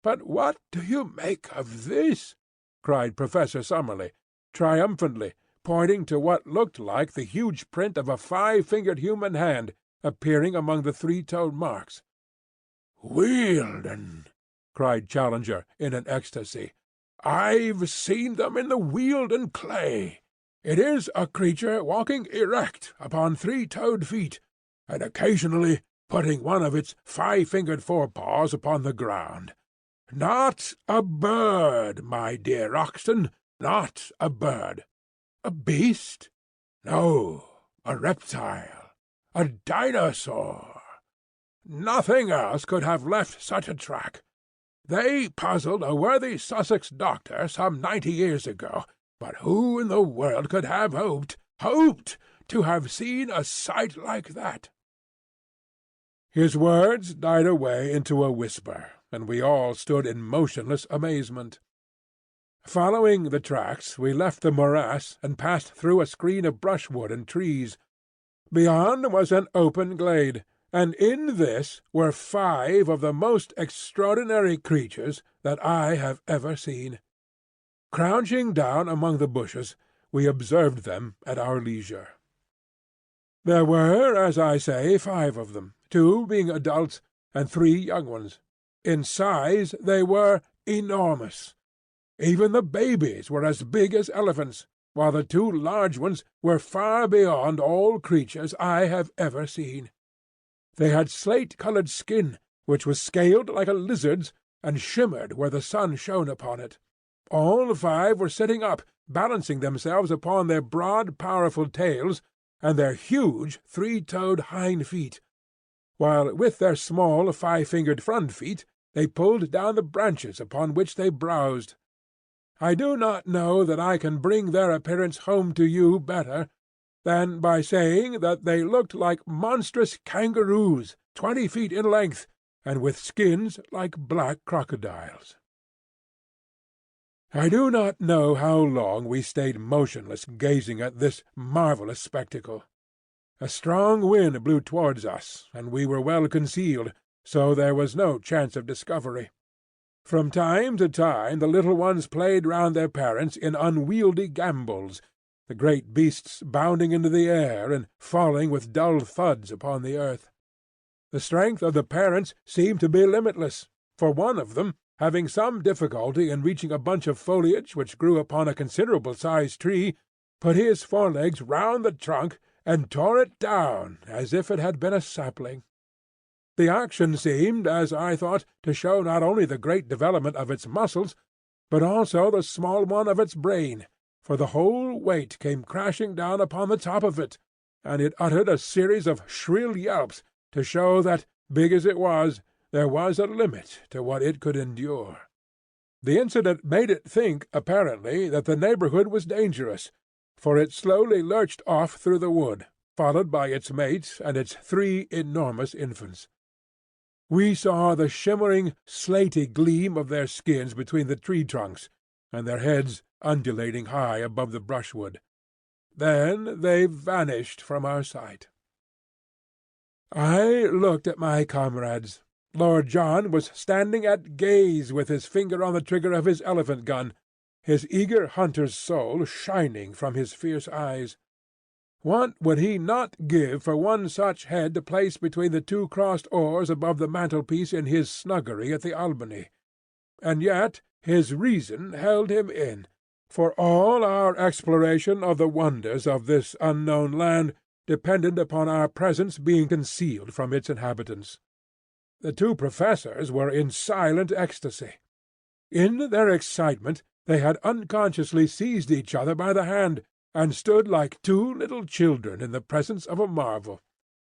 "But what do you make of this?" cried Professor Summerlee, triumphantly, pointing to what looked like the huge print of a 5-fingered human hand appearing among the 3-toed marks. "Wealden!" cried Challenger in an ecstasy. "I've seen them in the Wealden clay. It is a creature walking erect upon 3-toed feet, and occasionally putting one of its 5-fingered forepaws upon the ground. Not a bird, my dear Roxton, not a bird. A beast? No, a reptile. A dinosaur. Nothing else could have left such a track. They puzzled a worthy Sussex doctor some 90 years ago, but who in the world could have hoped to have seen a sight like that?" His words died away into a whisper, and we all stood in motionless amazement. Following the tracks, we left the morass and passed through a screen of brushwood and trees. Beyond was an open glade, and in this were 5 of the most extraordinary creatures that I have ever seen. Crouching down among the bushes, we observed them at our leisure. There were, as I say, 5 of them, 2 being adults and 3 young ones. In size they were enormous. Even the babies were as big as elephants, while the 2 large ones were far beyond all creatures I have ever seen. They had slate-coloured skin, which was scaled like a lizard's, and shimmered where the sun shone upon it. All 5 were sitting up, balancing themselves upon their broad, powerful tails and their huge 3-toed hind feet, while with their small 5-fingered front feet they pulled down the branches upon which they browsed. I do not know that I can bring their appearance home to you better than by saying that they looked like monstrous kangaroos, 20 feet in length, and with skins like black crocodiles. I do not know how long we stayed motionless gazing at this marvellous spectacle. A strong wind blew towards us, and we were well concealed, so there was no chance of discovery. From time to time the little ones played round their parents in unwieldy gambols, the great beasts bounding into the air and falling with dull thuds upon the earth. The strength of the parents seemed to be limitless, for one of them, having some difficulty in reaching a bunch of foliage which grew upon a considerable-sized tree, put his forelegs round the trunk and tore it down as if it had been a sapling. The action seemed, as I thought, to show not only the great development of its muscles, but also the small one of its brain, for the whole weight came crashing down upon the top of it, and it uttered a series of shrill yelps to show that, big as it was, there was a limit to what it could endure. The incident made it think, apparently, that the neighbourhood was dangerous, for it slowly lurched off through the wood, followed by its mate and its 3 enormous infants. We saw the shimmering, slaty gleam of their skins between the tree-trunks, and their heads undulating high above the brushwood. Then they vanished from our sight. I looked at my comrades. Lord John was standing at gaze with his finger on the trigger of his elephant gun, his eager hunter's soul shining from his fierce eyes. What would he not give for one such head to place between the 2 crossed oars above the mantelpiece in his snuggery at the Albany? And yet his reason held him in, for all our exploration of the wonders of this unknown land depended upon our presence being concealed from its inhabitants. The 2 professors were in silent ecstasy. In their excitement they had unconsciously seized each other by the hand, and stood like 2 little children in the presence of a marvel.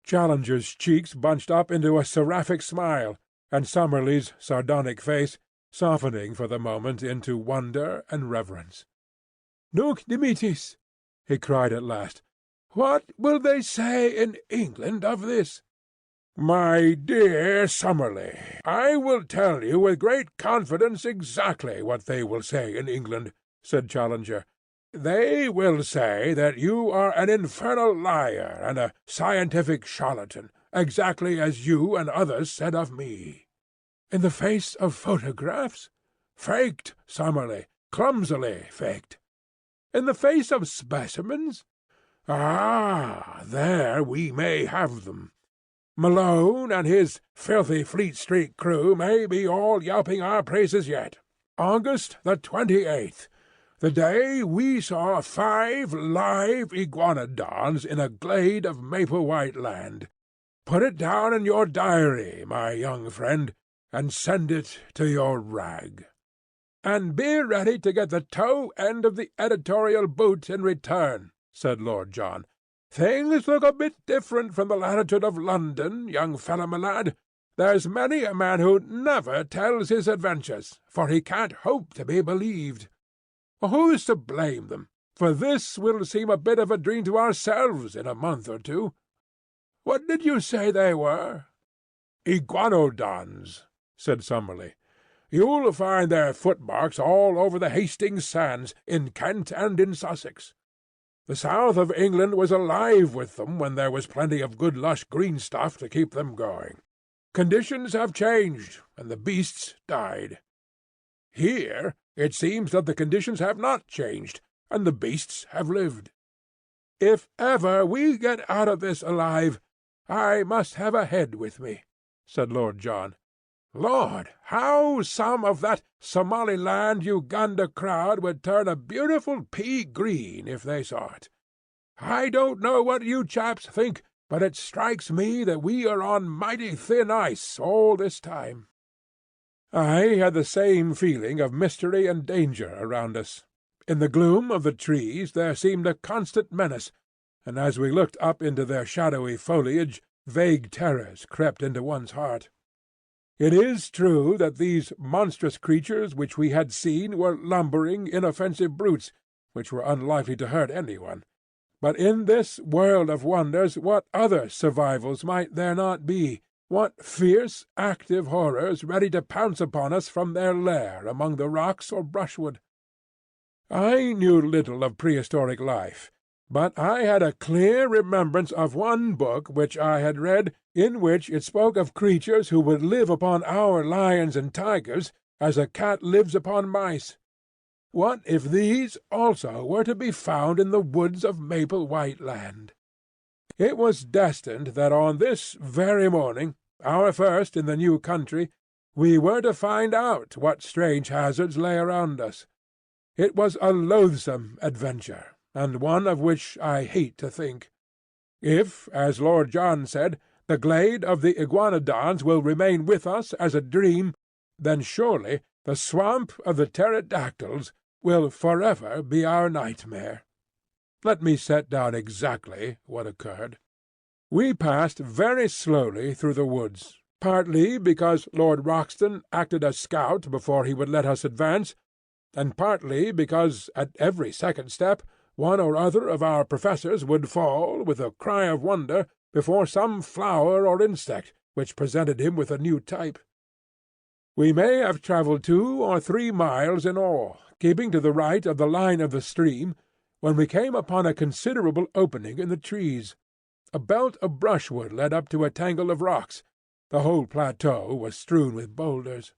Challenger's cheeks bunched up into a seraphic smile, and Summerlee's sardonic face softening for the moment into wonder and reverence. "Nunc dimittis," he cried at last. "What will they say in England of this?" "My dear Summerlee, I will tell you with great confidence exactly what they will say in England," said Challenger. "They will say that you are an infernal liar and a scientific charlatan, exactly as you and others said of me." "In the face of photographs?" "Faked, Summerlee, clumsily faked." In the face of specimens? Ah, there we may have them. Malone and his filthy Fleet Street crew may be all yelping our praises yet. August the 28th, the day we saw 5 live iguanodons in a glade of maple-white land. Put it down in your diary, my young friend, and send it to your rag. And be ready to get the toe end of the editorial boot in return, said Lord John. Things look a bit different from the latitude of London, young fellow my lad. There's many a man who never tells his adventures, for he can't hope to be believed. Who's to blame them? For this will seem a bit of a dream to ourselves in a month or two. What did you say they were? Iguanodons, said Summerlee. You'll find their footmarks all over the Hastings sands, in Kent and in Sussex. The south of England was alive with them when there was plenty of good lush green stuff to keep them going. Conditions have changed, and the beasts died. Here it seems that the conditions have not changed, and the beasts have lived. If ever we get out of this alive, I must have a head with me, said Lord John. Lord, how some of that Somaliland-Uganda crowd would turn a beautiful pea-green if they saw it. I don't know what you chaps think, but it strikes me that we are on mighty thin ice all this time. I had the same feeling of mystery and danger around us. In the gloom of the trees there seemed a constant menace, and as we looked up into their shadowy foliage, vague terrors crept into one's heart. It is true that these monstrous creatures which we had seen were lumbering, inoffensive brutes, which were unlikely to hurt anyone. But in this world of wonders what other survivals might there not be? What fierce, active horrors ready to pounce upon us from their lair among the rocks or brushwood? I knew little of prehistoric life, but I had a clear remembrance of one book which I had read, in which it spoke of creatures who would live upon our lions and tigers as a cat lives upon mice. What if these also were to be found in the woods of Maple-White Land? It was destined that on this very morning, our first in the new country, we were to find out what strange hazards lay around us. It was a loathsome adventure, and one of which I hate to think. If, as Lord John said, the glade of the iguanodons will remain with us as a dream, then surely the swamp of the pterodactyls will forever be our nightmare. Let me set down exactly what occurred. We passed very slowly through the woods, partly because Lord Roxton acted as scout before he would let us advance, and partly because at every second step one or other of our professors would fall, with a cry of wonder, before some flower or insect which presented him with a new type. We may have travelled 2 or 3 miles in all, keeping to the right of the line of the stream, when we came upon a considerable opening in the trees. A belt of brushwood led up to a tangle of rocks. The whole plateau was strewn with boulders.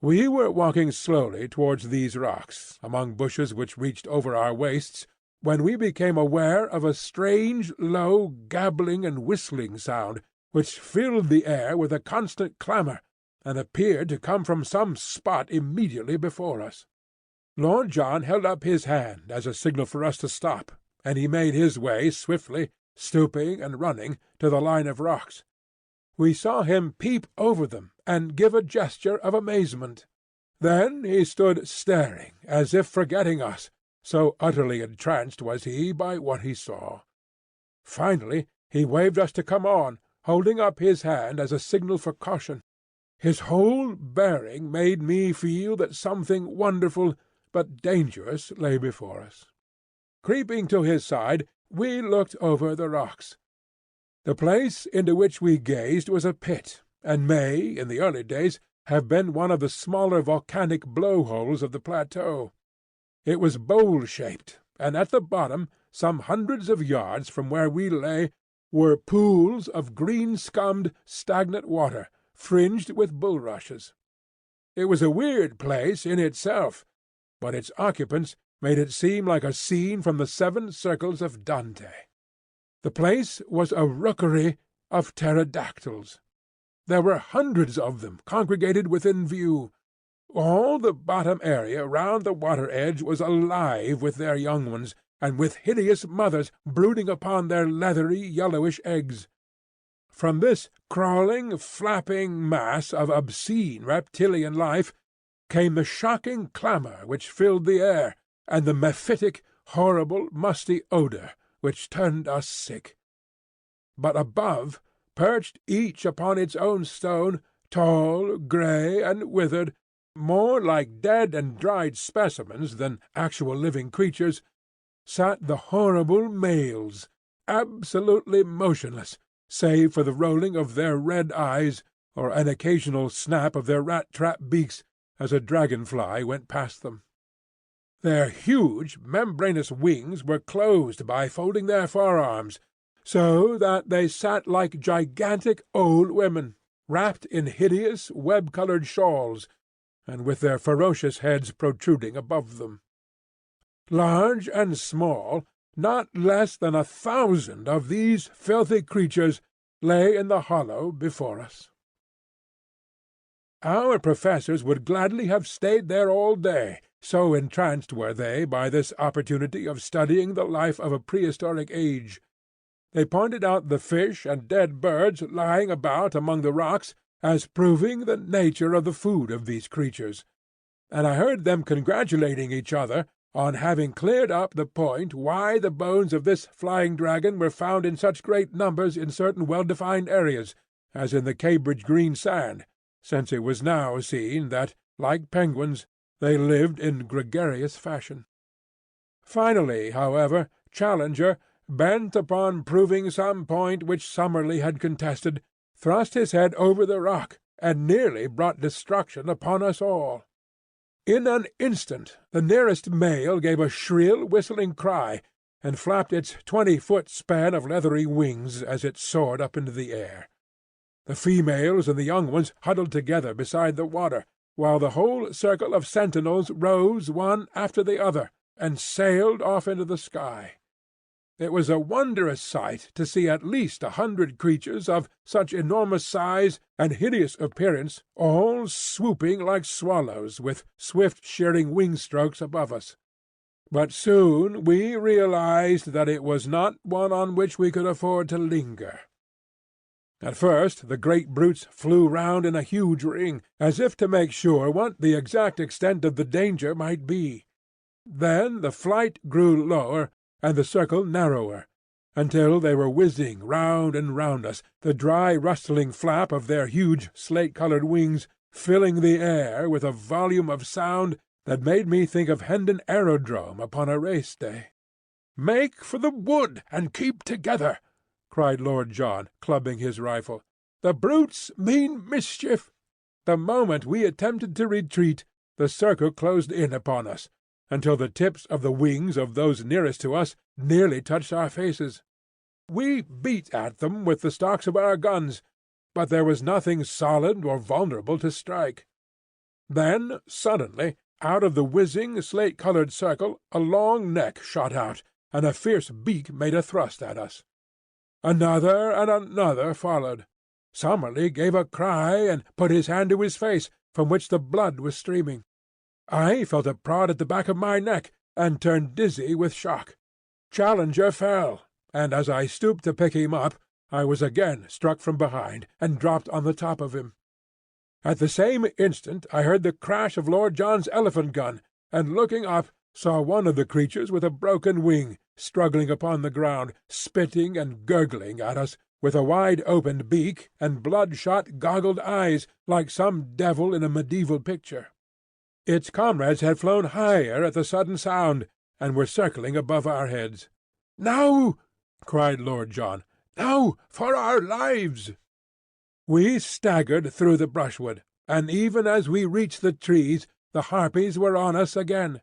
We were walking slowly towards these rocks, among bushes which reached over our waists, when we became aware of a strange, low, gabbling and whistling sound, which filled the air with a constant clamour, and appeared to come from some spot immediately before us. Lord John held up his hand as a signal for us to stop, and he made his way swiftly, stooping and running, to the line of rocks. We saw him peep over them and give a gesture of amazement. Then he stood staring, as if forgetting us, so utterly entranced was he by what he saw. Finally he waved us to come on, holding up his hand as a signal for caution. His whole bearing made me feel that something wonderful but dangerous lay before us. Creeping to his side, we looked over the rocks. The place into which we gazed was a pit, and may, in the early days, have been one of the smaller volcanic blow-holes of the plateau. It was bowl-shaped, and at the bottom, some hundreds of yards from where we lay, were pools of green-scummed, stagnant water, fringed with bulrushes. It was a weird place in itself, but its occupants made it seem like a scene from the Seven Circles of Dante. The place was a rookery of pterodactyls. There were hundreds of them congregated within view. All the bottom area round the water edge was alive with their young ones, and with hideous mothers brooding upon their leathery yellowish eggs. From this crawling, flapping mass of obscene reptilian life came the shocking clamour which filled the air, and the mephitic, horrible, musty odour which turned us sick. But above, perched each upon its own stone, tall, grey, and withered, more like dead and dried specimens than actual living creatures, sat the horrible males, absolutely motionless, save for the rolling of their red eyes or an occasional snap of their rat-trap beaks as a dragon-fly went past them. Their huge membranous wings were closed by folding their forearms, so that they sat like gigantic old women, wrapped in hideous web-coloured shawls, and with their ferocious heads protruding above them. Large and small, not less than 1,000 of these filthy creatures lay in the hollow before us. Our professors would gladly have stayed there all day, so entranced were they by this opportunity of studying the life of a prehistoric age. They pointed out the fish and dead birds lying about among the rocks as proving the nature of the food of these creatures, and I heard them congratulating each other on having cleared up the point why the bones of this flying dragon were found in such great numbers in certain well-defined areas, as in the Cambridge green sand, since it was now seen that, like penguins, they lived in gregarious fashion. Finally, however, Challenger, bent upon proving some point which Summerlee had contested, thrust his head over the rock, and nearly brought destruction upon us all. In an instant the nearest male gave a shrill whistling cry, and flapped its 20-foot span of leathery wings as it soared up into the air. The females and the young ones huddled together beside the water, while the whole circle of sentinels rose one after the other, and sailed off into the sky. It was a wondrous sight to see at least 100 creatures of such enormous size and hideous appearance all swooping like swallows with swift shearing wing-strokes above us. But soon we realized that it was not one on which we could afford to linger. At first the great brutes flew round in a huge ring, as if to make sure what the exact extent of the danger might be. Then the flight grew lower, and the circle narrower, until they were whizzing round and round us, the dry rustling flap of their huge slate-coloured wings filling the air with a volume of sound that made me think of Hendon Aerodrome upon a race-day. "Make for the wood, and keep together!" cried Lord John, clubbing his rifle. "The brutes mean mischief." The moment we attempted to retreat, the circle closed in upon us, until the tips of the wings of those nearest to us nearly touched our faces. We beat at them with the stocks of our guns, but there was nothing solid or vulnerable to strike. Then, suddenly, out of the whizzing, slate-coloured circle a long neck shot out, and a fierce beak made a thrust at us. Another and another followed. Summerlee gave a cry and put his hand to his face, from which the blood was streaming. I felt a prod at the back of my neck, and turned dizzy with shock. Challenger fell, and as I stooped to pick him up, I was again struck from behind, and dropped on the top of him. At the same instant I heard the crash of Lord John's elephant gun, and looking up, saw one of the creatures with a broken wing, struggling upon the ground, spitting and gurgling at us, with a wide-opened beak and blood-shot goggled eyes, like some devil in a medieval picture. Its comrades had flown higher at the sudden sound, and were circling above our heads. "Now!" cried Lord John. "Now for our lives!" We staggered through the brushwood, and even as we reached the trees the harpies were on us again.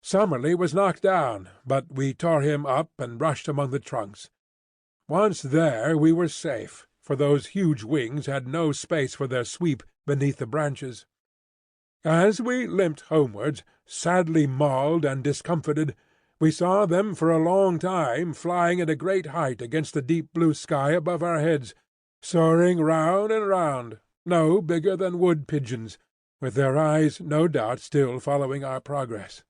Summerlee was knocked down, but we tore him up and rushed among the trunks. Once there we were safe, for those huge wings had no space for their sweep beneath the branches. As we limped homewards, sadly mauled and discomfited, we saw them for a long time flying at a great height against the deep blue sky above our heads, soaring round and round, no bigger than wood-pigeons, with their eyes no doubt still following our progress.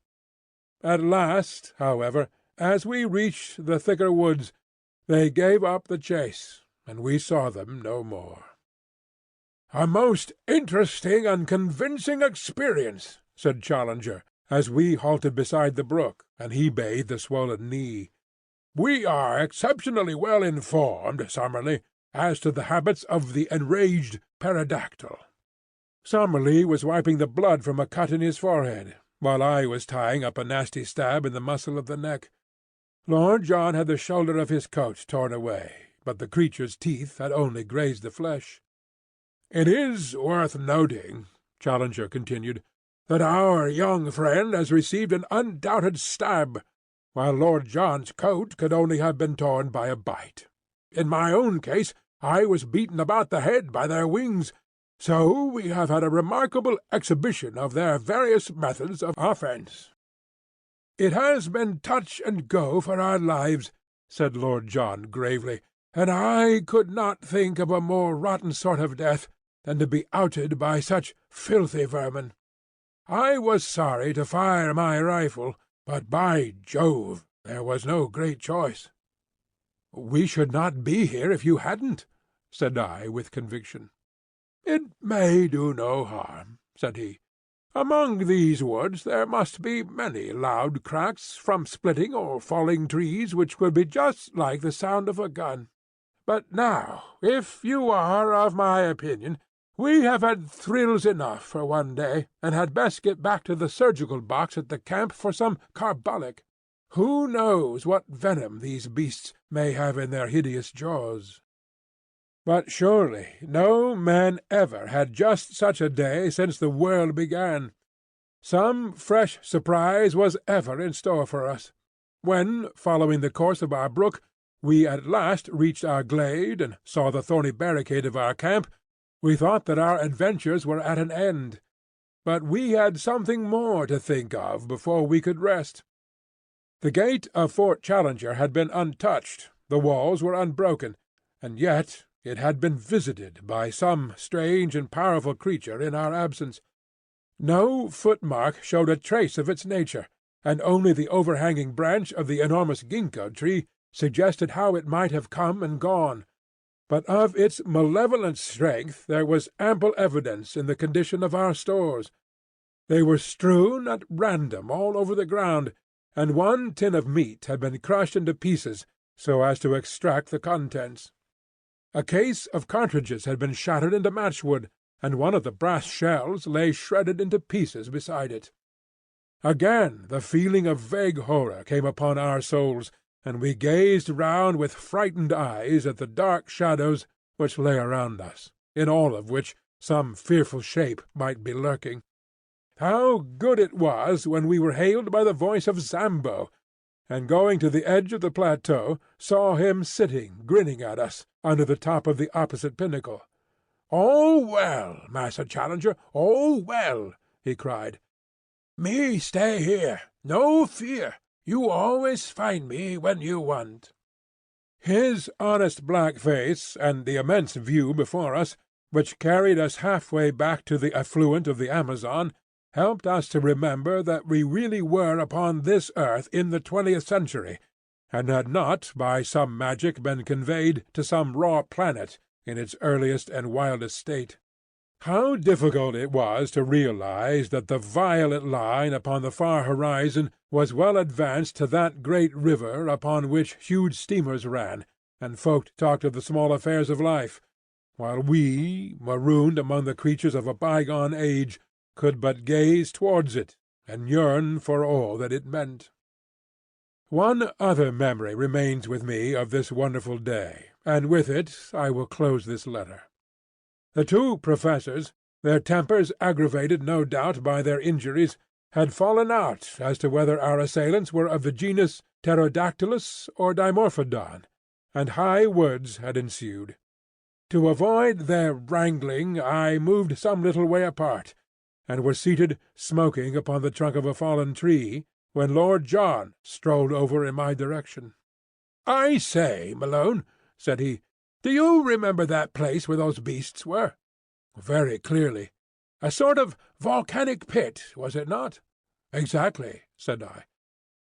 At last, however, as we reached the thicker woods, they gave up the chase, and we saw them no more. "A most interesting and convincing experience," said Challenger, as we halted beside the brook, and he bathed the swollen knee. "We are exceptionally well informed, Summerlee, as to the habits of the enraged pterodactyl." Summerlee was wiping the blood from a cut in his forehead, while I was tying up a nasty stab in the muscle of the neck. Lord John had the shoulder of his coat torn away, but the creature's teeth had only grazed the flesh. "It is worth noting," Challenger continued, "that our young friend has received an undoubted stab, while Lord John's coat could only have been torn by a bite. In my own case I was beaten about the head by their wings, so we have had a remarkable exhibition of their various methods of offence." "It has been touch and go for our lives," said Lord John gravely, "and I could not think of a more rotten sort of death than to be outed by such filthy vermin. I was sorry to fire my rifle, but by Jove, there was no great choice." "We should not be here if you hadn't," said I with conviction. "It may do no harm," said he. "Among these woods there must be many loud cracks from splitting or falling trees which would be just like the sound of a gun. But now, if you are of my opinion, we have had thrills enough for one day, and had best get back to the surgical box at the camp for some carbolic. Who knows what venom these beasts may have in their hideous jaws?" But surely no man ever had just such a day since the world began. Some fresh surprise was ever in store for us. When, following the course of our brook, we at last reached our glade and saw the thorny barricade of our camp, we thought that our adventures were at an end. But we had something more to think of before we could rest. The gate of Fort Challenger had been untouched, the walls were unbroken, and yet it had been visited by some strange and powerful creature in our absence. No footmark showed a trace of its nature, and only the overhanging branch of the enormous ginkgo tree suggested how it might have come and gone. But of its malevolent strength there was ample evidence in the condition of our stores. They were strewn at random all over the ground, and one tin of meat had been crushed into pieces so as to extract the contents. A case of cartridges had been shattered into matchwood, and one of the brass shells lay shredded into pieces beside it. Again the feeling of vague horror came upon our souls, and we gazed round with frightened eyes at the dark shadows which lay around us, in all of which some fearful shape might be lurking. How good it was when we were hailed by the voice of Zambo, and going to the edge of the plateau, saw him sitting grinning at us under the top of the opposite pinnacle. "All well, Master Challenger, all well," he cried. "Me stay here, no fear. You always find me when you want." His honest black face, and the immense view before us, which carried us half-way back to the affluent of the Amazon, helped us to remember that we really were upon this earth in the 20th century, and had not by some magic been conveyed to some raw planet in its earliest and wildest state. How difficult it was to realize that the violet line upon the far horizon was well advanced to that great river upon which huge steamers ran, and folk talked of the small affairs of life, while we, marooned among the creatures of a bygone age, could but gaze towards it and yearn for all that it meant. One other memory remains with me of this wonderful day, and with it I will close this letter. The two professors, their tempers aggravated no doubt by their injuries, had fallen out as to whether our assailants were of the genus Pterodactylus or Dimorphodon, and high words had ensued. To avoid their wrangling I moved some little way apart, and were seated smoking upon the trunk of a fallen tree, when Lord John strolled over in my direction. "I say, Malone," said he, "do you remember that place where those beasts were?" "Very clearly." "A sort of volcanic pit, was it not?" "Exactly," said I.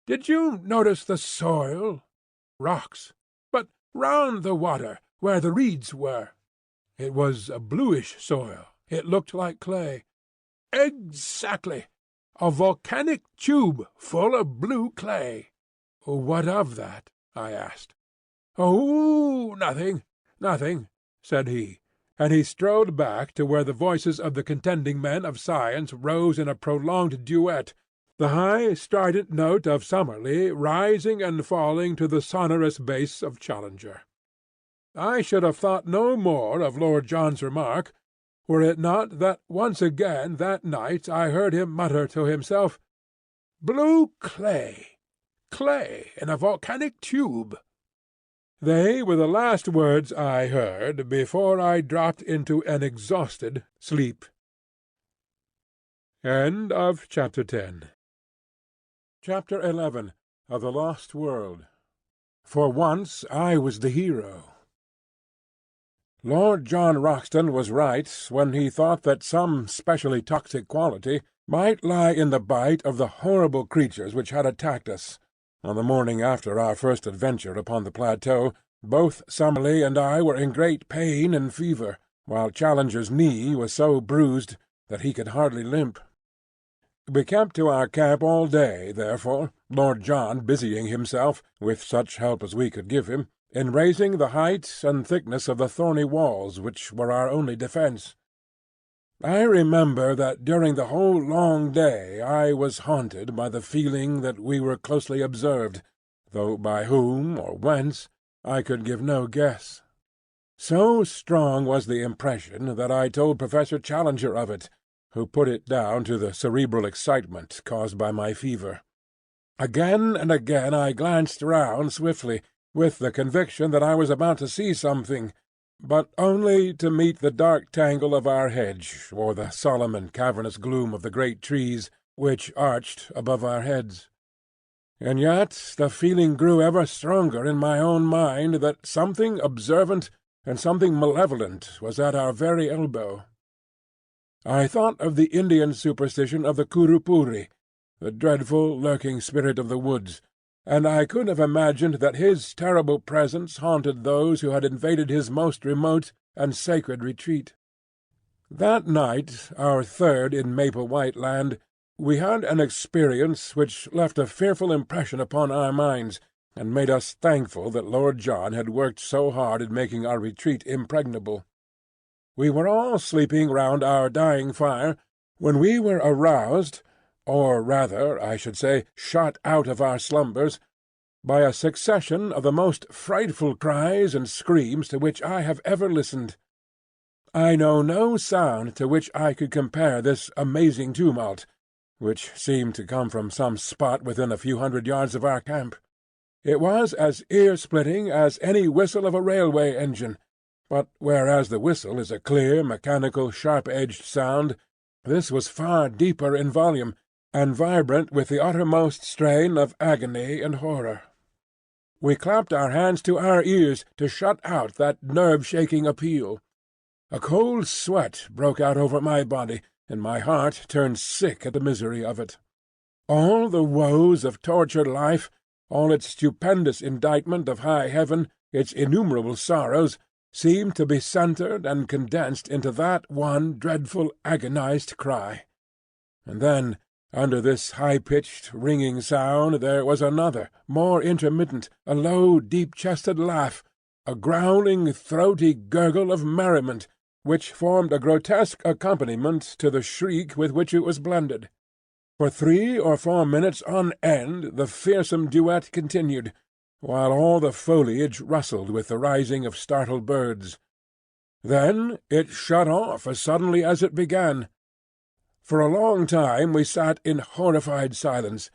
"Did you notice the soil?" "Rocks." "But round the water, where the reeds were?" "It was a bluish soil. It looked like clay." "Exactly. A volcanic tube full of blue clay." "What of that?" I asked. "Oh, nothing, nothing," said he, and he strode back to where the voices of the contending men of science rose in a prolonged duet, the high strident note of Summerlee rising and falling to the sonorous bass of Challenger. I should have thought no more of Lord John's remark, were it not that once again that night I heard him mutter to himself, "Blue clay! Clay in a volcanic tube!" They were the last words I heard before I dropped into an exhausted sleep. Chapter 11. Of the Lost World. For once I was the hero. Lord John Roxton was right when he thought that some specially toxic quality might lie in the bite of the horrible creatures which had attacked us. On the morning after our first adventure upon the plateau, both Summerlee and I were in great pain and fever, while Challenger's knee was so bruised that he could hardly limp. We kept to our camp all day, therefore, Lord John busying himself, with such help as we could give him, in raising the height and thickness of the thorny walls which were our only defence. I remember that during the whole long day I was haunted by the feeling that we were closely observed, though by whom or whence I could give no guess. So strong was the impression that I told Professor Challenger of it, who put it down to the cerebral excitement caused by my fever. Again and again I glanced round swiftly, with the conviction that I was about to see something, but only to meet the dark tangle of our hedge or the solemn and cavernous gloom of the great trees which arched above our heads. And yet the feeling grew ever stronger in my own mind that something observant and something malevolent was at our very elbow. I thought of the Indian superstition of the Kurupuri, the dreadful lurking spirit of the woods, and I could have imagined that his terrible presence haunted those who had invaded his most remote and sacred retreat. That night, our third in Maple White Land, we had an experience which left a fearful impression upon our minds, and made us thankful that Lord John had worked so hard in making our retreat impregnable. We were all sleeping round our dying fire, when we were aroused, or rather, I should say, shot out of our slumbers, by a succession of the most frightful cries and screams to which I have ever listened. I know no sound to which I could compare this amazing tumult, which seemed to come from some spot within a few hundred yards of our camp. It was as ear-splitting as any whistle of a railway engine, but whereas the whistle is a clear, mechanical, sharp-edged sound, this was far deeper in volume, and vibrant with the uttermost strain of agony and horror. We clapped our hands to our ears to shut out that nerve-shaking appeal. A cold sweat broke out over my body, and my heart turned sick at the misery of it. All the woes of tortured life, all its stupendous indictment of high heaven, its innumerable sorrows, seemed to be centred and condensed into that one dreadful agonized cry. And then, under this high-pitched, ringing sound, there was another, more intermittent, a low, deep-chested laugh, a growling, throaty gurgle of merriment, which formed a grotesque accompaniment to the shriek with which it was blended. For 3 or 4 minutes on end the fearsome duet continued, while all the foliage rustled with the rising of startled birds. Then it shut off as suddenly as it began. For a long time we sat in horrified silence.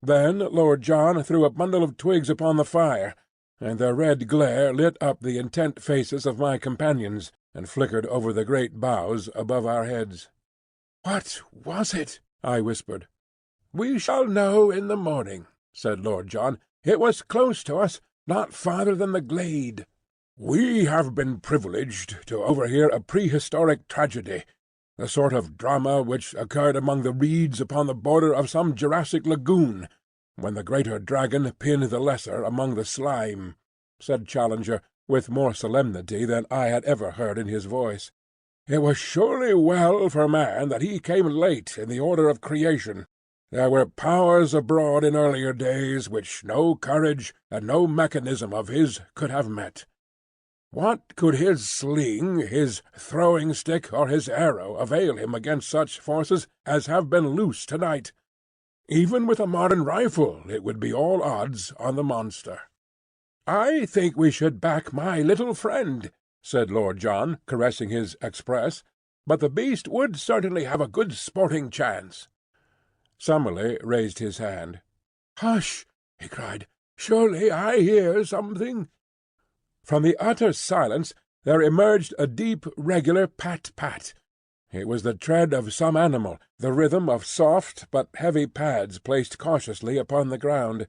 Then Lord John threw a bundle of twigs upon the fire, and their red glare lit up the intent faces of my companions, and flickered over the great boughs above our heads. "What was it?" I whispered. "We shall know in the morning," said Lord John. "It was close to us, not farther than the glade. We have been privileged to overhear a prehistoric tragedy, the sort of drama which occurred among the reeds upon the border of some Jurassic lagoon, when the greater dragon pinned the lesser among the slime," said Challenger, with more solemnity than I had ever heard in his voice. "It was surely well for man that he came late in the order of creation. There were powers abroad in earlier days which no courage and no mechanism of his could have met. What could his sling, his throwing-stick, or his arrow avail him against such forces as have been loose to-night? Even with a modern rifle it would be all odds on the monster." "I think we should back my little friend," said Lord John, caressing his Express. "But the beast would certainly have a good sporting chance." Summerlee raised his hand. "Hush!" he cried. "Surely I hear something." From the utter silence there emerged a deep, regular pat-pat. It was the tread of some animal, the rhythm of soft but heavy pads placed cautiously upon the ground.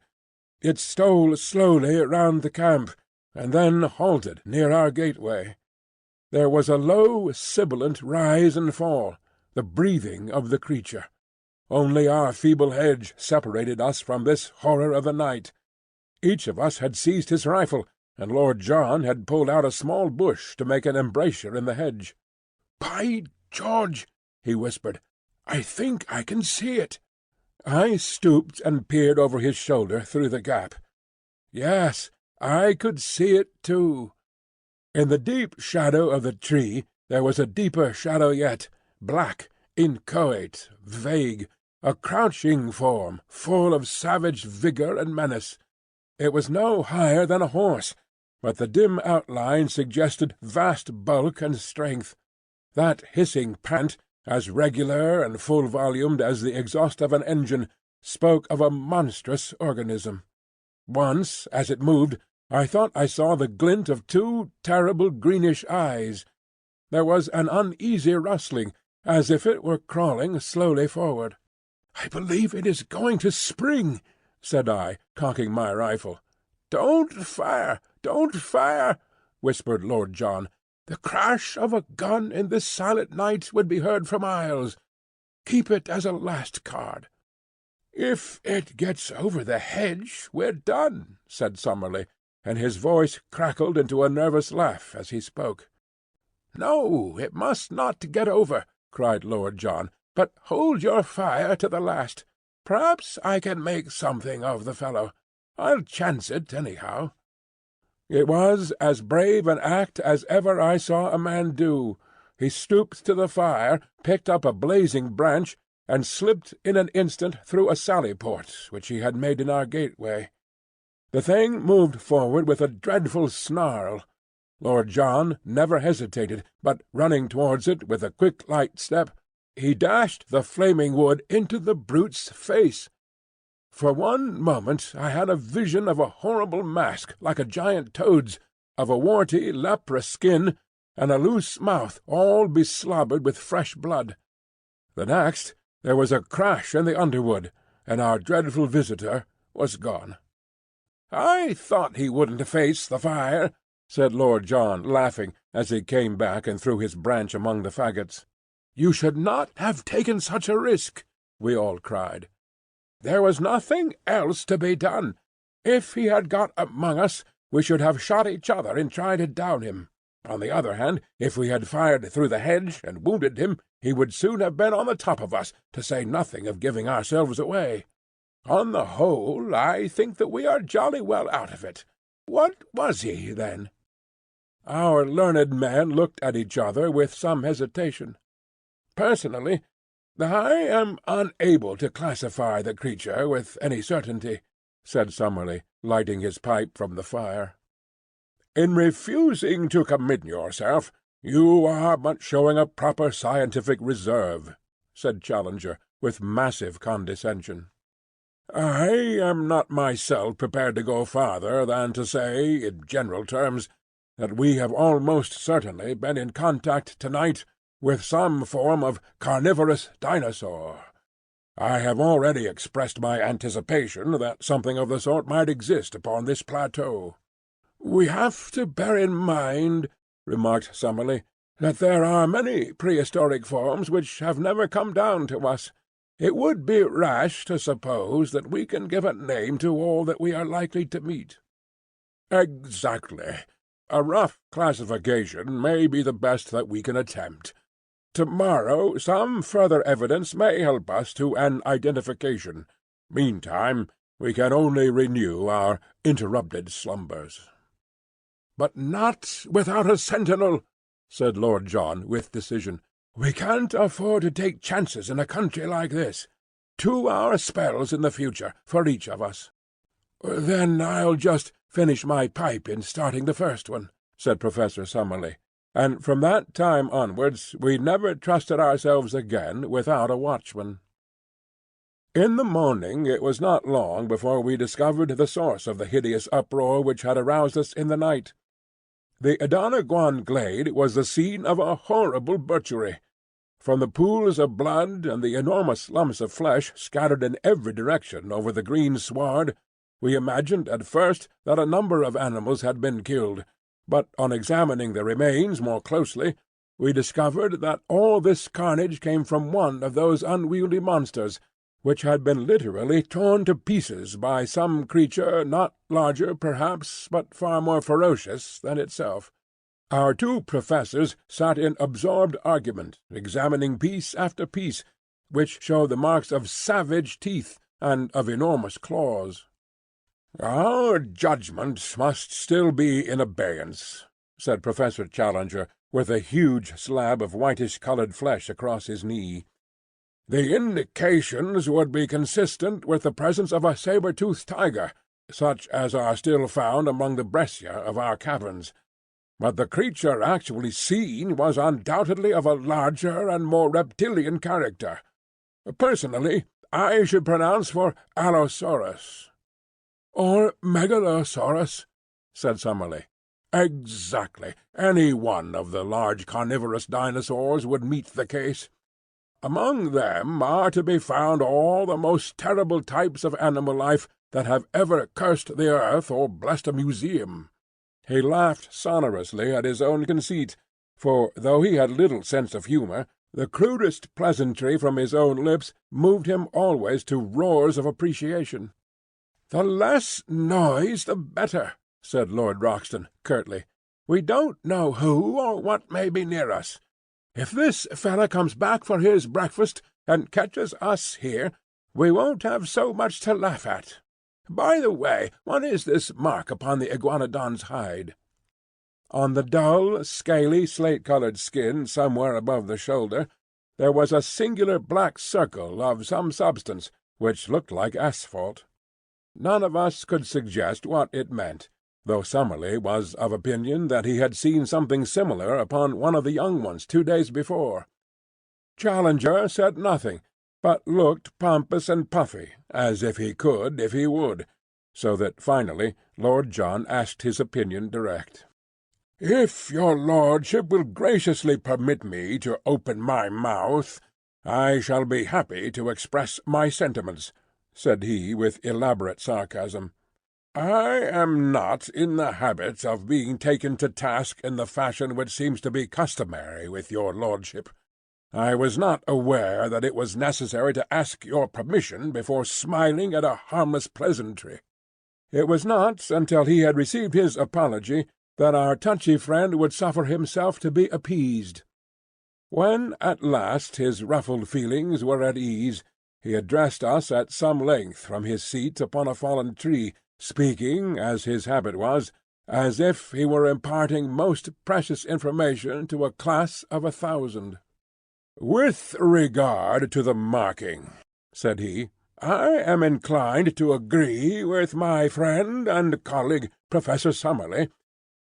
It stole slowly round the camp, and then halted near our gateway. There was a low, sibilant rise and fall, the breathing of the creature. Only our feeble hedge separated us from this horror of the night. Each of us had seized his rifle, and Lord John had pulled out a small bush to make an embrasure in the hedge. "By George!" he whispered, "I think I can see it." I stooped and peered over his shoulder through the gap. Yes, I could see it too. In the deep shadow of the tree there was a deeper shadow yet, black, inchoate, vague, a crouching form, full of savage vigour and menace. It was no higher than a horse, but the dim outline suggested vast bulk and strength. That hissing pant, as regular and full-volumed as the exhaust of an engine, spoke of a monstrous organism. Once, as it moved, I thought I saw the glint of two terrible greenish eyes. There was an uneasy rustling, as if it were crawling slowly forward. "I believe it is going to spring," said I, cocking my rifle. "Don't fire! Don't fire!" whispered Lord John. "The crash of a gun in this silent night would be heard for miles. Keep it as a last card." "If it gets over the hedge, we're done," said Summerlee, and his voice crackled into a nervous laugh as he spoke. "No, it must not get over," cried Lord John, "but hold your fire to the last. Perhaps I can make something of the fellow. I'll chance it, anyhow." It was as brave an act as ever I saw a man do. He stooped to the fire, picked up a blazing branch, and slipped in an instant through a sally-port which he had made in our gateway. The thing moved forward with a dreadful snarl. Lord John never hesitated, but running towards it with a quick light step, he dashed the flaming wood into the brute's face. For one moment I had a vision of a horrible mask like a giant toad's, of a warty, leprous skin, and a loose mouth all beslobbered with fresh blood. The next there was a crash in the underwood, and our dreadful visitor was gone. "I thought he wouldn't face the fire," said Lord John, laughing, as he came back and threw his branch among the faggots. "You should not have taken such a risk," we all cried. "There was nothing else to be done. If he had got among us, we should have shot each other in trying to down him. On the other hand, if we had fired through the hedge and wounded him, he would soon have been on the top of us, to say nothing of giving ourselves away. On the whole, I think that we are jolly well out of it. What was he, then?" Our learned men looked at each other with some hesitation. "Personally, I am unable to classify the creature with any certainty," said Summerlee, lighting his pipe from the fire. "In refusing to commit yourself, you are but showing a proper scientific reserve," said Challenger, with massive condescension. "I am not myself prepared to go farther than to say, in general terms, that we have almost certainly been in contact to-night with some form of carnivorous dinosaur. I have already expressed my anticipation that something of the sort might exist upon this plateau." "We have to bear in mind," remarked Summerlee, "that there are many prehistoric forms which have never come down to us. It would be rash to suppose that we can give a name to all that we are likely to meet." "Exactly. A rough classification may be the best that we can attempt. Tomorrow some further evidence may help us to an identification. Meantime, we can only renew our interrupted slumbers." "But not without a sentinel," said Lord John with decision. "We can't afford to take chances in a country like this. 2-hour spells in the future for each of us." "Then I'll just finish my pipe in starting the first one," said Professor Summerlee, and from that time onwards we never trusted ourselves again without a watchman. In the morning it was not long before we discovered the source of the hideous uproar which had aroused us in the night. The Adonagwan glade was the scene of a horrible butchery. From the pools of blood and the enormous lumps of flesh scattered in every direction over the green sward, we imagined at first that a number of animals had been killed, but on examining the remains more closely, we discovered that all this carnage came from one of those unwieldy monsters, which had been literally torn to pieces by some creature not larger, perhaps, but far more ferocious than itself. Our two professors sat in absorbed argument, examining piece after piece, which showed the marks of savage teeth and of enormous claws. "Our judgment must still be in abeyance," said Professor Challenger, with a huge slab of whitish-coloured flesh across his knee. "The indications would be consistent with the presence of a saber-toothed tiger, such as are still found among the breccia of our caverns. But the creature actually seen was undoubtedly of a larger and more reptilian character. Personally, I should pronounce for Allosaurus." "Or Megalosaurus," said Summerlee. "Exactly. Any one of the large carnivorous dinosaurs would meet the case. Among them are to be found all the most terrible types of animal life that have ever cursed the earth or blessed a museum." He laughed sonorously at his own conceit, for, though he had little sense of humour, the crudest pleasantry from his own lips moved him always to roars of appreciation. "The less noise the better," said Lord Roxton curtly. "We don't know who or what may be near us. If this fellow comes back for his breakfast and catches us here, we won't have so much to laugh at. By the way, what is this mark upon the iguanodon's hide?" On the dull, scaly, slate-coloured skin somewhere above the shoulder there was a singular black circle of some substance, which looked like asphalt. None of us could suggest what it meant, though Summerlee was of opinion that he had seen something similar upon one of the young ones 2 days before. Challenger said nothing, but looked pompous and puffy, as if he could if he would, so that finally Lord John asked his opinion direct. "If your lordship will graciously permit me to open my mouth, I shall be happy to express my sentiments," said he with elaborate sarcasm. "I am not in the habit of being taken to task in the fashion which seems to be customary with your lordship. I was not aware that it was necessary to ask your permission before smiling at a harmless pleasantry." It was not until he had received his apology that our touchy friend would suffer himself to be appeased. When at last his ruffled feelings were at ease, he addressed us at some length from his seat upon a fallen tree, speaking, as his habit was, as if he were imparting most precious information to a class of 1,000. "With regard to the marking," said he, "I am inclined to agree with my friend and colleague, Professor Summerlee,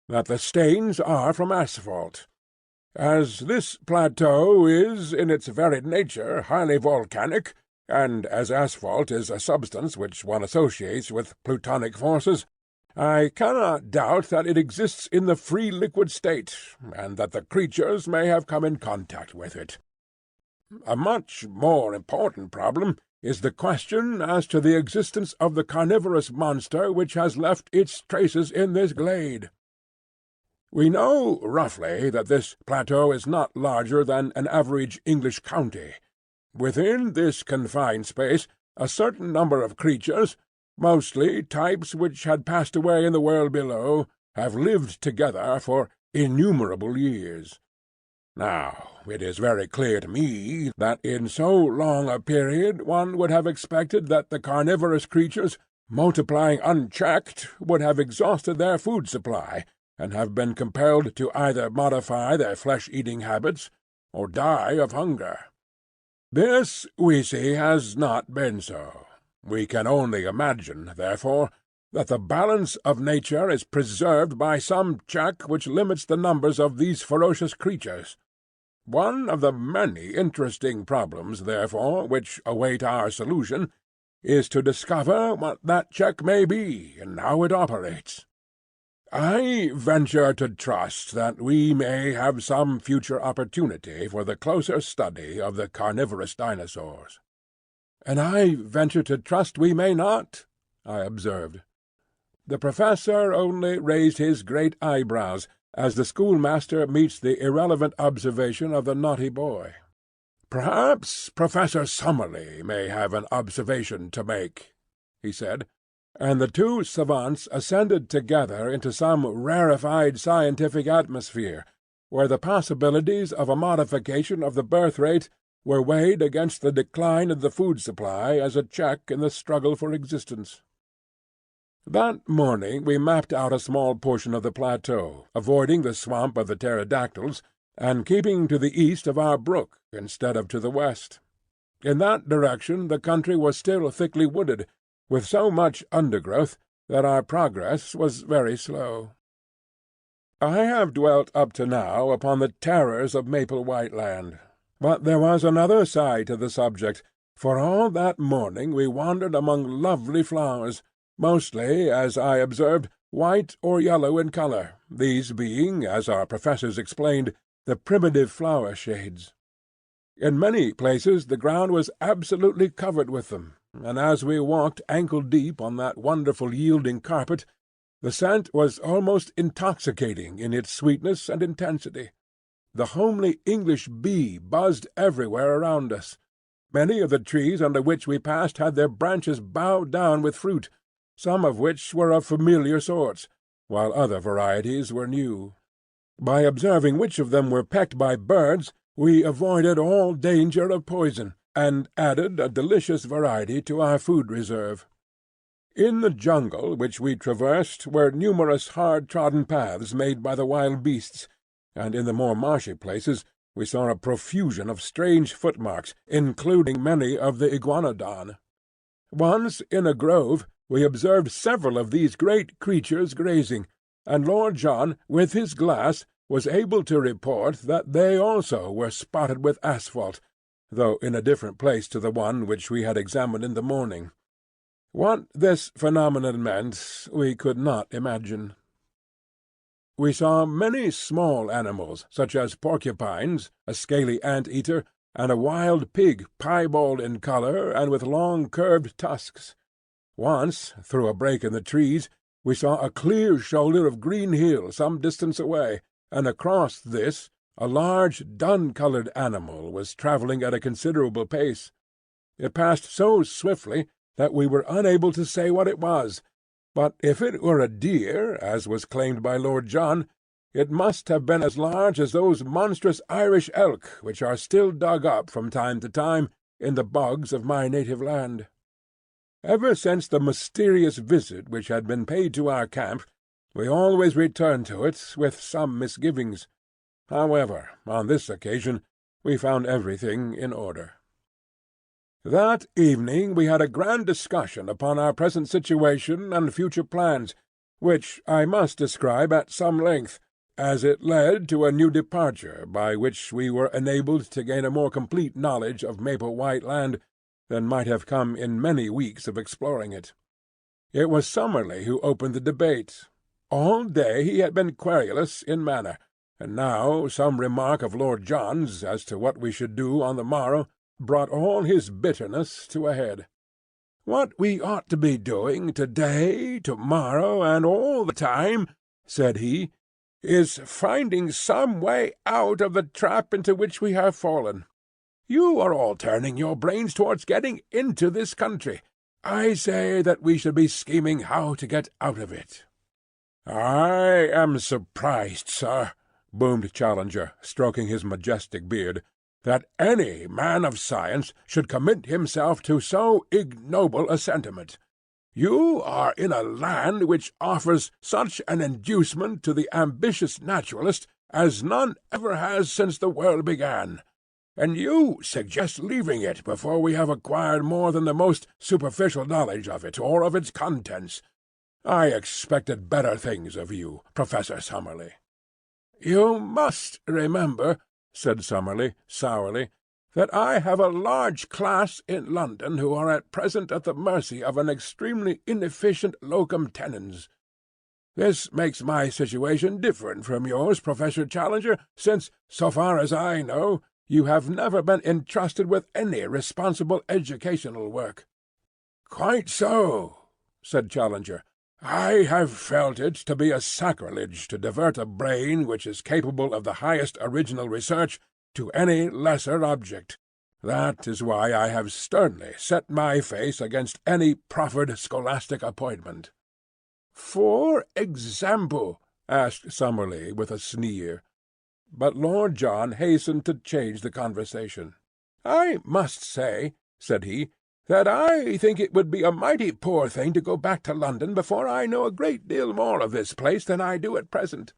that the stains are from asphalt. As this plateau is, in its very nature, highly volcanic, and as asphalt is a substance which one associates with plutonic forces, I cannot doubt that it exists in the free liquid state, and that the creatures may have come in contact with it. A much more important problem is the question as to the existence of the carnivorous monster which has left its traces in this glade. We know roughly that this plateau is not larger than an average English county. Within this confined space a certain number of creatures, mostly types which had passed away in the world below, have lived together for innumerable years. Now, it is very clear to me that in so long a period one would have expected that the carnivorous creatures, multiplying unchecked, would have exhausted their food supply, and have been compelled to either modify their flesh-eating habits or die of hunger. This, we see, has not been so. We can only imagine, therefore, that the balance of nature is preserved by some check which limits the numbers of these ferocious creatures. One of the many interesting problems, therefore, which await our solution, is to discover what that check may be, and how it operates. I venture to trust that we may have some future opportunity for the closer study of the carnivorous dinosaurs. "And I venture to trust we may not," I observed. The professor only raised his great eyebrows, as the schoolmaster meets the irrelevant observation of the naughty boy. "Perhaps Professor Summerlee may have an observation to make," he said, and the two savants ascended together into some rarefied scientific atmosphere, where the possibilities of a modification of the birth rate were weighed against the decline of the food supply as a check in the struggle for existence. That morning we mapped out a small portion of the plateau, avoiding the swamp of the pterodactyls, and keeping to the east of our brook instead of to the west. In that direction the country was still thickly wooded, with so much undergrowth that our progress was very slow. I have dwelt up to now upon the terrors of Maple White Land, but there was another side to the subject, for all that morning we wandered among lovely flowers, mostly, as I observed, white or yellow in colour, these being, as our professors explained, the primitive flower shades. In many places the ground was absolutely covered with them, and as we walked ankle-deep on that wonderful yielding carpet, the scent was almost intoxicating in its sweetness and intensity. The homely English bee buzzed everywhere around us. Many of the trees under which we passed had their branches bowed down with fruit, some of which were of familiar sorts, while other varieties were new. By observing which of them were pecked by birds, we avoided all danger of poison, and added a delicious variety to our food reserve. In the jungle which we traversed were numerous hard-trodden paths made by the wild beasts, and in the more marshy places we saw a profusion of strange footmarks, including many of the iguanodon. Once, in a grove, we observed several of these great creatures grazing, and Lord John, with his glass, was able to report that they also were spotted with asphalt, though in a different place to the one which we had examined in the morning. What this phenomenon meant we could not imagine. We saw many small animals, such as porcupines, a scaly ant-eater, and a wild pig, piebald in colour and with long curved tusks. Once, through a break in the trees, we saw a clear shoulder of green hill some distance away, and across this a large dun-coloured animal was travelling at a considerable pace. It passed so swiftly that we were unable to say what it was, but if it were a deer, as was claimed by Lord John, it must have been as large as those monstrous Irish elk which are still dug up from time to time in the bogs of my native land. Ever since the mysterious visit which had been paid to our camp, we always returned to it with some misgivings. However, on this occasion we found everything in order. That evening we had a grand discussion upon our present situation and future plans, which I must describe at some length, as it led to a new departure by which we were enabled to gain a more complete knowledge of Maple White Land than might have come in many weeks of exploring it. It was Summerlee who opened the debate. All day he had been querulous in manner, and now some remark of Lord John's as to what we should do on the morrow brought all his bitterness to a head. "What we ought to be doing to-day, to-morrow, and all the time," said he, "is finding some way out of the trap into which we have fallen. You are all turning your brains towards getting into this country. I say that we should be scheming how to get out of it." "I am surprised, sir," boomed Challenger, stroking his majestic beard, "that any man of science should commit himself to so ignoble a sentiment. You are in a land which offers such an inducement to the ambitious naturalist as none ever has since the world began, and you suggest leaving it before we have acquired more than the most superficial knowledge of it or of its contents. I expected better things of you, Professor Summerlee." "You must remember," said Summerlee sourly, "that I have a large class in London who are at present at the mercy of an extremely inefficient locum tenens. This makes my situation different from yours, Professor Challenger, since, so far as I know, you have never been entrusted with any responsible educational work." "Quite so," said Challenger. "I have felt it to be a sacrilege to divert a brain which is capable of the highest original research to any lesser object. That is why I have sternly set my face against any proffered scholastic appointment." "For example?" asked Summerlee with a sneer. But Lord John hastened to change the conversation. "I must say," said he, "that I think it would be a mighty poor thing to go back to London before I know a great deal more of this place than I do at present.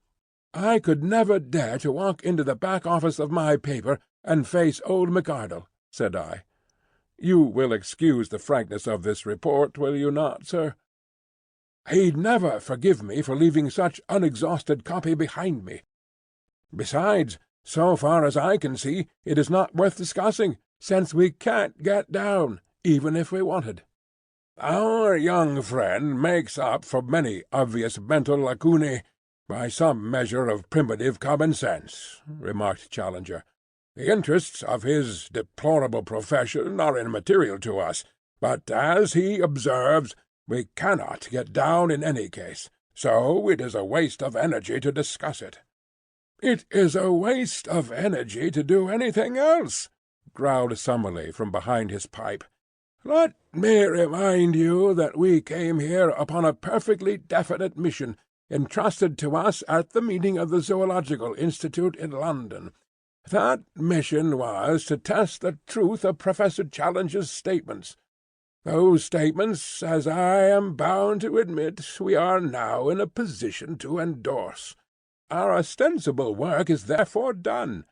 I could never dare to walk into the back office of my paper and face old McArdle," said I. "You will excuse the frankness of this report, will you not, sir?" "He'd never forgive me for leaving such unexhausted copy behind me. Besides, so far as I can see, it is not worth discussing, since we can't get down, even if we wanted." "Our young friend makes up for many obvious mental lacunae by some measure of primitive common sense," remarked Challenger. "The interests of his deplorable profession are immaterial to us, but, as he observes, we cannot get down in any case, so it is a waste of energy to discuss it." "It is a waste of energy to do anything else," growled Summerlee from behind his pipe. "Let me remind you that we came here upon a perfectly definite mission, entrusted to us at the meeting of the Zoological Institute in London. That mission was to test the truth of Professor Challenger's statements. Those statements, as I am bound to admit, we are now in a position to endorse. Our ostensible work is therefore done.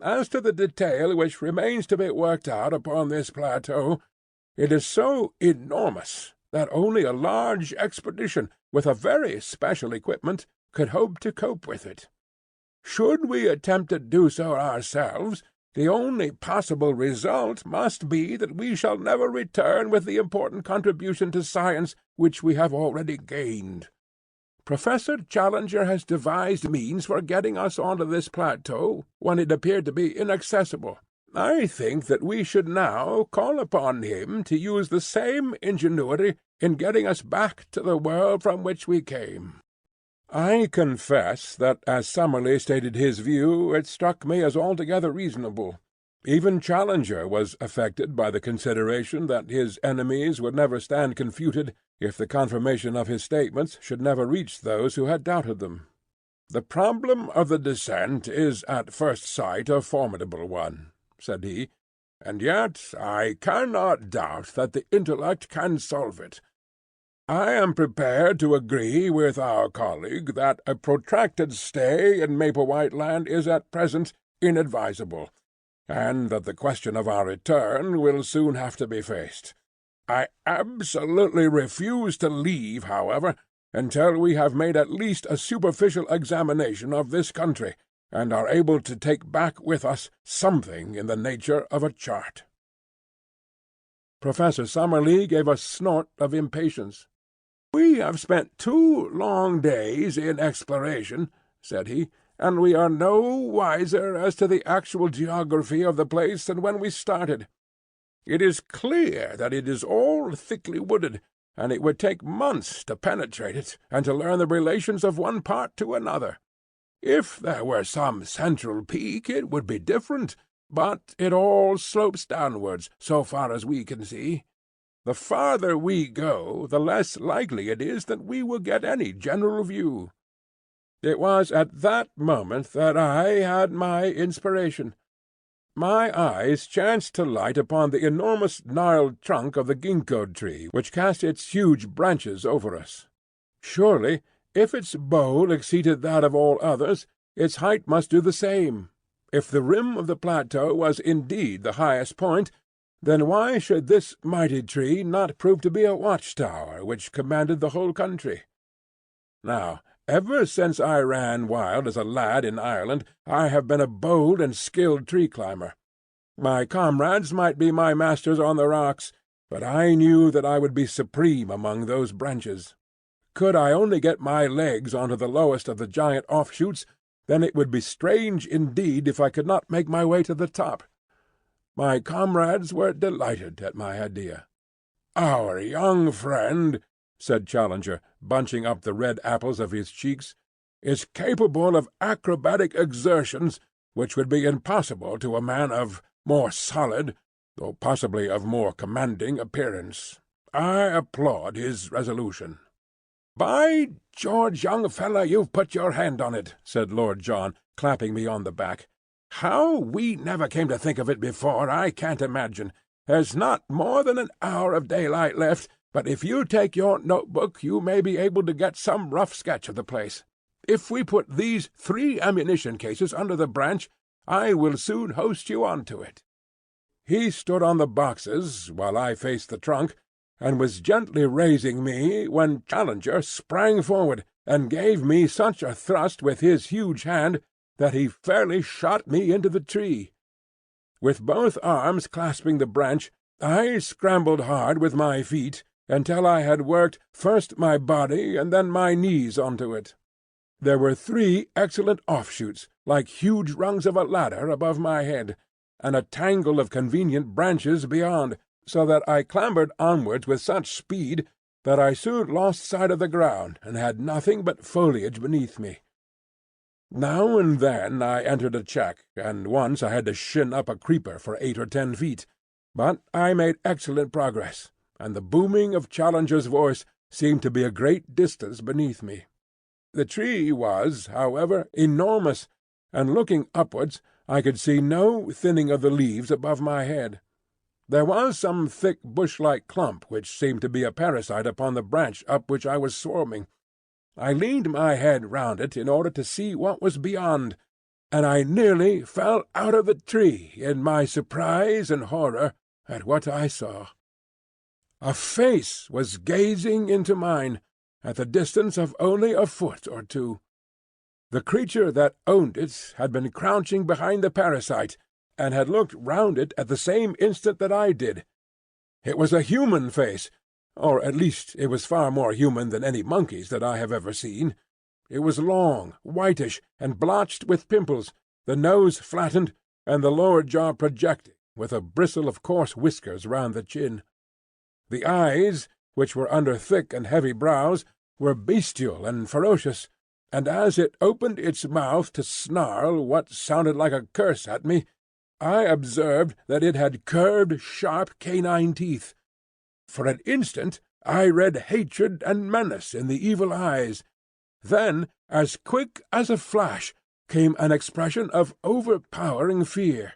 As to the detail which remains to be worked out upon this plateau, it is so enormous that only a large expedition, with a very special equipment, could hope to cope with it. Should we attempt to do so ourselves, the only possible result must be that we shall never return with the important contribution to science which we have already gained. Professor Challenger has devised means for getting us onto this plateau when it appeared to be inaccessible. I think that we should now call upon him to use the same ingenuity in getting us back to the world from which we came." I confess that as Summerlee stated his view, it struck me as altogether reasonable. Even Challenger was affected by the consideration that his enemies would never stand confuted if the confirmation of his statements should never reach those who had doubted them. "The problem of the descent is at first sight a formidable one," said he, "and yet I cannot doubt that the intellect can solve it. I am prepared to agree with our colleague that a protracted stay in Maplewhite Land is at present inadvisable, and that the question of our return will soon have to be faced. I absolutely refuse to leave, however, until we have made at least a superficial examination of this country, and are able to take back with us something in the nature of a chart." Professor Summerlee gave a snort of impatience. "We have spent 2 long days in exploration," said he, "and we are no wiser as to the actual geography of the place than when we started. It is clear that it is all thickly wooded, and it would take months to penetrate it, and to learn the relations of one part to another. If there were some central peak it would be different, but it all slopes downwards, so far as we can see. The farther we go, the less likely it is that we will get any general view." It was at that moment that I had my inspiration. My eyes chanced to light upon the enormous gnarled trunk of the ginkgo tree which cast its huge branches over us. Surely, if its bole exceeded that of all others, its height must do the same. If the rim of the plateau was indeed the highest point, then why should this mighty tree not prove to be a watch-tower which commanded the whole country? Now, ever since I ran wild as a lad in Ireland, I have been a bold and skilled tree-climber. My comrades might be my masters on the rocks, but I knew that I would be supreme among those branches. Could I only get my legs onto the lowest of the giant offshoots, then it would be strange indeed if I could not make my way to the top. My comrades were delighted at my idea. "Our young friend," said Challenger, bunching up the red apples of his cheeks, "is capable of acrobatic exertions which would be impossible to a man of more solid, though possibly of more commanding appearance. I applaud his resolution." "By George, young fellow, you've put your hand on it," said Lord John, clapping me on the back. "How we never came to think of it before, I can't imagine. There's not more than an hour of daylight left, but if you take your notebook you may be able to get some rough sketch of the place. If we put these 3 ammunition cases under the branch, I will soon hoist you on to it." He stood on the boxes, while I faced the trunk, and was gently raising me, when Challenger sprang forward, and gave me such a thrust with his huge hand that he fairly shot me into the tree. With both arms clasping the branch, I scrambled hard with my feet, until I had worked first my body and then my knees onto it. There were 3 excellent offshoots, like huge rungs of a ladder, above my head, and a tangle of convenient branches beyond, so that I clambered onwards with such speed that I soon lost sight of the ground and had nothing but foliage beneath me. Now and then I entered a check, and once I had to shin up a creeper for 8 or 10 feet, but I made excellent progress, and the booming of Challenger's voice seemed to be a great distance beneath me. The tree was, however, enormous, and looking upwards I could see no thinning of the leaves above my head. There was some thick bush-like clump which seemed to be a parasite upon the branch up which I was swarming. I leaned my head round it in order to see what was beyond, and I nearly fell out of the tree in my surprise and horror at what I saw. A face was gazing into mine, at the distance of only a foot or 2. The creature that owned it had been crouching behind the parasite, and had looked round it at the same instant that I did. It was a human face, or at least it was far more human than any monkey's that I have ever seen. It was long, whitish, and blotched with pimples, the nose flattened, and the lower jaw projecting, with a bristle of coarse whiskers round the chin. The eyes, which were under thick and heavy brows, were bestial and ferocious, and as it opened its mouth to snarl what sounded like a curse at me, I observed that it had curved, sharp canine teeth. For an instant I read hatred and menace in the evil eyes. Then, as quick as a flash, came an expression of overpowering fear.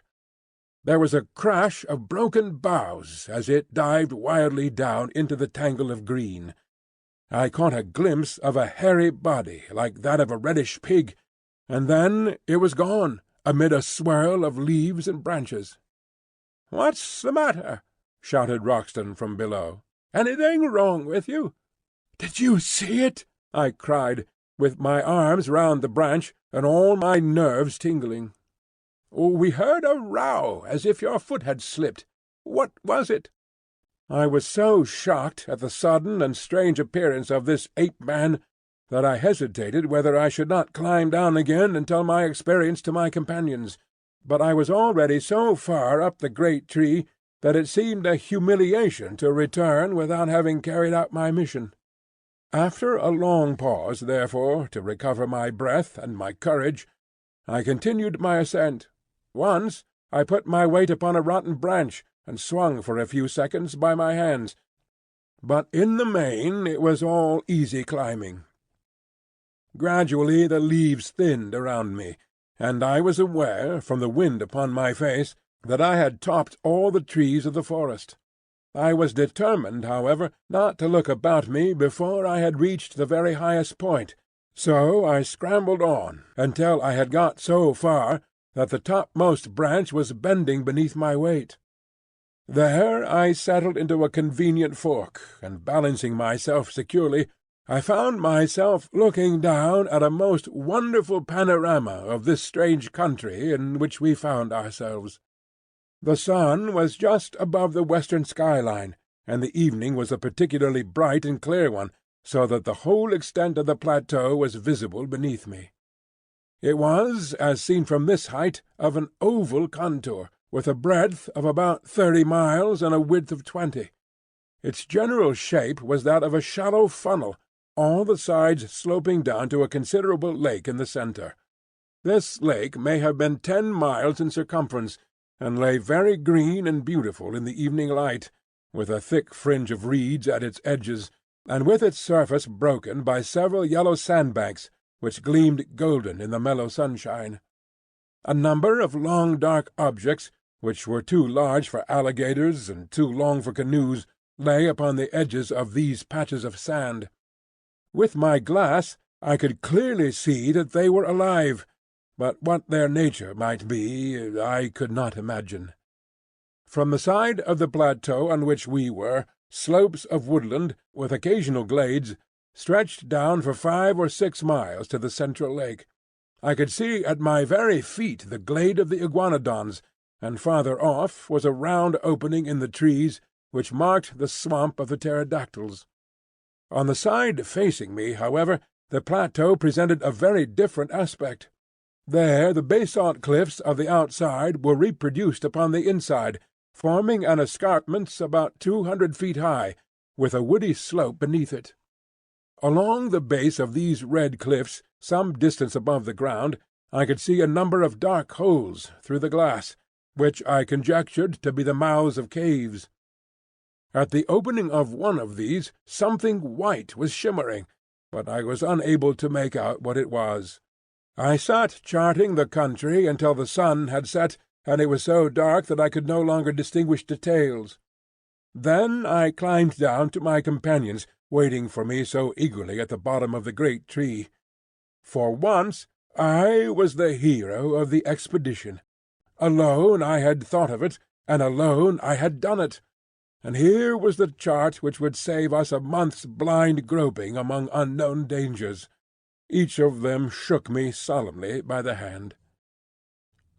There was a crash of broken boughs as it dived wildly down into the tangle of green. I caught a glimpse of a hairy body like that of a reddish pig, and then it was gone, amid a swirl of leaves and branches. "What's the matter?" shouted Roxton from below. "Anything wrong with you?" "Did you see it?" I cried, with my arms round the branch and all my nerves tingling. "We heard a row, as if your foot had slipped. What was it?" I was so shocked at the sudden and strange appearance of this ape-man that I hesitated whether I should not climb down again and tell my experience to my companions, but I was already so far up the great tree that it seemed a humiliation to return without having carried out my mission. After a long pause, therefore, to recover my breath and my courage, I continued my ascent. Once I put my weight upon a rotten branch, and swung for a few seconds by my hands, but in the main it was all easy climbing. Gradually the leaves thinned around me, and I was aware, from the wind upon my face, that I had topped all the trees of the forest. I was determined, however, not to look about me before I had reached the very highest point, so I scrambled on until I had got so far that the topmost branch was bending beneath my weight. There I settled into a convenient fork, and balancing myself securely, I found myself looking down at a most wonderful panorama of this strange country in which we found ourselves. The sun was just above the western skyline, and the evening was a particularly bright and clear one, so that the whole extent of the plateau was visible beneath me. It was, as seen from this height, of an oval contour, with a breadth of about 30 miles and a width of 20. Its general shape was that of a shallow funnel, all the sides sloping down to a considerable lake in the centre. This lake may have been 10 miles in circumference, and lay very green and beautiful in the evening light, with a thick fringe of reeds at its edges, and with its surface broken by several yellow sandbanks, which gleamed golden in the mellow sunshine. A number of long dark objects, which were too large for alligators and too long for canoes, lay upon the edges of these patches of sand. With my glass I could clearly see that they were alive, but what their nature might be I could not imagine. From the side of the plateau on which we were, slopes of woodland, with occasional glades, stretched down for 5 or 6 miles to the central lake. I could see at my very feet the glade of the iguanodons, and farther off was a round opening in the trees which marked the swamp of the pterodactyls. On the side facing me, however, the plateau presented a very different aspect. There the basalt cliffs of the outside were reproduced upon the inside, forming an escarpment about 200 feet high, with a woody slope beneath it. Along the base of these red cliffs, some distance above the ground, I could see a number of dark holes through the glass, which I conjectured to be the mouths of caves. At the opening of one of these something white was shimmering, but I was unable to make out what it was. I sat charting the country until the sun had set, and it was so dark that I could no longer distinguish details. Then I climbed down to my companions, waiting for me so eagerly at the bottom of the great tree. For once I was the hero of the expedition. Alone I had thought of it, and alone I had done it. And here was the chart which would save us a month's blind groping among unknown dangers. Each of them shook me solemnly by the hand.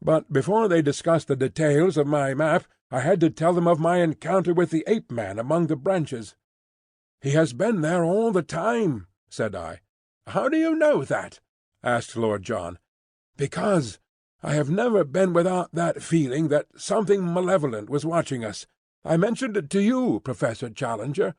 But before they discussed the details of my map, I had to tell them of my encounter with the ape-man among the branches. "He has been there all the time," said I. "How do you know that?" asked Lord John. "Because I have never been without that feeling that something malevolent was watching us. I mentioned it to you, Professor Challenger."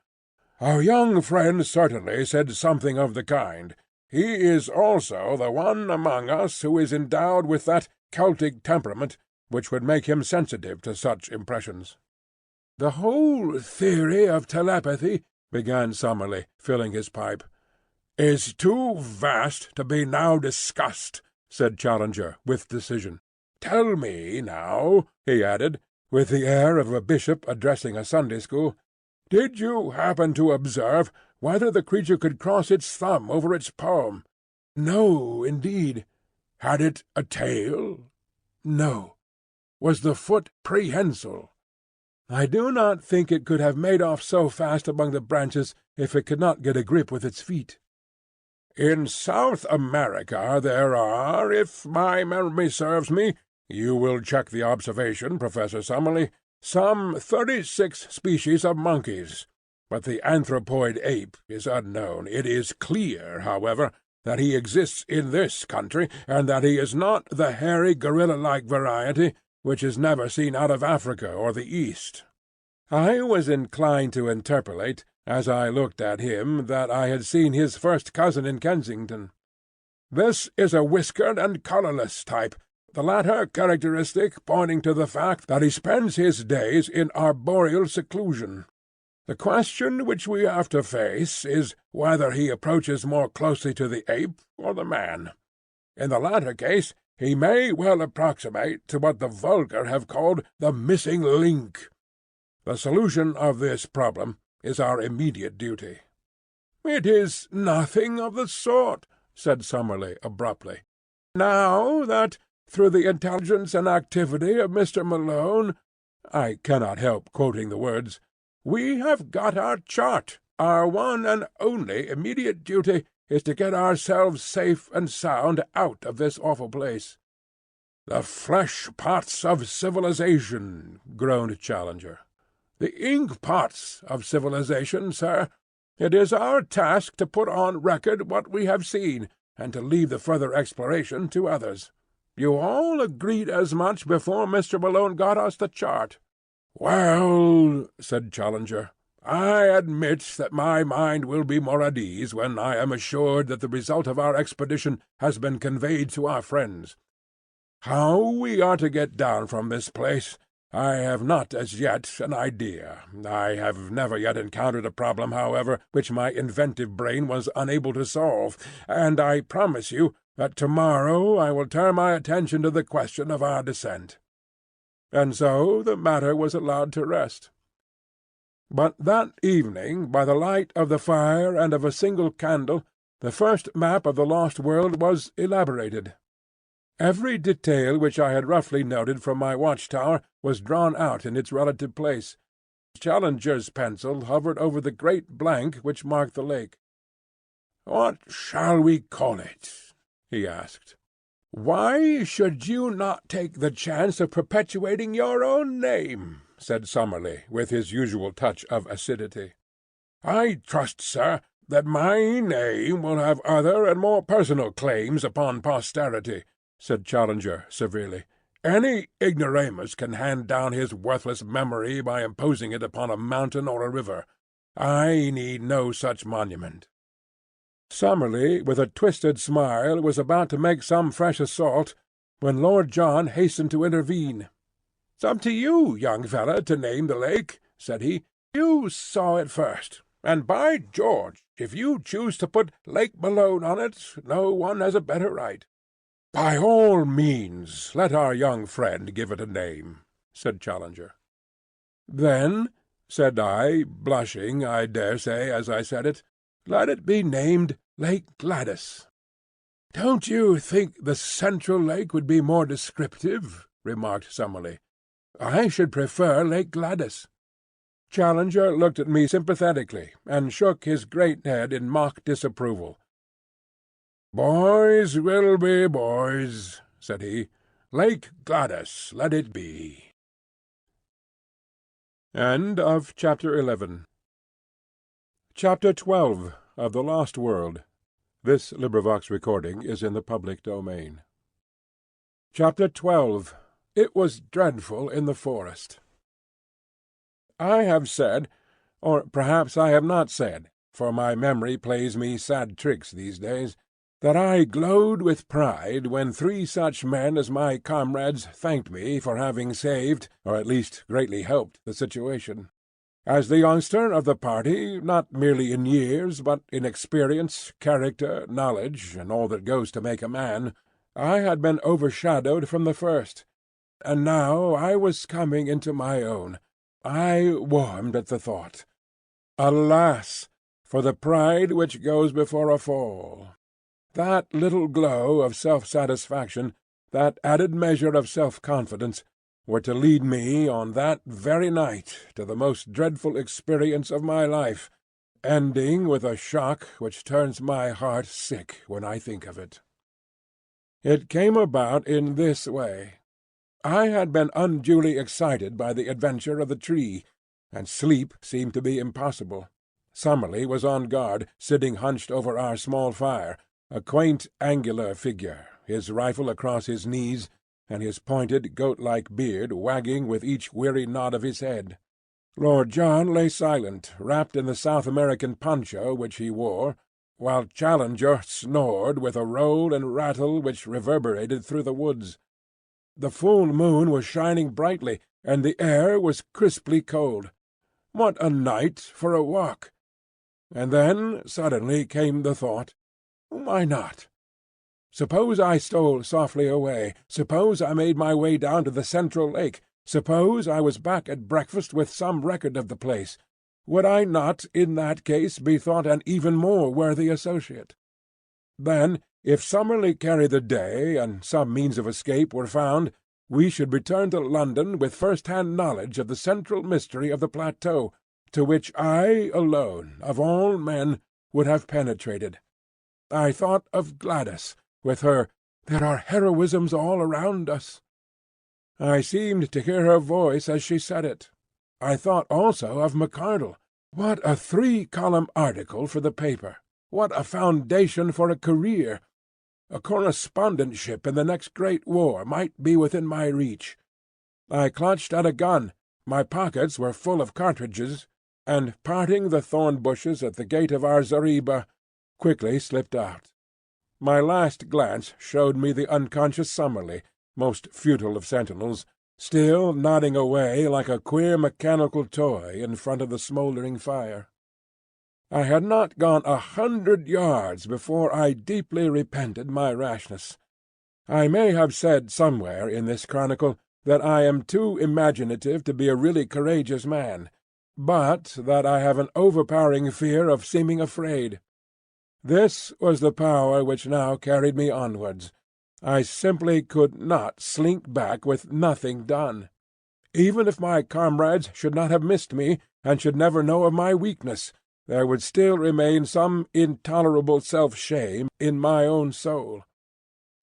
"Our young friend certainly said something of the kind. He is also the one among us who is endowed with that Celtic temperament which would make him sensitive to such impressions." "The whole theory of telepathy," began Summerlee, filling his pipe. "Is too vast to be now discussed," said Challenger, with decision. "Tell me now," he added, with the air of a bishop addressing a Sunday school, "did you happen to observe whether the creature could cross its thumb over its palm?" "No, indeed." "Had it a tail?" "No." "Was the foot prehensile?" "I do not think it could have made off so fast among the branches if it could not get a grip with its feet." "In South America there are, if my memory serves me—you will check the observation, Professor Summerlee— some 36 species of monkeys, but the anthropoid ape is unknown. It is clear, however, that he exists in this country, and that he is not the hairy gorilla-like variety which is never seen out of Africa or the East." I was inclined to interpolate, as I looked at him, that I had seen his first cousin in Kensington. "This is a whiskered and colourless type, the latter characteristic pointing to the fact that he spends his days in arboreal seclusion. The question which we have to face is whether he approaches more closely to the ape or the man. In the latter case he may well approximate to what the vulgar have called the missing link. The solution of this problem is our immediate duty." "It is nothing of the sort," said Summerlee abruptly. "Now that, through the intelligence and activity of Mr. Malone," I cannot help quoting the words, "we have got our chart, our one and only immediate duty is to get ourselves safe and sound out of this awful place." "The flesh-pots of civilization," groaned Challenger. "The ink-pots of civilization, sir. It is our task to put on record what we have seen, and to leave the further exploration to others. You all agreed as much before Mr. Malone got us the chart." "Well," said Challenger, "I admit that my mind will be more at ease when I am assured that the result of our expedition has been conveyed to our friends. How we are to get down from this place, I have not as yet an idea. I have never yet encountered a problem, however, which my inventive brain was unable to solve, and I promise you that tomorrow I will turn my attention to the question of our descent." And so the matter was allowed to rest. But that evening, by the light of the fire and of a single candle, the first map of the lost world was elaborated. Every detail which I had roughly noted from my watch-tower was drawn out in its relative place. Challenger's pencil hovered over the great blank which marked the lake. "What shall we call it?" he asked. "Why should you not take the chance of perpetuating your own name?" said Summerlee, with his usual touch of acidity. "I trust, sir, that my name will have other and more personal claims upon posterity," said Challenger severely. "Any ignoramus can hand down his worthless memory by imposing it upon a mountain or a river. I need no such monument." Summerlee, with a twisted smile, was about to make some fresh assault, when Lord John hastened to intervene. "It's up to you, young fellow, to name the lake," said he. "You saw it first, and by George, if you choose to put Lake Malone on it, no one has a better right." "By all means let our young friend give it a name," said Challenger. "Then," said I, blushing, I dare say, as I said it, "let it be named Lake Gladys." "Don't you think the Central Lake would be more descriptive?" remarked Summerlee. "I should prefer Lake Gladys." Challenger looked at me sympathetically, and shook his great head in mock disapproval. "Boys will be boys," said he. "Lake Gladys let it be." Chapter 11. Chapter 12 of The Lost World. This recording is in the public domain. Chapter 12. It was dreadful in the forest. I have said, or perhaps I have not said, for my memory plays me sad tricks these days, that I glowed with pride when 3 such men as my comrades thanked me for having saved, or at least greatly helped, the situation. As the youngster of the party, not merely in years, but in experience, character, knowledge, and all that goes to make a man, I had been overshadowed from the first, and now I was coming into my own. I warmed at the thought. Alas, for the pride which goes before a fall! That little glow of self-satisfaction, that added measure of self-confidence, were to lead me on that very night to the most dreadful experience of my life, ending with a shock which turns my heart sick when I think of it. It came about in this way. I had been unduly excited by the adventure of the tree, and sleep seemed to be impossible. Summerlee was on guard, sitting hunched over our small fire, a quaint angular figure, his rifle across his knees, and his pointed goat-like beard wagging with each weary nod of his head. Lord John lay silent, wrapped in the South American poncho which he wore, while Challenger snored with a roll and rattle which reverberated through the woods. The full moon was shining brightly, and the air was crisply cold. What a night for a walk! And then suddenly came the thought, why not? Suppose I stole softly away. Suppose I made my way down to the central lake. Suppose I was back at breakfast with some record of the place. Would I not, in that case, be thought an even more worthy associate? Then, if Summerlee carried the day, and some means of escape were found, we should return to London with first-hand knowledge of the central mystery of the plateau, to which I alone, of all men, would have penetrated. I thought of Gladys, with her "There are heroisms all around us." I seemed to hear her voice as she said it. I thought also of McArdle. What a 3-column article for the paper! What a foundation for a career! A correspondentship in the next great war might be within my reach. I clutched at a gun. My pockets were full of cartridges, and, parting the thorn bushes at the gate of our zareba, quickly slipped out. My last glance showed me the unconscious Summerlee, most futile of sentinels, still nodding away like a queer mechanical toy in front of the smouldering fire. I had not gone 100 yards before I deeply repented my rashness. I may have said somewhere in this chronicle that I am too imaginative to be a really courageous man, but that I have an overpowering fear of seeming afraid. This was the power which now carried me onwards. I simply could not slink back with nothing done. Even if my comrades should not have missed me, and should never know of my weakness, there would still remain some intolerable self-shame in my own soul.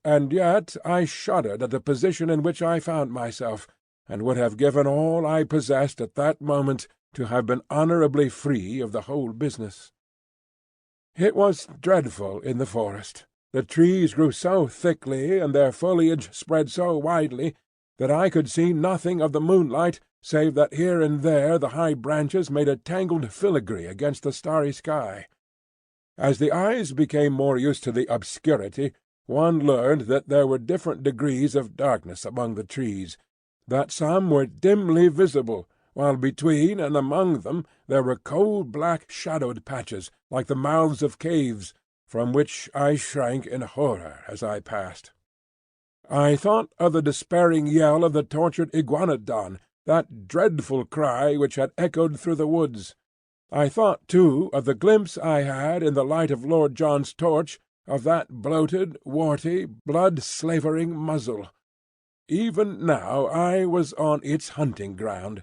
And yet I shuddered at the position in which I found myself, and would have given all I possessed at that moment to have been honourably free of the whole business. It was dreadful in the forest. The trees grew so thickly, and their foliage spread so widely, that I could see nothing of the moonlight save that here and there the high branches made a tangled filigree against the starry sky. As the eyes became more used to the obscurity, one learned that there were different degrees of darkness among the trees, that some were dimly visible, while between and among them there were coal-black shadowed patches, like the mouths of caves, from which I shrank in horror as I passed. I thought of the despairing yell of the tortured iguanodon, that dreadful cry which had echoed through the woods. I thought, too, of the glimpse I had in the light of Lord John's torch of that bloated, warty, blood-slavering muzzle. Even now I was on its hunting ground.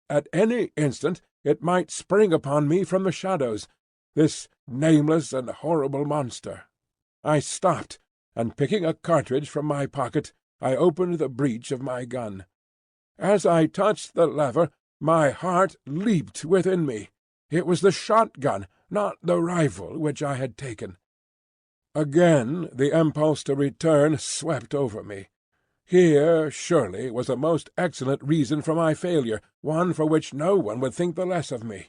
At any instant it might spring upon me from the shadows, this nameless and horrible monster. I stopped, and picking a cartridge from my pocket, I opened the breech of my gun. As I touched the lever, my heart leaped within me. It was the shotgun, not the rifle, which I had taken. Again the impulse to return swept over me. Here, surely, was a most excellent reason for my failure, one for which no one would think the less of me.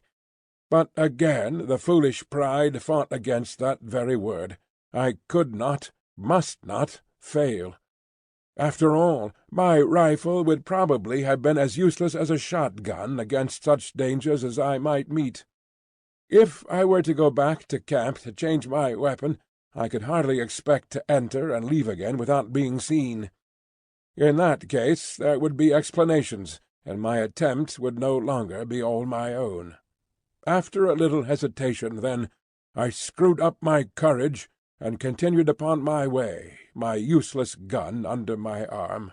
But again the foolish pride fought against that very word. I could not, must not, fail. After all, my rifle would probably have been as useless as a shotgun against such dangers as I might meet. If I were to go back to camp to change my weapon, I could hardly expect to enter and leave again without being seen. In that case there would be explanations, and my attempt would no longer be all my own. After a little hesitation, then, I screwed up my courage and continued upon my way, my useless gun under my arm.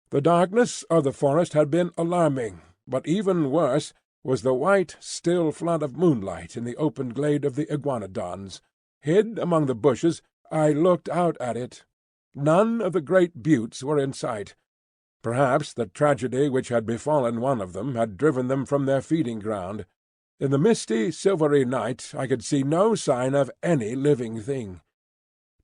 The darkness of the forest had been alarming, but even worse was the white, still flood of moonlight in the open glade of the iguanodons. Hid among the bushes, I looked out at it. None of the great buttes were in sight, Perhaps the tragedy which had befallen one of them had driven them from their feeding-ground. In the misty, silvery night I could see no sign of any living thing.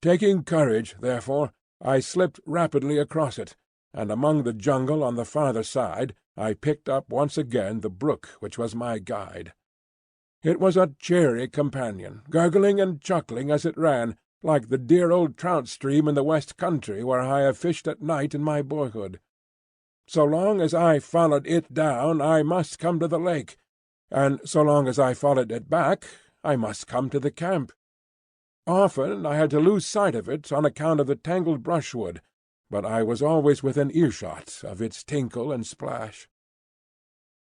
Taking courage, therefore, I slipped rapidly across it, and among the jungle on the farther side I picked up once again the brook which was my guide. It was a cheery companion, gurgling and chuckling as it ran, like the dear old trout stream in the west country where I have fished at night in my boyhood. So long as I followed it down I must come to the lake, and so long as I followed it back I must come to the camp. Often I had to lose sight of it on account of the tangled brushwood, but I was always within earshot of its tinkle and splash.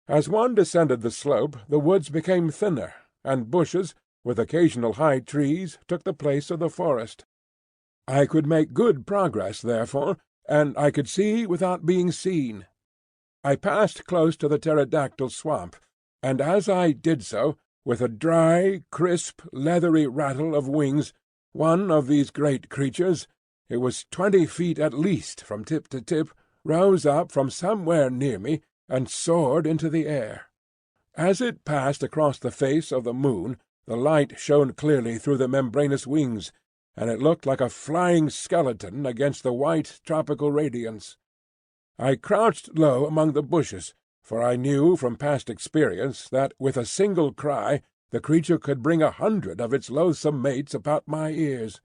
As one descended the slope the woods became thinner, and bushes, with occasional high trees, took the place of the forest. I could make good progress, therefore, and I could see without being seen. I passed close to the pterodactyl swamp, and as I did so, with a dry, crisp, leathery rattle of wings, one of these great creatures, it was 20 feet at least from tip to tip, rose up from somewhere near me and soared into the air. As it passed across the face of the moon, the light shone clearly through the membranous wings, and it looked like a flying skeleton against the white tropical radiance. I crouched low among the bushes, for I knew from past experience that with a single cry the creature could bring 100 of its loathsome mates about my ears.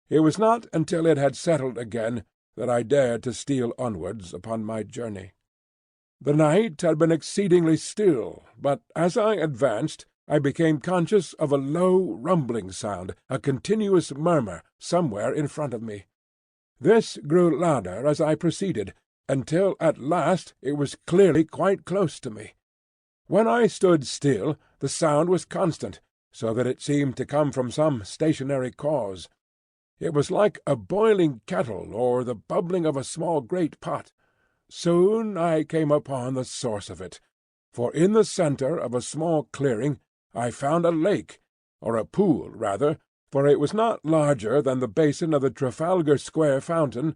It was not until it had settled again that I dared to steal onwards upon my journey. The night had been exceedingly still, but as I advanced I became conscious of a low rumbling sound, a continuous murmur, somewhere in front of me. This grew louder as I proceeded, until at last it was clearly quite close to me. When I stood still, the sound was constant, so that it seemed to come from some stationary cause. It was like a boiling kettle or the bubbling of a small great pot. Soon I came upon the source of it, for in the centre of a small clearing I found a lake, or a pool rather, for it was not larger than the basin of the Trafalgar Square fountain,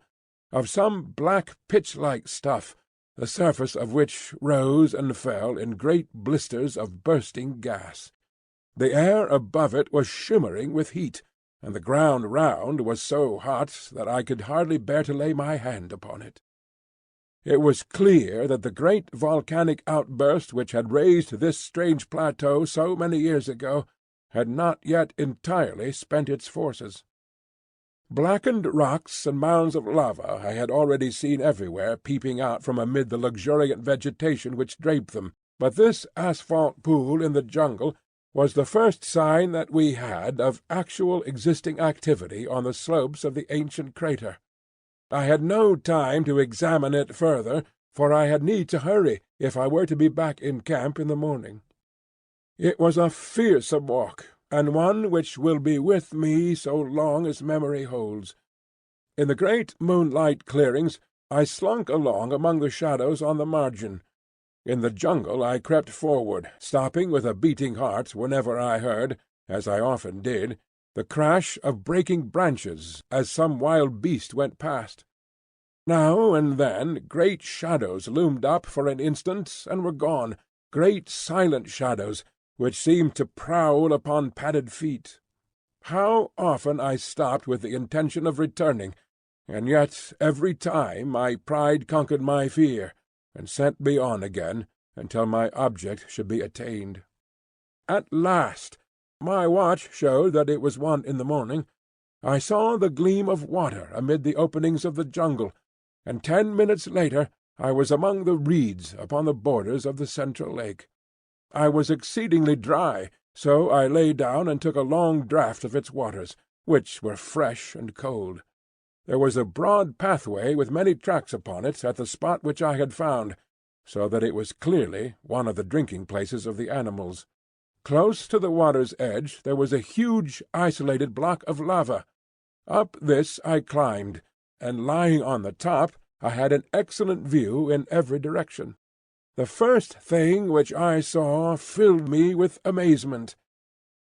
of some black pitch-like stuff, the surface of which rose and fell in great blisters of bursting gas. The air above it was shimmering with heat, and the ground round was so hot that I could hardly bear to lay my hand upon it. It was clear that the great volcanic outburst which had raised this strange plateau so many years ago had not yet entirely spent its forces. Blackened rocks and mounds of lava I had already seen everywhere peeping out from amid the luxuriant vegetation which draped them, but this asphalt pool in the jungle was the first sign that we had of actual existing activity on the slopes of the ancient crater. I had no time to examine it further, for I had need to hurry if I were to be back in camp in the morning. It was a fearsome walk, and one which will be with me so long as memory holds. In the great moonlight clearings I slunk along among the shadows on the margin. In the jungle I crept forward, stopping with a beating heart whenever I heard, as I often did, the crash of breaking branches as some wild beast went past. Now and then great shadows loomed up for an instant and were gone, great silent shadows which seemed to prowl upon padded feet. How often I stopped with the intention of returning, and yet every time my pride conquered my fear, and sent me on again until my object should be attained. At last, my watch showed that it was 1 in the morning, I saw the gleam of water amid the openings of the jungle, and 10 minutes later I was among the reeds upon the borders of the central lake. I was exceedingly dry, so I lay down and took a long draught of its waters, which were fresh and cold. There was a broad pathway with many tracks upon it at the spot which I had found, so that it was clearly one of the drinking places of the animals. Close to the water's edge there was a huge isolated block of lava. Up this I climbed, and lying on the top I had an excellent view in every direction. The first thing which I saw filled me with amazement.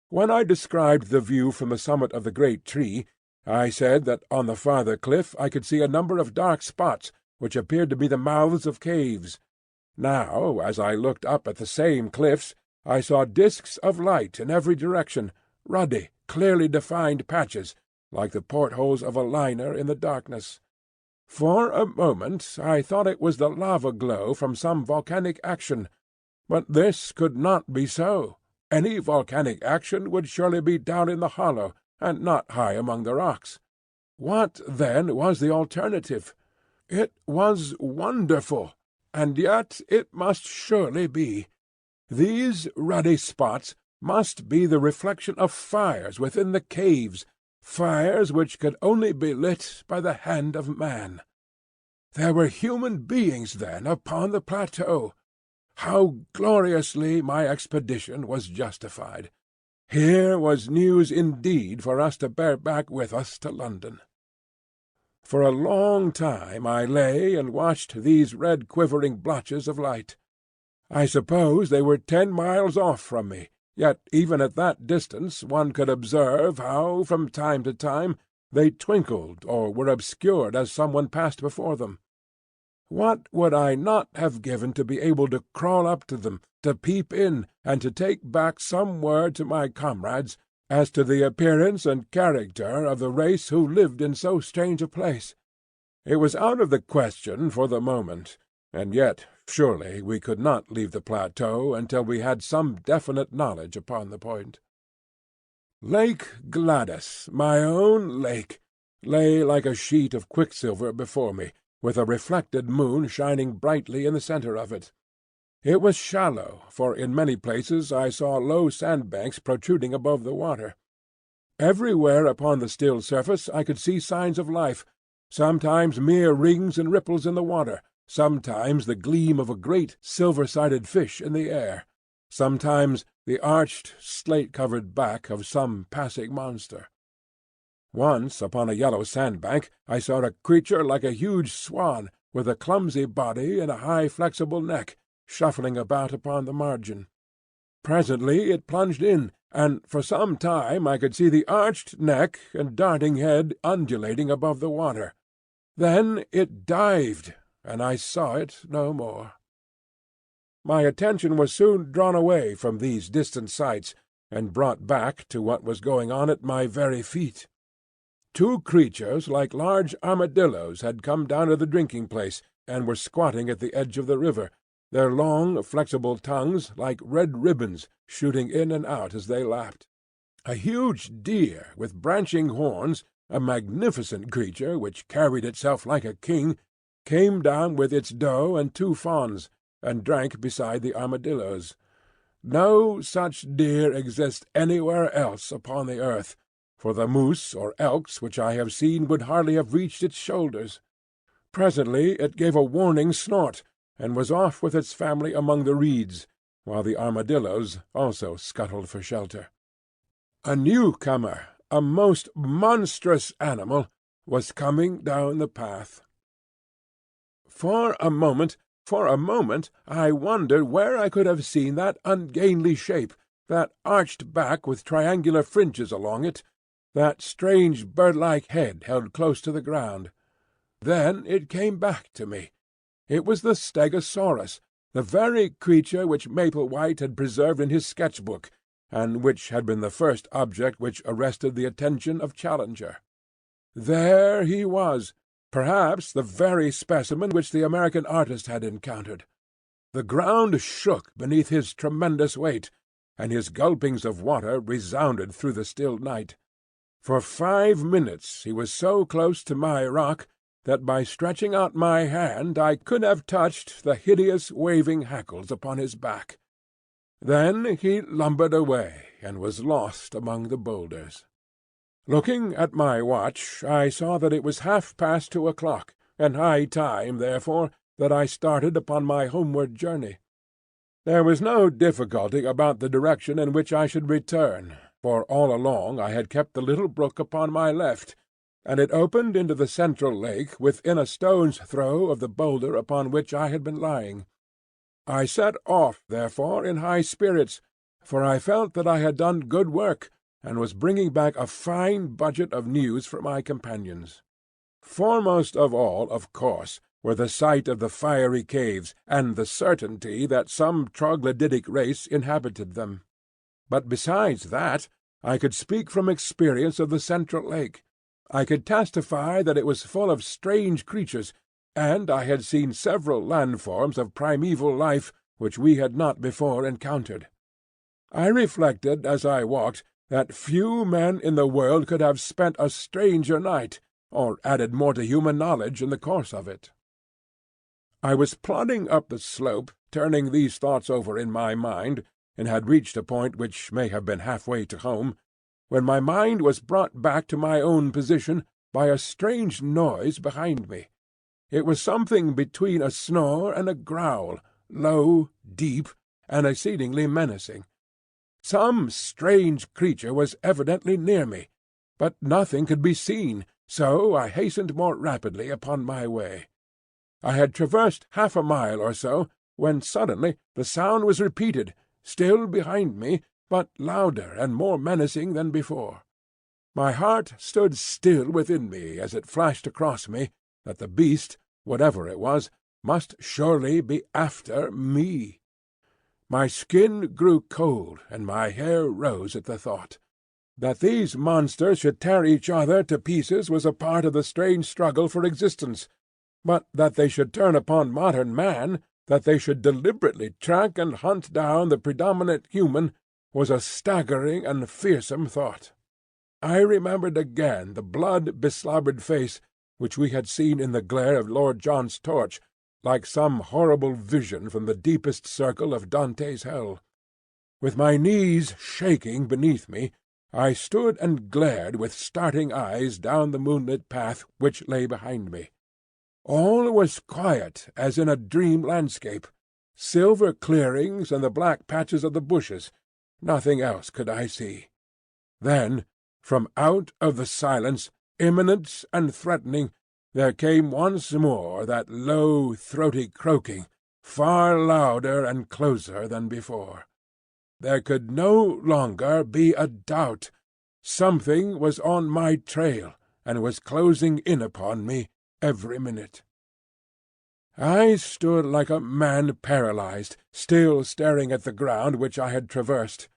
When I described the view from the summit of the great tree, I said that on the farther cliff I could see a number of dark spots, which appeared to be the mouths of caves. Now, as I looked up at the same cliffs, I saw disks of light in every direction, ruddy, clearly defined patches, like the portholes of a liner in the darkness. For a moment I thought it was the lava glow from some volcanic action, but this could not be so. Any volcanic action would surely be down in the hollow, and not high among the rocks. What, then, was the alternative? It was wonderful, and yet it must surely be. These ruddy spots must be the reflection of fires within the caves, fires which could only be lit by the hand of man. There were human beings, then, upon the plateau. How gloriously my expedition was justified! Here was news indeed for us to bear back with us to London. For a long time I lay and watched these red quivering blotches of light. I suppose they were 10 miles off from me, yet even at that distance one could observe how, from time to time, they twinkled or were obscured as some one passed before them. What would I not have given to be able to crawl up to them, to peep in, and to take back some word to my comrades as to the appearance and character of the race who lived in so strange a place? It was out of the question for the moment, and yet surely we could not leave the plateau until we had some definite knowledge upon the point. Lake Gladys, my own lake, lay like a sheet of quicksilver before me, with a reflected moon shining brightly in the centre of it. It was shallow, for in many places I saw low sandbanks protruding above the water. Everywhere upon the still surface I could see signs of life, sometimes mere rings and ripples in the water, sometimes the gleam of a great silver-sided fish in the air, sometimes the arched, slate-covered back of some passing monster. Once upon a yellow sandbank I saw a creature like a huge swan, with a clumsy body and a high flexible neck, shuffling about upon the margin. Presently it plunged in, and for some time I could see the arched neck and darting head undulating above the water. Then it dived, and I saw it no more. My attention was soon drawn away from these distant sights, and brought back to what was going on at my very feet. 2 creatures like large armadillos had come down to the drinking-place, and were squatting at the edge of the river, their long, flexible tongues like red ribbons shooting in and out as they lapped. A huge deer with branching horns, a magnificent creature which carried itself like a king, came down with its doe and 2 fawns, and drank beside the armadillos. No such deer exists anywhere else upon the earth, for the moose or elks which I have seen would hardly have reached its shoulders. Presently it gave a warning snort, and was off with its family among the reeds, while the armadillos also scuttled for shelter. A newcomer, a most monstrous animal, was coming down the path. For a moment, I wondered where I could have seen that ungainly shape, that arched back with triangular fringes along it, that strange bird-like head held close to the ground. Then it came back to me. It was the Stegosaurus, the very creature which Maplewhite had preserved in his sketch-book, and which had been the first object which arrested the attention of Challenger. There he was, perhaps the very specimen which the American artist had encountered. The ground shook beneath his tremendous weight, and his gulpings of water resounded through the still night. For 5 minutes he was so close to my rock that by stretching out my hand I could have touched the hideous waving hackles upon his back. Then he lumbered away and was lost among the boulders. Looking at my watch, I saw that it was 2:30 o'clock, and high time, therefore, that I started upon my homeward journey. There was no difficulty about the direction in which I should return, for all along I had kept the little brook upon my left, and it opened into the central lake within a stone's throw of the boulder upon which I had been lying. I set off, therefore, in high spirits, for I felt that I had done good work, and was bringing back a fine budget of news for my companions. Foremost of all, of course, were the sight of the fiery caves and the certainty that some troglodytic race inhabited them. But besides that, I could speak from experience of the central lake. I could testify that it was full of strange creatures, and I had seen several landforms of primeval life which we had not before encountered. I reflected as I walked that few men in the world could have spent a stranger night, or added more to human knowledge in the course of it. I was plodding up the slope, turning these thoughts over in my mind, and had reached a point which may have been half-way to home, when my mind was brought back to my own position by a strange noise behind me. It was something between a snore and a growl, low, deep, and exceedingly menacing. Some strange creature was evidently near me, but nothing could be seen, so I hastened more rapidly upon my way. I had traversed half a mile or so, when suddenly the sound was repeated, still behind me, but louder and more menacing than before. My heart stood still within me as it flashed across me that the beast, whatever it was, must surely be after me. My skin grew cold, and my hair rose at the thought. That these monsters should tear each other to pieces was a part of the strange struggle for existence, but that they should turn upon modern man, that they should deliberately track and hunt down the predominant human, was a staggering and fearsome thought. I remembered again the blood-beslobbered face which we had seen in the glare of Lord John's torch, like some horrible vision from the deepest circle of Dante's hell. With my knees shaking beneath me, I stood and glared with starting eyes down the moonlit path which lay behind me. All was quiet as in a dream landscape, silver clearings and the black patches of the bushes. Nothing else could I see. Then, from out of the silence, imminent and threatening, there came once more that low, throaty croaking, far louder and closer than before. There could no longer be a doubt. Something was on my trail, and was closing in upon me every minute. I stood like a man paralyzed, still staring at the ground which I had traversed.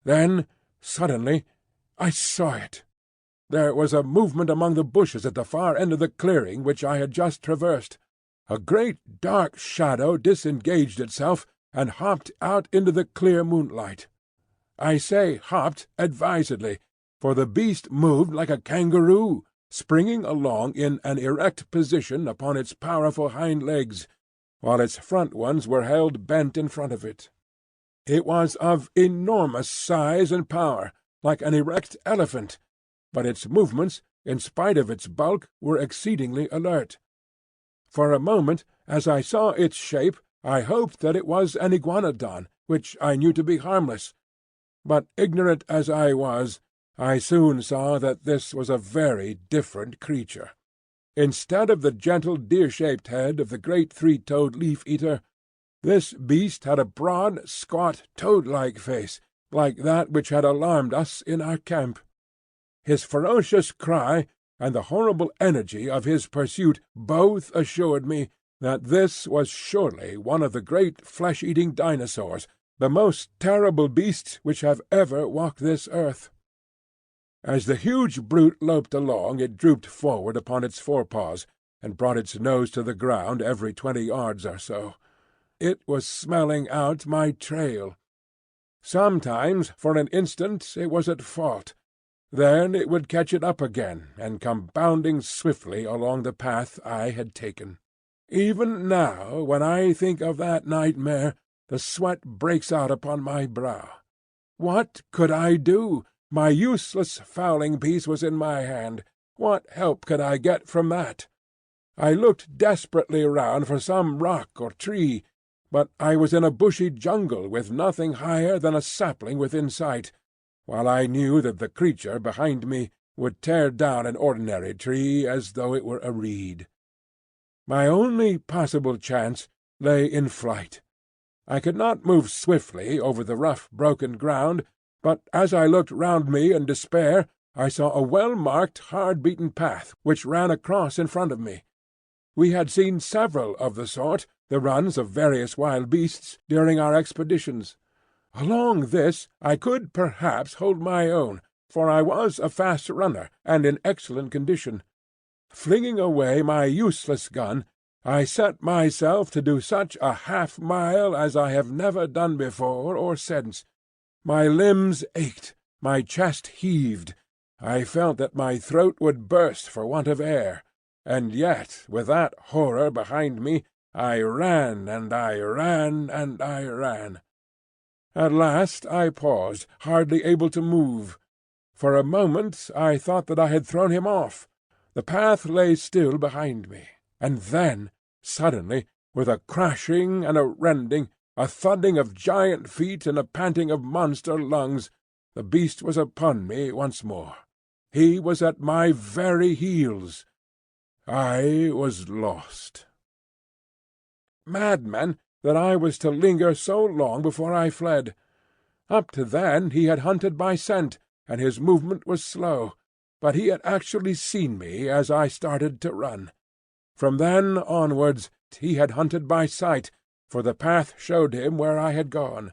Then, suddenly, I saw it. There was a movement among the bushes at the far end of the clearing which I had just traversed. A great dark shadow disengaged itself and hopped out into the clear moonlight. I say hopped advisedly, for the beast moved like a kangaroo, springing along in an erect position upon its powerful hind legs, while its front ones were held bent in front of it. It was of enormous size and power, like an erect elephant, but its movements, in spite of its bulk, were exceedingly alert. For a moment, as I saw its shape, I hoped that it was an iguanodon, which I knew to be harmless. But ignorant as I was, I soon saw that this was a very different creature. Instead of the gentle deer-shaped head of the great three-toed leaf-eater, this beast had a broad, squat, toad-like face, like that which had alarmed us in our camp. His ferocious cry and the horrible energy of his pursuit both assured me that this was surely one of the great flesh-eating dinosaurs, the most terrible beasts which have ever walked this earth. As the huge brute loped along, it drooped forward upon its forepaws, and brought its nose to the ground every 20 yards or so. It was smelling out my trail. Sometimes, for an instant, it was at fault. Then it would catch it up again, and come bounding swiftly along the path I had taken. Even now, when I think of that nightmare, the sweat breaks out upon my brow. What could I do? My useless fowling-piece was in my hand. What help could I get from that? I looked desperately round for some rock or tree, but I was in a bushy jungle with nothing higher than a sapling within sight, while I knew that the creature behind me would tear down an ordinary tree as though it were a reed. My only possible chance lay in flight. I could not move swiftly over the rough, broken ground, but as I looked round me in despair, I saw a well-marked, hard-beaten path which ran across in front of me. We had seen several of the sort, the runs of various wild beasts, during our expeditions. Along this I could perhaps hold my own, for I was a fast runner and in excellent condition. Flinging away my useless gun, I set myself to do such a half-mile as I have never done before or since. My limbs ached, my chest heaved, I felt that my throat would burst for want of air, and yet, with that horror behind me, I ran, and I ran, and I ran. At last I paused, hardly able to move. For a moment I thought that I had thrown him off. The path lay still behind me, and then, suddenly, with a crashing and a rending, a thudding of giant feet and a panting of monster lungs, the beast was upon me once more. He was at my very heels. I was lost. Madman, that I was to linger so long before I fled! Up to then he had hunted by scent, and his movement was slow, but he had actually seen me as I started to run. From then onwards he had hunted by sight, for the path showed him where I had gone.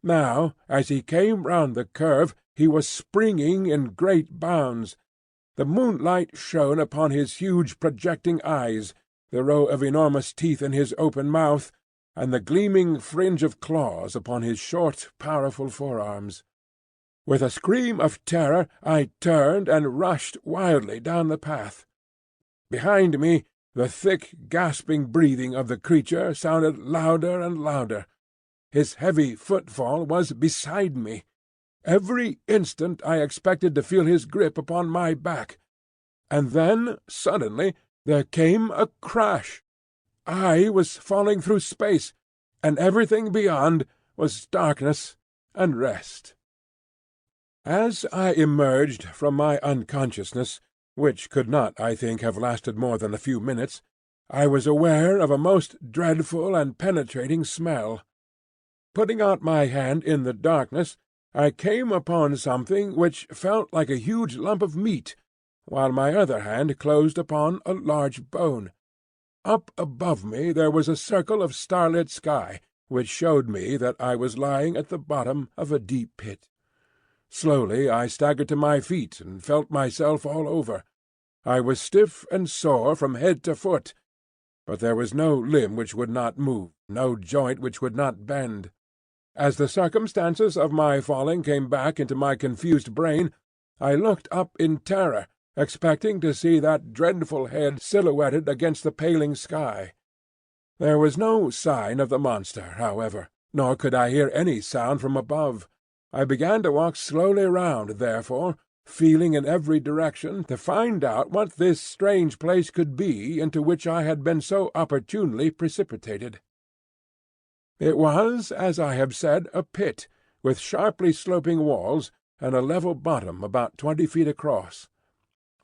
Now, as he came round the curve, he was springing in great bounds. The moonlight shone upon his huge projecting eyes, the row of enormous teeth in his open mouth, and the gleaming fringe of claws upon his short, powerful forearms. With a scream of terror I turned and rushed wildly down the path. Behind me the thick, gasping breathing of the creature sounded louder and louder. His heavy footfall was beside me. Every instant I expected to feel his grip upon my back. And then, suddenly, there came a crash. I was falling through space, and everything beyond was darkness and rest. As I emerged from my unconsciousness, which could not, I think, have lasted more than a few minutes, I was aware of a most dreadful and penetrating smell. Putting out my hand in the darkness, I came upon something which felt like a huge lump of meat, while my other hand closed upon a large bone. Up above me there was a circle of starlit sky, which showed me that I was lying at the bottom of a deep pit. Slowly I staggered to my feet and felt myself all over. I was stiff and sore from head to foot, but there was no limb which would not move, no joint which would not bend. As the circumstances of my falling came back into my confused brain, I looked up in terror, expecting to see that dreadful head silhouetted against the paling sky. There was no sign of the monster, however, nor could I hear any sound from above. I began to walk slowly round, therefore, feeling in every direction to find out what this strange place could be into which I had been so opportunely precipitated. It was, as I have said, a pit, with sharply sloping walls, and a level bottom about 20 feet across.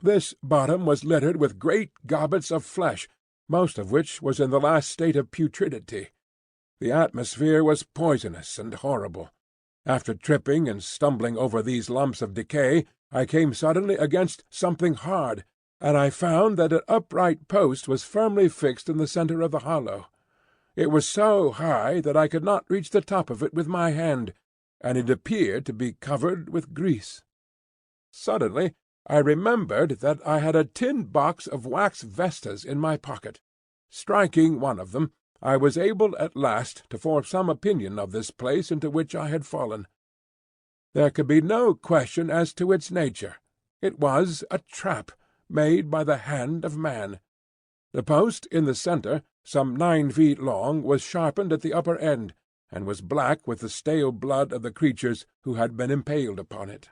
This bottom was littered with great gobbets of flesh, most of which was in the last state of putridity. The atmosphere was poisonous and horrible. After tripping and stumbling over these lumps of decay, I came suddenly against something hard, and I found that an upright post was firmly fixed in the centre of the hollow. It was so high that I could not reach the top of it with my hand, and it appeared to be covered with grease. Suddenly I remembered that I had a tin box of wax vestas in my pocket. Striking one of them, I was able at last to form some opinion of this place into which I had fallen. There could be no question as to its nature. It was a trap, made by the hand of man. The post in the centre, some 9 feet long, was sharpened at the upper end, and was black with the stale blood of the creatures who had been impaled upon it.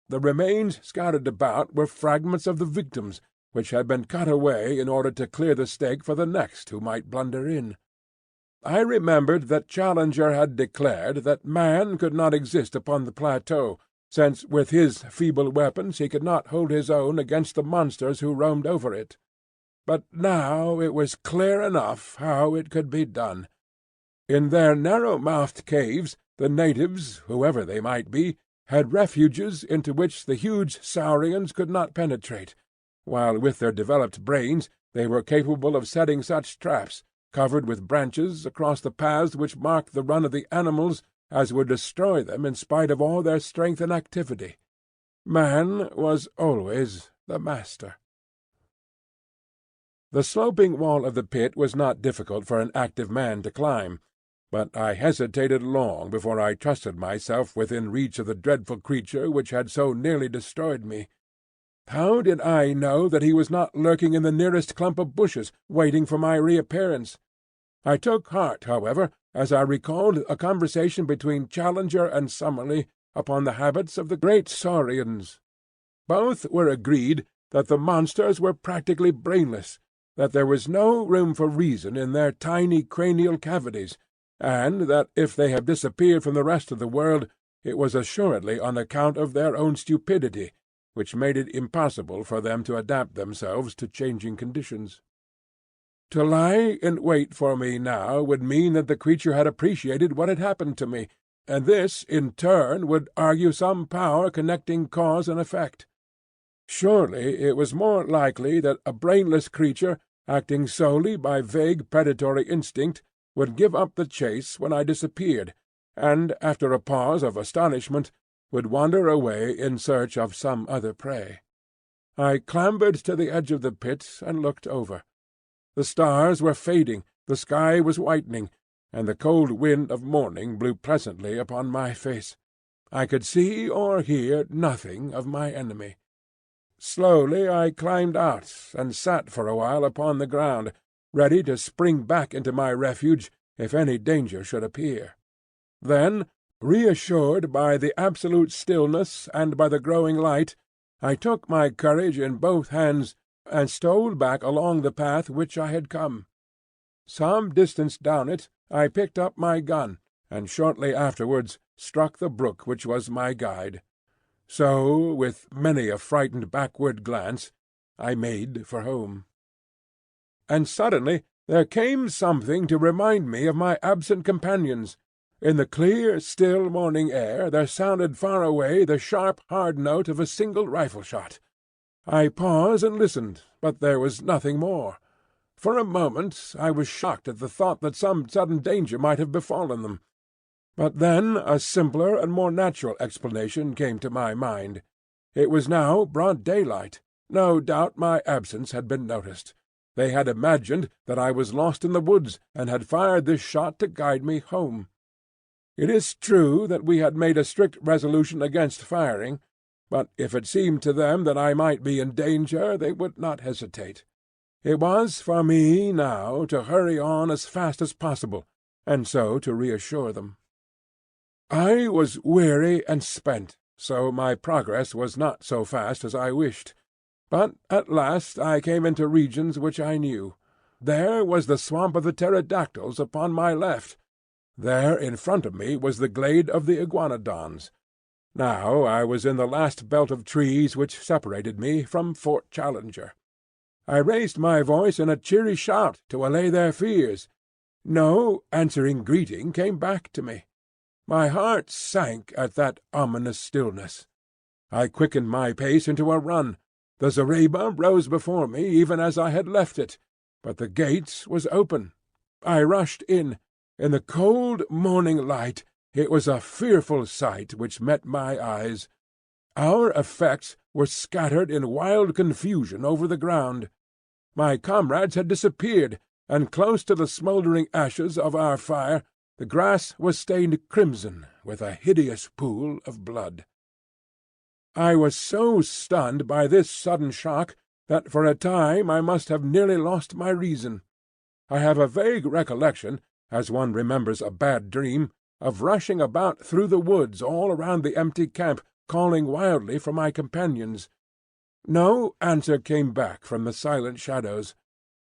The remains scattered about were fragments of the victims, which had been cut away in order to clear the stake for the next who might blunder in. I remembered that Challenger had declared that man could not exist upon the plateau, since with his feeble weapons he could not hold his own against the monsters who roamed over it. But now it was clear enough how it could be done. In their narrow-mouthed caves the natives, whoever they might be, had refuges into which the huge saurians could not penetrate, while with their developed brains They were capable of setting such traps, covered with branches, across the paths which marked the run of the animals, as would destroy them in spite of all their strength and activity. Man was always the master. The sloping wall of the pit was not difficult for an active man to climb, but I hesitated long before I trusted myself within reach of the dreadful creature which had so nearly destroyed me. How did I know that he was not lurking in the nearest clump of bushes, waiting for my reappearance? I took heart, however, as I recalled a conversation between Challenger and Summerlee upon the habits of the great saurians. Both were agreed that the monsters were practically brainless, that there was no room for reason in their tiny cranial cavities, and that if they have disappeared from the rest of the world, it was assuredly on account of their own stupidity, which made it impossible for them to adapt themselves to changing conditions. To lie in wait for me now would mean that the creature had appreciated what had happened to me, and this in turn would argue some power connecting cause and effect. Surely it was more likely that a brainless creature, acting solely by vague predatory instinct, would give up the chase when I disappeared, and, after a pause of astonishment, would wander away in search of some other prey. I clambered to the edge of the pit and looked over. The stars were fading, the sky was whitening, and the cold wind of morning blew pleasantly upon my face. I could see or hear nothing of my enemy. Slowly I climbed out, and sat for a while upon the ground, ready to spring back into my refuge if any danger should appear. Then, reassured by the absolute stillness and by the growing light, I took my courage in both hands and stole back along the path which I had come. Some distance down it I picked up my gun, and shortly afterwards struck the brook which was my guide. So, with many a frightened backward glance, I made for home. And suddenly there came something to remind me of my absent companions. In the clear, still morning air there sounded far away the sharp, hard note of a single rifle-shot. I paused and listened, but there was nothing more. For a moment I was shocked at the thought that some sudden danger might have befallen them. But then a simpler and more natural explanation came to my mind. It was now broad daylight. No doubt my absence had been noticed. They had imagined that I was lost in the woods, and had fired this shot to guide me home. It is true that we had made a strict resolution against firing, but if it seemed to them that I might be in danger, they would not hesitate. It was for me now to hurry on as fast as possible, and so to reassure them. I was weary and spent, so my progress was not so fast as I wished. But at last I came into regions which I knew. There was the swamp of the pterodactyls upon my left. There in front of me was the glade of the iguanodons. Now I was in the last belt of trees which separated me from Fort Challenger. I raised my voice in a cheery shout to allay their fears. No answering greeting came back to me. My heart sank at that ominous stillness. I quickened my pace into a run. The zareba rose before me even as I had left it, but the gate was open. I rushed in. In the cold morning light it was a fearful sight which met my eyes. Our effects were scattered in wild confusion over the ground. My comrades had disappeared, and close to the smouldering ashes of our fire the grass was stained crimson with a hideous pool of blood. I was so stunned by this sudden shock that for a time I must have nearly lost my reason. I have a vague recollection, as one remembers a bad dream, of rushing about through the woods all around the empty camp, calling wildly for my companions. No answer came back from the silent shadows.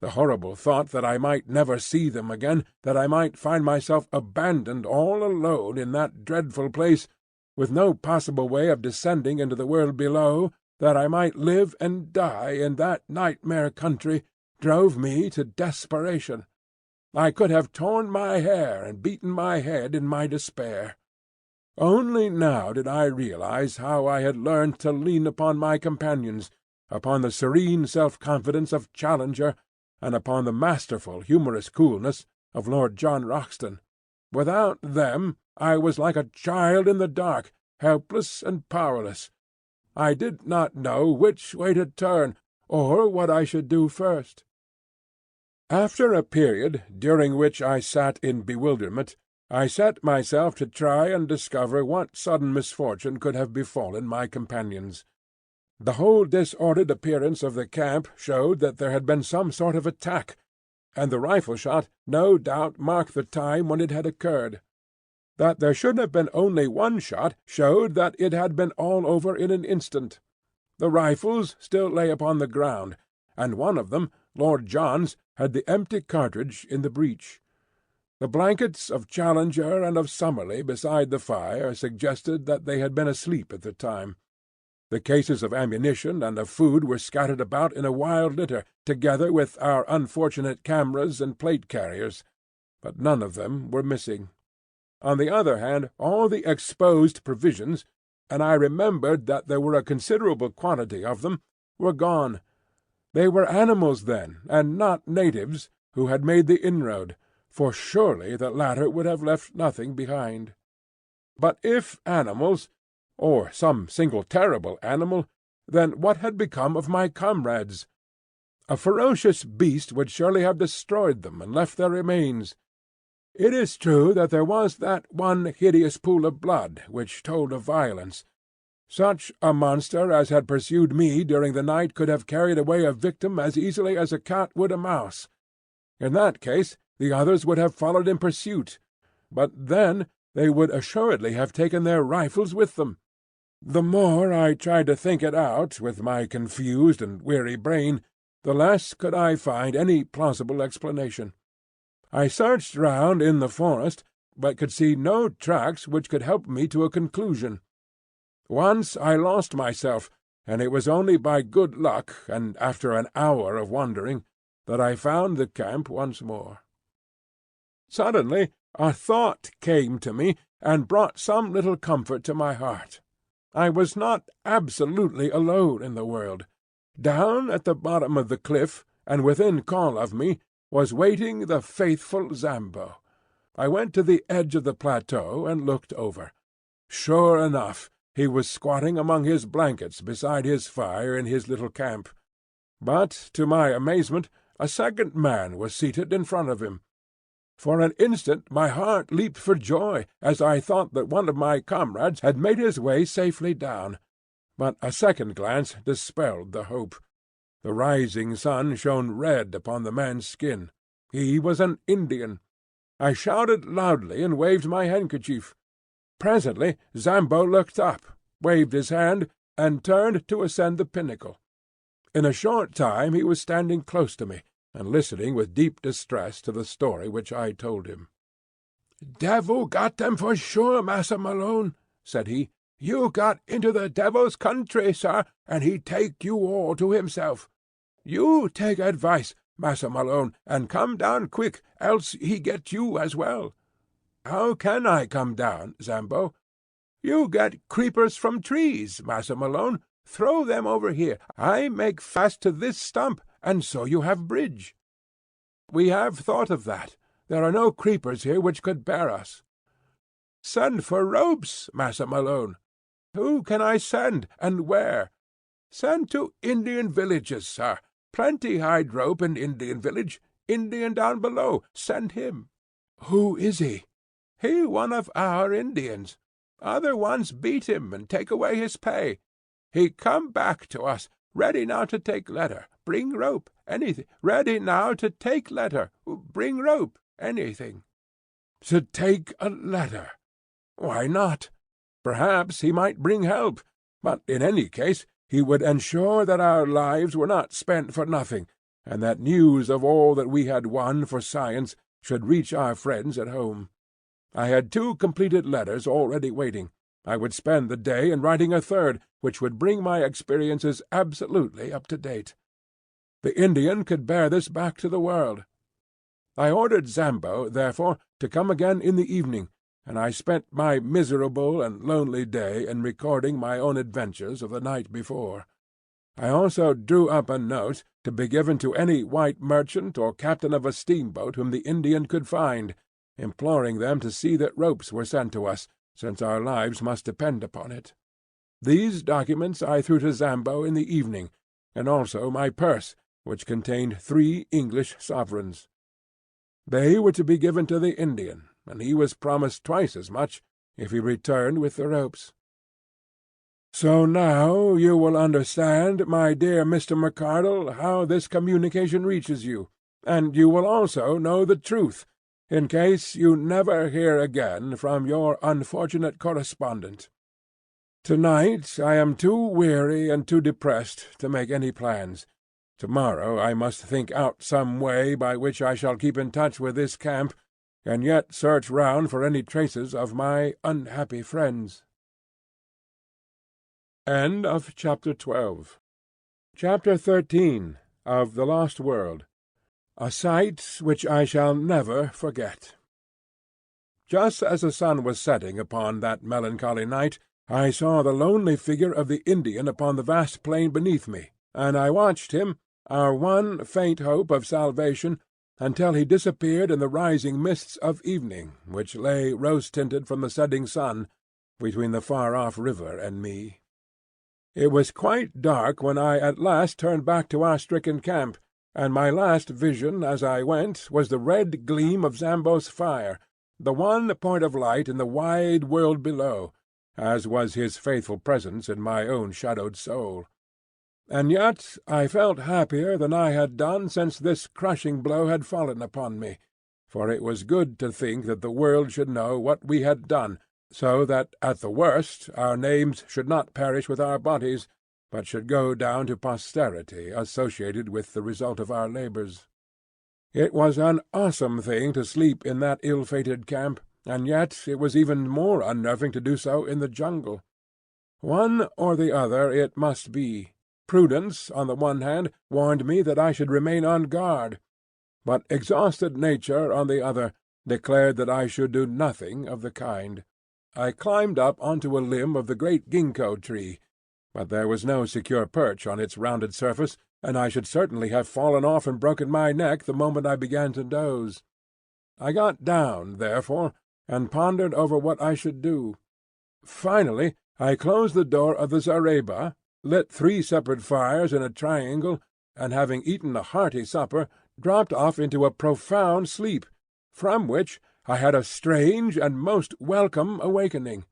The horrible thought that I might never see them again, that I might find myself abandoned all alone in that dreadful place, with no possible way of descending into the world below, that I might live and die in that nightmare country, drove me to desperation. I could have torn my hair and beaten my head in my despair. Only now did I realize how I had learned to lean upon my companions, upon the serene self-confidence of Challenger, and upon the masterful, humorous coolness of Lord John Roxton. Without them I was like a child in the dark, helpless and powerless. I did not know which way to turn, or what I should do first. After a period during which I sat in bewilderment, I set myself to try and discover what sudden misfortune could have befallen my companions. The whole disordered appearance of the camp showed that there had been some sort of attack, and the rifle-shot no doubt marked the time when it had occurred. That there should have been only one shot showed that it had been all over in an instant. The rifles still lay upon the ground, and one of them, Lord John's, had the empty cartridge in the breech. The blankets of Challenger and of Summerlee beside the fire suggested that they had been asleep at the time. The cases of ammunition and of food were scattered about in a wild litter, together with our unfortunate cameras and plate-carriers, but none of them were missing. On the other hand, all the exposed provisions, and I remembered that there were a considerable quantity of them, were gone. They were animals, then, and not natives, who had made the inroad, for surely the latter would have left nothing behind. But if animals, or some single terrible animal, then what had become of my comrades? A ferocious beast would surely have destroyed them and left their remains. It is true that there was that one hideous pool of blood which told of violence. Such a monster as had pursued me during the night could have carried away a victim as easily as a cat would a mouse. In that case the others would have followed in pursuit, but then they would assuredly have taken their rifles with them. The more I tried to think it out with my confused and weary brain, the less could I find any plausible explanation. I searched round in the forest, but could see no tracks which could help me to a conclusion. Once I lost myself, and it was only by good luck, and after an hour of wandering, that I found the camp once more. Suddenly a thought came to me, and brought some little comfort to my heart. I was not absolutely alone in the world. Down at the bottom of the cliff, and within call of me, was waiting the faithful Zambo. I went to the edge of the plateau and looked over. Sure enough, he was squatting among his blankets beside his fire in his little camp. But, to my amazement, a second man was seated in front of him. For an instant my heart leaped for joy, as I thought that one of my comrades had made his way safely down. But a second glance dispelled the hope. The rising sun shone red upon the man's skin. He was an Indian. I shouted loudly and waved my handkerchief. Presently Zambo looked up, waved his hand, and turned to ascend the pinnacle. In a short time he was standing close to me, and listening with deep distress to the story which I told him. "Devil got them for sure, Massa Malone," said he. "You got into the devil's country, sir, and he take you all to himself. You take advice, Massa Malone, and come down quick, else he get you as well." "How can I come down, Zambo?" "You get creepers from trees, Massa Malone. Throw them over here. I make fast to this stump, and so you have bridge." "We have thought of that. There are no creepers here which could bear us." "Send for ropes, Massa Malone." "Who can I send, and where?" "Send to Indian villages, sir. Plenty hide rope in Indian village. Indian down below. Send him." "Who is he?" "He one of our Indians. Other ones beat him and take away his pay. He come back to us, ready now to take letter. Bring rope, anything. Ready now to take letter. Bring rope, anything." To take a letter? Why not? Perhaps he might bring help, but in any case he would ensure that our lives were not spent for nothing, and that news of all that we had won for science should reach our friends at home. I had 2 completed letters already waiting. I would spend the day in writing a third, which would bring my experiences absolutely up to date. The Indian could bear this back to the world. I ordered Zambo, therefore, to come again in the evening, and I spent my miserable and lonely day in recording my own adventures of the night before. I also drew up a note, to be given to any white merchant or captain of a steamboat whom the Indian could find, imploring them to see that ropes were sent to us, since our lives must depend upon it. These documents I threw to Zambo in the evening, and also my purse, which contained 3 English sovereigns. They were to be given to the Indian, and he was promised twice as much if he returned with the ropes. So now you will understand, my dear Mr. McArdle, how this communication reaches you, and you will also know the truth, in case you never hear again from your unfortunate correspondent. To-night I am too weary and too depressed to make any plans. To-morrow I must think out some way by which I shall keep in touch with this camp, and yet search round for any traces of my unhappy friends. End of Chapter 12. Chapter 13 of The Lost World. A sight which I shall never forget. Just as the sun was setting upon that melancholy night, I saw the lonely figure of the Indian upon the vast plain beneath me, and I watched him, our one faint hope of salvation, until he disappeared in the rising mists of evening, which lay rose-tinted from the setting sun between the far-off river and me. It was quite dark when I at last turned back to our stricken camp, and my last vision as I went was the red gleam of Zambo's fire, the one point of light in the wide world below, as was his faithful presence in my own shadowed soul. And yet I felt happier than I had done since this crushing blow had fallen upon me, for it was good to think that the world should know what we had done, so that at the worst our names should not perish with our bodies, but should go down to posterity associated with the result of our labours. It was an awesome thing to sleep in that ill-fated camp, and yet it was even more unnerving to do so in the jungle. One or the other it must be. Prudence, on the one hand, warned me that I should remain on guard, but exhausted nature, on the other, declared that I should do nothing of the kind. I climbed up onto a limb of the great ginkgo tree, but there was no secure perch on its rounded surface, and I should certainly have fallen off and broken my neck the moment I began to doze. I got down, therefore, and pondered over what I should do. Finally I closed the door of the zareba, lit 3 separate fires in a triangle, and having eaten a hearty supper, dropped off into a profound sleep, from which I had a strange and most welcome awakening.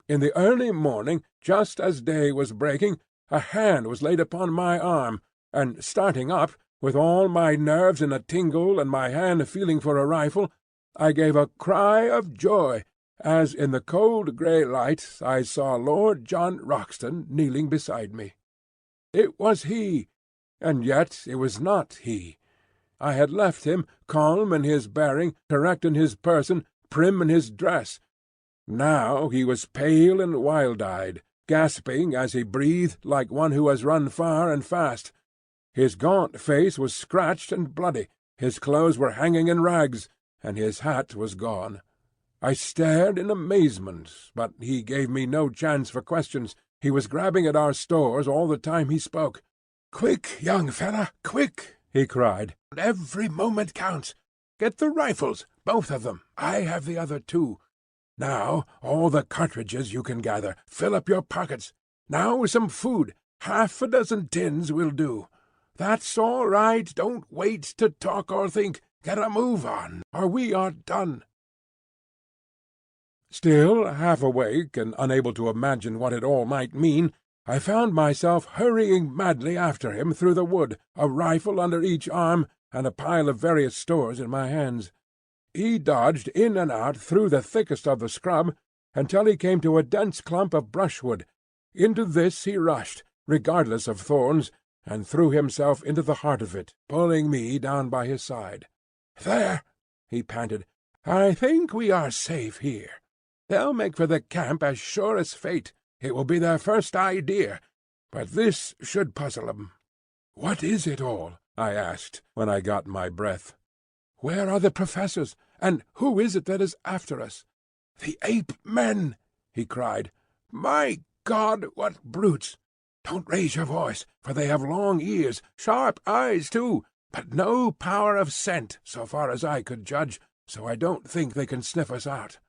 In the early morning, just as day was breaking, a hand was laid upon my arm, and starting up, with all my nerves in a tingle and my hand feeling for a rifle, I gave a cry of joy, as in the cold grey light I saw Lord John Roxton kneeling beside me. It was he, and yet it was not he. I had left him calm in his bearing, correct in his person, prim in his dress. Now he was pale and wild-eyed, gasping as he breathed like one who has run far and fast. His gaunt face was scratched and bloody, his clothes were hanging in rags, and his hat was gone. I stared in amazement, but he gave me no chance for questions. He was grabbing at our stores all the time he spoke. "Quick, young fella, quick!" he cried. "Every moment counts. Get the rifles, both of them. I have the other 2. Now all the cartridges you can gather. Fill up your pockets. Now some food. 6 tins will do. That's all right. Don't wait to talk or think. Get a move on, or we are done." Still half awake and unable to imagine what it all might mean, I found myself hurrying madly after him through the wood, a rifle under each arm, and a pile of various stores in my hands. He dodged in and out through the thickest of the scrub, until he came to a dense clump of brushwood. Into this he rushed, regardless of thorns, and threw himself into the heart of it, pulling me down by his side. "There," he panted, "I think we are safe here. They'll make for the camp as sure as fate. It will be their first idea, but this should puzzle 'em." "What is it all?" I asked, when I got my breath. "Where are the professors, and who is it that is after us?" "The ape-men!" he cried. "My God, what brutes! Don't raise your voice, for they have long ears, sharp eyes too, but no power of scent, so far as I could judge, so I don't think they can sniff us out.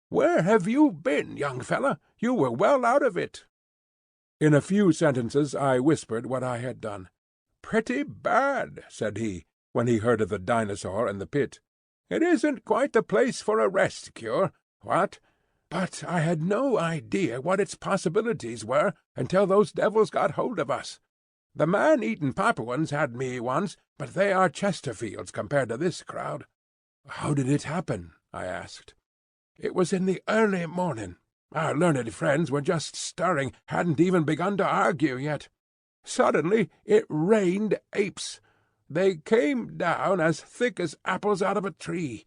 Where have you been, young fellow? You were well out of it." In a few sentences I whispered what I had done. "Pretty bad," said he, when he heard of the dinosaur and the pit. "It isn't quite the place for a rest cure, what? But I had no idea what its possibilities were until those devils got hold of us. The man-eating Papuans had me once, but they are Chesterfields compared to this crowd." "How did it happen?" I asked. "It was in the early morning. Our learned friends were just stirring, hadn't even begun to argue yet. Suddenly it rained apes. They came down as thick as apples out of a tree.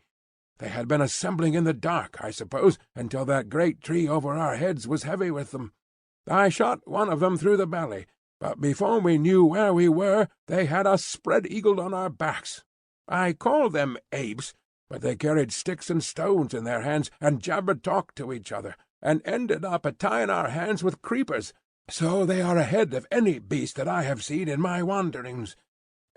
They had been assembling in the dark, I suppose, until that great tree over our heads was heavy with them. I shot one of them through the belly, but before we knew where we were, they had us spread-eagled on our backs. I call them apes, but they carried sticks and stones in their hands, and jabber-talked to each other, and ended up a-tying our hands with creepers, so they are ahead of any beast that I have seen in my wanderings.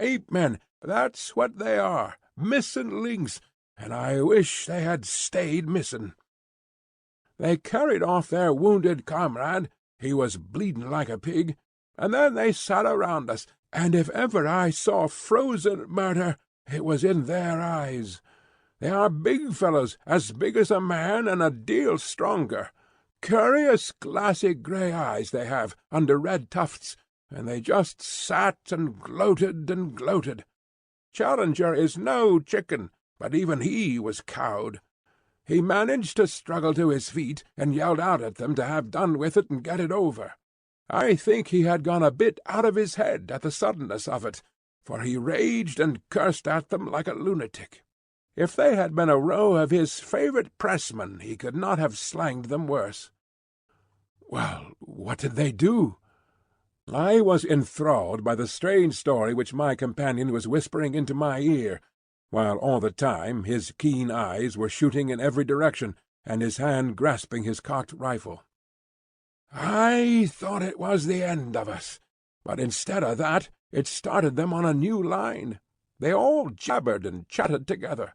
Ape-men, that's what they are, missing links, and I wish they had stayed missing. They carried off their wounded comrade, he was bleeding like a pig, and then they sat around us, and if ever I saw frozen murder, it was in their eyes. They are big fellows, as big as a man and a deal stronger. Curious glassy grey eyes they have, under red tufts, and they just sat and gloated. Challenger is no chicken, but even he was cowed. He managed to struggle to his feet, and yelled out at them to have done with it and get it over. I think he had gone a bit out of his head at the suddenness of it, for he raged and cursed at them like a lunatic. If they had been a row of his favourite pressmen, he could not have slanged them worse." "Well, what did they do?" I was enthralled by the strange story which my companion was whispering into my ear, while all the time his keen eyes were shooting in every direction, and his hand grasping his cocked rifle. "I thought it was the end of us, but instead of that, it started them on a new line. They all jabbered and chatted together.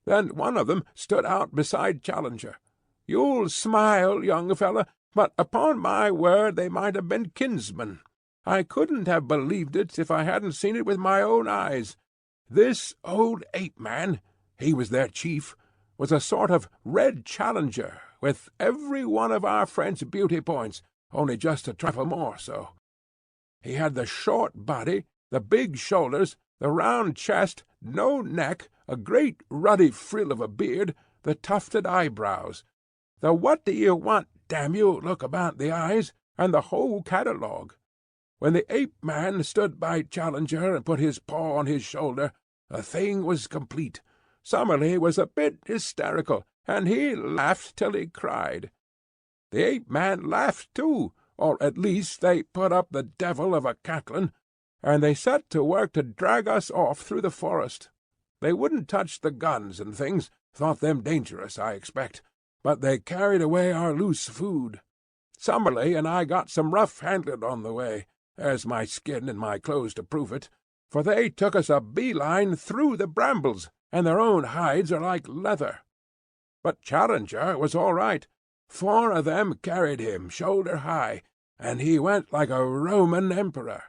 Then one of them stood out beside Challenger. You'll smile, young fellow, but upon my word they might have been kinsmen. I couldn't have believed it if I hadn't seen it with my own eyes. This old ape-man, he was their chief, was a sort of Red Challenger, with every one of our friend's beauty points, only just a trifle more so. He had the short body, the big shoulders, the round chest, no neck, a great ruddy frill of a beard, the tufted eyebrows, the what-do-you-want-damn-you look about the eyes, and the whole catalogue. When the ape-man stood by Challenger and put his paw on his shoulder, the thing was complete. Summerlee was a bit hysterical, and he laughed till he cried. The ape-man laughed too, or at least they put up the devil of a cackling, and they set to work to drag us off through the forest. They wouldn't touch the guns and things, thought them dangerous, I expect, but they carried away our loose food. Summerlee and I got some rough handling on the way. There's my skin and my clothes to prove it, for they took us a bee-line through the brambles, and their own hides are like leather. But Challenger was all right. 4 of them carried him shoulder high, and he went like a Roman emperor.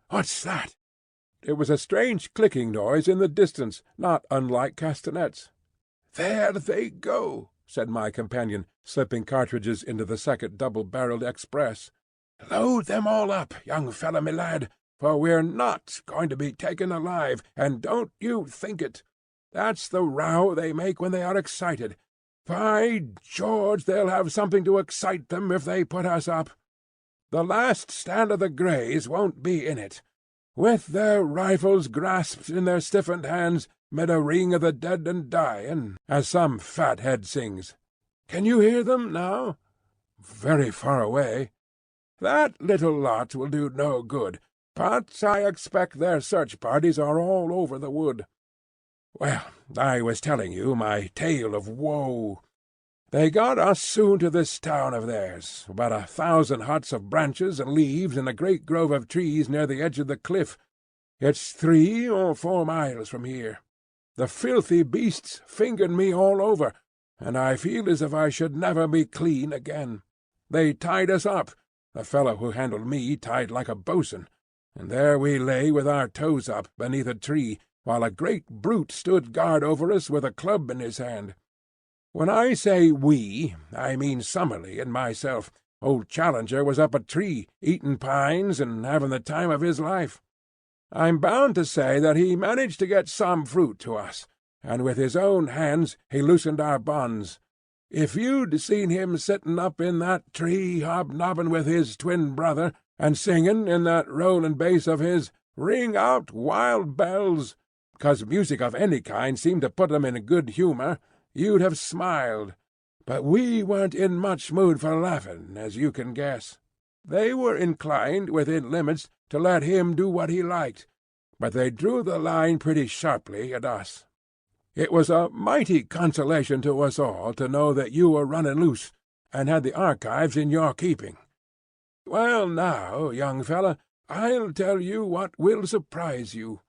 What's that?" It was a strange clicking noise in the distance, not unlike castanets. "There they go," said my companion, slipping cartridges into the second double-barrelled express. "Load them all up, young fellow me lad, for we're not going to be taken alive, and don't you think it. That's the row they make when they are excited. By George, they'll have something to excite them if they put us up. The last stand of the Greys won't be in it. With their rifles grasped in their stiffened hands, mid a ring of the dead and dying, as some fathead sings. Can you hear them now?" "Very far away." "That little lot will do no good, but I expect their search parties are all over the wood. Well, I was telling you my tale of woe. They got us soon to this town of theirs, about 1,000 huts of branches and leaves in a great grove of trees near the edge of the cliff. It's 3 or 4 miles from here. The filthy beasts fingered me all over, and I feel as if I should never be clean again. They tied us up, the fellow who handled me tied like a bo'sun, and there we lay with our toes up beneath a tree, while a great brute stood guard over us with a club in his hand. When I say we, I mean Summerlee and myself. Old Challenger was up a tree, eating pines and having the time of his life. I'm bound to say that he managed to get some fruit to us, and with his own hands he loosened our bonds. If you'd seen him sitting up in that tree hobnobbing with his twin brother, and singing in that rolling bass of his, 'Ring out, wild bells,' 'cause music of any kind seemed to put 'em in good humour, you'd have smiled. But we weren't in much mood for laughing, as you can guess. They were inclined, within limits, to let him do what he liked, but they drew the line pretty sharply at us. It was a mighty consolation to us all to know that you were running loose, and had the archives in your keeping. Well, now, young fella, I'll tell you what will surprise you.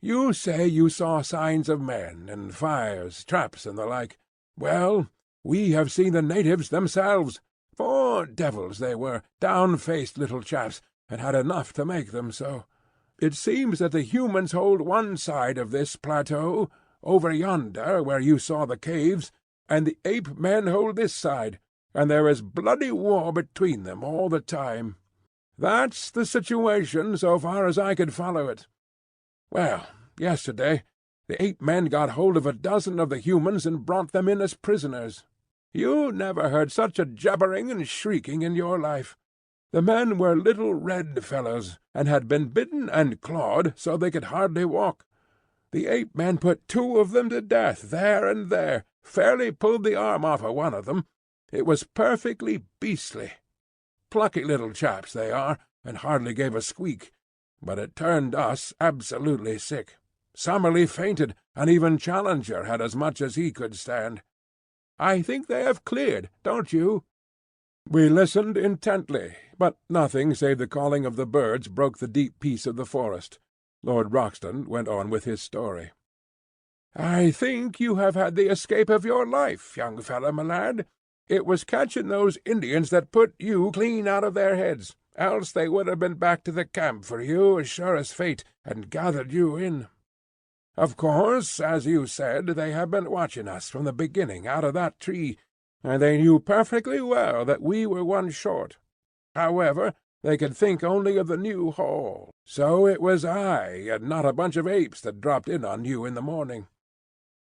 You say you saw signs of men, and fires, traps, and the like. Well, we have seen the natives themselves. 4 devils they were, down-faced little chaps, and had enough to make them so. It seems that the humans hold one side of this plateau, over yonder where you saw the caves, and the ape-men hold this side, and there is bloody war between them all the time. That's the situation, so far as I could follow it. Well, yesterday the ape-men got hold of 12 of the humans and brought them in as prisoners. You never heard such a jabbering and shrieking in your life. The men were little red fellows, and had been bitten and clawed so they could hardly walk. The ape-men put 2 of them to death there and there, fairly pulled the arm off of one of them. It was perfectly beastly. Plucky little chaps they are, and hardly gave a squeak, but it turned us absolutely sick. Summerlee fainted, and even Challenger had as much as he could stand. I think they have cleared, don't you?" We listened intently, but nothing save the calling of the birds broke the deep peace of the forest. Lord Roxton went on with his story. "I think you have had the escape of your life, young fellow, my lad. It was catching those Indians that put you clean out of their heads, else they would have been back to the camp for you as sure as fate, and gathered you in. Of course, as you said, they have been watching us from the beginning out of that tree, and they knew perfectly well that we were one short. However, they could think only of the new haul, so it was I, and not a bunch of apes, that dropped in on you in the morning.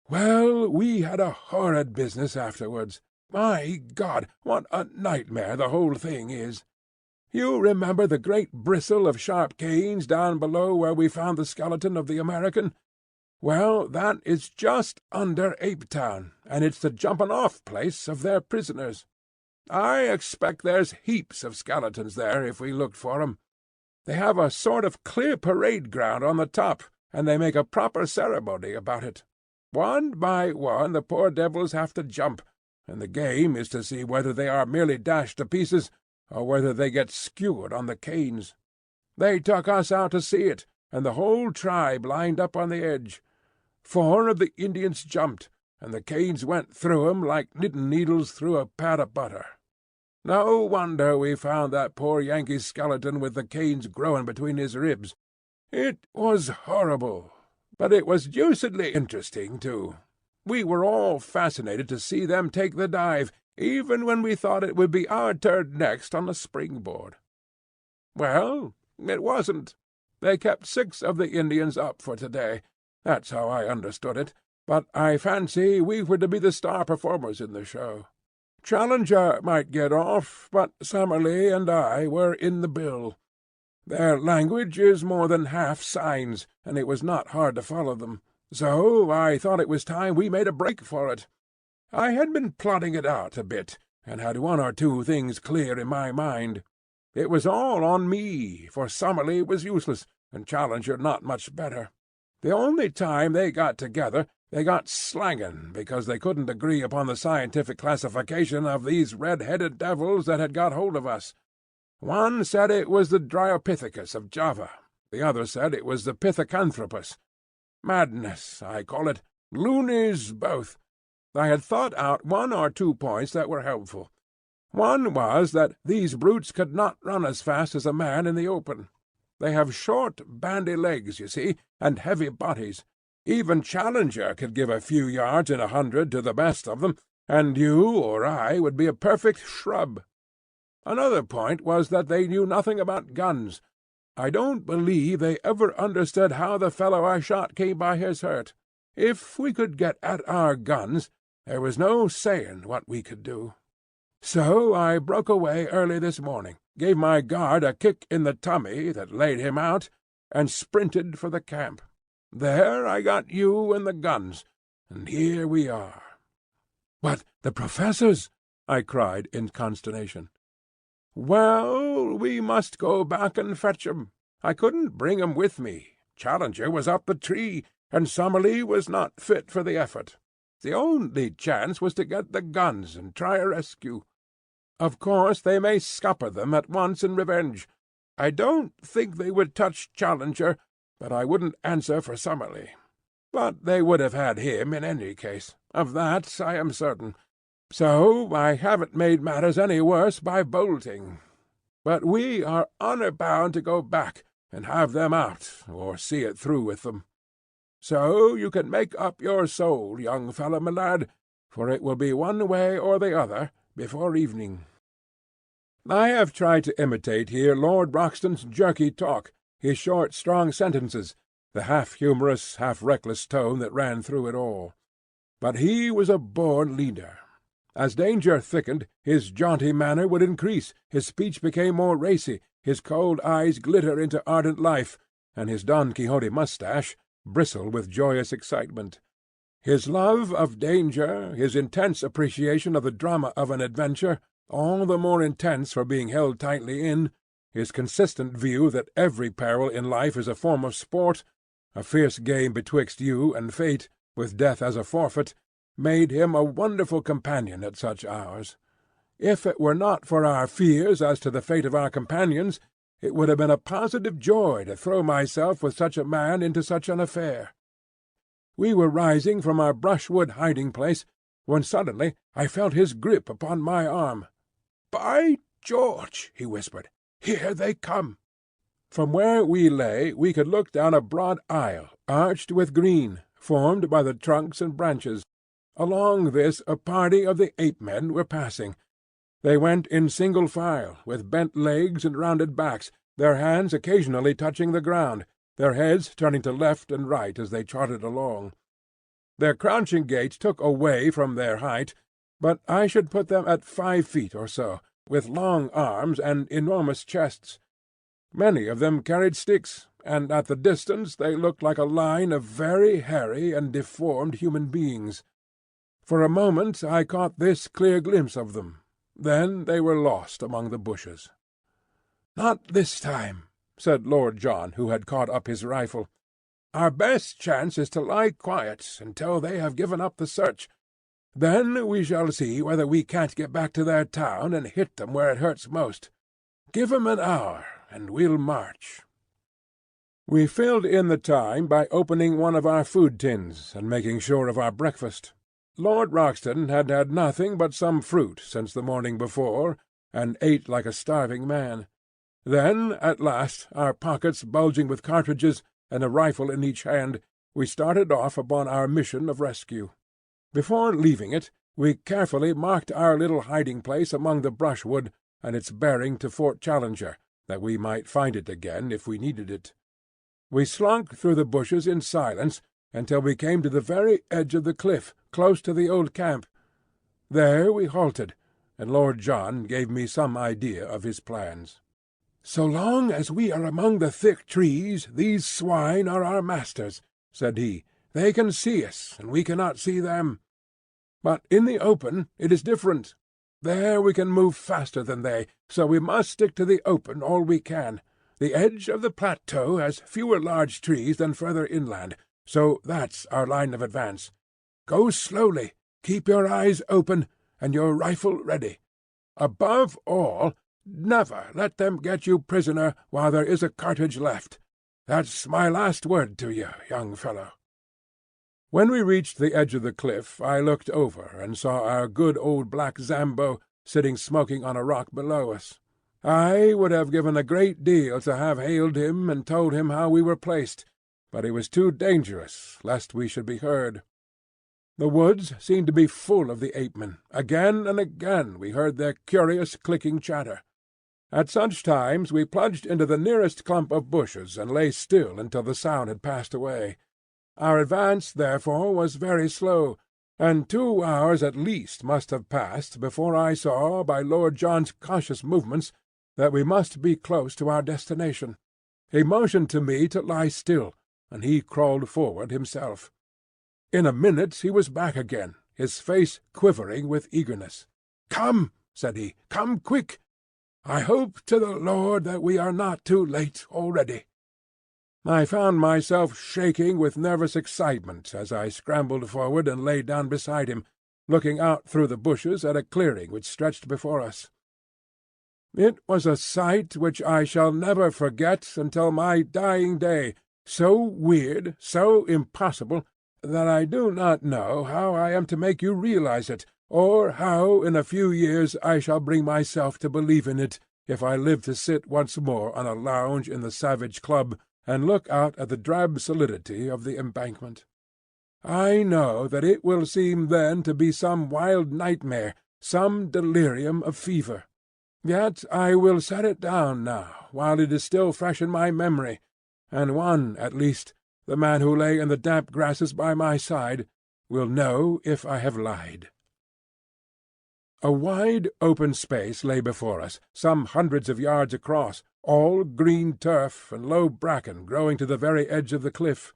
Well, we had a horrid business afterwards. My God, what a nightmare the whole thing is! You remember the great bristle of sharp canes down below where we found the skeleton of the American? Well, that is just under Apetown, and it's the jumping-off place of their prisoners. I expect there's heaps of skeletons there if we looked for 'em. They have a sort of clear parade ground on the top, and they make a proper ceremony about it. One by one the poor devils have to jump, and the game is to see whether they are merely dashed to pieces, or whether they get skewered on the canes. They took us out to see it, and the whole tribe lined up on the edge. 4 of the Indians jumped, and the canes went through 'em like knitting needles through a pat of butter. No wonder we found that poor Yankee's skeleton with the canes growing between his ribs. It was horrible, but it was deucedly interesting, too. We were all fascinated to see them take the dive, even when we thought it would be our turn next on the springboard. Well, it wasn't. They kept 6 of the Indians up for today. That's how I understood it, but I fancy we were to be the star performers in the show. Challenger might get off, but Summerlee and I were in the bill. Their language is more than half signs, and it was not hard to follow them, so I thought it was time we made a break for it. I had been plotting it out a bit, and had 1 or 2 things clear in my mind. It was all on me, for Summerlee was useless, and Challenger not much better. The only time they got together, They got slangin' because they couldn't agree upon the scientific classification of these red-headed devils that had got hold of us. One said it was the Dryopithecus of Java. The other said it was the Pithecanthropus. Madness, I call it. Loonies, both. I had thought out 1 or 2 points that were helpful. One was that these brutes could not run as fast as a man in the open. They have short, bandy legs, you see, and heavy bodies. Even Challenger could give a few yards in 100 to the best of them, and you or I would be a perfect shrub. Another point was that they knew nothing about guns. I don't believe they ever understood how the fellow I shot came by his hurt. If we could get at our guns, there was no saying what we could do. So I broke away early this morning, gave my guard a kick in the tummy that laid him out, and sprinted for the camp. There I got you and the guns, and here we are." "But the professors!" I cried in consternation. "Well, we must go back and fetch 'em. I couldn't bring 'em with me. Challenger was up the tree, and Summerlee was not fit for the effort. The only chance was to get the guns and try a rescue. Of course they may scupper them at once in revenge. I don't think they would touch Challenger, but I wouldn't answer for Summerlee. But they would have had him in any case. Of that I am certain. So I haven't made matters any worse by bolting. But we are honour-bound to go back and have them out, or see it through with them. So you can make up your soul, young fellow, my lad, for it will be one way or the other before evening." I have tried to imitate here Lord Roxton's jerky talk, his short, strong sentences, the half-humorous, half-reckless tone that ran through it all. But he was a born leader. As danger thickened, his jaunty manner would increase, his speech became more racy, his cold eyes glitter into ardent life, and his Don Quixote moustache bristle with joyous excitement. His love of danger, his intense appreciation of the drama of an adventure, all the more intense for being held tightly in, his consistent view that every peril in life is a form of sport, a fierce game betwixt you and fate, with death as a forfeit, made him a wonderful companion at such hours. If it were not for our fears as to the fate of our companions, it would have been a positive joy to throw myself with such a man into such an affair. We were rising from our brushwood hiding-place, when suddenly I felt his grip upon my arm. "By George!" he whispered. "Here they come!" From where we lay we could look down a broad aisle, arched with green, formed by the trunks and branches. Along this a party of the ape-men were passing. They went in single file, with bent legs and rounded backs, their hands occasionally touching the ground, their heads turning to left and right as they trotted along. Their crouching gait took away from their height, but I should put them at 5 feet or so, with long arms and enormous chests. Many of them carried sticks, and at the distance they looked like a line of very hairy and deformed human beings. For a moment I caught this clear glimpse of them. Then they were lost among the bushes. "Not this time," said Lord John, who had caught up his rifle. "Our best chance is to lie quiet until they have given up the search. Then we shall see whether we can't get back to their town and hit them where it hurts most. Give 'em an hour, and we'll march." We filled in the time by opening one of our food tins and making sure of our breakfast. Lord Roxton had had nothing but some fruit since the morning before, and ate like a starving man. Then, at last, our pockets bulging with cartridges, and a rifle in each hand, we started off upon our mission of rescue. Before leaving it, we carefully marked our little hiding-place among the brushwood and its bearing to Fort Challenger, that we might find it again if we needed it. We slunk through the bushes in silence until we came to the very edge of the cliff, close to the old camp. There we halted, and Lord John gave me some idea of his plans. "So long as we are among the thick trees, these swine are our masters," said he. "They can see us, and we cannot see them. But in the open it is different. There we can move faster than they, so we must stick to the open all we can. The edge of the plateau has fewer large trees than further inland, so that's our line of advance. Go slowly, keep your eyes open, and your rifle ready. Above all, never let them get you prisoner while there is a cartridge left. That's my last word to you, young fellow." When we reached the edge of the cliff, I looked over and saw our good old black Zambo sitting smoking on a rock below us. I would have given a great deal to have hailed him and told him how we were placed, but it was too dangerous, lest we should be heard. The woods seemed to be full of the ape-men. Again and again we heard their curious clicking chatter. At such times we plunged into the nearest clump of bushes and lay still until the sound had passed away. Our advance, therefore, was very slow, and 2 hours at least must have passed before I saw, by Lord John's cautious movements, that we must be close to our destination. He motioned to me to lie still, and he crawled forward himself. In a minute he was back again, his face quivering with eagerness. "Come," said he, "come quick! I hope to the Lord that we are not too late already." I found myself shaking with nervous excitement as I scrambled forward and lay down beside him, looking out through the bushes at a clearing which stretched before us. It was a sight which I shall never forget until my dying day, so weird, so impossible, that I do not know how I am to make you realize it, or how in a few years I shall bring myself to believe in it, if I live to sit once more on a lounge in the Savage Club and look out at the drab solidity of the embankment. I know that it will seem then to be some wild nightmare, some delirium of fever. Yet I will set it down now, while it is still fresh in my memory, and one, at least, the man who lay in the damp grasses by my side, will know if I have lied. A wide open space lay before us, some hundreds of yards across, all green turf and low bracken growing to the very edge of the cliff.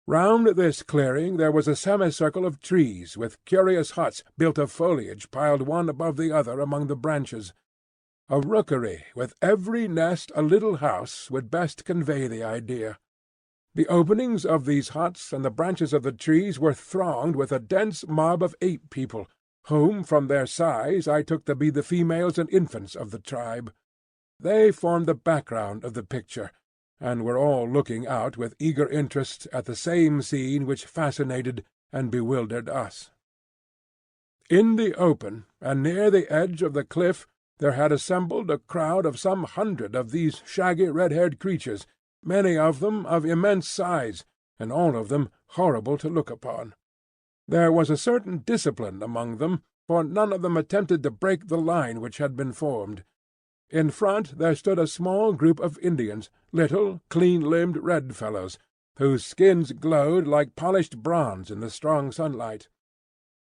Round this clearing there was a semicircle of trees with curious huts built of foliage piled one above the other among the branches. A rookery with every nest a little house would best convey the idea. The openings of these huts and the branches of the trees were thronged with a dense mob of ape people, whom from their size I took to be the females and infants of the tribe. They formed the background of the picture, and were all looking out with eager interest at the same scene which fascinated and bewildered us. In the open, and near the edge of the cliff, there had assembled a crowd of some 100 of these shaggy red-haired creatures, many of them of immense size, and all of them horrible to look upon. There was a certain discipline among them, for none of them attempted to break the line which had been formed. In front there stood a small group of Indians, little, clean-limbed red fellows, whose skins glowed like polished bronze in the strong sunlight.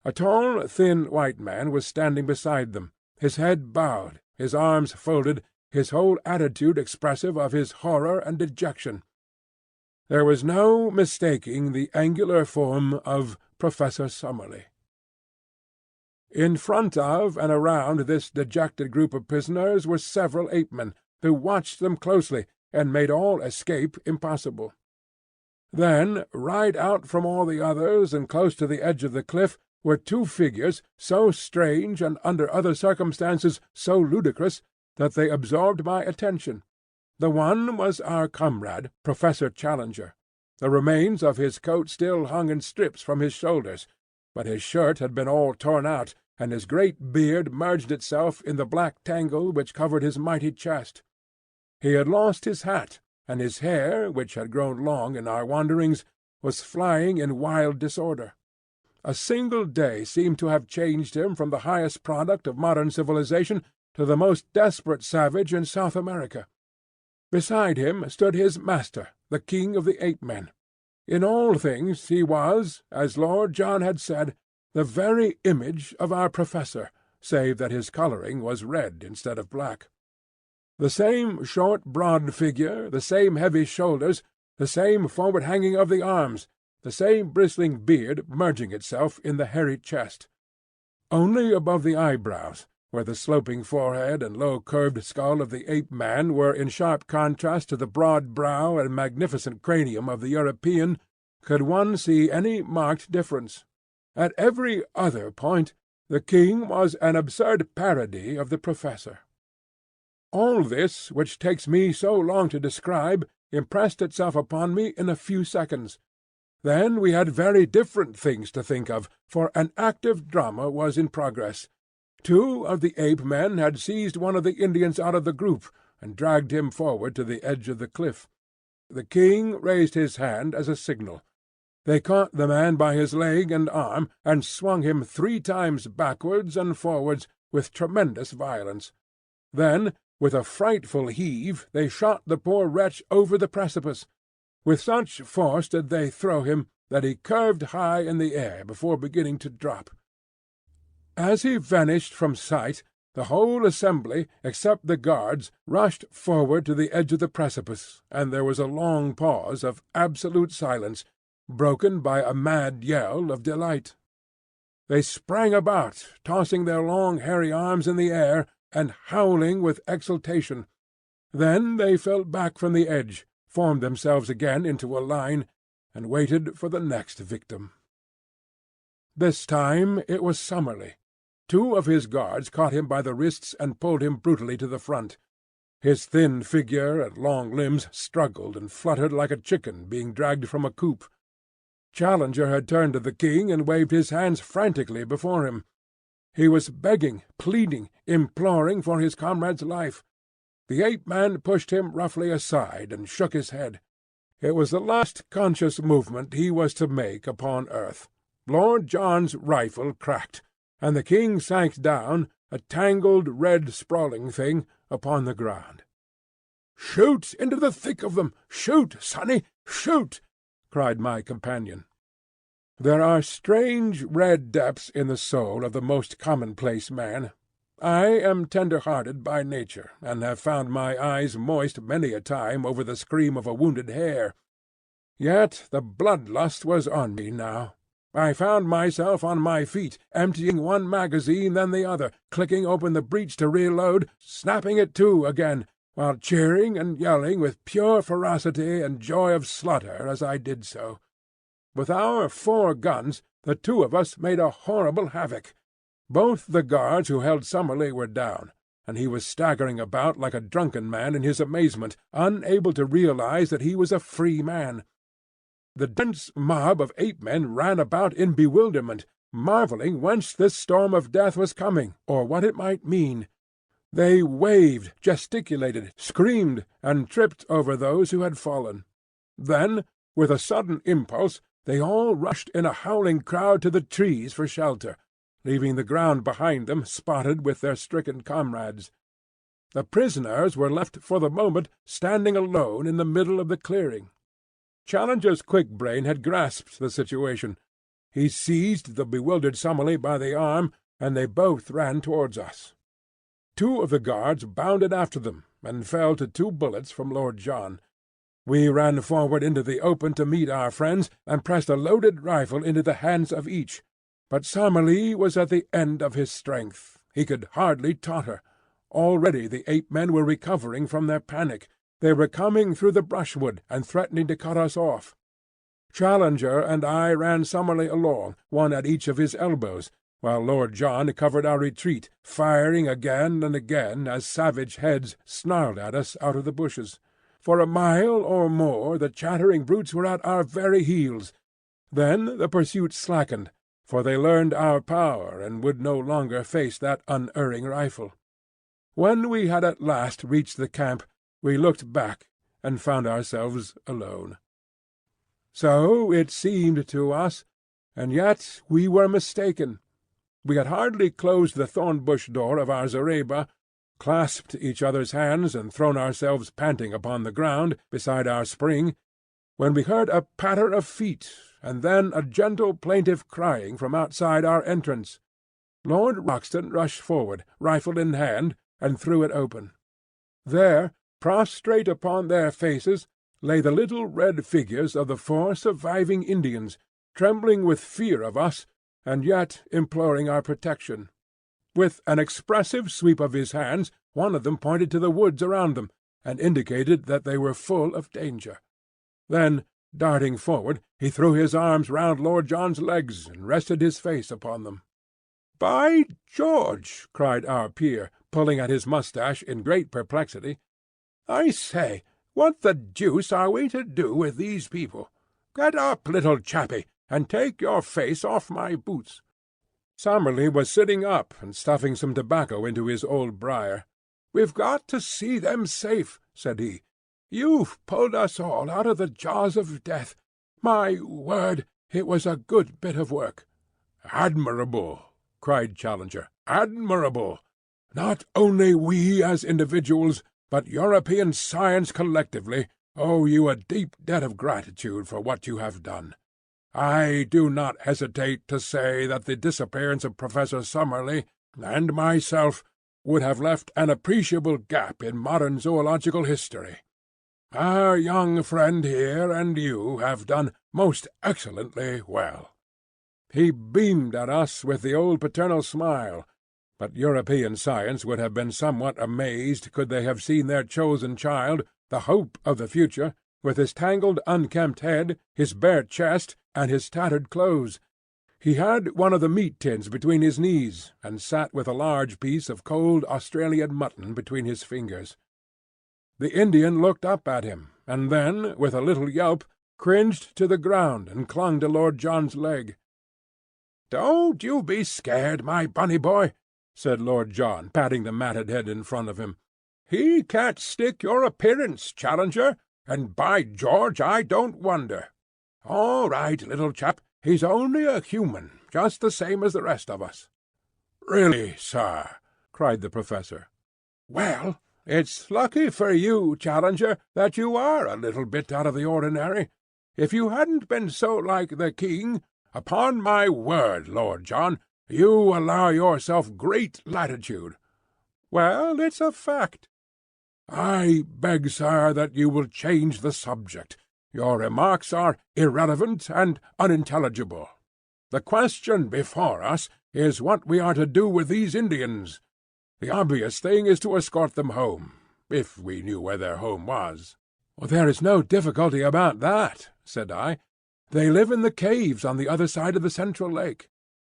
A tall, thin white man was standing beside them, his head bowed, his arms folded, his whole attitude expressive of his horror and dejection. There was no mistaking the angular form of Professor Summerlee. In front of and around this dejected group of prisoners were several ape-men, who watched them closely and made all escape impossible. Then, right out from all the others and close to the edge of the cliff, were 2 figures so strange and under other circumstances so ludicrous that they absorbed my attention. The one was our comrade, Professor Challenger. The remains of his coat still hung in strips from his shoulders, but his shirt had been all torn out, and his great beard merged itself in the black tangle which covered his mighty chest. He had lost his hat, and his hair, which had grown long in our wanderings, was flying in wild disorder. A single day seemed to have changed him from the highest product of modern civilization to the most desperate savage in South America. Beside him stood his master, the king of the ape-men. In all things he was, as Lord John had said, the very image of our professor, save that his colouring was red instead of black. The same short, broad figure, the same heavy shoulders, the same forward hanging of the arms, the same bristling beard merging itself in the hairy chest. Only above the eyebrows, where the sloping forehead and low curved skull of the ape-man were in sharp contrast to the broad brow and magnificent cranium of the European, could one see any marked difference. At every other point the king was an absurd parody of the professor. All this, which takes me so long to describe, impressed itself upon me in a few seconds. Then we had very different things to think of, for an active drama was in progress. Two of the ape-men had seized one of the Indians out of the group and dragged him forward to the edge of the cliff. The king raised his hand as a signal. They caught the man by his leg and arm, and swung him 3 times backwards and forwards with tremendous violence. Then, with a frightful heave, they shot the poor wretch over the precipice. With such force did they throw him that he curved high in the air before beginning to drop. As he vanished from sight, the whole assembly, except the guards, rushed forward to the edge of the precipice, and there was a long pause of absolute silence, broken by a mad yell of delight. They sprang about, tossing their long hairy arms in the air, and howling with exultation. Then they fell back from the edge, formed themselves again into a line, and waited for the next victim. This time it was Summerlee. 2 of his guards caught him by the wrists and pulled him brutally to the front. His thin figure and long limbs struggled and fluttered like a chicken being dragged from a coop. Challenger had turned to the king and waved his hands frantically before him. He was begging, pleading, imploring for his comrade's life. The ape-man pushed him roughly aside and shook his head. It was the last conscious movement he was to make upon earth. Lord John's rifle cracked, and the king sank down, a tangled, red, sprawling thing, upon the ground. "Shoot into the thick of them! Shoot, sonny, shoot!" cried my companion. There are strange red depths in the soul of the most commonplace man. I am tender-hearted by nature, and have found my eyes moist many a time over the scream of a wounded hare. Yet the blood-lust was on me now. I found myself on my feet, emptying one magazine then the other, clicking open the breech to reload, snapping it to again, while cheering and yelling with pure ferocity and joy of slaughter as I did so. With our 4 guns, the 2 of us made a horrible havoc. Both the guards who held Summerlee were down, and he was staggering about like a drunken man in his amazement, unable to realize that he was a free man. The dense mob of ape-men ran about in bewilderment, marvelling whence this storm of death was coming, or what it might mean. They waved, gesticulated, screamed, and tripped over those who had fallen. Then, with a sudden impulse, they all rushed in a howling crowd to the trees for shelter, leaving the ground behind them spotted with their stricken comrades. The prisoners were left for the moment standing alone in the middle of the clearing. Challenger's quick brain had grasped the situation. He seized the bewildered Summerlee by the arm, and they both ran towards us. 2 of the guards bounded after them, and fell to 2 bullets from Lord John. We ran forward into the open to meet our friends, and pressed a loaded rifle into the hands of each. But Summerlee was at the end of his strength. He could hardly totter. Already the ape-men were recovering from their panic. They were coming through the brushwood, and threatening to cut us off. Challenger and I ran Summerlee along, one at each of his elbows, while Lord John covered our retreat, firing again and again as savage heads snarled at us out of the bushes. For a mile or more the chattering brutes were at our very heels. Then the pursuit slackened, for they learned our power and would no longer face that unerring rifle. When we had at last reached the camp, we looked back and found ourselves alone. So it seemed to us, and yet we were mistaken. We had hardly closed the thorn-bush door of our zareba, clasped each other's hands, and thrown ourselves panting upon the ground beside our spring, when we heard a patter of feet, and then a gentle plaintive crying from outside our entrance. Lord Roxton rushed forward, rifle in hand, and threw it open. There, prostrate upon their faces, lay the little red figures of the 4 surviving Indians, trembling with fear of us, and yet imploring our protection. With an expressive sweep of his hands, one of them pointed to the woods around them, and indicated that they were full of danger. Then, Darting forward, he threw his arms round Lord John's legs, and rested his face upon them. "By George!" cried our peer, pulling at his moustache in great perplexity. "I say, what the deuce are we to do with these people? Get up, little chappie, and take your face off my boots." Summerlee was sitting up and stuffing some tobacco into his old briar. "We've got to see them safe," said he. "You've pulled us all out of the jaws of death. My word, it was a good bit of work." "Admirable!" cried Challenger. "Admirable! Not only we as individuals, but European science collectively, owe you a deep debt of gratitude for what you have done. I do not hesitate to say that the disappearance of Professor Summerlee and myself would have left an appreciable gap in modern zoological history. Our young friend here and you have done most excellently well." He beamed at us with the old paternal smile, but European science would have been somewhat amazed could they have seen their chosen child, the hope of the future, with his tangled unkempt head, his bare chest, and his tattered clothes. He had one of the meat tins between his knees, and sat with a large piece of cold Australian mutton between his fingers. The Indian looked up at him, and then, with a little yelp, cringed to the ground and clung to Lord John's leg. "Don't you be scared, my bunny boy," said Lord John, patting the matted head in front of him. "He can't stick your appearance, Challenger, and by George I don't wonder. All right, little chap, he's only a human, just the same as the rest of us." "Really, sir," cried the Professor. "Well, it's lucky for you, Challenger, that you are a little bit out of the ordinary. If you hadn't been so like the king, upon my word, Lord John, you allow yourself great latitude." "Well, it's a fact." "I beg, sir, that you will change the subject. Your remarks are irrelevant and unintelligible. The question before us is what we are to do with these Indians. The obvious thing is to escort them home, if we knew where their home was." "There is no difficulty about that," said I. "They live in the caves on the other side of the central lake.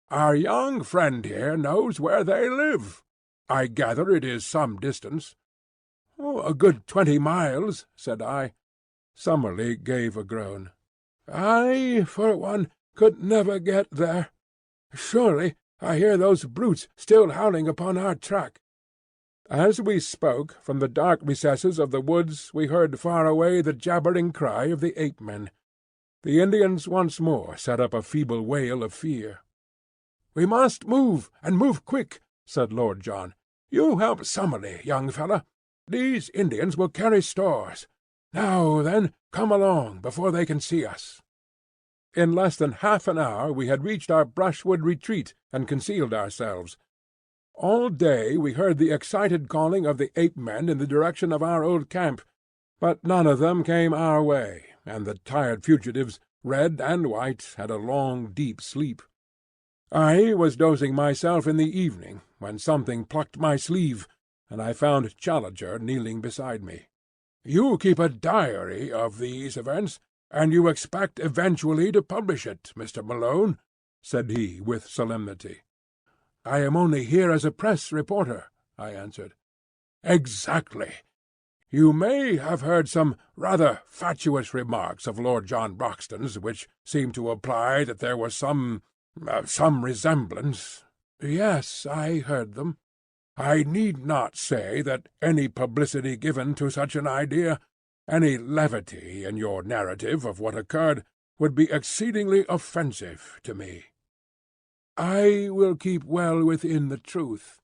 Our young friend here knows where they live. I gather it is some distance." "A good 20 miles," said I. Summerlee gave a groan. "I, for one, could never get there. Surely I hear those brutes still howling upon our track." As we spoke, from the dark recesses of the woods we heard far away the jabbering cry of the ape-men. The Indians once more set up a feeble wail of fear. "We must move, and move quick," said Lord John. "You help Summerlee, young fellow. These Indians will carry stores. Now then, come along, before they can see us." In less than half an hour we had reached our brushwood retreat and concealed ourselves. All day we heard the excited calling of the ape-men in the direction of our old camp, but none of them came our way, and the tired fugitives, red and white, had a long, deep sleep. I was dozing myself in the evening, when something plucked my sleeve, and I found Challenger kneeling beside me. "You keep a diary of these events, and you expect eventually to publish it, Mr. Malone?" said he with solemnity. "I am only here as a press reporter," I answered. "Exactly. You may have heard some rather fatuous remarks of Lord John Roxton's which seem to imply that there was some resemblance." "Yes, I heard them." "I need not say that any publicity given to such an idea, any levity in your narrative of what occurred, would be exceedingly offensive to me." "I will keep well within the truth."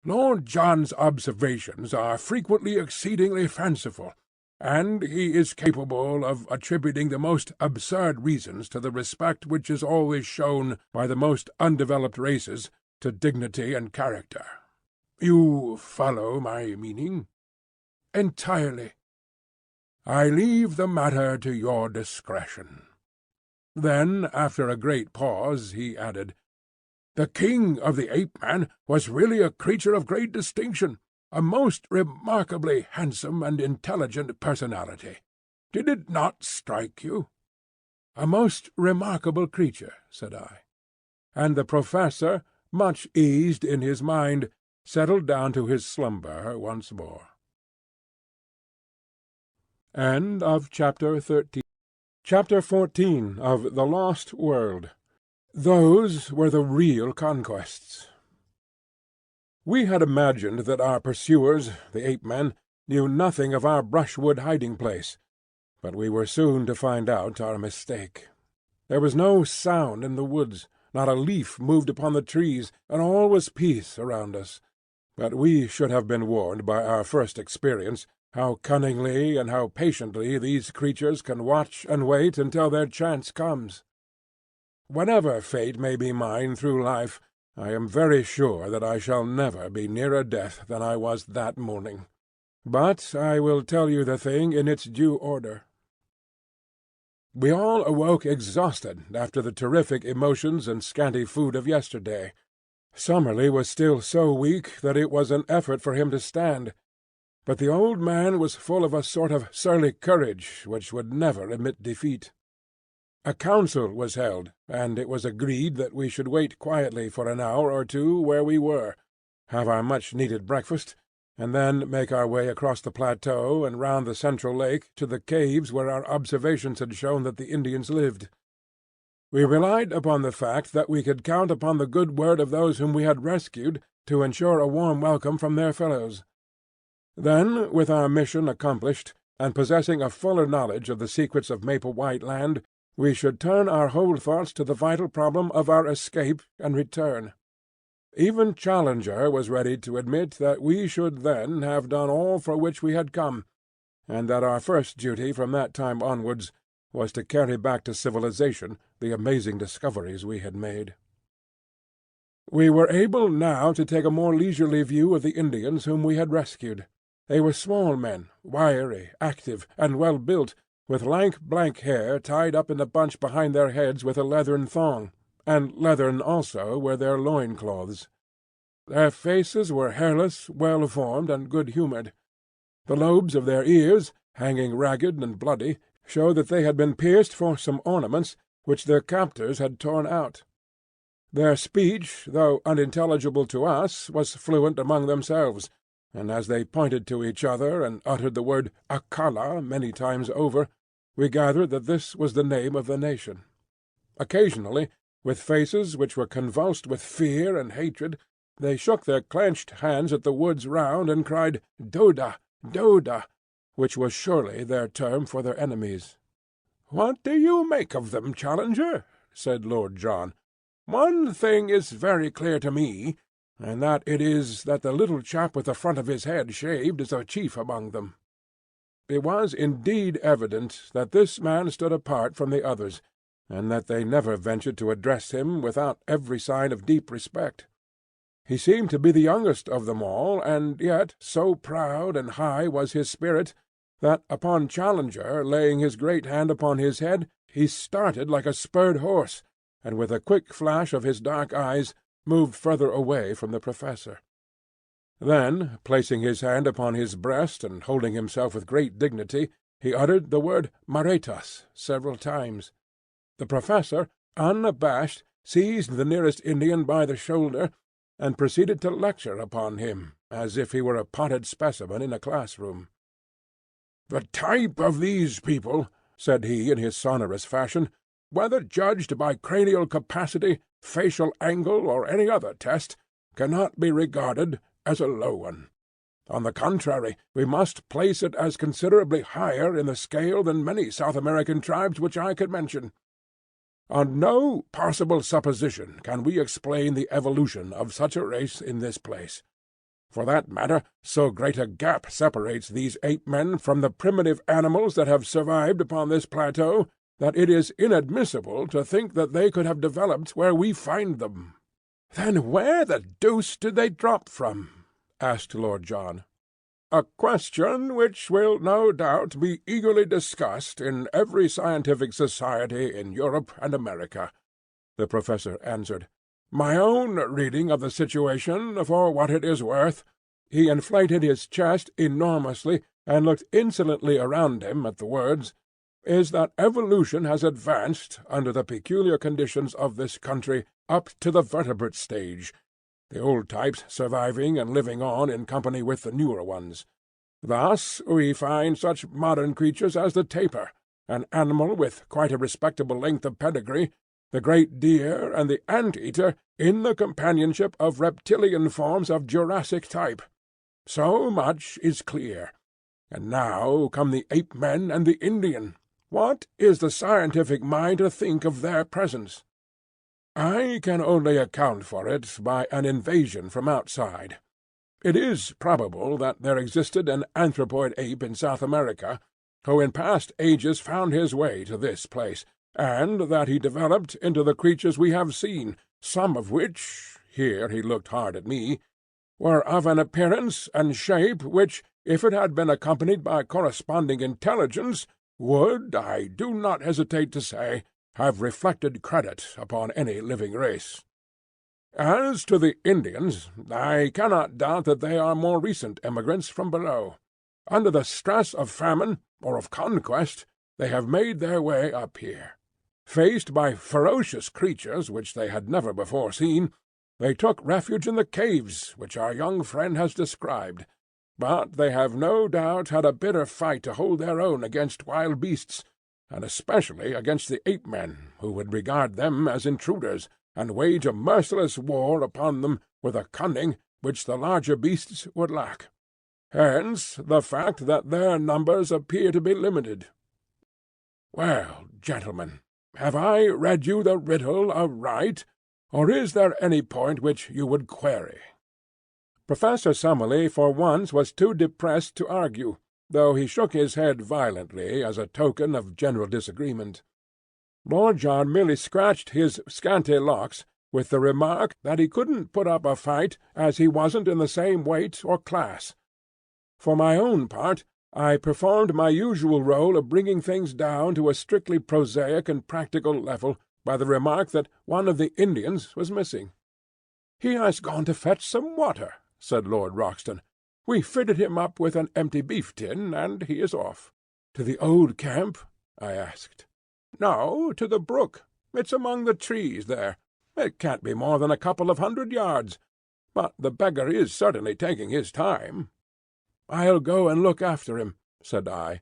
"Lord John's observations are frequently exceedingly fanciful, and he is capable of attributing the most absurd reasons to the respect which is always shown by the most undeveloped races to dignity and character. You follow my meaning?" "Entirely." "I leave the matter to your discretion." Then, after a great pause, he added, "The king of the ape-man was really a creature of great distinction, a most remarkably handsome and intelligent personality. Did it not strike you?" "A most remarkable creature," said I. And the Professor, much eased in his mind, settled down to his slumber once more. End of Chapter 13. Chapter 14 of The Lost World. Those were the real conquests. We had imagined that our pursuers, the ape-men, knew nothing of our brushwood hiding-place, but we were soon to find out our mistake. There was no sound in the woods, not a leaf moved upon the trees, and all was peace around us. But we should have been warned by our first experience how cunningly and how patiently these creatures can watch and wait until their chance comes. Whatever fate may be mine through life, I am very sure that I shall never be nearer death than I was that morning. But I will tell you the thing in its due order. We all awoke exhausted after the terrific emotions and scanty food of yesterday. Summerlee was still so weak that it was an effort for him to stand, but the old man was full of a sort of surly courage which would never admit defeat. A council was held, and it was agreed that we should wait quietly for an hour or two where we were, have our much-needed breakfast, and then make our way across the plateau and round the central lake to the caves where our observations had shown that the Indians lived. We relied upon the fact that we could count upon the good word of those whom we had rescued to ensure a warm welcome from their fellows. Then, with our mission accomplished, and possessing a fuller knowledge of the secrets of Maple White Land, we should turn our whole thoughts to the vital problem of our escape and return. Even Challenger was ready to admit that we should then have done all for which we had come, and that our first duty from that time onwards was to carry back to civilization the amazing discoveries we had made. We were able now to take a more leisurely view of the Indians whom we had rescued. They were small men, wiry, active, and well-built, with lank blank hair tied up in a bunch behind their heads with a leathern thong, and leathern also were their loin-cloths. Their faces were hairless, well-formed, and good-humoured. The lobes of their ears, hanging ragged and bloody, showed that they had been pierced for some ornaments which their captors had torn out. Their speech, though unintelligible to us, was fluent among themselves, and as they pointed to each other and uttered the word Akala many times over, we gathered that this was the name of the nation. Occasionally, with faces which were convulsed with fear and hatred, they shook their clenched hands at the woods round and cried, "Doda! Doda!" which was surely their term for their enemies. "What do you make of them, Challenger?" said Lord John. "One thing is very clear to me, and that it is that the little chap with the front of his head shaved is a chief among them." It was indeed evident that this man stood apart from the others, and that they never ventured to address him without every sign of deep respect. He seemed to be the youngest of them all, and yet so proud and high was his spirit that, upon Challenger laying his great hand upon his head, he started like a spurred horse, and with a quick flash of his dark eyes moved further away from the Professor. Then, placing his hand upon his breast and holding himself with great dignity, he uttered the word Maretas several times. The Professor, unabashed, seized the nearest Indian by the shoulder, and proceeded to lecture upon him, as if he were a potted specimen in a class-room. "The type of these people," said he in his sonorous fashion, "whether judged by cranial capacity, facial angle, or any other test, cannot be regarded as a low one. On the contrary, we must place it as considerably higher in the scale than many South American tribes which I could mention. On no possible supposition can we explain the evolution of such a race in this place. For that matter, so great a gap separates these ape-men from the primitive animals that have survived upon this plateau, that it is inadmissible to think that they could have developed where we find them." "Then where the deuce did they drop from?" asked Lord John. "A question which will no doubt be eagerly discussed in every scientific society in Europe and America," the Professor answered. "My own reading of the situation, for what it is worth—" He inflated his chest enormously, and looked insolently around him at the words, is that evolution has advanced, under the peculiar conditions of this country, up to the vertebrate stage, the old types surviving and living on in company with the newer ones. Thus we find such modern creatures as the tapir, an animal with quite a respectable length of pedigree, the great deer, and the ant-eater in the companionship of reptilian forms of Jurassic type. So much is clear. And now come the ape-men and the Indian. What is the scientific mind to think of their presence? I can only account for it by an invasion from outside. It is probable that there existed an anthropoid ape in South America, who in past ages found his way to this place, and that he developed into the creatures we have seen, some of which," here he looked hard at me, "were of an appearance and shape which, if it had been accompanied by corresponding intelligence, would, I do not hesitate to say, have reflected credit upon any living race. As to the Indians, I cannot doubt that they are more recent emigrants from below. Under the stress of famine or of conquest, they have made their way up here. Faced by ferocious creatures which they had never before seen, they took refuge in the caves which our young friend has described. But they have no doubt had a bitter fight to hold their own against wild beasts, and especially against the ape-men, who would regard them as intruders, and wage a merciless war upon them with a cunning which the larger beasts would lack. Hence the fact that their numbers appear to be limited. Well, gentlemen, have I read you the riddle aright, or is there any point which you would query?" Professor Summerlee for once was too depressed to argue, though he shook his head violently as a token of general disagreement. Lord John merely scratched his scanty locks with the remark that he couldn't put up a fight as he wasn't in the same weight or class. For my own part, I performed my usual role of bringing things down to a strictly prosaic and practical level by the remark that one of the Indians was missing. "He has gone to fetch some water," said Lord Roxton. "We fitted him up with an empty beef-tin, and he is off." "To the old camp?" I asked. "No, to the brook. It's among the trees there. It can't be more than a couple of 100 yards. But the beggar is certainly taking his time." "I'll go and look after him," said I.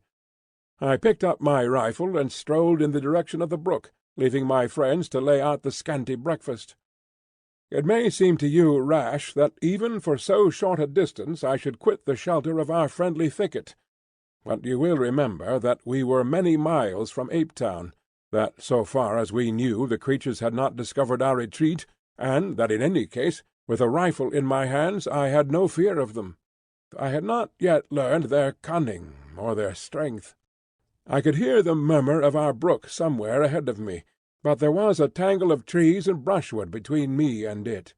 I picked up my rifle and strolled in the direction of the brook, leaving my friends to lay out the scanty breakfast. It may seem to you rash that even for so short a distance I should quit the shelter of our friendly thicket, but you will remember that we were many miles from Apetown, that so far as we knew the creatures had not discovered our retreat, and that in any case, with a rifle in my hands, I had no fear of them. I had not yet learned their cunning or their strength. I could hear the murmur of our brook somewhere ahead of me, but there was a tangle of trees and brushwood between me and it.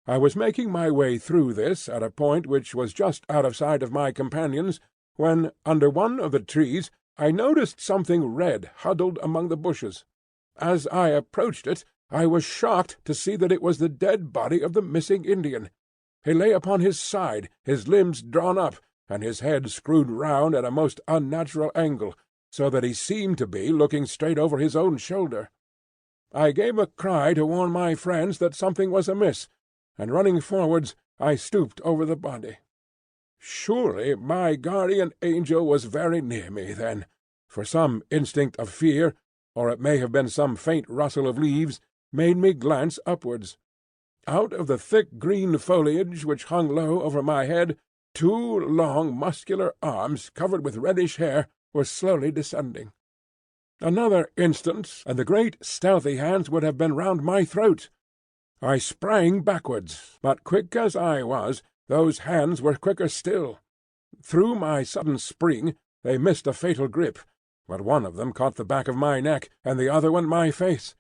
I was making my way through this at a point which was just out of sight of my companions, when, under one of the trees, I noticed something red huddled among the bushes. As I approached it, I was shocked to see that it was the dead body of the missing Indian. He lay upon his side, his limbs drawn up, and his head screwed round at a most unnatural angle, so that he seemed to be looking straight over his own shoulder. I gave a cry to warn my friends that something was amiss, and running forwards, I stooped over the body. Surely my guardian angel was very near me then, for some instinct of fear, or it may have been some faint rustle of leaves, made me glance upwards. Out of the thick green foliage which hung low over my head, 2 long muscular arms covered with reddish hair were slowly descending. Another instant, and the great stealthy hands would have been round my throat. I sprang backwards, but quick as I was, those hands were quicker still. Through my sudden spring they missed a fatal grip, but one of them caught the back of my neck, and the other one my face.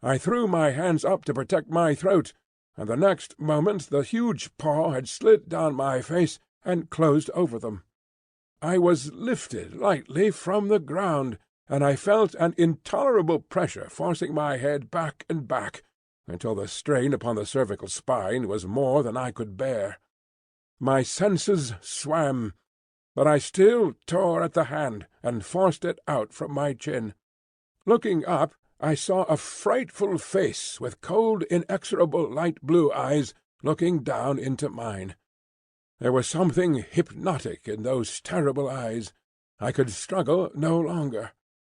I threw my hands up to protect my throat, and the next moment the huge paw had slid down my face and closed over them. I was lifted lightly from the ground, and I felt an intolerable pressure forcing my head back and back, until the strain upon the cervical spine was more than I could bear. My senses swam. but I still tore at the hand and forced it out from my chin. Looking up, I saw a frightful face with cold, inexorable light blue eyes looking down into mine. There was something hypnotic in those terrible eyes. I could struggle no longer.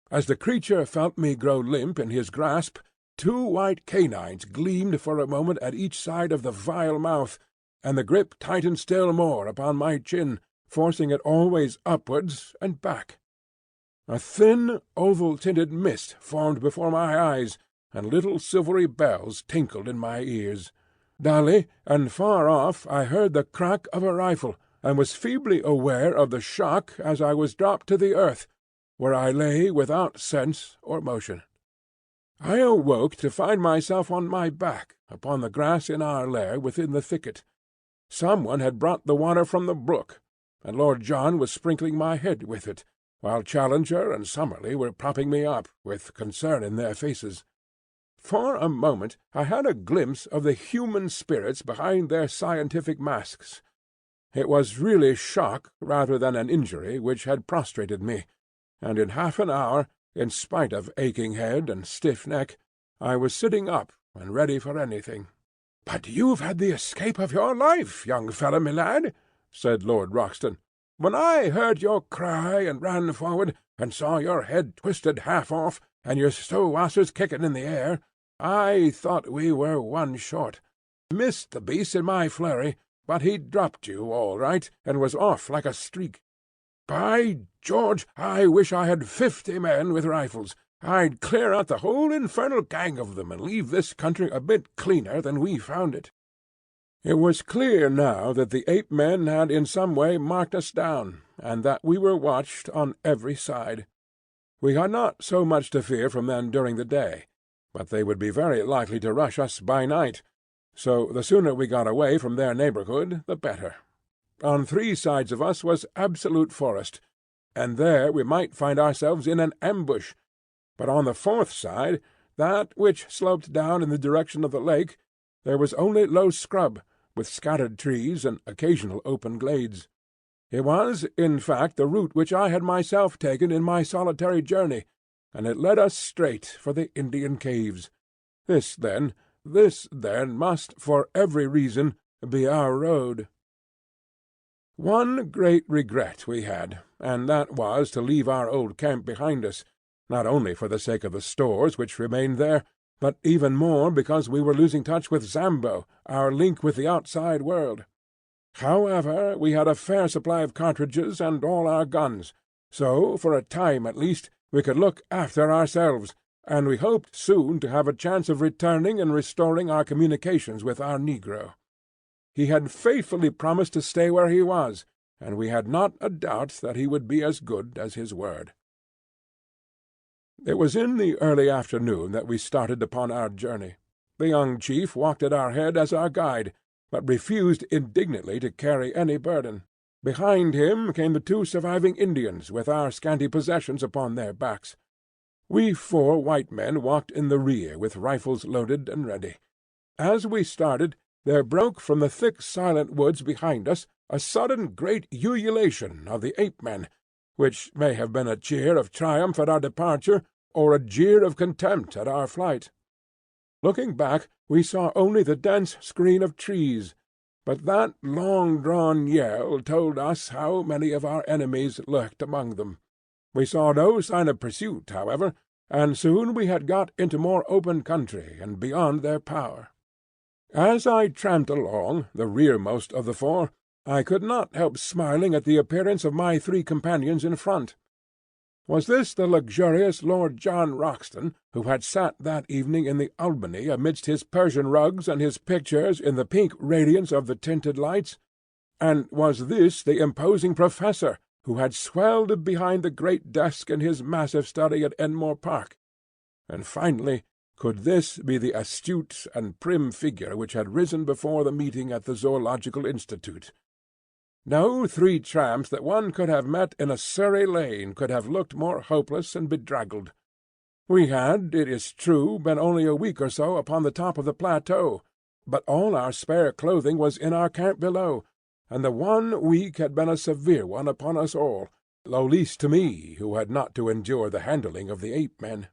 As the creature felt me grow limp in his grasp, 2 white canines gleamed for a moment at each side of the vile mouth, and the grip tightened still more upon my chin, forcing it always upwards and back. A thin, oval-tinted mist formed before my eyes, and little silvery bells tinkled in my ears. Dully and far off I heard the crack of a rifle, and was feebly aware of the shock as I was dropped to the earth, where I lay without sense or motion. I awoke to find myself on my back upon the grass in our lair within the thicket. Some one had brought the water from the brook, and Lord John was sprinkling my head with it, while Challenger and Summerlee were propping me up, with concern in their faces. For a moment I had a glimpse of the human spirits behind their scientific masks. It was really shock rather than an injury which had prostrated me, and in half an hour, in spite of aching head and stiff neck, I was sitting up and ready for anything. "But you've had the escape of your life, young fellow, my lad," said Lord Roxton. "When I heard your cry and ran forward, and saw your head twisted half off, and your stowassers kicking in the air, I thought we were one short. Missed the beast in my flurry, but he dropped you all right, and was off like a streak. By George, I wish I had 50 men with rifles. I'd clear out the whole infernal gang of them, and leave this country a bit cleaner than we found it." It was clear now that the ape-men had in some way marked us down, and that we were watched on every side. We had not so much to fear from them during the day, but they would be very likely to rush us by night, so the sooner we got away from their neighbourhood the better. On 3 sides of us was absolute forest, and there we might find ourselves in an ambush, but on the 4th side, that which sloped down in the direction of the lake, there was only low scrub, with scattered trees and occasional open glades. It was, in fact, the route which I had myself taken in my solitary journey, and it led us straight for the Indian caves. This, then, must, for every reason, be our road. One great regret we had, and that was to leave our old camp behind us, not only for the sake of the stores which remained there, but even more because we were losing touch with Zambo, our link with the outside world. However, we had a fair supply of cartridges and all our guns, so, for a time at least, we could look after ourselves, and we hoped soon to have a chance of returning and restoring our communications with our negro. He had faithfully promised to stay where he was, and we had not a doubt that he would be as good as his word. It was in the early afternoon that we started upon our journey. The young chief walked at our head as our guide, but refused indignantly to carry any burden. Behind him came the 2 surviving Indians with our scanty possessions upon their backs. We 4 white men walked in the rear with rifles loaded and ready. As we started, there broke from the thick silent woods behind us a sudden great ululation of the ape-men, which may have been a cheer of triumph at our departure, or a jeer of contempt at our flight. Looking back, we saw only the dense screen of trees, but that long-drawn yell told us how many of our enemies lurked among them. We saw no sign of pursuit, however, and soon we had got into more open country and beyond their power. As I tramped along, the rearmost of the 4, I could not help smiling at the appearance of my 3 companions in front. Was this the luxurious Lord John Roxton, who had sat that evening in the Albany amidst his Persian rugs and his pictures in the pink radiance of the tinted lights? And was this the imposing Professor, who had swelled behind the great desk in his massive study at Enmore Park? And finally, could this be the astute and prim figure which had risen before the meeting at the Zoological Institute? No 3 tramps that one could have met in a Surrey lane could have looked more hopeless and bedraggled. We had, it is true, been only a week or so upon the top of the plateau, but all our spare clothing was in our camp below, and the 1 week had been a severe one upon us all, though least to me, who had not to endure the handling of the ape-men.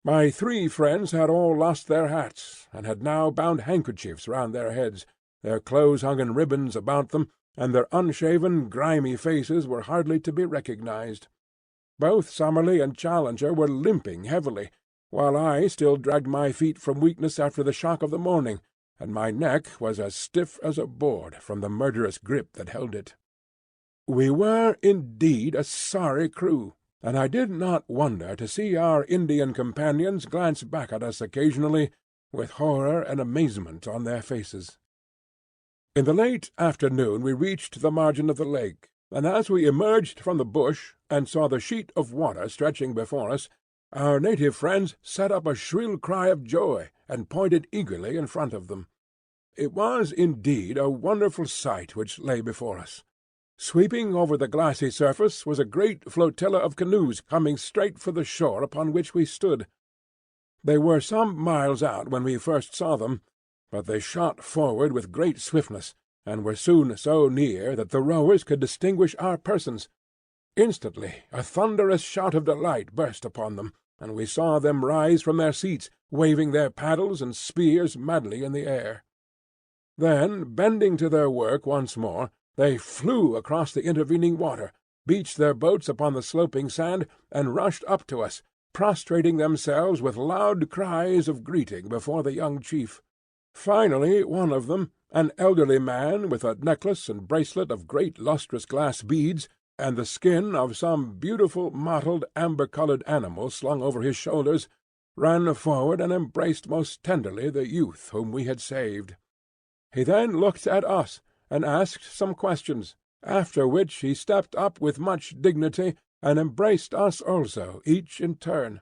My 3 friends had all lost their hats, and had now bound handkerchiefs round their heads. Their clothes hung in ribbons about them, and their unshaven, grimy faces were hardly to be recognized. Both Summerlee and Challenger were limping heavily, while I still dragged my feet from weakness after the shock of the morning, and my neck was as stiff as a board from the murderous grip that held it. We were indeed a sorry crew, and I did not wonder to see our Indian companions glance back at us occasionally with horror and amazement on their faces. In the late afternoon we reached the margin of the lake, and as we emerged from the bush and saw the sheet of water stretching before us, our native friends set up a shrill cry of joy and pointed eagerly in front of them. It was indeed a wonderful sight which lay before us. Sweeping over the glassy surface was a great flotilla of canoes coming straight for the shore upon which we stood. They were some miles out when we first saw them, but they shot forward with great swiftness, and were soon so near that the rowers could distinguish our persons. Instantly a thunderous shout of delight burst upon them, and we saw them rise from their seats, waving their paddles and spears madly in the air. Then, bending to their work once more, they flew across the intervening water, beached their boats upon the sloping sand, and rushed up to us, prostrating themselves with loud cries of greeting before the young chief. Finally one of them, an elderly man with a necklace and bracelet of great lustrous glass beads, and the skin of some beautiful mottled amber-coloured animal slung over his shoulders, ran forward and embraced most tenderly the youth whom we had saved. He then looked at us, and asked some questions, after which he stepped up with much dignity, and embraced us also, each in turn.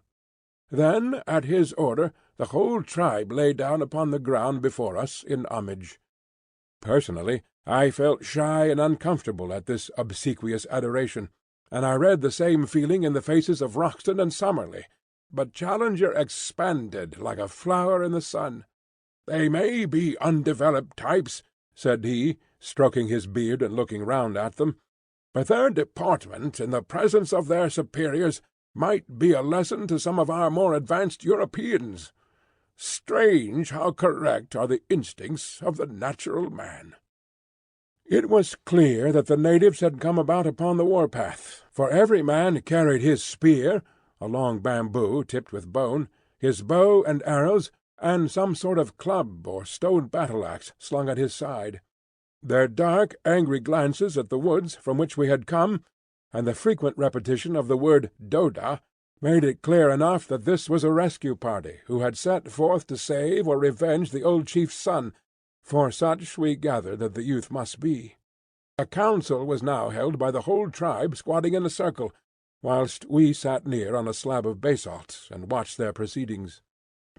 Then, at his order, the whole tribe lay down upon the ground before us in homage. Personally, I felt shy and uncomfortable at this obsequious adoration, and I read the same feeling in the faces of Roxton and Summerlee, but Challenger expanded like a flower in the sun. "They may be undeveloped types," said he, stroking his beard and looking round at them, "but their deportment in the presence of their superiors might be a lesson to some of our more advanced Europeans. Strange how correct are the instincts of the natural man." It was clear that the natives had come about upon the war-path, for every man carried his spear, a long bamboo tipped with bone, his bow and arrows, and some sort of club or stone battle-axe slung at his side. Their dark, angry glances at the woods from which we had come, and the frequent repetition of the word "Doda," made it clear enough that this was a rescue party who had set forth to save or revenge the old chief's son, for such we gathered that the youth must be. A council was now held by the whole tribe squatting in a circle, whilst we sat near on a slab of basalt and watched their proceedings.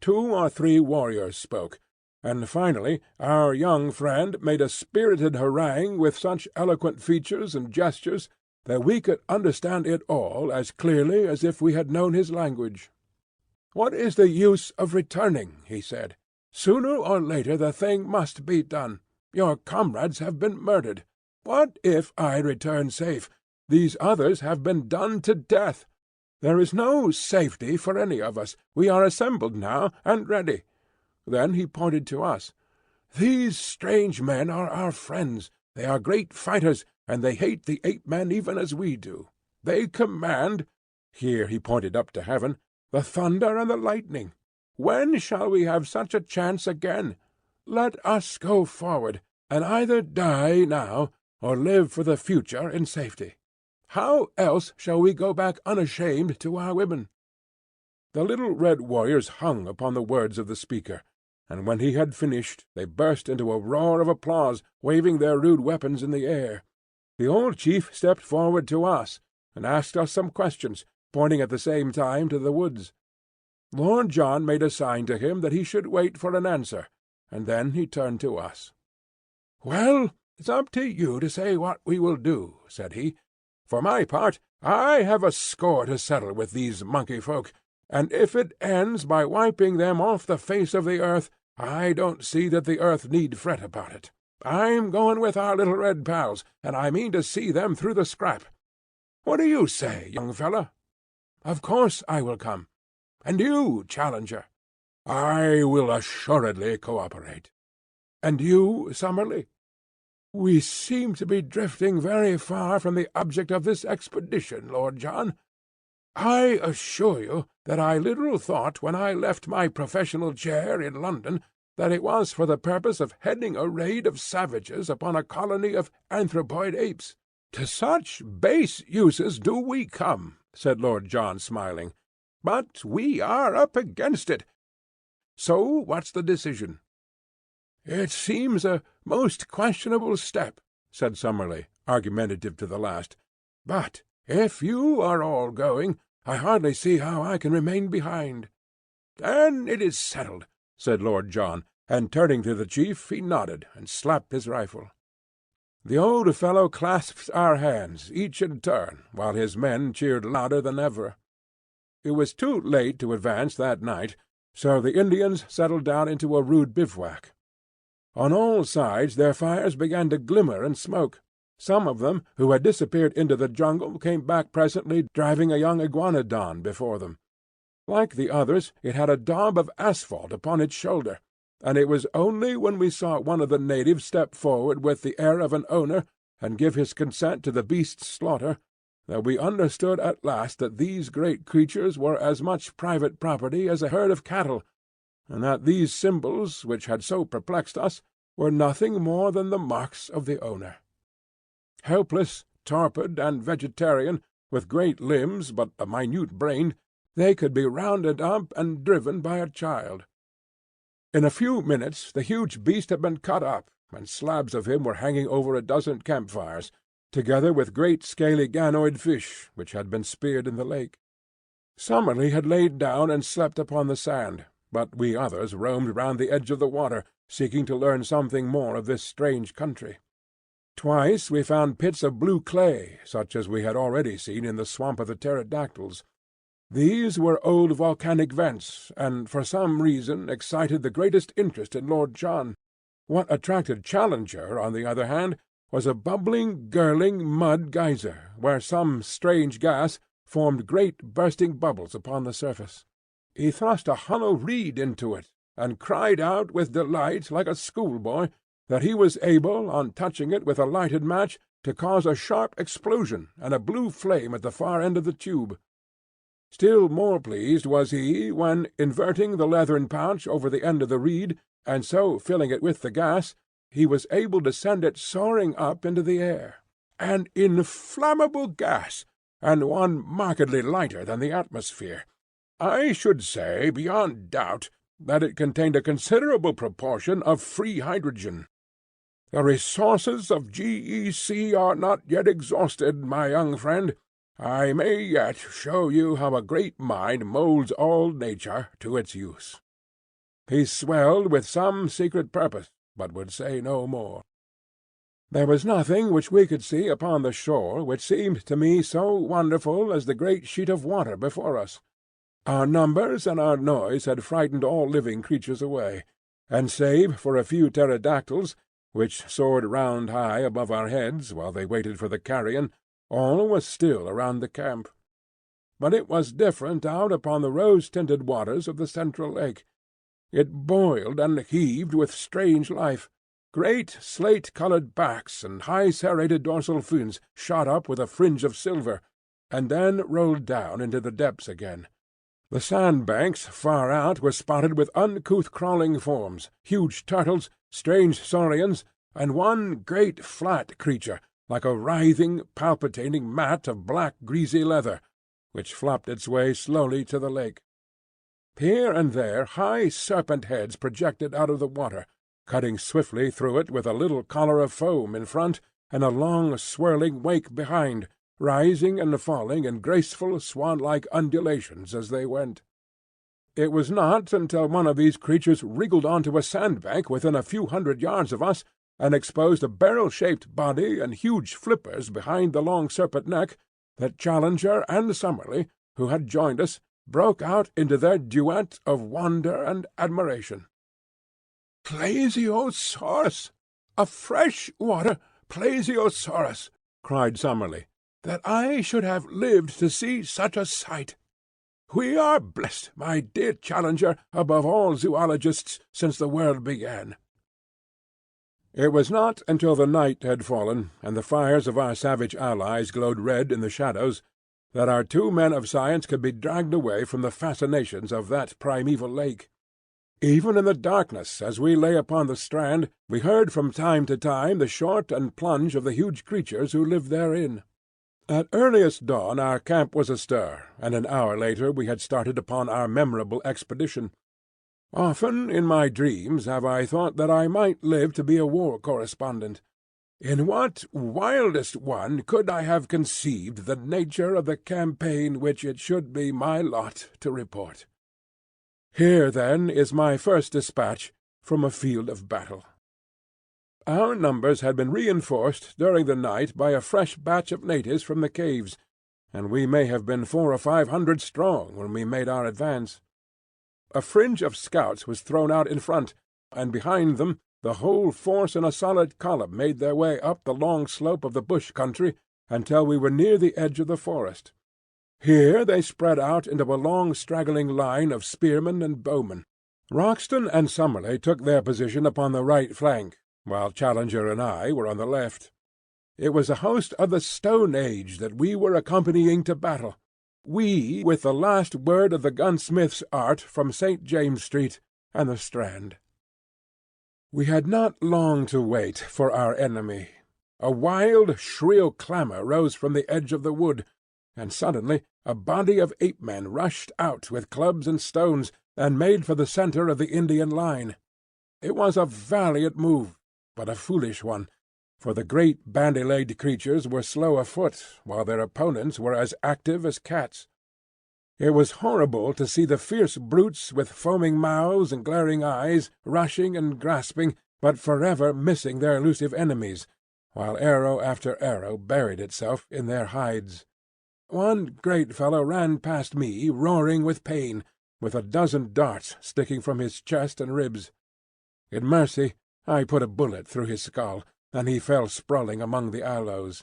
2 or 3 warriors spoke, and finally our young friend made a spirited harangue with such eloquent features and gestures that we could understand it all as clearly as if we had known his language. "What is the use of returning?" he said. "Sooner or later the thing must be done. Your comrades have been murdered. What if I return safe? These others have been done to death. There is no safety for any of us. We are assembled now, and ready." Then he pointed to us. "These strange men are our friends. They are great fighters, and they hate the ape-men even as we do. They command," here he pointed up to heaven, "the thunder and the lightning. When shall we have such a chance again? Let us go forward, and either die now, or live for the future in safety. How else shall we go back unashamed to our women?" The little red warriors hung upon the words of the speaker, and when he had finished they burst into a roar of applause, waving their rude weapons in the air. The old chief stepped forward to us, and asked us some questions, pointing at the same time to the woods. Lord John made a sign to him that he should wait for an answer, and then he turned to us. "Well, it's up to you to say what we will do," said he. "For my part, I have a score to settle with these monkey-folk, and if it ends by wiping them off the face of the earth, I don't see that the earth need fret about it. I'm going with our little red pals, and I mean to see them through the scrap. What do you say, young fellow?" "Of course I will come." "And you, Challenger?" "I will assuredly cooperate." "And you, Summerlee?" "We seem to be drifting very far from the object of this expedition, Lord John. I assure you that I little thought when I left my professional chair in London that it was for the purpose of heading a raid of savages upon a colony of anthropoid apes." "To such base uses do we come," said Lord John, smiling. "But we are up against it. So what's the decision?" "It seems a most questionable step," said Summerlee, argumentative to the last. "But if you are all going, I hardly see how I can remain behind." "Then it is settled," said Lord John, and turning to the chief he nodded and slapped his rifle. The old fellow clasped our hands, each in turn, while his men cheered louder than ever. It was too late to advance that night, so the Indians settled down into a rude bivouac. On all sides their fires began to glimmer and smoke. Some of them, who had disappeared into the jungle, came back presently driving a young iguanodon before them. Like the others, it had a daub of asphalt upon its shoulder, and it was only when we saw one of the natives step forward with the air of an owner and give his consent to the beast's slaughter that we understood at last that these great creatures were as much private property as a herd of cattle, and that these symbols, which had so perplexed us, were nothing more than the marks of the owner. Helpless, torpid, and vegetarian, with great limbs but a minute brain, they could be rounded up and driven by a child. In a few minutes the huge beast had been cut up, and slabs of him were hanging over a dozen campfires, together with great scaly ganoid fish, which had been speared in the lake. Summerlee had laid down and slept upon the sand, but we others roamed round the edge of the water, seeking to learn something more of this strange country. Twice we found pits of blue clay, such as we had already seen in the swamp of the pterodactyls. These were old volcanic vents, and for some reason excited the greatest interest in Lord John. What attracted Challenger, on the other hand, was a bubbling, gurgling mud geyser, where some strange gas formed great bursting bubbles upon the surface. He thrust a hollow reed into it, and cried out with delight like a schoolboy that he was able, on touching it with a lighted match, to cause a sharp explosion and a blue flame at the far end of the tube. Still more pleased was he when, inverting the leathern pouch over the end of the reed, and so filling it with the gas, he was able to send it soaring up into the air. An inflammable gas, and one markedly lighter than the atmosphere. I should say, beyond doubt, that it contained a considerable proportion of free hydrogen. The resources of GEC are not yet exhausted, my young friend. I may yet show you how a great mind moulds all nature to its use." He swelled with some secret purpose, but would say no more. There was nothing which we could see upon the shore which seemed to me so wonderful as the great sheet of water before us. Our numbers and our noise had frightened all living creatures away, and save for a few pterodactyls, which soared round high above our heads while they waited for the carrion, all was still around the camp. But it was different out upon the rose-tinted waters of the central lake. It boiled and heaved with strange life. Great slate-coloured backs and high serrated dorsal fins shot up with a fringe of silver, and then rolled down into the depths again. The sandbanks far out were spotted with uncouth crawling forms, huge turtles, strange saurians, and one great flat creature, like a writhing, palpitating mat of black greasy leather, which flopped its way slowly to the lake. Here and there high serpent heads projected out of the water, cutting swiftly through it with a little collar of foam in front and a long swirling wake behind, rising and falling in graceful swan-like undulations as they went. It was not until one of these creatures wriggled onto a sandbank within a few hundred yards of us, and exposed a barrel-shaped body and huge flippers behind the long serpent neck, that Challenger and Summerlee, who had joined us, broke out into their duet of wonder and admiration. "Plesiosaurus! "A fresh-water plesiosaurus!" cried Summerlee. "That I should have lived to see such a sight! We are blessed, my dear Challenger, above all zoologists, since the world began." It was not until the night had fallen, and the fires of our savage allies glowed red in the shadows, that our two men of science could be dragged away from the fascinations of that primeval lake. Even in the darkness, as we lay upon the strand, we heard from time to time the short and plunge of the huge creatures who lived therein. At earliest dawn our camp was astir, and an hour later we had started upon our memorable expedition. Often in my dreams have I thought that I might live to be a war correspondent. In what wildest one could I have conceived the nature of the campaign which it should be my lot to report? Here, then, is my first dispatch from a field of battle. Our numbers had been reinforced during the night by a fresh batch of natives from the caves, and we may have been 400 or 500 strong when we made our advance. A fringe of scouts was thrown out in front, and behind them the whole force in a solid column made their way up the long slope of the bush country until we were near the edge of the forest. Here they spread out into a long straggling line of spearmen and bowmen. Roxton and Summerlee took their position upon the right flank, while Challenger and I were on the left. It was a host of the Stone Age that we were accompanying to battle, we with the last word of the gunsmith's art from St. James Street and the Strand. We had not long to wait for our enemy. A wild, shrill clamour rose from the edge of the wood, and suddenly a body of ape-men rushed out with clubs and stones, and made for the centre of the Indian line. It was a valiant move, but a foolish one, for the great bandy-legged creatures were slow of foot, while their opponents were as active as cats. It was horrible to see the fierce brutes with foaming mouths and glaring eyes, rushing and grasping, but forever missing their elusive enemies, while arrow after arrow buried itself in their hides. One great fellow ran past me, roaring with pain, with a dozen darts sticking from his chest and ribs. In mercy I put a bullet through his skull, and he fell sprawling among the aloes.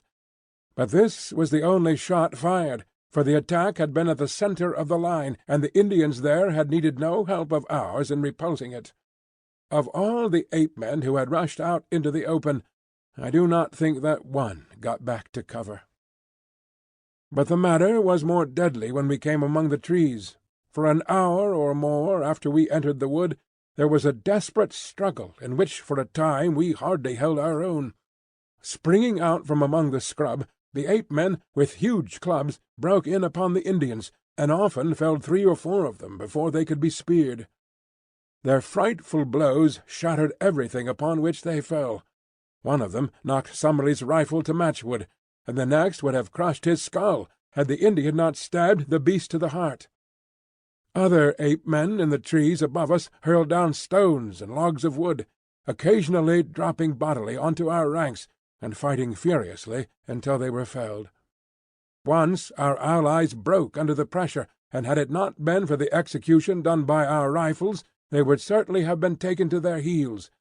But this was the only shot fired, for the attack had been at the centre of the line, and the Indians there had needed no help of ours in repulsing it. Of all the ape-men who had rushed out into the open, I do not think that one got back to cover. But the matter was more deadly when we came among the trees. For an hour or more after we entered the wood, there was a desperate struggle in which for a time we hardly held our own. Springing out from among the scrub, the ape-men with huge clubs broke in upon the Indians, and often felled 3 or 4 of them before they could be speared. Their frightful blows shattered everything upon which they fell. One of them knocked Summerlee's rifle to matchwood, and the next would have crushed his skull had the Indian not stabbed the beast to the heart. Other ape-men in the trees above us hurled down stones and logs of wood, occasionally dropping bodily onto our ranks, and fighting furiously until they were felled. Once our allies broke under the pressure, and had it not been for the execution done by our rifles, they would certainly have been taken to their heels.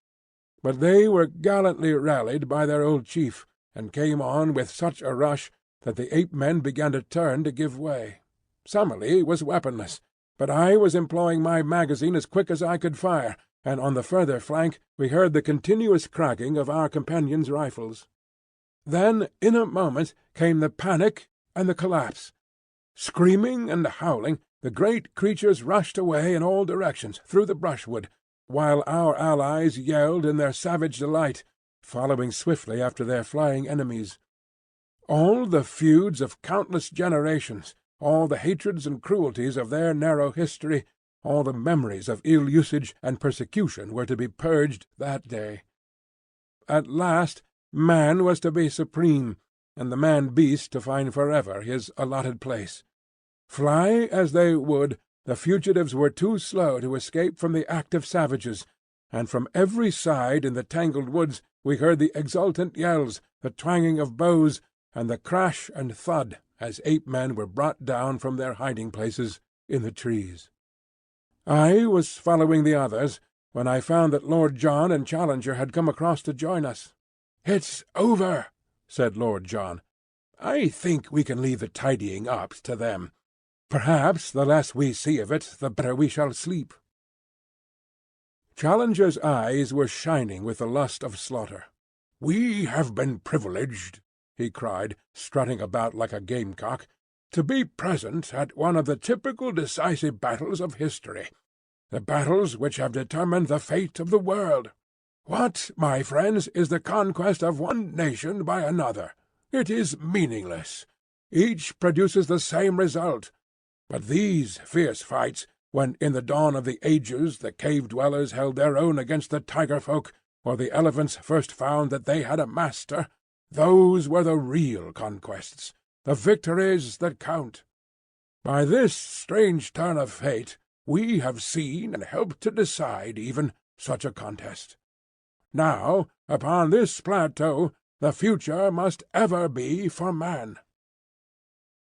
But they were gallantly rallied by their old chief, and came on with such a rush that the ape-men began to turn to give way. Summerlee was weaponless, but I was employing my magazine as quick as I could fire, and on the further flank we heard the continuous cracking of our companions' rifles. Then, in a moment, came the panic and the collapse. Screaming and howling, the great creatures rushed away in all directions through the brushwood, while our allies yelled in their savage delight, following swiftly after their flying enemies. All the feuds of countless generations, all the hatreds and cruelties of their narrow history, all the memories of ill-usage and persecution were to be purged that day. At last man was to be supreme, and the man-beast to find forever his allotted place. Fly as they would, the fugitives were too slow to escape from the active savages, and from every side in the tangled woods we heard the exultant yells, the twanging of bows, and the crash and thud as ape-men were brought down from their hiding-places in the trees. I was following the others, when I found that Lord John and Challenger had come across to join us. "It's over," said Lord John. "I think we can leave the tidying up to them. Perhaps the less we see of it, the better we shall sleep." Challenger's eyes were shining with the lust of slaughter. "We have been privileged," he cried, strutting about like a gamecock, "to be present at one of the typical decisive battles of history, the battles which have determined the fate of the world. What, my friends, is the conquest of one nation by another? It is meaningless. Each produces the same result. But these fierce fights, when in the dawn of the ages the cave-dwellers held their own against the tiger-folk, or the elephants first found that they had a master, those were the real conquests, the victories that count. By this strange turn of fate we have seen and helped to decide even such a contest. Now, upon this plateau, the future must ever be for man."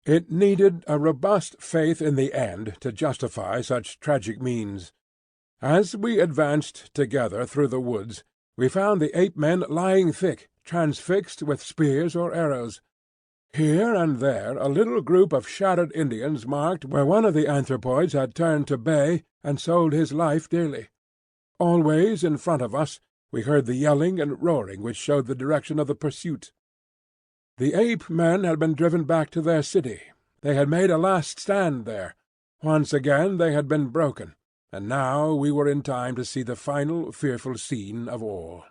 It needed a robust faith in the end to justify such tragic means. As we advanced together through the woods, we found the ape-men lying thick, transfixed with spears or arrows. Here and there a little group of shattered Indians marked where one of the anthropoids had turned to bay and sold his life dearly. Always in front of us we heard the yelling and roaring which showed the direction of the pursuit. The ape-men had been driven back to their city. They had made a last stand there. Once again they had been broken, and now we were in time to see the final fearful scene of all.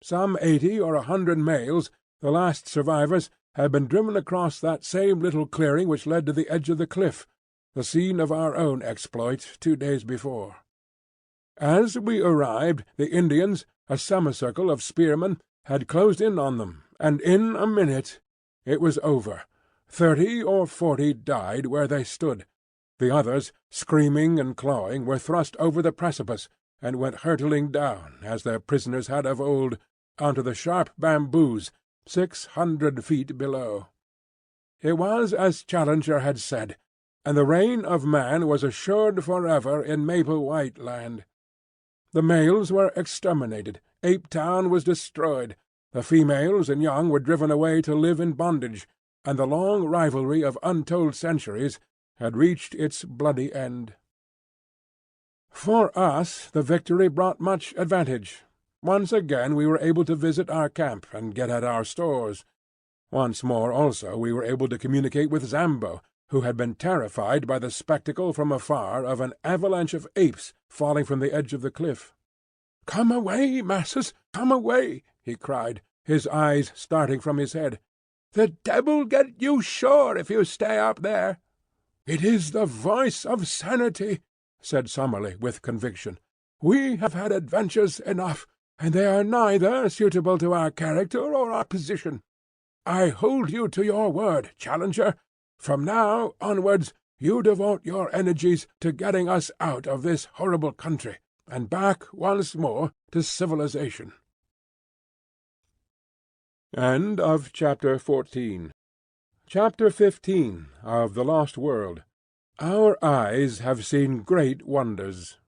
Some 80 or 100 males, the last survivors, had been driven across that same little clearing which led to the edge of the cliff, the scene of our own exploit 2 days before. As we arrived, the Indians, a semicircle of spearmen, had closed in on them, and in a minute it was over. 30 or 40 died where they stood. The others, screaming and clawing, were thrust over the precipice, and went hurtling down, as their prisoners had of old, onto the sharp bamboos 600 feet below. It was as Challenger had said, and the reign of man was assured forever in Maple White Land. The males were exterminated, Ape Town was destroyed, the females and young were driven away to live in bondage, and the long rivalry of untold centuries had reached its bloody end. For us the victory brought much advantage. Once again we were able to visit our camp and get at our stores. Once more also we were able to communicate with Zambo, who had been terrified by the spectacle from afar of an avalanche of apes falling from the edge of the cliff. "Come away, masses, come away!" he cried, his eyes starting from his head. "The devil get you sure if you stay up there." "It is the voice of sanity," said Summerlee with conviction. "We have had adventures enough, and they are neither suitable to our character or our position. I hold you to your word, Challenger. From now onwards you devote your energies to getting us out of this horrible country, and back once more to civilization." End of Chapter 14. Chapter 15 of The Lost World. Our eyes have seen great wonders.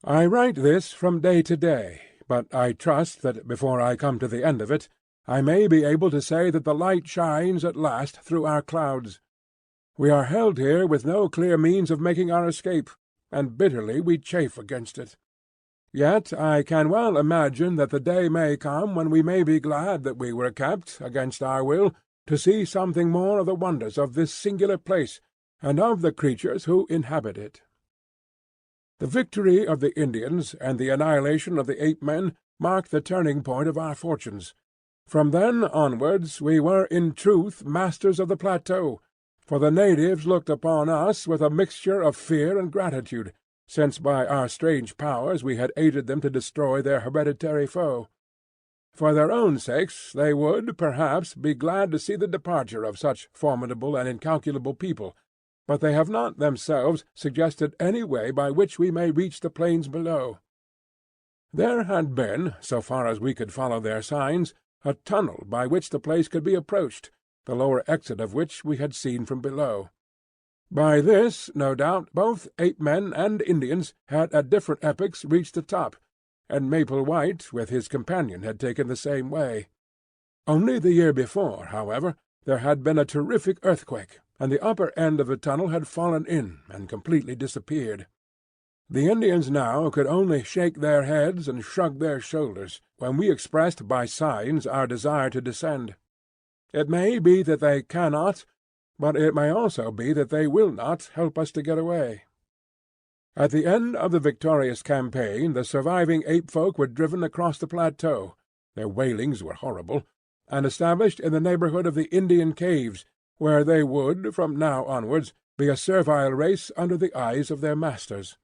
I write this from day to day, but I trust that before I come to the end of it, I may be able to say that the light shines at last through our clouds. We are held here with no clear means of making our escape, and bitterly we chafe against it. Yet I can well imagine that the day may come when we may be glad that we were kept, against our will, to see something more of the wonders of this singular place, and of the creatures who inhabit it. The victory of the Indians and the annihilation of the ape-men marked the turning point of our fortunes. From then onwards we were in truth masters of the plateau, for the natives looked upon us with a mixture of fear and gratitude, since by our strange powers we had aided them to destroy their hereditary foe. For their own sakes they would, perhaps, be glad to see the departure of such formidable and incalculable people, but they have not themselves suggested any way by which we may reach the plains below. There had been, so far as we could follow their signs, a tunnel by which the place could be approached, the lower exit of which we had seen from below. By this, no doubt, both ape-men and Indians had at different epochs reached the top, and Maple White with his companion had taken the same way. Only the year before, however, there had been a terrific earthquake, and the upper end of the tunnel had fallen in and completely disappeared. The Indians now could only shake their heads and shrug their shoulders when we expressed by signs our desire to descend. It may be that they cannot, but it may also be that they will not help us to get away. At the end of the victorious campaign the surviving ape-folk were driven across the plateau. Their wailings were horrible, and established in the neighborhood of the Indian caves, where they would, from now onwards, be a servile race under the eyes of their masters.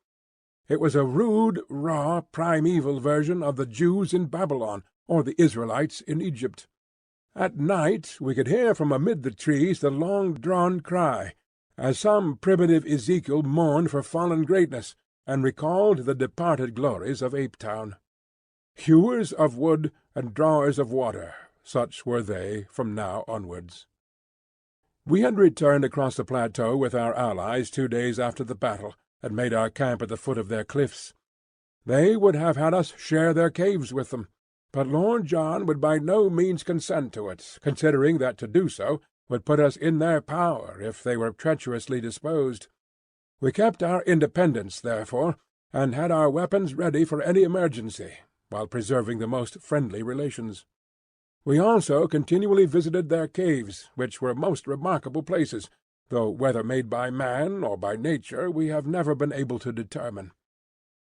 It was a rude, raw, primeval version of the Jews in Babylon, or the Israelites in Egypt. At night we could hear from amid the trees the long-drawn cry, as some primitive Ezekiel mourned for fallen greatness, and recalled the departed glories of Apetown. Hewers of wood and drawers of water, such were they from now onwards. We had returned across the plateau with our allies 2 days after the battle, and made our camp at the foot of their cliffs. They would have had us share their caves with them, but Lord John would by no means consent to it, considering that to do so would put us in their power if they were treacherously disposed. We kept our independence, therefore, and had our weapons ready for any emergency, while preserving the most friendly relations. We also continually visited their caves, which were most remarkable places, though whether made by man or by nature we have never been able to determine.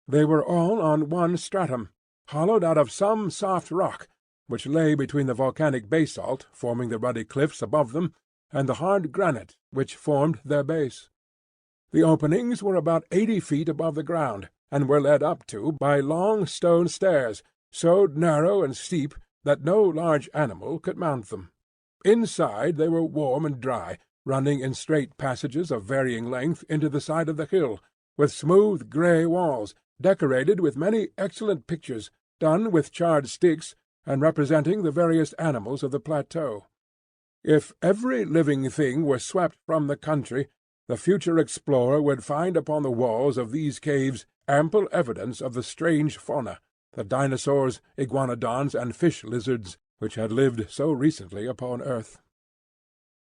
They were all on one stratum, hollowed out of some soft rock, which lay between the volcanic basalt forming the ruddy cliffs above them and the hard granite which formed their base. The openings were about 80 feet above the ground, and were led up to by long stone stairs, so narrow and steep that no large animal could mount them. Inside they were warm and dry, running in straight passages of varying length into the side of the hill, with smooth grey walls, decorated with many excellent pictures, done with charred sticks, and representing the various animals of the plateau. If every living thing were swept from the country, the future explorer would find upon the walls of these caves ample evidence of the strange fauna, the dinosaurs, iguanodons, and fish-lizards, which had lived so recently upon earth.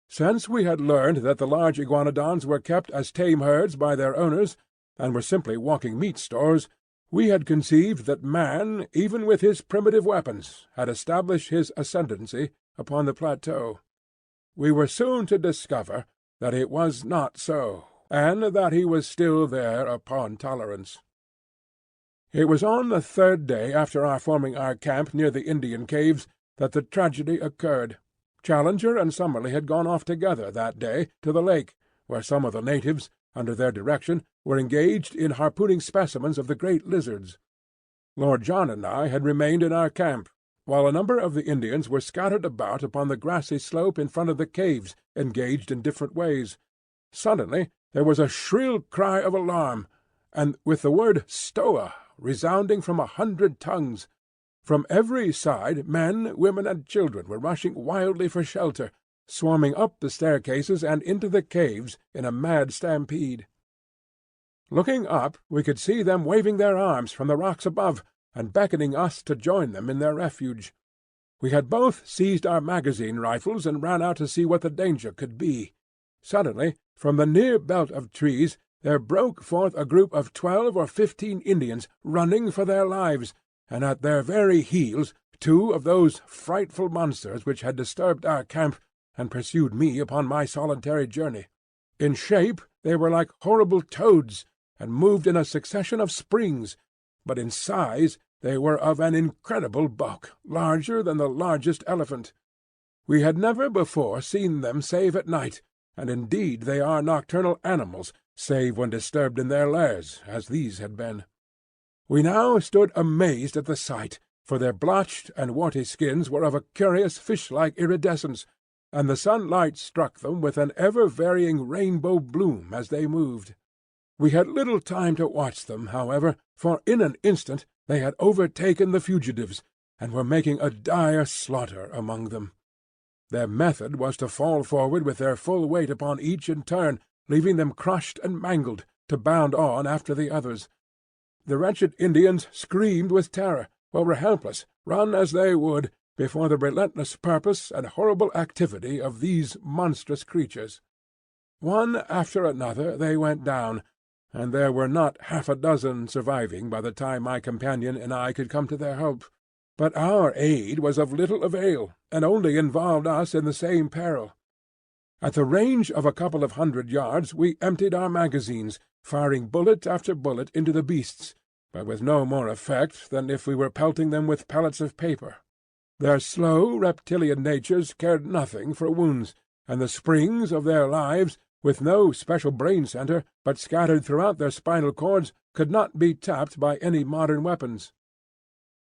Since we had learned that the large iguanodons were kept as tame herds by their owners, and were simply walking meat stores, we had conceived that man, even with his primitive weapons, had established his ascendancy upon the plateau. We were soon to discover that it was not so, and that he was still there upon tolerance. It was on the 3rd day after our forming our camp near the Indian caves that the tragedy occurred. Challenger and Summerlee had gone off together that day to the lake, where some of the natives, under their direction, were engaged in harpooning specimens of the great lizards. Lord John and I had remained in our camp, while a number of the Indians were scattered about upon the grassy slope in front of the caves, engaged in different ways. Suddenly there was a shrill cry of alarm, and with the word "Stoa" resounding from 100 tongues. From every side men, women, and children were rushing wildly for shelter, swarming up the staircases and into the caves in a mad stampede. Looking up, we could see them waving their arms from the rocks above, and beckoning us to join them in their refuge. We had both seized our magazine rifles and ran out to see what the danger could be. Suddenly, from the near belt of trees, there broke forth a group of 12 or 15 Indians, running for their lives, and at their very heels 2 of those frightful monsters which had disturbed our camp and pursued me upon my solitary journey. In shape they were like horrible toads, and moved in a succession of springs, but in size they were of an incredible bulk, larger than the largest elephant. We had never before seen them save at night, and indeed they are nocturnal animals, save when disturbed in their lairs, as these had been. We now stood amazed at the sight, for their blotched and warty skins were of a curious fish-like iridescence, and the sunlight struck them with an ever-varying rainbow bloom as they moved. We had little time to watch them, however, for in an instant they had overtaken the fugitives, and were making a dire slaughter among them. Their method was to fall forward with their full weight upon each in turn, leaving them crushed and mangled, to bound on after the others. The wretched Indians screamed with terror, or were helpless, run as they would, before the relentless purpose and horrible activity of these monstrous creatures. One after another they went down, and there were not half a dozen surviving by the time my companion and I could come to their help. But our aid was of little avail, and only involved us in the same peril. At the range of a couple of 100 yards we emptied our magazines, firing bullet after bullet into the beasts, but with no more effect than if we were pelting them with pellets of paper. Their slow reptilian natures cared nothing for wounds, and the springs of their lives, with no special brain centre, but scattered throughout their spinal cords, could not be tapped by any modern weapons.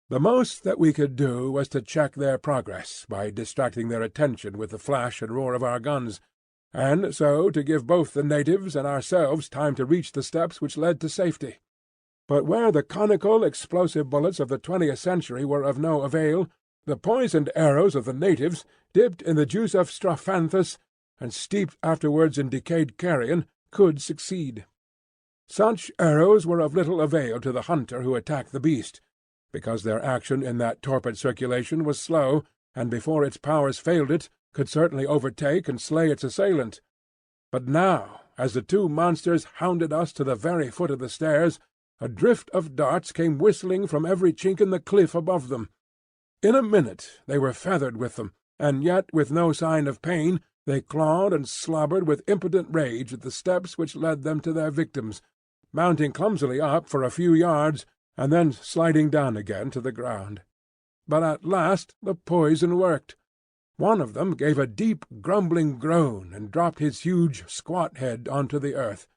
The most that we could do was to check their progress by distracting their attention with the flash and roar of our guns, and so to give both the natives and ourselves time to reach the steps which led to safety. But where the conical explosive bullets of the 20th century were of no avail, the poisoned arrows of the natives, dipped in the juice of strophanthus and steeped afterwards in decayed carrion, could succeed. Such arrows were of little avail to the hunter who attacked the beast, because their action in that torpid circulation was slow, and before its powers failed it, could certainly overtake and slay its assailant. But now, as the two monsters hounded us to the very foot of the stairs, a drift of darts came whistling from every chink in the cliff above them. In a minute they were feathered with them, and yet with no sign of pain they clawed and slobbered with impotent rage at the steps which led them to their victims, mounting clumsily up for a few yards, and then sliding down again to the ground. But at last the poison worked. One of them gave a deep grumbling groan and dropped his huge squat head onto the earth.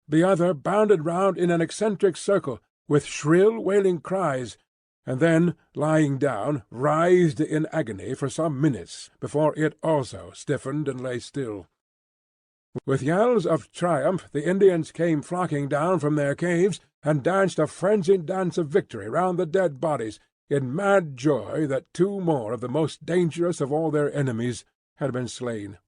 The other bounded round in an eccentric circle, with shrill wailing cries, and then, lying down, writhed in agony for some minutes before it also stiffened and lay still. With yells of triumph the Indians came flocking down from their caves, and danced a frenzied dance of victory round the dead bodies, in mad joy that two more of the most dangerous of all their enemies had been slain.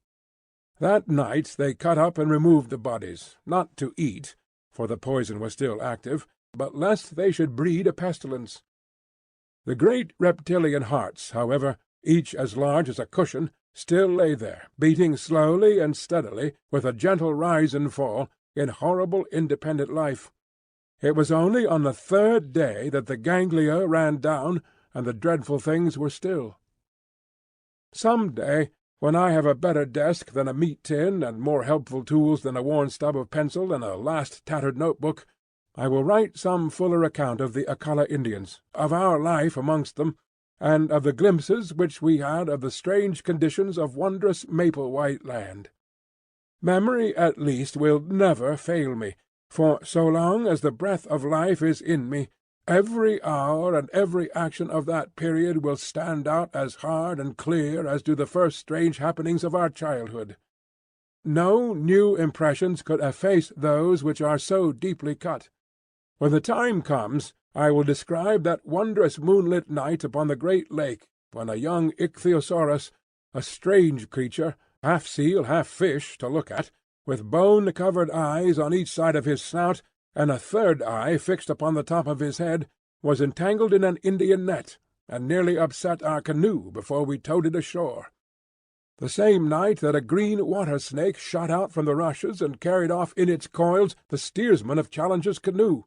That night they cut up and removed the bodies, not to eat, for the poison was still active, but lest they should breed a pestilence. The great reptilian hearts, however, each as large as a cushion, still lay there, beating slowly and steadily, with a gentle rise and fall, in horrible independent life. It was only on the third day that the ganglia ran down, and the dreadful things were still. Some day, when I have a better desk than a meat tin, and more helpful tools than a worn stub of pencil and a last tattered notebook, I will write some fuller account of the Akala Indians, of our life amongst them, and of the glimpses which we had of the strange conditions of wondrous maple-white land. Memory at least will never fail me, for so long as the breath of life is in me, every hour and every action of that period will stand out as hard and clear as do the first strange happenings of our childhood. No new impressions could efface those which are so deeply cut. When the time comes, I will describe that wondrous moonlit night upon the great lake, when a young ichthyosaurus, a strange creature, half seal, half fish, to look at, with bone-covered eyes on each side of his snout, and a third eye fixed upon the top of his head, was entangled in an Indian net, and nearly upset our canoe before we towed it ashore. The same night that a green water-snake shot out from the rushes and carried off in its coils the steersman of Challenger's canoe.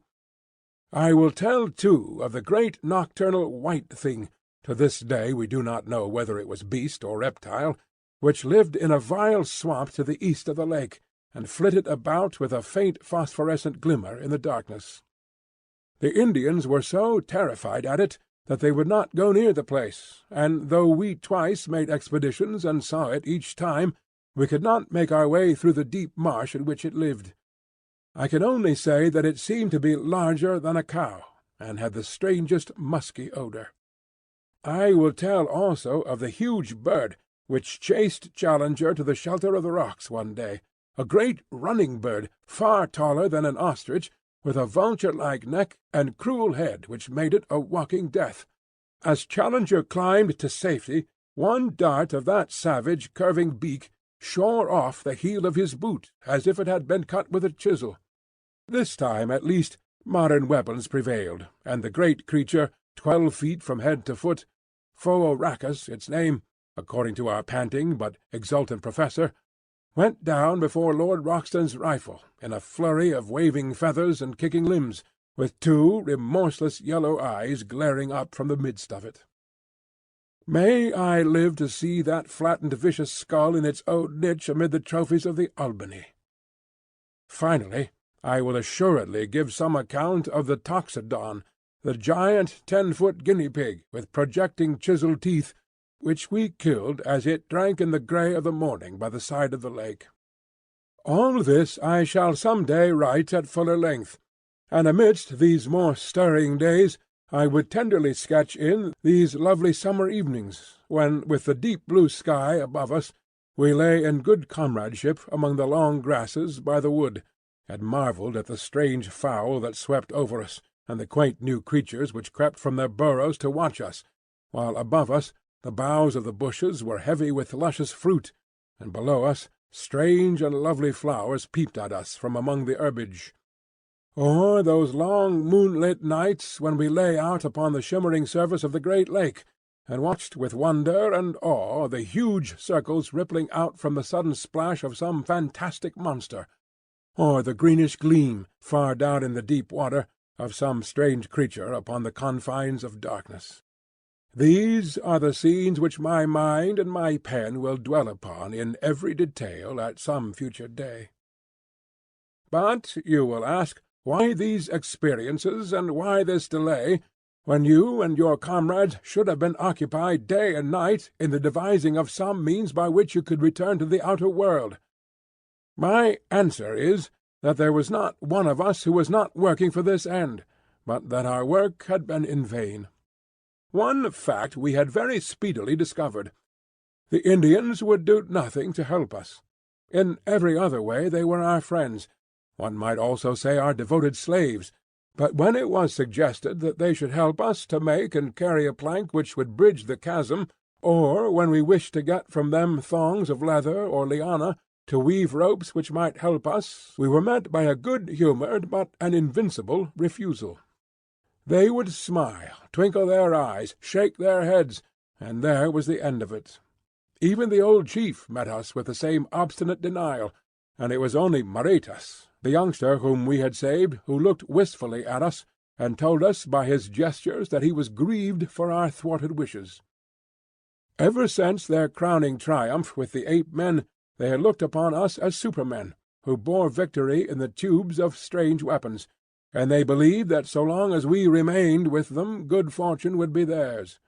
I will tell, too, of the great nocturnal white thing, to this day we do not know whether it was beast or reptile, which lived in a vile swamp to the east of the lake, and flitted about with a faint phosphorescent glimmer in the darkness. The Indians were so terrified at it that they would not go near the place, and though we twice made expeditions and saw it each time, we could not make our way through the deep marsh in which it lived. I can only say that it seemed to be larger than a cow, and had the strangest musky odour. I will tell also of the huge bird which chased Challenger to the shelter of the rocks one day, a great running bird, far taller than an ostrich, with a vulture-like neck and cruel head which made it a walking death. As Challenger climbed to safety, one dart of that savage curving beak shore off the heel of his boot as if it had been cut with a chisel. This time, at least, modern weapons prevailed, and the great creature, 12 feet from head to foot, Phoorachus its name, according to our panting but exultant professor, went down before Lord Roxton's rifle in a flurry of waving feathers and kicking limbs, with 2 remorseless yellow eyes glaring up from the midst of it. May I live to see that flattened vicious skull in its own niche amid the trophies of the Albany. Finally, I will assuredly give some account of the Toxodon, the giant 10-foot guinea pig with projecting chiselled teeth, which we killed as it drank in the grey of the morning by the side of the lake. All this I shall some day write at fuller length, and amidst these more stirring days I would tenderly sketch in these lovely summer evenings, when, with the deep blue sky above us, we lay in good comradeship among the long grasses by the wood, and marvelled at the strange fowl that swept over us, and the quaint new creatures which crept from their burrows to watch us, while above us the boughs of the bushes were heavy with luscious fruit, and below us strange and lovely flowers peeped at us from among the herbage. Or those long moonlit nights when we lay out upon the shimmering surface of the great lake, and watched with wonder and awe the huge circles rippling out from the sudden splash of some fantastic monster, or the greenish gleam, far down in the deep water, of some strange creature upon the confines of darkness. These are the scenes which my mind and my pen will dwell upon in every detail at some future day. But you will ask, why these experiences, and why this delay, when you and your comrades should have been occupied day and night in the devising of some means by which you could return to the outer world? My answer is that there was not one of us who was not working for this end, but that our work had been in vain. One fact we had very speedily discovered. The Indians would do nothing to help us. In every other way they were our friends, one might also say our devoted slaves, but when it was suggested that they should help us to make and carry a plank which would bridge the chasm, or when we wished to get from them thongs of leather or liana, to weave ropes which might help us, we were met by a good-humoured but an invincible refusal. They would smile, twinkle their eyes, shake their heads, and there was the end of it. Even the old chief met us with the same obstinate denial, and it was only Maretas, the youngster whom we had saved, who looked wistfully at us, and told us by his gestures that he was grieved for our thwarted wishes. Ever since their crowning triumph with the ape-men, they had looked upon us as supermen, who bore victory in the tubes of strange weapons, and they believed that so long as we remained with them good fortune would be theirs.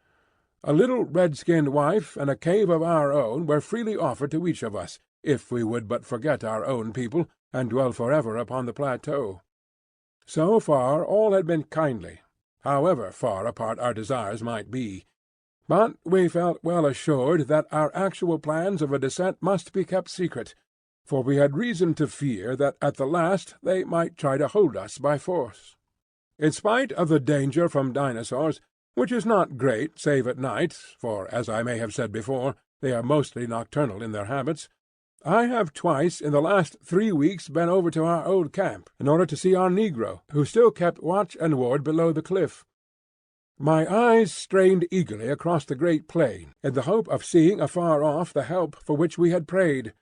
A little red-skinned wife and a cave of our own were freely offered to each of us, if we would but forget our own people, and dwell forever upon the plateau. So far all had been kindly, however far apart our desires might be. But we felt well assured that our actual plans of a descent must be kept secret, for we had reason to fear that at the last they might try to hold us by force. In spite of the danger from dinosaurs, which is not great save at night, for, as I may have said before, they are mostly nocturnal in their habits, I have twice in the last 3 weeks been over to our old camp in order to see our negro, who still kept watch and ward below the cliff. My eyes strained eagerly across the great plain in the hope of seeing afar off the help for which we had prayed,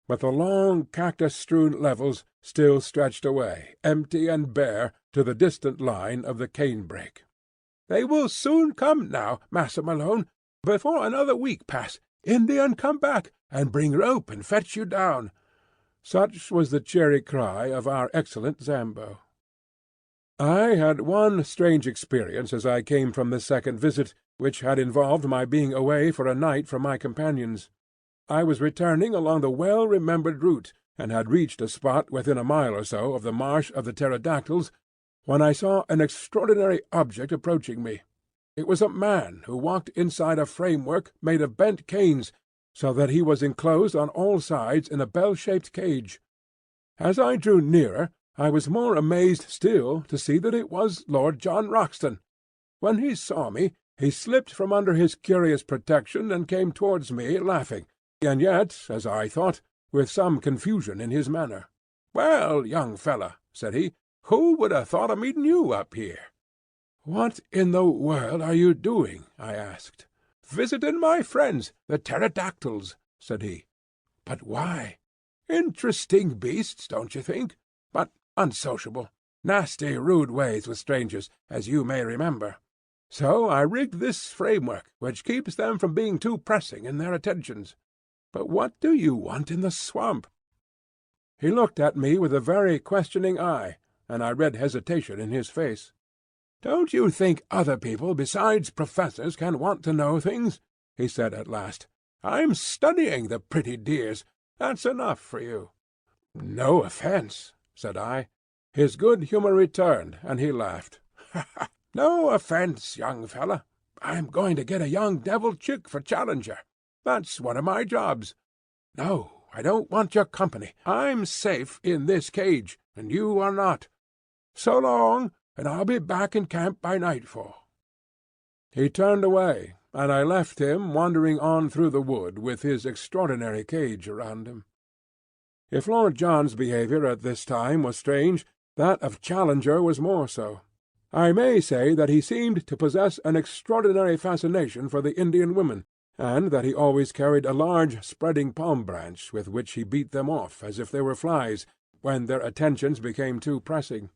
but the long cactus-strewn levels still stretched away, empty and bare, to the distant line of the canebrake. "They will soon come now, Massa Malone. Before another week pass, Indian come back, and bring rope and fetch you down." Such was the cheery cry of our excellent Zambo. I had one strange experience as I came from this second visit, which had involved my being away for a night from my companions. I was returning along the well-remembered route, and had reached a spot within a mile or so of the marsh of the pterodactyls, when I saw an extraordinary object approaching me. It was a man who walked inside a framework made of bent canes, so that he was enclosed on all sides in a bell-shaped cage. As I drew nearer, I was more amazed still to see that it was Lord John Roxton. When he saw me, he slipped from under his curious protection and came towards me, laughing, and yet, as I thought, with some confusion in his manner. "Well, young fellow," said he, "who would have thought of meeting you up here?" "What in the world are you doing?" I asked. "Visiting my friends, the pterodactyls," said he. "But why?" "Interesting beasts, don't you think? But unsociable. Nasty, rude ways with strangers, as you may remember. So I rigged this framework, which keeps them from being too pressing in their attentions. But what do you want in the swamp?" He looked at me with a very questioning eye, and I read hesitation in his face. "Don't you think other people besides professors can want to know things?" he said at last. "I'm studying the pretty dears. That's enough for you." "No offence," said I. His good humour returned, and he laughed. "No offence, young fellow. I'm going to get a young devil chick for Challenger. That's one of my jobs. No, I don't want your company. I'm safe in this cage, and you are not. So long, and I'll be back in camp by nightfall." He turned away, and I left him wandering on through the wood with his extraordinary cage around him. If Lord John's behaviour at this time was strange, that of Challenger was more so. I may say that he seemed to possess an extraordinary fascination for the Indian women, and that he always carried a large spreading palm-branch with which he beat them off as if they were flies, when their attentions became too pressing.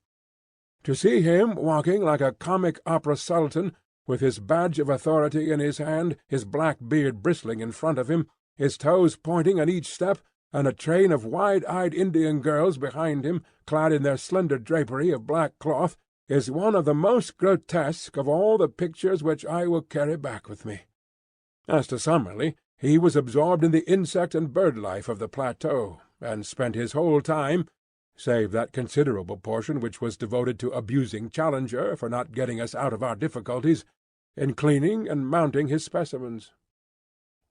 To see him walking like a comic opera sultan, with his badge of authority in his hand, his black beard bristling in front of him, his toes pointing at each step, and a train of wide-eyed Indian girls behind him, clad in their slender drapery of black cloth, is one of the most grotesque of all the pictures which I will carry back with me. As to Summerlee, he was absorbed in the insect and bird life of the plateau, and spent his whole time, save that considerable portion which was devoted to abusing Challenger for not getting us out of our difficulties, in cleaning and mounting his specimens.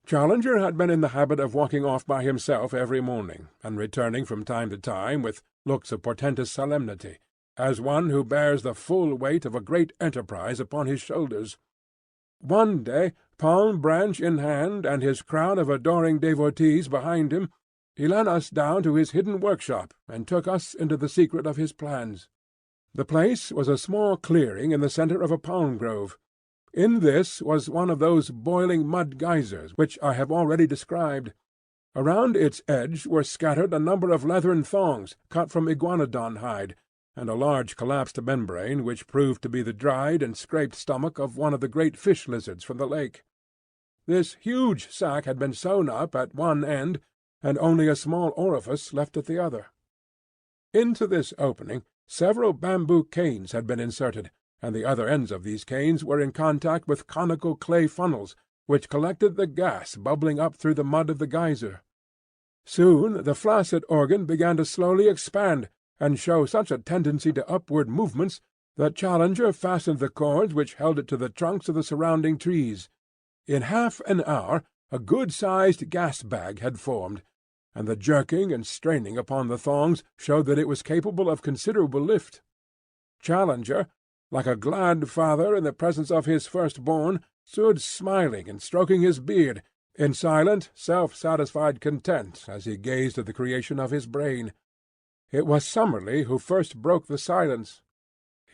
Challenger had been in the habit of walking off by himself every morning, and returning from time to time with looks of portentous solemnity, as one who bears the full weight of a great enterprise upon his shoulders. One day, palm-branch in hand, and his crowd of adoring devotees behind him, he led us down to his hidden workshop, and took us into the secret of his plans. The place was a small clearing in the centre of a palm-grove. In this was one of those boiling mud geysers which I have already described. Around its edge were scattered a number of leathern thongs cut from iguanodon hide, and a large collapsed membrane which proved to be the dried and scraped stomach of one of the great fish-lizards from the lake. This huge sack had been sewn up at one end, and only a small orifice left at the other. Into this opening several bamboo canes had been inserted, and the other ends of these canes were in contact with conical clay funnels, which collected the gas bubbling up through the mud of the geyser. Soon the flaccid organ began to slowly expand, and show such a tendency to upward movements that Challenger fastened the cords which held it to the trunks of the surrounding trees. In half an hour a good-sized gas-bag had formed, and the jerking and straining upon the thongs showed that it was capable of considerable lift. Challenger, like a glad father in the presence of his first-born, stood smiling and stroking his beard, in silent, self-satisfied content as he gazed at the creation of his brain. It was Summerlee who first broke the silence.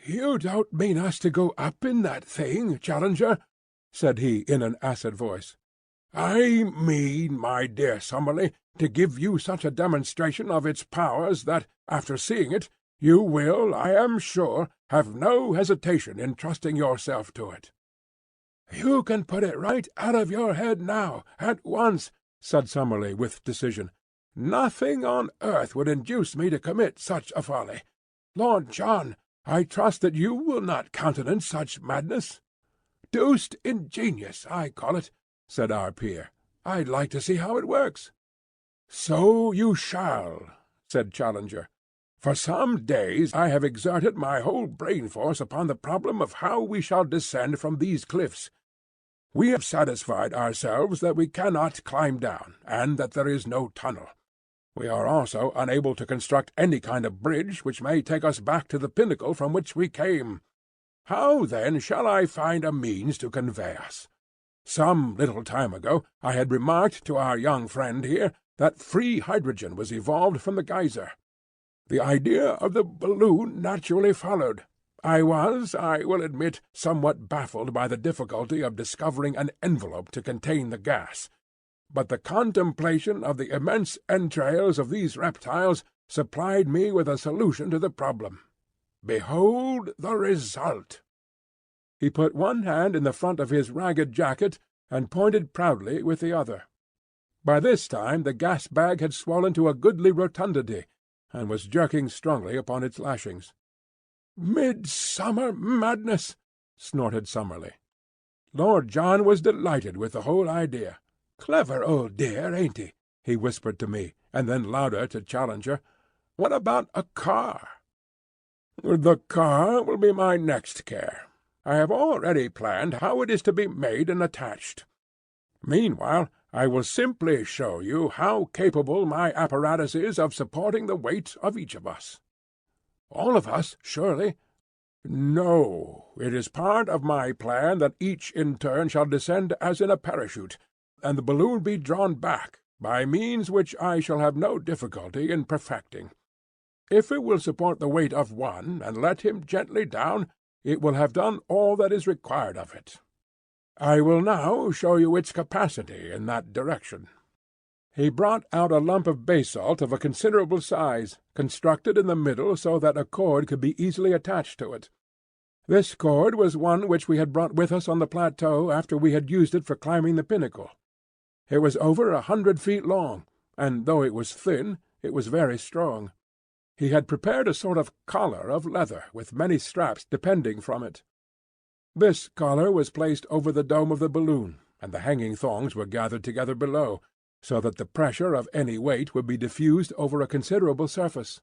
"You don't mean us to go up in that thing, Challenger?" said he in an acid voice. "I mean, my dear Summerlee, to give you such a demonstration of its powers that, after seeing it, you will, I am sure, have no hesitation in trusting yourself to it." "You can put it right out of your head now, at once," said Summerlee with decision. "Nothing on earth would induce me to commit such a folly. Lord John, I trust that you will not countenance such madness." "Deuced ingenious, I call it," said our peer. "I'd like to see how it works." "So you shall," said Challenger. "For some days I have exerted my whole brain-force upon the problem of how we shall descend from these cliffs. We have satisfied ourselves that we cannot climb down, and that there is no tunnel. We are also unable to construct any kind of bridge which may take us back to the pinnacle from which we came. How, then, shall I find a means to convey us? Some little time ago I had remarked to our young friend here that free hydrogen was evolved from the geyser. The idea of the balloon naturally followed. I was, I will admit, somewhat baffled by the difficulty of discovering an envelope to contain the gas, but the contemplation of the immense entrails of these reptiles supplied me with a solution to the problem. Behold the result!" He put one hand in the front of his ragged jacket and pointed proudly with the other. By this time the gas-bag had swollen to a goodly rotundity, and was jerking strongly upon its lashings. "Midsummer madness!" snorted Summerlee. Lord John was delighted with the whole idea. "Clever old dear, ain't he?" he whispered to me, and then louder to Challenger. "What about a car?" "The car will be my next care. I have already planned how it is to be made and attached. Meanwhile, I will simply show you how capable my apparatus is of supporting the weight of each of us." "All of us, surely?" "No. It is part of my plan that each in turn shall descend as in a parachute, and the balloon be drawn back, by means which I shall have no difficulty in perfecting. If it will support the weight of one, and let him gently down, it will have done all that is required of it. I will now show you its capacity in that direction." He brought out a lump of basalt of a considerable size, constructed in the middle so that a cord could be easily attached to it. This cord was one which we had brought with us on the plateau after we had used it for climbing the pinnacle. It was over 100 feet long, and though it was thin, it was very strong. He had prepared a sort of collar of leather with many straps depending from it. This collar was placed over the dome of the balloon, and the hanging thongs were gathered together below, so that the pressure of any weight would be diffused over a considerable surface.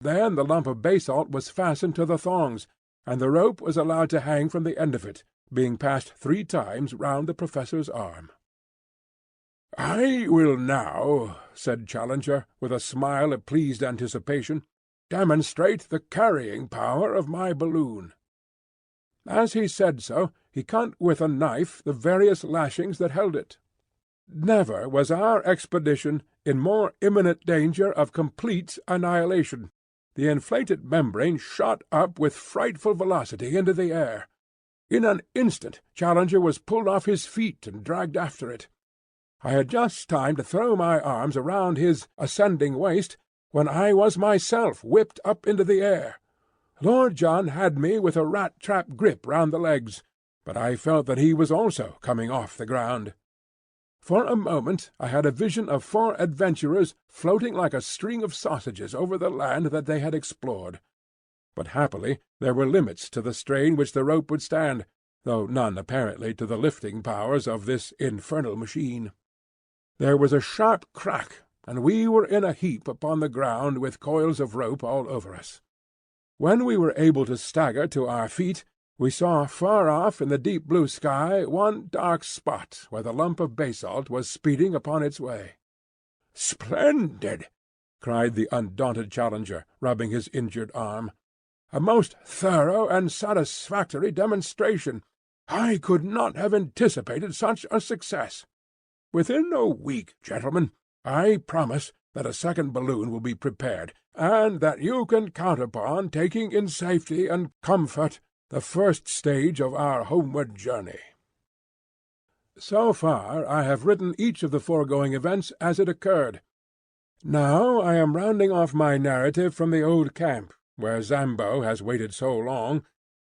Then the lump of basalt was fastened to the thongs, and the rope was allowed to hang from the end of it, being passed 3 times round the Professor's arm. "I will now," said Challenger, with a smile of pleased anticipation, "demonstrate the carrying power of my balloon." As he said so, he cut with a knife the various lashings that held it. Never was our expedition in more imminent danger of complete annihilation. The inflated membrane shot up with frightful velocity into the air. In an instant Challenger was pulled off his feet and dragged after it. I had just time to throw my arms around his ascending waist when I was myself whipped up into the air. Lord John had me with a rat-trap grip round the legs, but I felt that he was also coming off the ground. For a moment I had a vision of 4 adventurers floating like a string of sausages over the land that they had explored. But happily there were limits to the strain which the rope would stand, though none apparently to the lifting powers of this infernal machine. There was a sharp crack, and we were in a heap upon the ground with coils of rope all over us. When we were able to stagger to our feet, we saw far off in the deep blue sky one dark spot where the lump of basalt was speeding upon its way. "Splendid!" cried the undaunted Challenger, rubbing his injured arm. "A most thorough and satisfactory demonstration. I could not have anticipated such a success. Within a week, gentlemen, I promise that a second balloon will be prepared, and that you can count upon taking in safety and comfort the first stage of our homeward journey." So far I have written each of the foregoing events as it occurred. Now I am rounding off my narrative from the old camp, where Zambo has waited so long,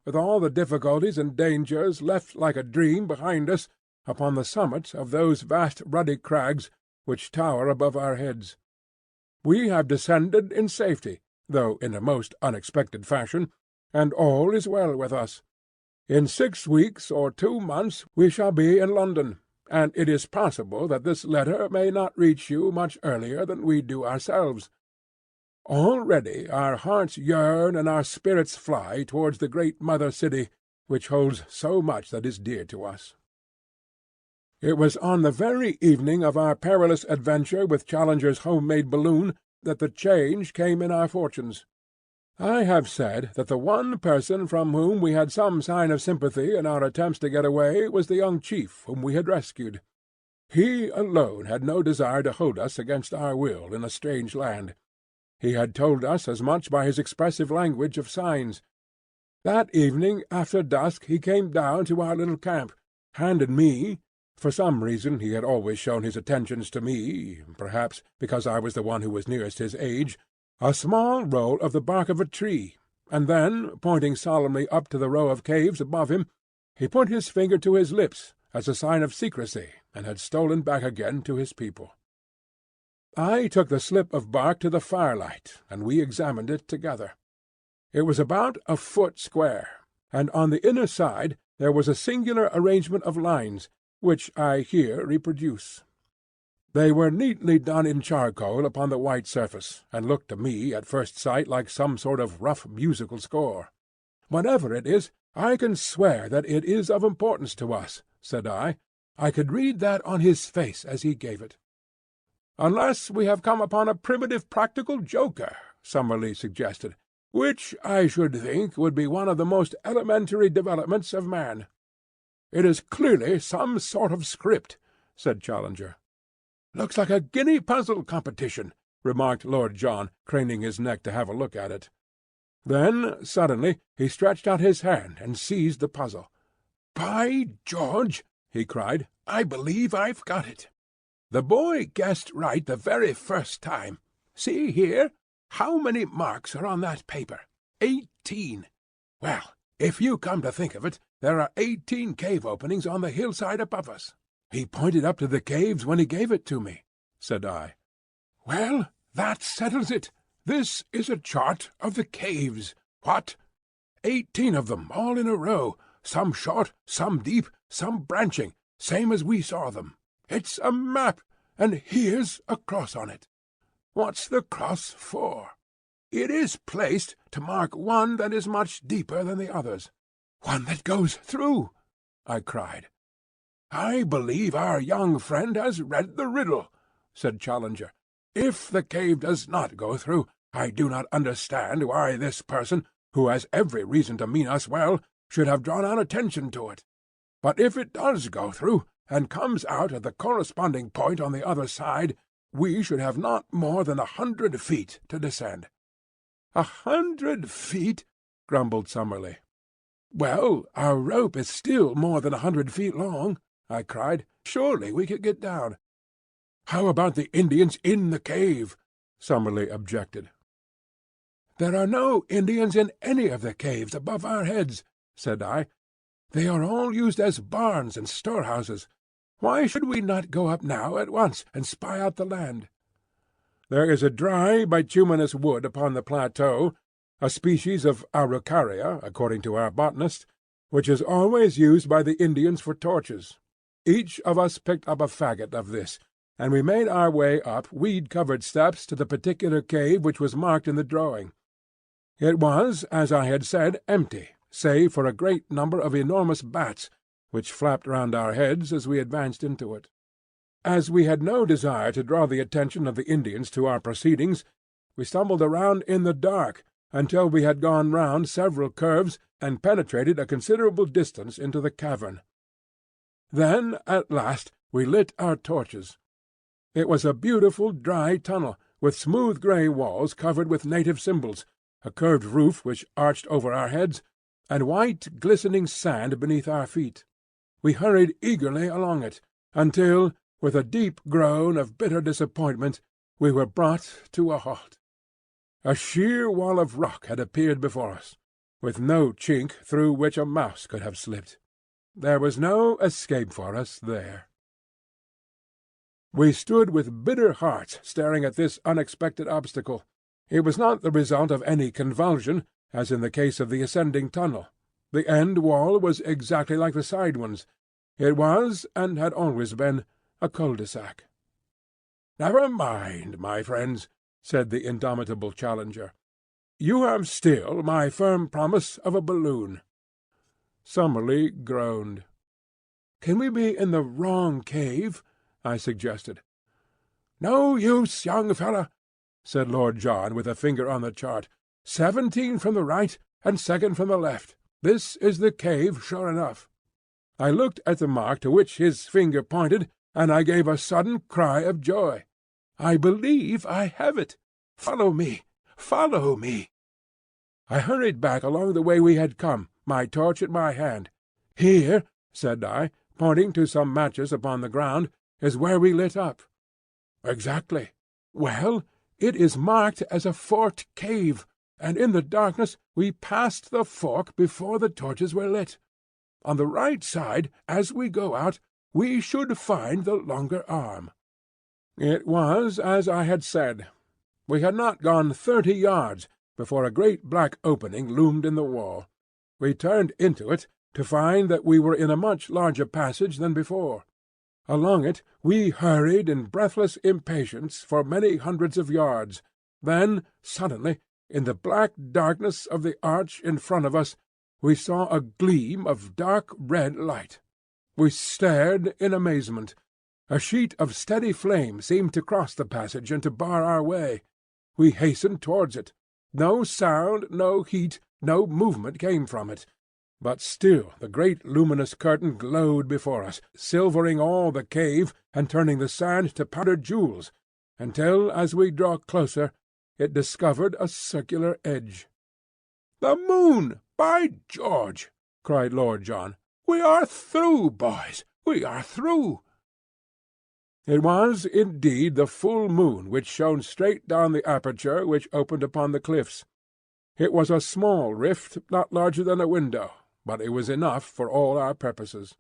with all the difficulties and dangers left like a dream behind us upon the summit of those vast ruddy crags which tower above our heads. We have descended in safety, though in a most unexpected fashion, and all is well with us. In 6 weeks or 2 months we shall be in London, and it is possible that this letter may not reach you much earlier than we do ourselves. Already our hearts yearn and our spirits fly towards the great mother city, which holds so much that is dear to us. It was on the very evening of our perilous adventure with Challenger's home-made balloon that the change came in our fortunes. I have said that the one person from whom we had some sign of sympathy in our attempts to get away was the young chief whom we had rescued. He alone had no desire to hold us against our will in a strange land. He had told us as much by his expressive language of signs. That evening after dusk he came down to our little camp, handed me—for some reason he had always shown his attentions to me, perhaps because I was the one who was nearest his age—a small roll of the bark of a tree, and then, pointing solemnly up to the row of caves above him, he put his finger to his lips as a sign of secrecy, and had stolen back again to his people. I took the slip of bark to the firelight, and we examined it together. It was about a foot square, and on the inner side there was a singular arrangement of lines, which I here reproduce. They were neatly done in charcoal upon the white surface, and looked to me at first sight like some sort of rough musical score. "Whatever it is, I can swear that it is of importance to us," said I. "I could read that on his face as he gave it." "Unless we have come upon a primitive practical joker," Summerlee suggested, "which I should think would be one of the most elementary developments of man." "It is clearly some sort of script," said Challenger. "Looks like a guinea puzzle competition," remarked Lord John, craning his neck to have a look at it. Then suddenly he stretched out his hand and seized the puzzle. "By George!" he cried, "I believe I've got it. The boy guessed right the very first time. See here, how many marks are on that paper? 18. Well, if you come to think of it, there are 18 cave openings on the hillside above us. He pointed up to the caves when he gave it to me," said I. "Well, that settles it. This is a chart of the caves. What? 18 of them, all in a row, some short, some deep, some branching, same as we saw them. It's a map, and here's a cross on it. What's the cross for? It is placed to mark one that is much deeper than the others. One that goes through," I cried. "I believe our young friend has read the riddle," said Challenger. "If the cave does not go through, I do not understand why this person, who has every reason to mean us well, should have drawn our attention to it. But if it does go through, and comes out at the corresponding point on the other side, we should have not more than 100 feet to descend." "100 feet?" grumbled Summerlee. "Well, our rope is still more than 100 feet long," I cried. "Surely we could get down." "How about the Indians in the cave?" Summerlee objected. "There are no Indians in any of the caves above our heads," said I. "They are all used as barns and storehouses. Why should we not go up now at once and spy out the land?" "There is a dry bituminous wood upon the plateau, a species of araucaria, according to our botanist, which is always used by the Indians for torches. Each of us picked up a faggot of this, and we made our way up weed-covered steps to the particular cave which was marked in the drawing. It was, as I had said, empty, save for a great number of enormous bats, which flapped round our heads as we advanced into it. As we had no desire to draw the attention of the Indians to our proceedings, we stumbled around in the dark until we had gone round several curves and penetrated a considerable distance into the cavern. Then at last we lit our torches. It was a beautiful dry tunnel, with smooth grey walls covered with native symbols, a curved roof which arched over our heads, and white glistening sand beneath our feet. We hurried eagerly along it, until, with a deep groan of bitter disappointment, we were brought to a halt. A sheer wall of rock had appeared before us, with no chink through which a mouse could have slipped. There was no escape for us there. We stood with bitter hearts staring at this unexpected obstacle. It was not the result of any convulsion, as in the case of the ascending tunnel. The end wall was exactly like the side ones. It was, and had always been, a cul-de-sac. "Never mind, my friends," said the indomitable Challenger. "You have still my firm promise of a balloon." Summerlee groaned. "Can we be in the wrong cave?" I suggested. "No use, young fellow," said Lord John with a finger on the chart. 17 from the right, and second from the left. This is the cave, sure enough." I looked at the mark to which his finger pointed, and I gave a sudden cry of joy. "I believe I have it! Follow me! Follow me!" I hurried back along the way we had come, my torch in my hand. "Here," said I, pointing to some matches upon the ground, "is where we lit up." "Exactly. Well, it is marked as a forked cave, and in the darkness we passed the fork before the torches were lit. On the right side, as we go out, we should find the longer arm." It was as I had said. We had not gone 30 yards before a great black opening loomed in the wall. We turned into it to find that we were in a much larger passage than before. Along it we hurried in breathless impatience for many hundreds of yards. Then, suddenly, in the black darkness of the arch in front of us, we saw a gleam of dark red light. We stared in amazement. A sheet of steady flame seemed to cross the passage and to bar our way. We hastened towards it. No sound, no heat, no movement came from it. But still the great luminous curtain glowed before us, silvering all the cave and turning the sand to powdered jewels, until, as we drew closer, it discovered a circular edge. "The moon! By George!" cried Lord John. "We are through, boys! We are through!" It was indeed the full moon which shone straight down the aperture which opened upon the cliffs. It was a small rift, not larger than a window, but it was enough for all our purposes.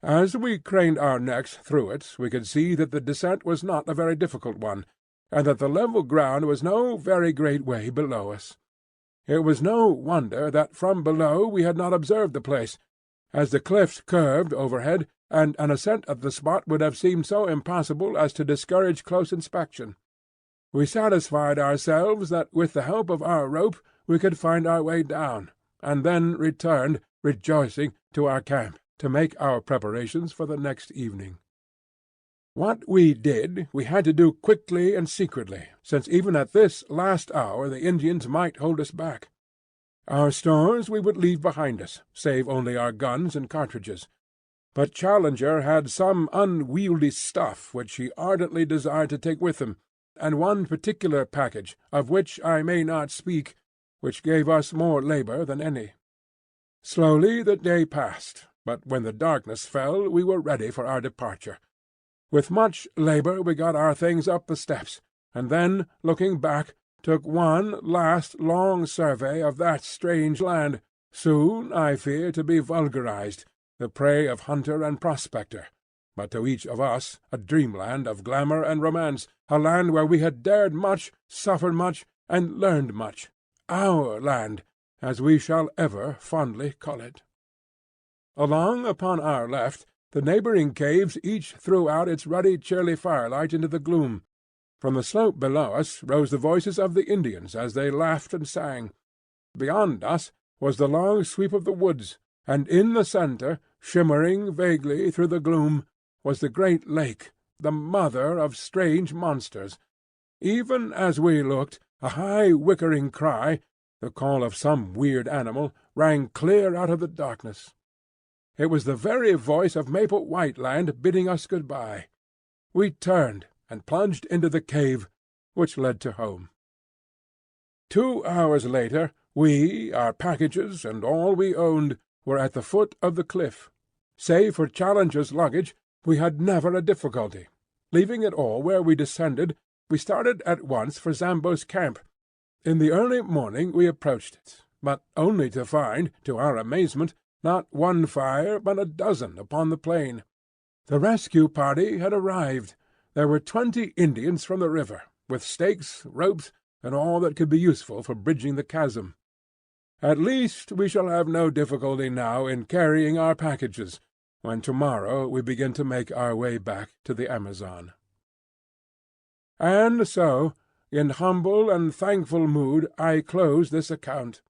As we craned our necks through it, we could see that the descent was not a very difficult one, and that the level ground was no very great way below us. It was no wonder that from below we had not observed the place, as the cliffs curved overhead, and an ascent at the spot would have seemed so impossible as to discourage close inspection. We satisfied ourselves that with the help of our rope we could find our way down, and then returned, rejoicing, to our camp to make our preparations for the next evening. What we did we had to do quickly and secretly, since even at this last hour the Indians might hold us back. Our stores we would leave behind us, save only our guns and cartridges. But Challenger had some unwieldy stuff which he ardently desired to take with him, and one particular package, of which I may not speak, which gave us more labour than any. Slowly the day passed, but when the darkness fell we were ready for our departure. With much labour we got our things up the steps, and then, looking back, took one last long survey of that strange land, soon, I fear, to be vulgarized, the prey of hunter and prospector, but to each of us a dreamland of glamour and romance, a land where we had dared much, suffered much, and learned much, our land, as we shall ever fondly call it. Along upon our left, the neighbouring caves each threw out its ruddy cheery firelight into the gloom. From the slope below us rose the voices of the Indians as they laughed and sang. Beyond us was the long sweep of the woods, and in the centre, shimmering vaguely through the gloom, was the great lake, the mother of strange monsters. Even as we looked, a high whickering cry, the call of some weird animal, rang clear out of the darkness. It was the very voice of Maple White Land bidding us good-bye. We turned and plunged into the cave which led to home. 2 hours later we, our packages, and all we owned, were at the foot of the cliff. Save for Challenger's luggage, we had never a difficulty. Leaving it all where we descended, we started at once for Zambo's camp. In the early morning we approached it, but only to find, to our amazement, not one fire but a dozen upon the plain. The rescue party had arrived. There were 20 Indians from the river, with stakes, ropes, and all that could be useful for bridging the chasm. At least we shall have no difficulty now in carrying our packages, when tomorrow we begin to make our way back to the Amazon. And so, in humble and thankful mood, I close this account.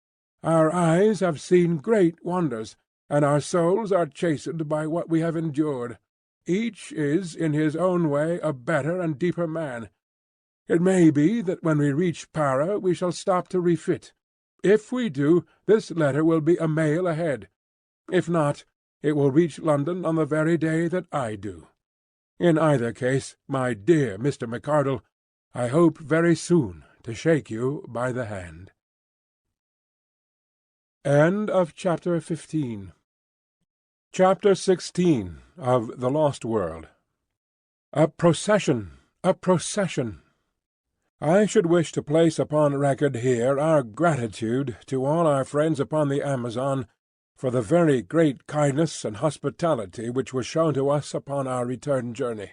Our eyes have seen great wonders, and our souls are chastened by what we have endured. Each is, in his own way, a better and deeper man. It may be that when we reach Para we shall stop to refit, If we do, this letter will be a mail ahead. If not, it will reach London on the very day that I do. In either case, my dear Mr. McArdle, I hope very soon to shake you by the hand. End of Chapter 15. Chapter 16 of The Lost World. A procession! A procession! I should wish to place upon record here our gratitude to all our friends upon the Amazon for the very great kindness and hospitality which was shown to us upon our return journey.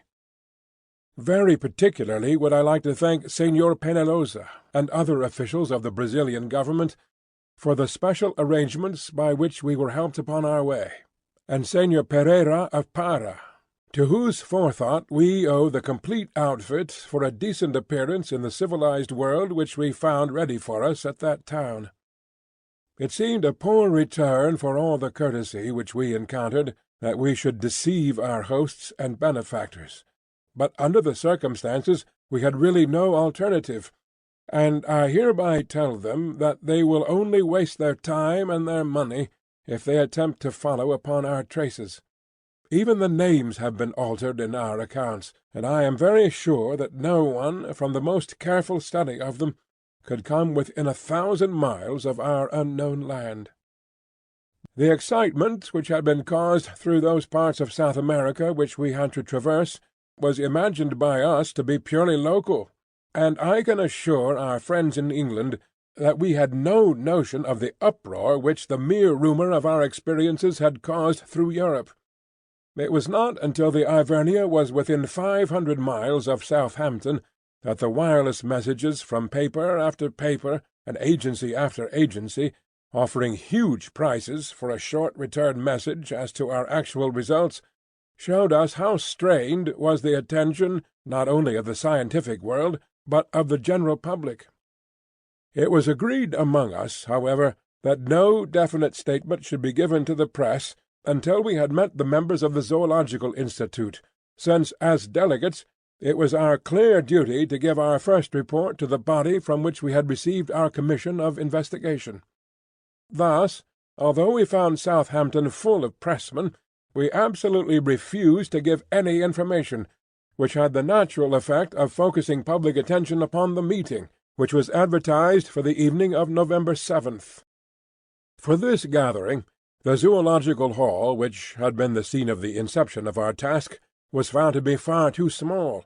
Very particularly would I like to thank Señor Penalosa and other officials of the Brazilian government for the special arrangements by which we were helped upon our way, and Señor Pereira of Para, to whose forethought we owe the complete outfit for a decent appearance in the civilized world which we found ready for us at that town. It seemed a poor return for all the courtesy which we encountered that we should deceive our hosts and benefactors, but under the circumstances we had really no alternative, and I hereby tell them that they will only waste their time and their money if they attempt to follow upon our traces. Even the names have been altered in our accounts, and I am very sure that no one, from the most careful study of them, could come within 1,000 miles of our unknown land. The excitement which had been caused through those parts of South America which we had to traverse was imagined by us to be purely local, and I can assure our friends in England that we had no notion of the uproar which the mere rumour of our experiences had caused through Europe. It was not until the Ivernia was within 500 miles of Southampton that the wireless messages from paper after paper and agency after agency, offering huge prices for a short return message as to our actual results, showed us how strained was the attention not only of the scientific world, but of the general public. It was agreed among us, however, that no definite statement should be given to the press until we had met the members of the Zoological Institute, since, as delegates, it was our clear duty to give our first report to the body from which we had received our commission of investigation. Thus, although we found Southampton full of pressmen, we absolutely refused to give any information, which had the natural effect of focusing public attention upon the meeting, which was advertised for the evening of November 7th. For this gathering, the Zoological Hall, which had been the scene of the inception of our task, was found to be far too small,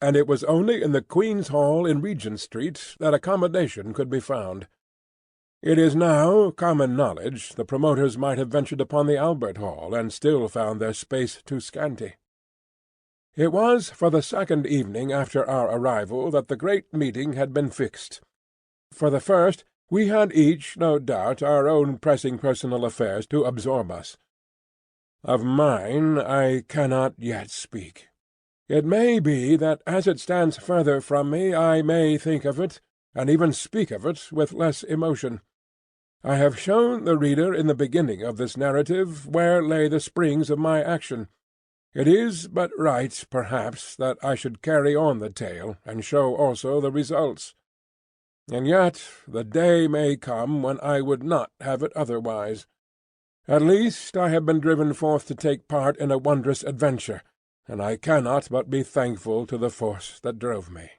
and it was only in the Queen's Hall in Regent Street that accommodation could be found. It is now common knowledge the promoters might have ventured upon the Albert Hall, and still found their space too scanty. It was for the second evening after our arrival that the great meeting had been fixed. For the first, we had each, no doubt, our own pressing personal affairs to absorb us. Of mine I cannot yet speak. It may be that as it stands further from me I may think of it, and even speak of it, with less emotion. I have shown the reader in the beginning of this narrative where lay the springs of my action. It is but right, perhaps, that I should carry on the tale, and show also the results. And yet the day may come when I would not have it otherwise. At least I have been driven forth to take part in a wondrous adventure, and I cannot but be thankful to the force that drove me.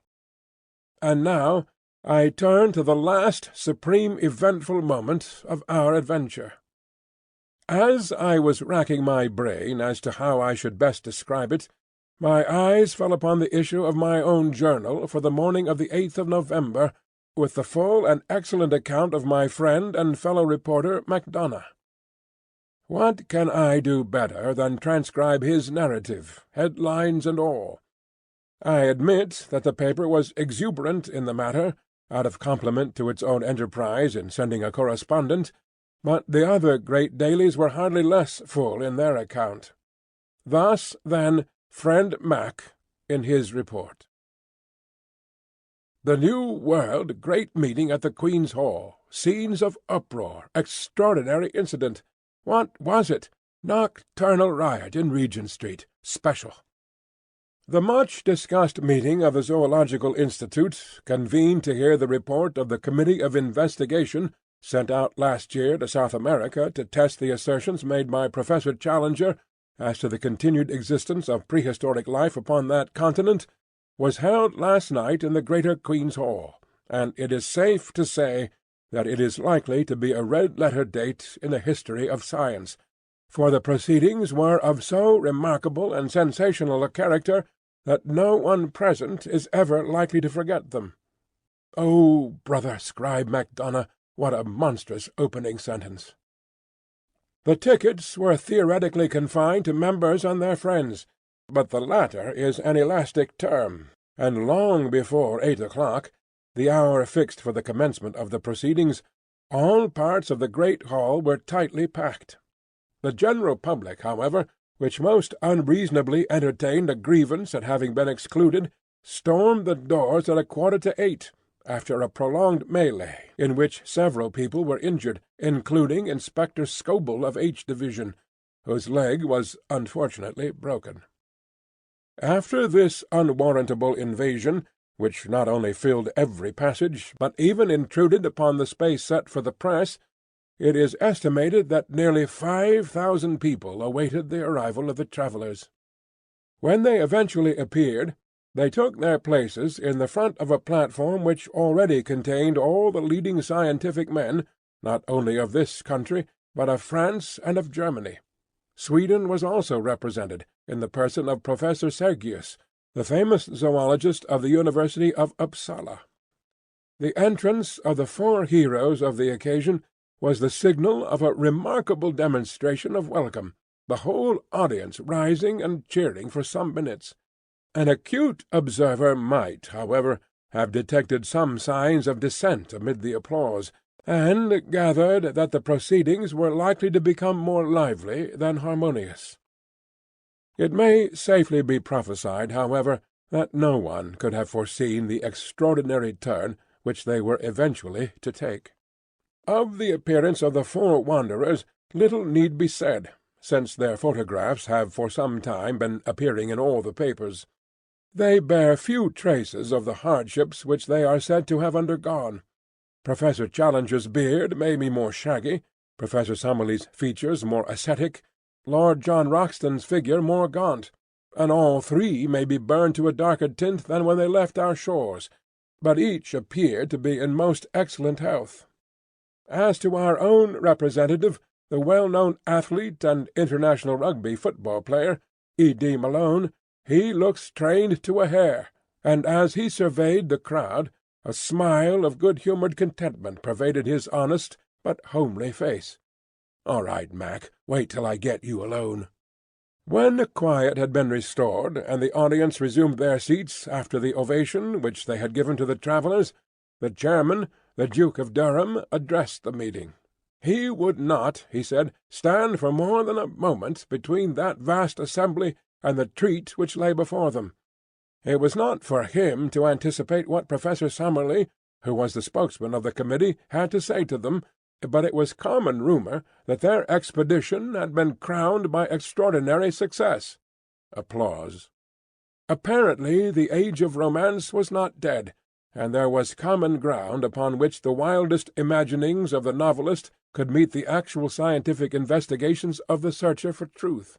And now I turn to the last supreme eventful moment of our adventure. As I was racking my brain as to how I should best describe it, my eyes fell upon the issue of my own journal for the morning of the 8th of November, with the full and excellent account of my friend and fellow-reporter Macdonough. What can I do better than transcribe his narrative, headlines and all? I admit that the paper was exuberant in the matter, out of compliment to its own enterprise in sending a correspondent, but the other great dailies were hardly less full in their account. Thus, then, friend Mac in his report. The New World great meeting at the Queen's Hall. Scenes of uproar. Extraordinary incident. What was it? Nocturnal riot in Regent Street. Special. The much-discussed meeting of the Zoological Institute, convened to hear the report of the Committee of Investigation, sent out last year to South America to test the assertions made by Professor Challenger as to the continued existence of prehistoric life upon that continent, was held last night in the Greater Queen's Hall, and it is safe to say that it is likely to be a red-letter date in the history of science, for the proceedings were of so remarkable and sensational a character that no one present is ever likely to forget them. Oh, brother Scribe MacDonough, what a monstrous opening sentence! The tickets were theoretically confined to members and their friends, but the latter is an elastic term, and long before 8 o'clock, the hour fixed for the commencement of the proceedings, all parts of the great hall were tightly packed. The general public, however, which most unreasonably entertained a grievance at having been excluded, stormed the doors at 7:45, after a prolonged mêlée, in which several people were injured, including Inspector Scoble of H Division, whose leg was unfortunately broken. After this unwarrantable invasion, which not only filled every passage, but even intruded upon the space set for the press, it is estimated that nearly 5,000 people awaited the arrival of the travellers. When they eventually appeared, they took their places in the front of a platform which already contained all the leading scientific men, not only of this country, but of France and of Germany. Sweden was also represented, in the person of Professor Sergius, the famous zoologist of the University of Upsala. The entrance of the 4 heroes of the occasion was the signal of a remarkable demonstration of welcome, the whole audience rising and cheering for some minutes. An acute observer might, however, have detected some signs of dissent amid the applause, and gathered that the proceedings were likely to become more lively than harmonious. It may safely be prophesied, however, that no one could have foreseen the extraordinary turn which they were eventually to take. Of the appearance of the 4 wanderers little need be said, since their photographs have for some time been appearing in all the papers. They bear few traces of the hardships which they are said to have undergone. Professor Challenger's beard may be more shaggy, Professor Summerlee's features more ascetic, Lord John Roxton's figure more gaunt, and all 3 may be burned to a darker tint than when they left our shores, but each appeared to be in most excellent health. As to our own representative, the well-known athlete and international rugby football player, E.D. Malone, he looks trained to a hair, and as he surveyed the crowd, a smile of good-humoured contentment pervaded his honest but homely face. "All right, Mac, wait till I get you alone." When quiet had been restored, and the audience resumed their seats after the ovation which they had given to the travellers, the chairman, the Duke of Durham, addressed the meeting. He would not, he said, stand for more than a moment between that vast assembly and the treat which lay before them. It was not for him to anticipate what Professor Summerlee, who was the spokesman of the committee, had to say to them, but it was common rumour that their expedition had been crowned by extraordinary success. Applause. Apparently the age of romance was not dead, and there was common ground upon which the wildest imaginings of the novelist could meet the actual scientific investigations of the searcher for truth.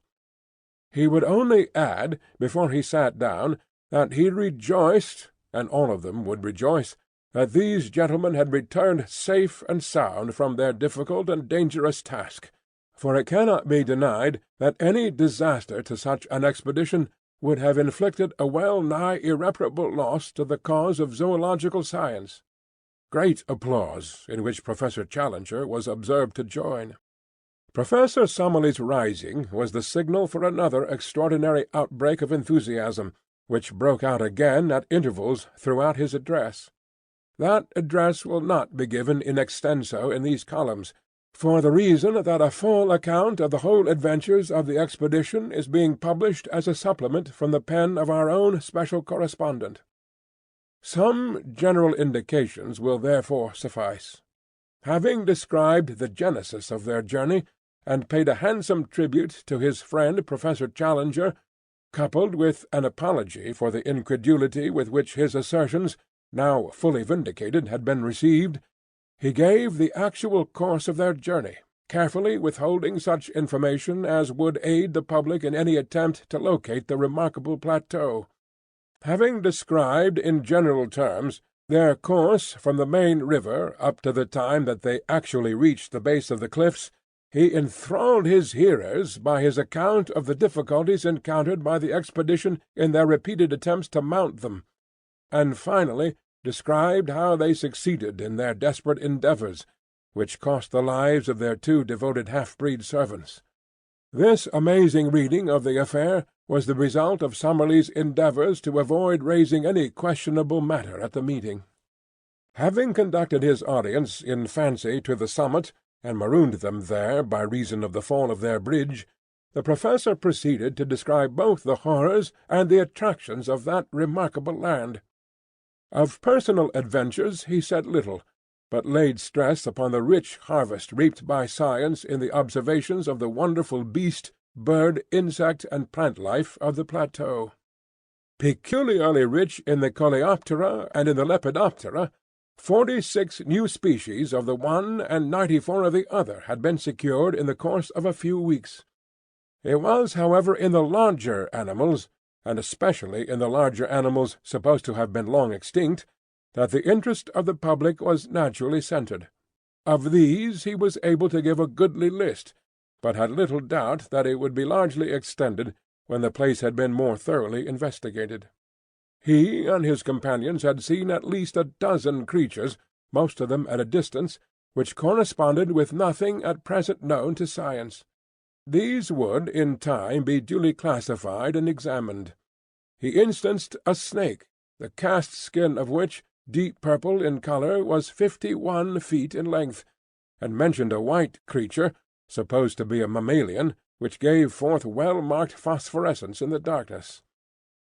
He would only add, before he sat down, that he rejoiced, and all of them would rejoice, that these gentlemen had returned safe and sound from their difficult and dangerous task, for it cannot be denied that any disaster to such an expedition would have inflicted a well-nigh irreparable loss to the cause of zoological science. Great applause, in which Professor Challenger was observed to join. Professor Summerlee's rising was the signal for another extraordinary outbreak of enthusiasm, which broke out again at intervals throughout his address. That address will not be given in extenso in these columns, for the reason that a full account of the whole adventures of the expedition is being published as a supplement from the pen of our own special correspondent. Some general indications will therefore suffice. Having described the genesis of their journey, and paid a handsome tribute to his friend Professor Challenger, coupled with an apology for the incredulity with which his assertions, now fully vindicated, had been received, He gave the actual course of their journey, carefully withholding such information as would aid the public in any attempt to locate the remarkable plateau. Having described in general terms their course from the main river up to the time that they actually reached the base of the cliffs, he enthralled his hearers by his account of the difficulties encountered by the expedition in their repeated attempts to mount them, and finally described how they succeeded in their desperate endeavours, which cost the lives of their 2 devoted half-breed servants. This amazing reading of the affair was the result of Summerlee's endeavours to avoid raising any questionable matter at the meeting. Having conducted his audience in fancy to the summit, and marooned them there by reason of the fall of their bridge, the professor proceeded to describe both the horrors and the attractions of that remarkable land. Of personal adventures he said little, but laid stress upon the rich harvest reaped by science in the observations of the wonderful beast, bird, insect, and plant life of the plateau. Peculiarly rich in the Coleoptera and in the Lepidoptera, 46 new species of the one and 94 of the other had been secured in the course of a few weeks. It was, however, in the larger animals, and especially in the larger animals supposed to have been long extinct, that the interest of the public was naturally centred. Of these he was able to give a goodly list, but had little doubt that it would be largely extended when the place had been more thoroughly investigated. He and his companions had seen at least 12 creatures, most of them at a distance, which corresponded with nothing at present known to science. These would in time be duly classified and examined. He instanced a snake, the cast skin of which, deep purple in colour, was 51 feet in length, and mentioned a white creature, supposed to be a mammalian, which gave forth well-marked phosphorescence in the darkness.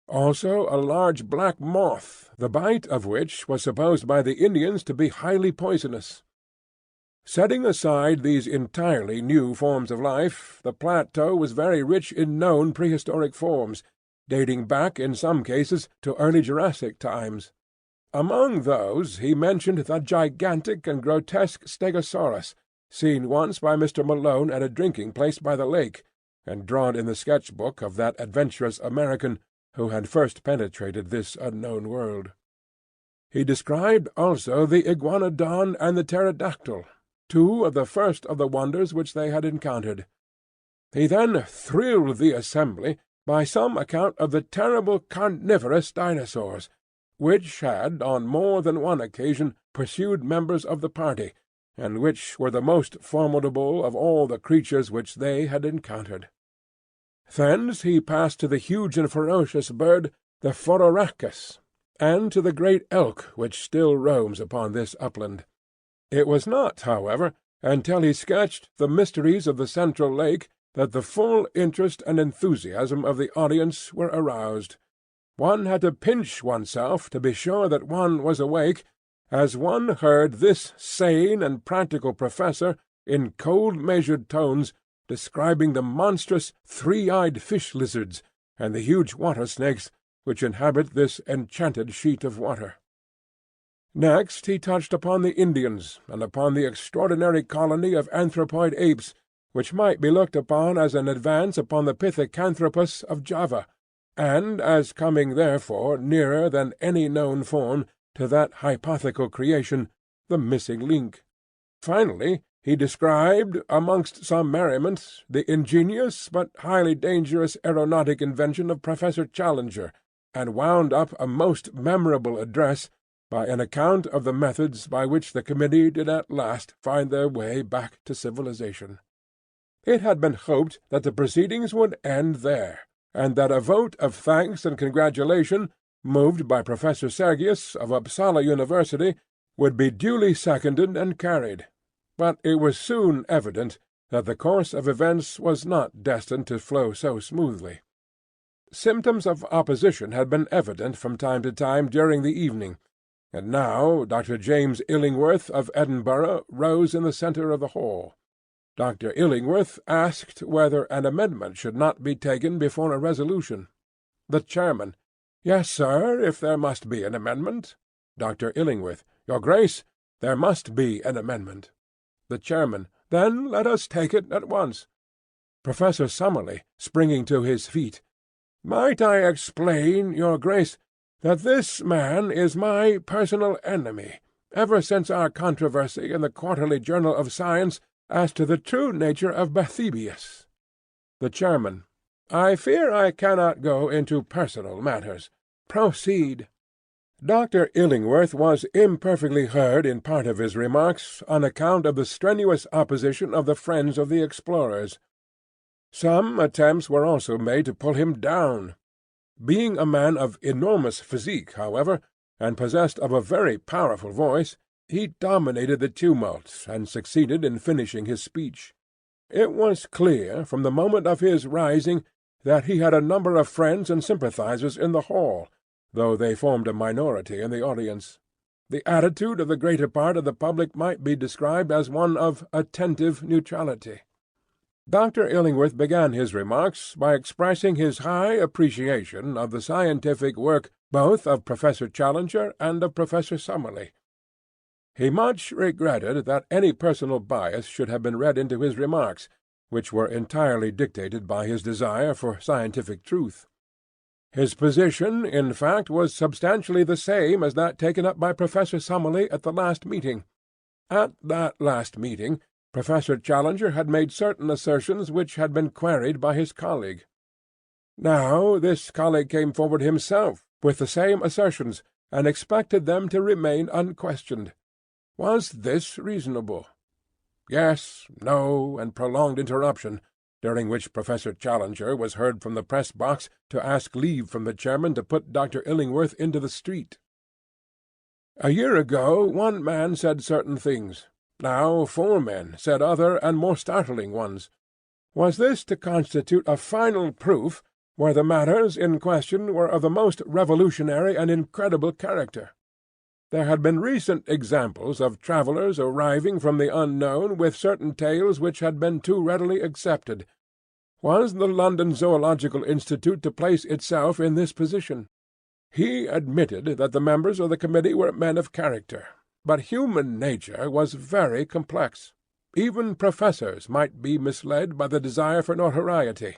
Also a large black moth, the bite of which was supposed by the Indians to be highly poisonous. Setting aside these entirely new forms of life, the plateau was very rich in known prehistoric forms, dating back in some cases to early Jurassic times. Among those he mentioned the gigantic and grotesque Stegosaurus, seen once by Mr. Malone at a drinking-place by the lake, and drawn in the sketch-book of that adventurous American who had first penetrated this unknown world. He described also the iguanodon and the pterodactyl, 2 of the first of the wonders which they had encountered. He then thrilled the assembly by some account of the terrible carnivorous dinosaurs, which had on more than one occasion pursued members of the party, and which were the most formidable of all the creatures which they had encountered. Thence he passed to the huge and ferocious bird, the phororhacus, and to the great elk which still roams upon this upland. It was not, however, until he sketched the mysteries of the central lake that the full interest and enthusiasm of the audience were aroused. One had to pinch oneself to be sure that one was awake, as one heard this sane and practical professor, in cold measured tones, describing the monstrous 3-eyed fish-lizards and the huge water-snakes which inhabit this enchanted sheet of water. Next he touched upon the Indians, and upon the extraordinary colony of anthropoid apes, which might be looked upon as an advance upon the Pithecanthropus of Java, and as coming therefore nearer than any known form to that hypothetical creation, the missing link. Finally he described, amongst some merriment, the ingenious but highly dangerous aeronautic invention of Professor Challenger, and wound up a most memorable address by an account of the methods by which the committee did at last find their way back to civilization. It had been hoped that the proceedings would end there, and that a vote of thanks and congratulation, moved by Professor Sergius of Uppsala University, would be duly seconded and carried. But it was soon evident that the course of events was not destined to flow so smoothly. Symptoms of opposition had been evident from time to time during the evening, and now Dr. James Illingworth of Edinburgh rose in the centre of the hall. Dr. Illingworth asked whether an amendment should not be taken before a resolution. The chairman: "Yes, sir, if there must be an amendment." Dr. Illingworth: "Your Grace, There must be an amendment. The chairman. Then let us take it at once. Professor Summerlee, springing to his feet. Might I explain, Your Grace, that this man is my personal enemy, ever since our controversy in the Quarterly Journal of Science as to the true nature of Bathybius. The chairman. I fear I cannot go into personal matters. Proceed. Dr. Illingworth was imperfectly heard in part of his remarks on account of the strenuous opposition of the friends of the explorers. Some attempts were also made to pull him down. Being a man of enormous physique, however, and possessed of a very powerful voice, he dominated the tumult and succeeded in finishing his speech. It was clear, from the moment of his rising, that he had a number of friends and sympathizers in the hall, though they formed a minority in the audience. The attitude of the greater part of the public might be described as one of attentive neutrality. Dr. Illingworth began his remarks by expressing his high appreciation of the scientific work both of Professor Challenger and of Professor Summerlee. He much regretted that any personal bias should have been read into his remarks, which were entirely dictated by his desire for scientific truth. His position, in fact, was substantially the same as that taken up by Professor Summerlee at the last meeting. At that last meeting, Professor Challenger had made certain assertions which had been queried by his colleague. Now this colleague came forward himself with the same assertions, and expected them to remain unquestioned. Was this reasonable? Yes, no, and prolonged interruption, during which Professor Challenger was heard from the press-box to ask leave from the chairman to put Dr. Illingworth into the street. A year ago one man said certain things. Now 4 men said other and more startling ones. Was this to constitute a final proof where the matters in question were of the most revolutionary and incredible character? There had been recent examples of travellers arriving from the unknown with certain tales which had been too readily accepted. Was the London Zoological Institute to place itself in this position? He admitted that the members of the committee were men of character, but human nature was very complex. Even professors might be misled by the desire for notoriety.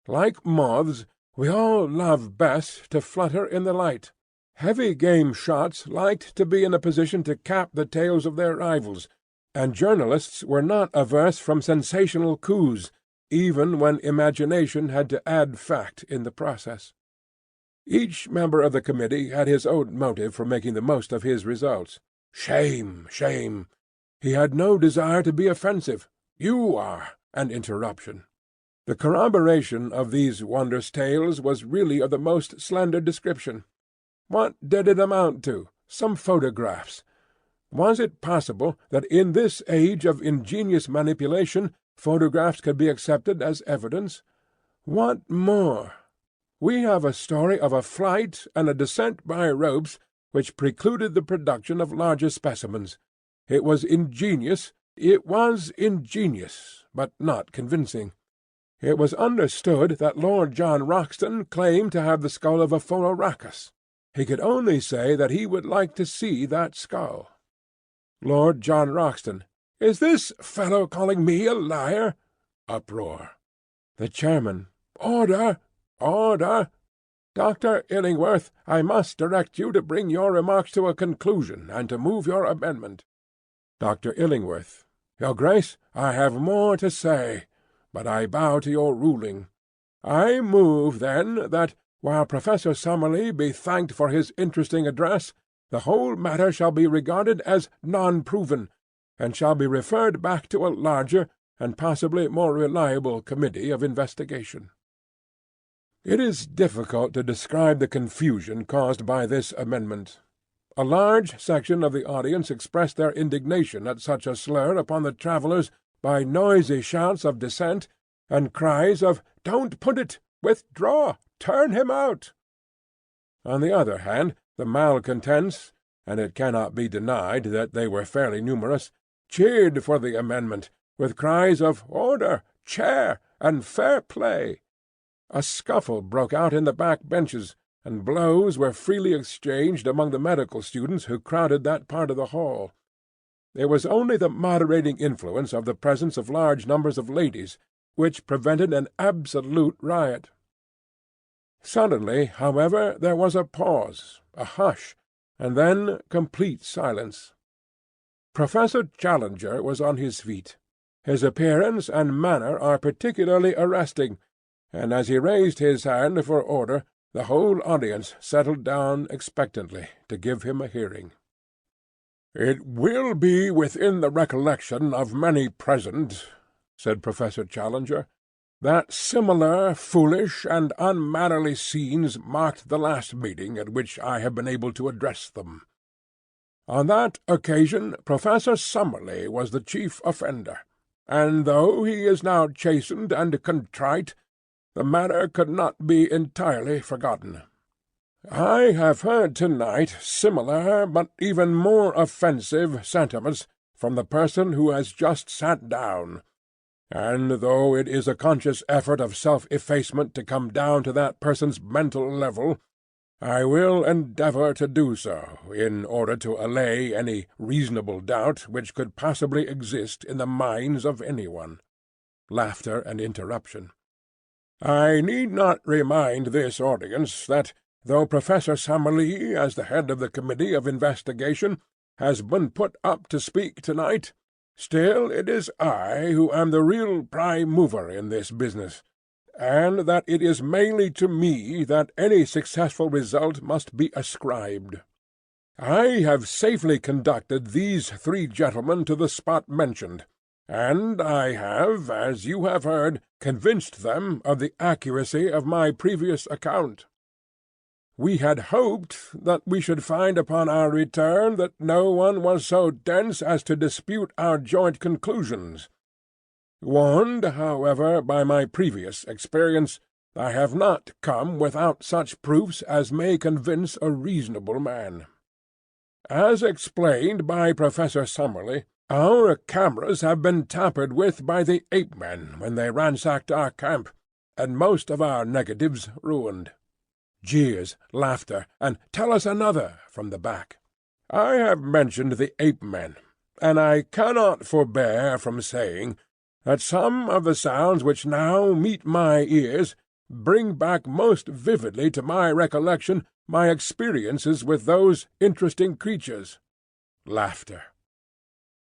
Like moths, we all love best to flutter in the light. Heavy-game shots liked to be in a position to cap the tails of their rivals, and journalists were not averse from sensational coups, even when imagination had to add fact in the process. Each member of the committee had his own motive for making the most of his results. Shame, shame! He had no desire to be offensive. You are an interruption. The corroboration of these wondrous tales was really of the most slender description. What did it amount to? Some photographs. Was it possible that in this age of ingenious manipulation photographs could be accepted as evidence? What more? We have a story of a flight and a descent by ropes which precluded the production of larger specimens. It was ingenious, but not convincing. It was understood that Lord John Roxton claimed to have the skull of a Phororhacus. He could only say that he would like to see that skull. Lord John Roxton. Is this fellow calling me a liar? Uproar. The chairman. Order! Order! Dr. Illingworth, I must direct you to bring your remarks to a conclusion, and to move your amendment. Dr. Illingworth. Your Grace, I have more to say, but I bow to your ruling. I move, then, that, while Professor Summerlee be thanked for his interesting address, the whole matter shall be regarded as non-proven, and shall be referred back to a larger and possibly more reliable committee of investigation. It is difficult to describe the confusion caused by this amendment. A large section of the audience expressed their indignation at such a slur upon the travellers by noisy shouts of dissent, and cries of "Don't put it! Withdraw! Turn him out!" On the other hand, the malcontents, and it cannot be denied that they were fairly numerous, cheered for the amendment, with cries of "Order! Chair! and fair play!" A scuffle broke out in the back benches, and blows were freely exchanged among the medical students who crowded that part of the hall. It was only the moderating influence of the presence of large numbers of ladies which prevented an absolute riot. Suddenly, however, there was a pause, a hush, and then complete silence. Professor Challenger was on his feet. His appearance and manner are particularly arresting, and as he raised his hand for order, the whole audience settled down expectantly to give him a hearing. "It will be within the recollection of many present," said Professor Challenger, "that similar foolish and unmannerly scenes marked the last meeting at which I have been able to address them. On that occasion Professor Summerlee was the chief offender, and though he is now chastened and contrite, the matter could not be entirely forgotten. I have heard to-night similar, but even more offensive, sentiments from the person who has just sat down, and though it is a conscious effort of self-effacement to come down to that person's mental level, I will endeavour to do so, in order to allay any reasonable doubt which could possibly exist in the minds of anyone." Laughter and interruption. "I need not remind this audience that, though Professor Summerlee, as the head of the Committee of Investigation, has been put up to speak to-night, still it is I who am the real prime mover in this business, and that it is mainly to me that any successful result must be ascribed. I have safely conducted these 3 gentlemen to the spot mentioned, and I have, as you have heard, convinced them of the accuracy of my previous account. We had hoped that we should find upon our return that no one was so dense as to dispute our joint conclusions. Warned, however, by my previous experience, I have not come without such proofs as may convince a reasonable man. As explained by Professor Summerlee, our cameras have been tampered with by the ape-men when they ransacked our camp, and most of our negatives ruined." Jeers, laughter, and "Tell us another" from the back. "I have mentioned the ape-men, and I cannot forbear from saying that some of the sounds which now meet my ears bring back most vividly to my recollection my experiences with those interesting creatures." Laughter.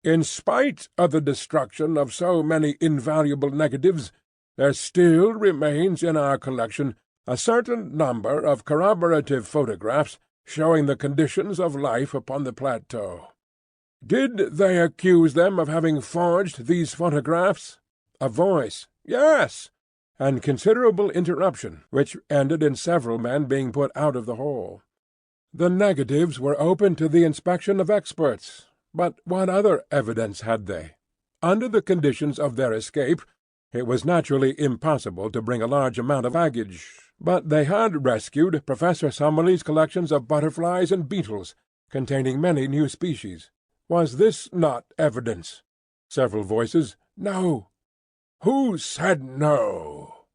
"In spite of the destruction of so many invaluable negatives, there still remains in our collection a certain number of corroborative photographs showing the conditions of life upon the plateau. Did they accuse them of having forged these photographs?" A voice, "Yes," and considerable interruption, which ended in several men being put out of the hall. The negatives were open to the inspection of experts, but what other evidence had they? Under the conditions of their escape, it was naturally impossible to bring a large amount of baggage, but they had rescued Professor Summerlee's collections of butterflies and beetles, containing many new species. Was this not evidence? Several voices, "No." "Who said no?"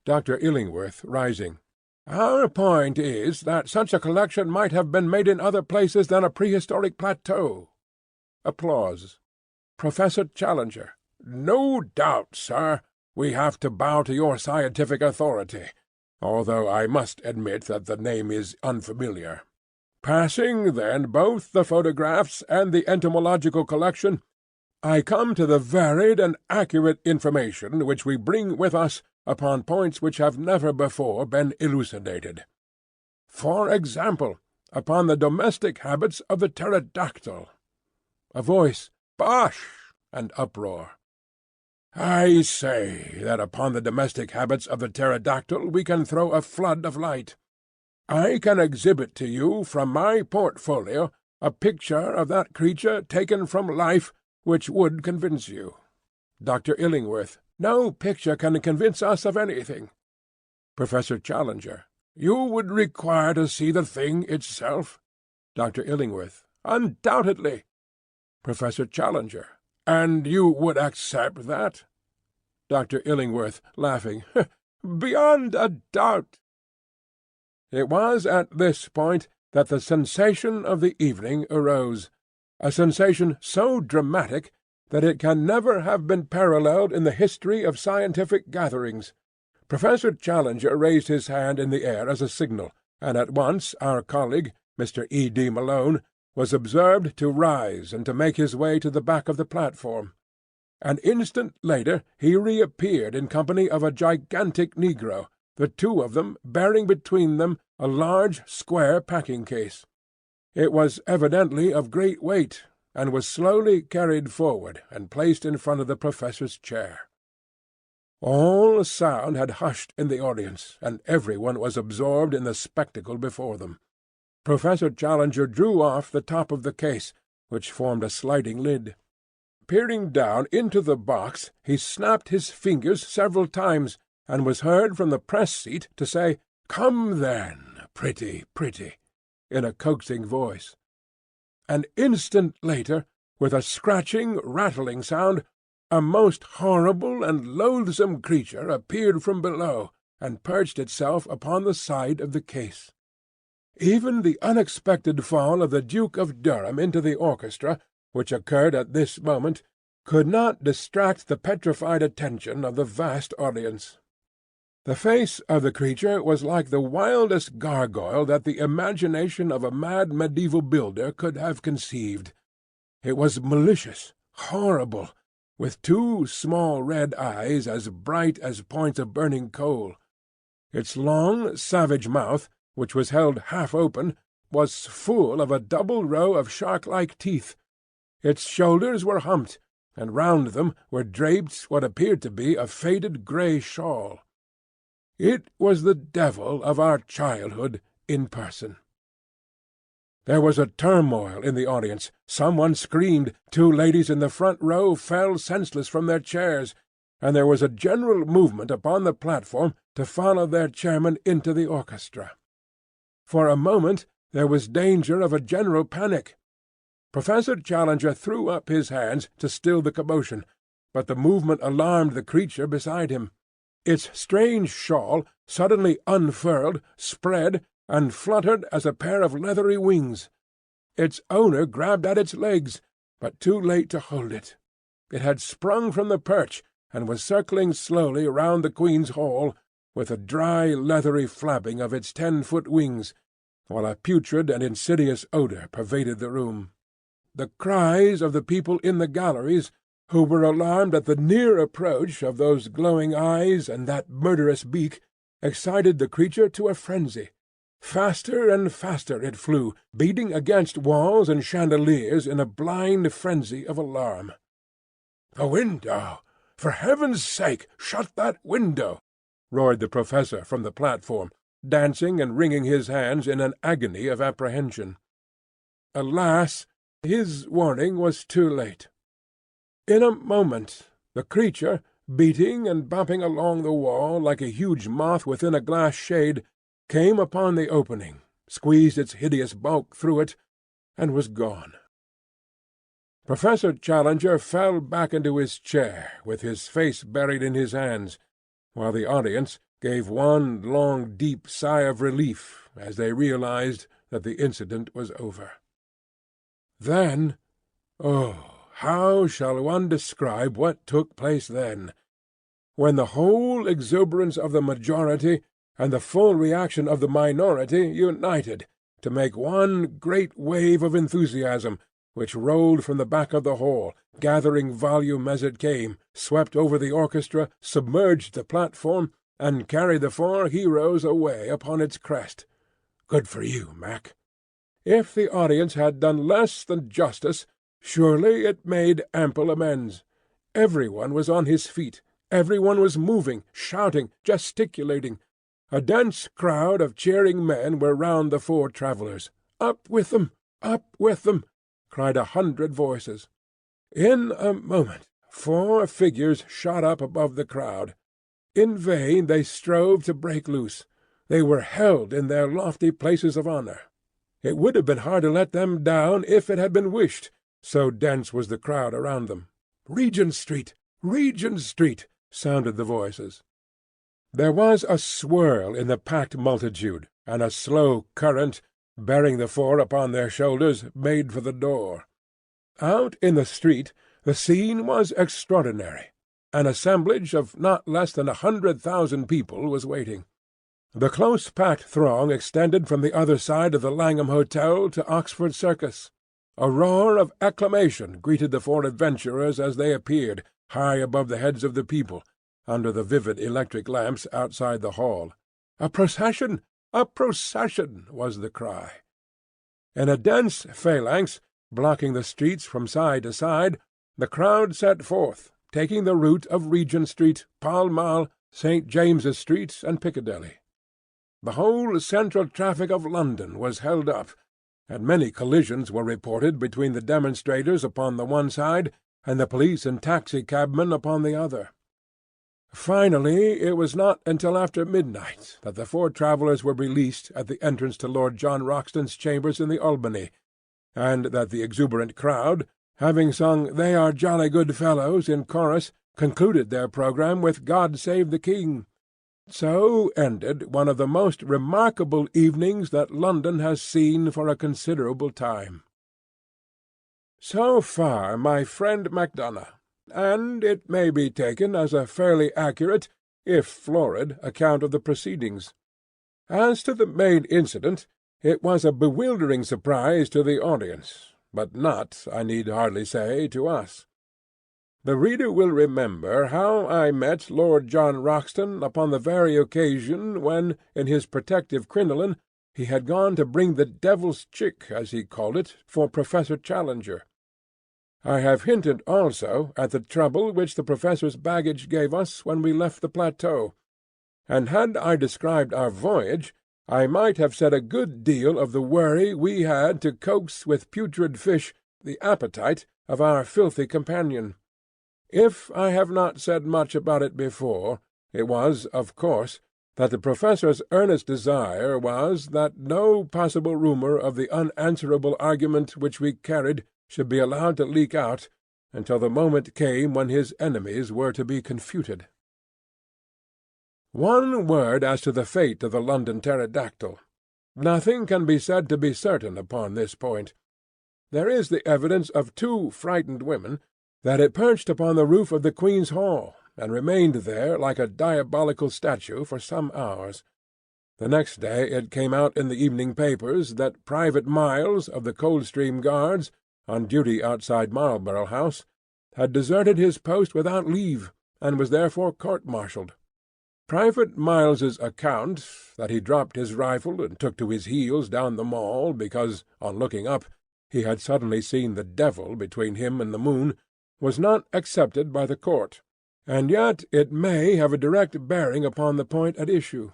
Dr. Illingworth, rising. "Our point is that such a collection might have been made in other places than a prehistoric plateau." Applause. Professor Challenger. "No doubt, sir, we have to bow to your scientific authority, although I must admit that the name is unfamiliar. Passing, then, both the photographs and the entomological collection, I come to the varied and accurate information which we bring with us upon points which have never before been elucidated. For example, upon the domestic habits of the pterodactyl." A voice, "Bosh!" and uproar. "I say that upon the domestic habits of the pterodactyl we can throw a flood of light. I can exhibit to you from my portfolio a picture of that creature taken from life which would convince you." Dr. Illingworth. "No picture can convince us of anything." Professor Challenger. "You would require to see the thing itself?" Dr. Illingworth. "Undoubtedly." Professor Challenger. "And you would accept that?" Dr. Illingworth, laughing. "Beyond a doubt." It was at this point that the sensation of the evening arose. a sensation so dramatic that it can never have been paralleled in the history of scientific gatherings. Professor Challenger raised his hand in the air as a signal, and at once our colleague, Mr. E.D. Malone, was observed to rise and to make his way to the back of the platform. An instant later he reappeared in company of a gigantic negro, the two of them bearing between them a large square packing-case. It was evidently of great weight, and was slowly carried forward and placed in front of the professor's chair. All sound had hushed in the audience, and every one was absorbed in the spectacle before them. Professor Challenger drew off the top of the case, which formed a sliding lid. Peering down into the box, he snapped his fingers several times, and was heard from the press-seat to say, "Come then, pretty, pretty," in a coaxing voice. An instant later, with a scratching, rattling sound, a most horrible and loathsome creature appeared from below, and perched itself upon the side of the case. Even the unexpected fall of the Duke of Durham into the orchestra, which occurred at this moment, could not distract the petrified attention of the vast audience. The face of the creature was like the wildest gargoyle that the imagination of a mad medieval builder could have conceived. It was malicious, horrible, with two small red eyes as bright as points of burning coal. Its long, savage mouth, which was held half open, was full of a double row of shark-like teeth. Its shoulders were humped, and round them were draped what appeared to be a faded grey shawl. It was the devil of our childhood in person. There was a turmoil in the audience. Someone screamed, two ladies in the front row fell senseless from their chairs, and there was a general movement upon the platform to follow their chairman into the orchestra. For a moment there was danger of a general panic. Professor Challenger threw up his hands to still the commotion, but the movement alarmed the creature beside him. Its strange shawl suddenly unfurled, spread, and fluttered as a pair of leathery wings. Its owner grabbed at its legs, but too late to hold it. It had sprung from the perch, and was circling slowly round the Queen's Hall, with a dry leathery flapping of its 10-foot wings, while a putrid and insidious odour pervaded the room. The cries of the people in the galleries, who were alarmed at the near approach of those glowing eyes and that murderous beak, excited the creature to a frenzy. Faster and faster it flew, beating against walls and chandeliers in a blind frenzy of alarm. "The window! For heaven's sake, shut that window!" roared the professor from the platform, dancing and wringing his hands in an agony of apprehension. Alas! His warning was too late. In a moment the creature, beating and bumping along the wall like a huge moth within a glass shade, came upon the opening, squeezed its hideous bulk through it, and was gone. Professor Challenger fell back into his chair with his face buried in his hands, while the audience gave one long deep sigh of relief as they realized that the incident was over. Then, oh, how shall one describe what took place then? When the whole exuberance of the majority and the full reaction of the minority united to make one great wave of enthusiasm, which rolled from the back of the hall, gathering volume as it came, swept over the orchestra, submerged the platform, and carried the four heroes away upon its crest. Good for you, Mac. If the audience had done less than justice, surely it made ample amends. Every one was on his feet. Every one was moving, shouting, gesticulating. A dense crowd of cheering men were round the four travellers. "Up with them! Up with them!" cried 100 voices. In a moment 4 figures shot up above the crowd. In vain they strove to break loose. They were held in their lofty places of honour. It would have been hard to let them down if it had been wished, so dense was the crowd around them. "Regent Street! Regent Street!" sounded the voices. There was a swirl in the packed multitude, and a slow current, bearing the four upon their shoulders, made for the door. Out in the street the scene was extraordinary. An assemblage of not less than 100,000 people was waiting. The close-packed throng extended from the other side of the Langham Hotel to Oxford Circus. A roar of acclamation greeted the four adventurers as they appeared, high above the heads of the people, under the vivid electric lamps outside the hall. "A procession! A procession!" was the cry. In a dense phalanx, blocking the streets from side to side, the crowd set forth, taking the route of Regent Street, Pall Mall, St. James's Street, and Piccadilly. The whole central traffic of London was held up, and many collisions were reported between the demonstrators upon the one side and the police and taxi-cabmen upon the other. Finally, it was not until after midnight that the four travellers were released at the entrance to Lord John Roxton's chambers in the Albany, and that the exuberant crowd, having sung "They are jolly good fellows" in chorus, concluded their programme with "God save the King." So ended one of the most remarkable evenings that London has seen for a considerable time. So far my friend Macdonough, and it may be taken as a fairly accurate, if florid, account of the proceedings. As to the main incident, it was a bewildering surprise to the audience, but not, I need hardly say, to us. The reader will remember how I met Lord John Roxton upon the very occasion when, in his protective crinoline, he had gone to bring the devil's chick, as he called it, for Professor Challenger. I have hinted also at the trouble which the Professor's baggage gave us when we left the plateau, and had I described our voyage, I might have said a good deal of the worry we had to coax with putrid fish the appetite of our filthy companion. If I have not said much about it before, it was, of course, that the Professor's earnest desire was that no possible rumour of the unanswerable argument which we carried should be allowed to leak out until the moment came when his enemies were to be confuted. One word as to the fate of the London pterodactyl. Nothing can be said to be certain upon this point. There is the evidence of two frightened women that it perched upon the roof of the Queen's Hall, and remained there like a diabolical statue for some hours. The next day it came out in the evening papers that Private Miles, of the Coldstream Guards, on duty outside Marlborough House, had deserted his post without leave, and was therefore court-martialed. Private Miles's account, that he dropped his rifle and took to his heels down the Mall because, on looking up, he had suddenly seen the devil between him and the moon, was not accepted by the court, and yet it may have a direct bearing upon the point at issue.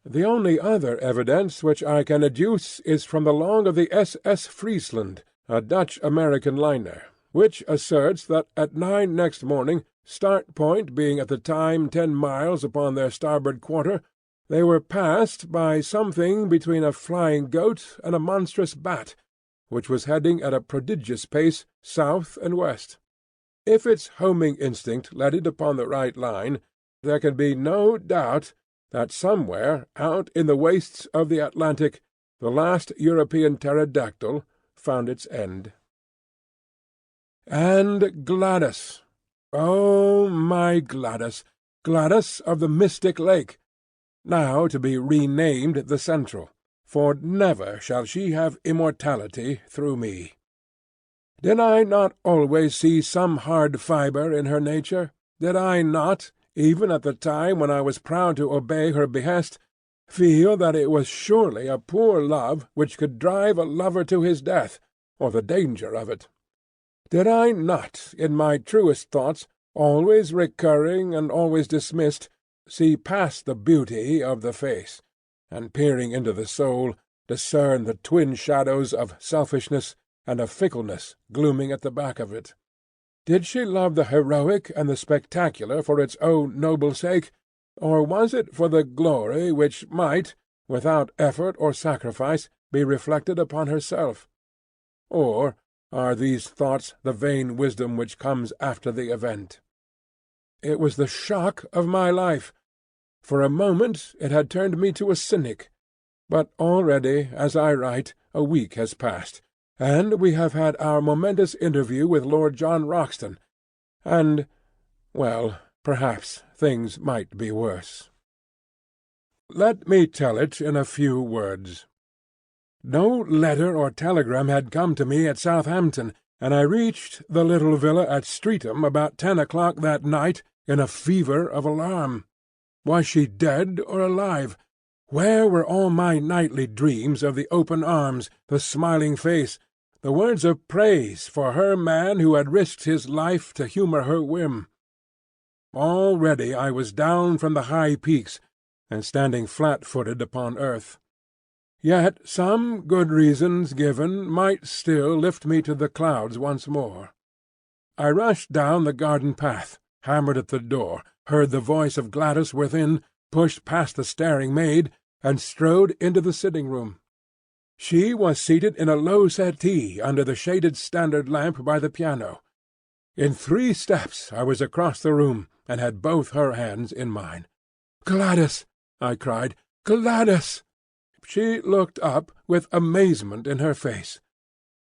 The only other evidence which I can adduce is from the log of the S.S. Friesland, a Dutch-American liner, which asserts that at 9 next morning, start point being at the time 10 miles upon their starboard quarter, they were passed by something between a flying goat and a monstrous bat, which was heading at a prodigious pace south and west. If its homing instinct led it upon the right line, there can be no doubt that somewhere out in the wastes of the Atlantic the last European pterodactyl found its end. And Gladys! Oh, my Gladys! Gladys of the Mystic Lake! Now to be renamed the Central, for never shall she have immortality through me. Did I not always see some hard fibre in her nature? Did I not, even at the time when I was proud to obey her behest, feel that it was surely a poor love which could drive a lover to his death, or the danger of it? Did I not, in my truest thoughts, always recurring and always dismissed, see past the beauty of the face, and peering into the soul, discern the twin shadows of selfishness and of fickleness glooming at the back of it? Did she love the heroic and the spectacular for its own noble sake, or was it for the glory which might, without effort or sacrifice, be reflected upon herself? Or are these thoughts the vain wisdom which comes after the event? It was the shock of my life. For a moment it had turned me to a cynic. But already, as I write, a week has passed, and we have had our momentous interview with Lord John Roxton, and, well, perhaps things might be worse. Let me tell it in a few words. No letter or telegram had come to me at Southampton, and I reached the little villa at Streatham about 10 o'clock that night in a fever of alarm. Was she dead or alive? Where were all my nightly dreams of the open arms, the smiling face, the words of praise for her man who had risked his life to humour her whim? Already I was down from the high peaks, and standing flat-footed upon earth. Yet some good reasons given might still lift me to the clouds once more. I rushed down the garden path, hammered at the door, heard the voice of Gladys within, pushed past the staring maid, and strode into the sitting-room. She was seated in a low settee under the shaded standard lamp by the piano. In 3 steps I was across the room, and had both her hands in mine. "Gladys!" I cried. "Gladys!" She looked up with amazement in her face.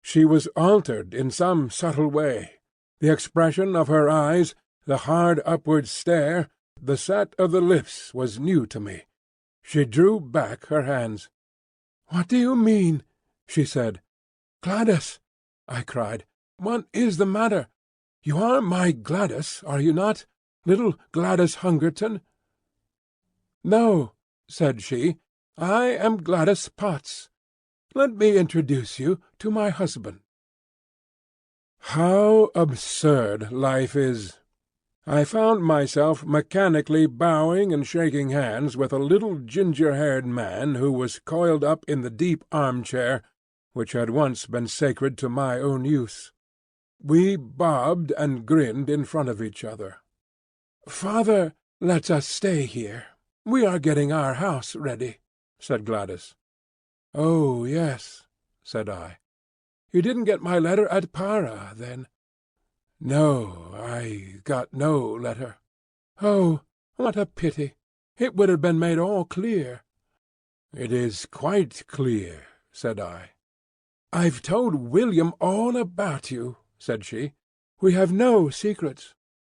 She was altered in some subtle way. The expression of her eyes, the hard upward stare, the set of the lips was new to me. She drew back her hands. "What do you mean?" she said. "Gladys!" I cried. "What is the matter? You are my Gladys, are you not? Little Gladys Hungerton?" "No," said she, "I am Gladys Potts. Let me introduce you to my husband." How absurd life is! I found myself mechanically bowing and shaking hands with a little ginger-haired man who was coiled up in the deep arm-chair which had once been sacred to my own use. We bobbed and grinned in front of each other. "Father lets us stay here. We are getting our house ready," said Gladys. "Oh, yes," said I. "You didn't get my letter at Para, then?" "No, I got no letter." "Oh, what a pity! It would have been made all clear." "It is quite clear," said I. "I've told William all about you," said she. "We have no secrets.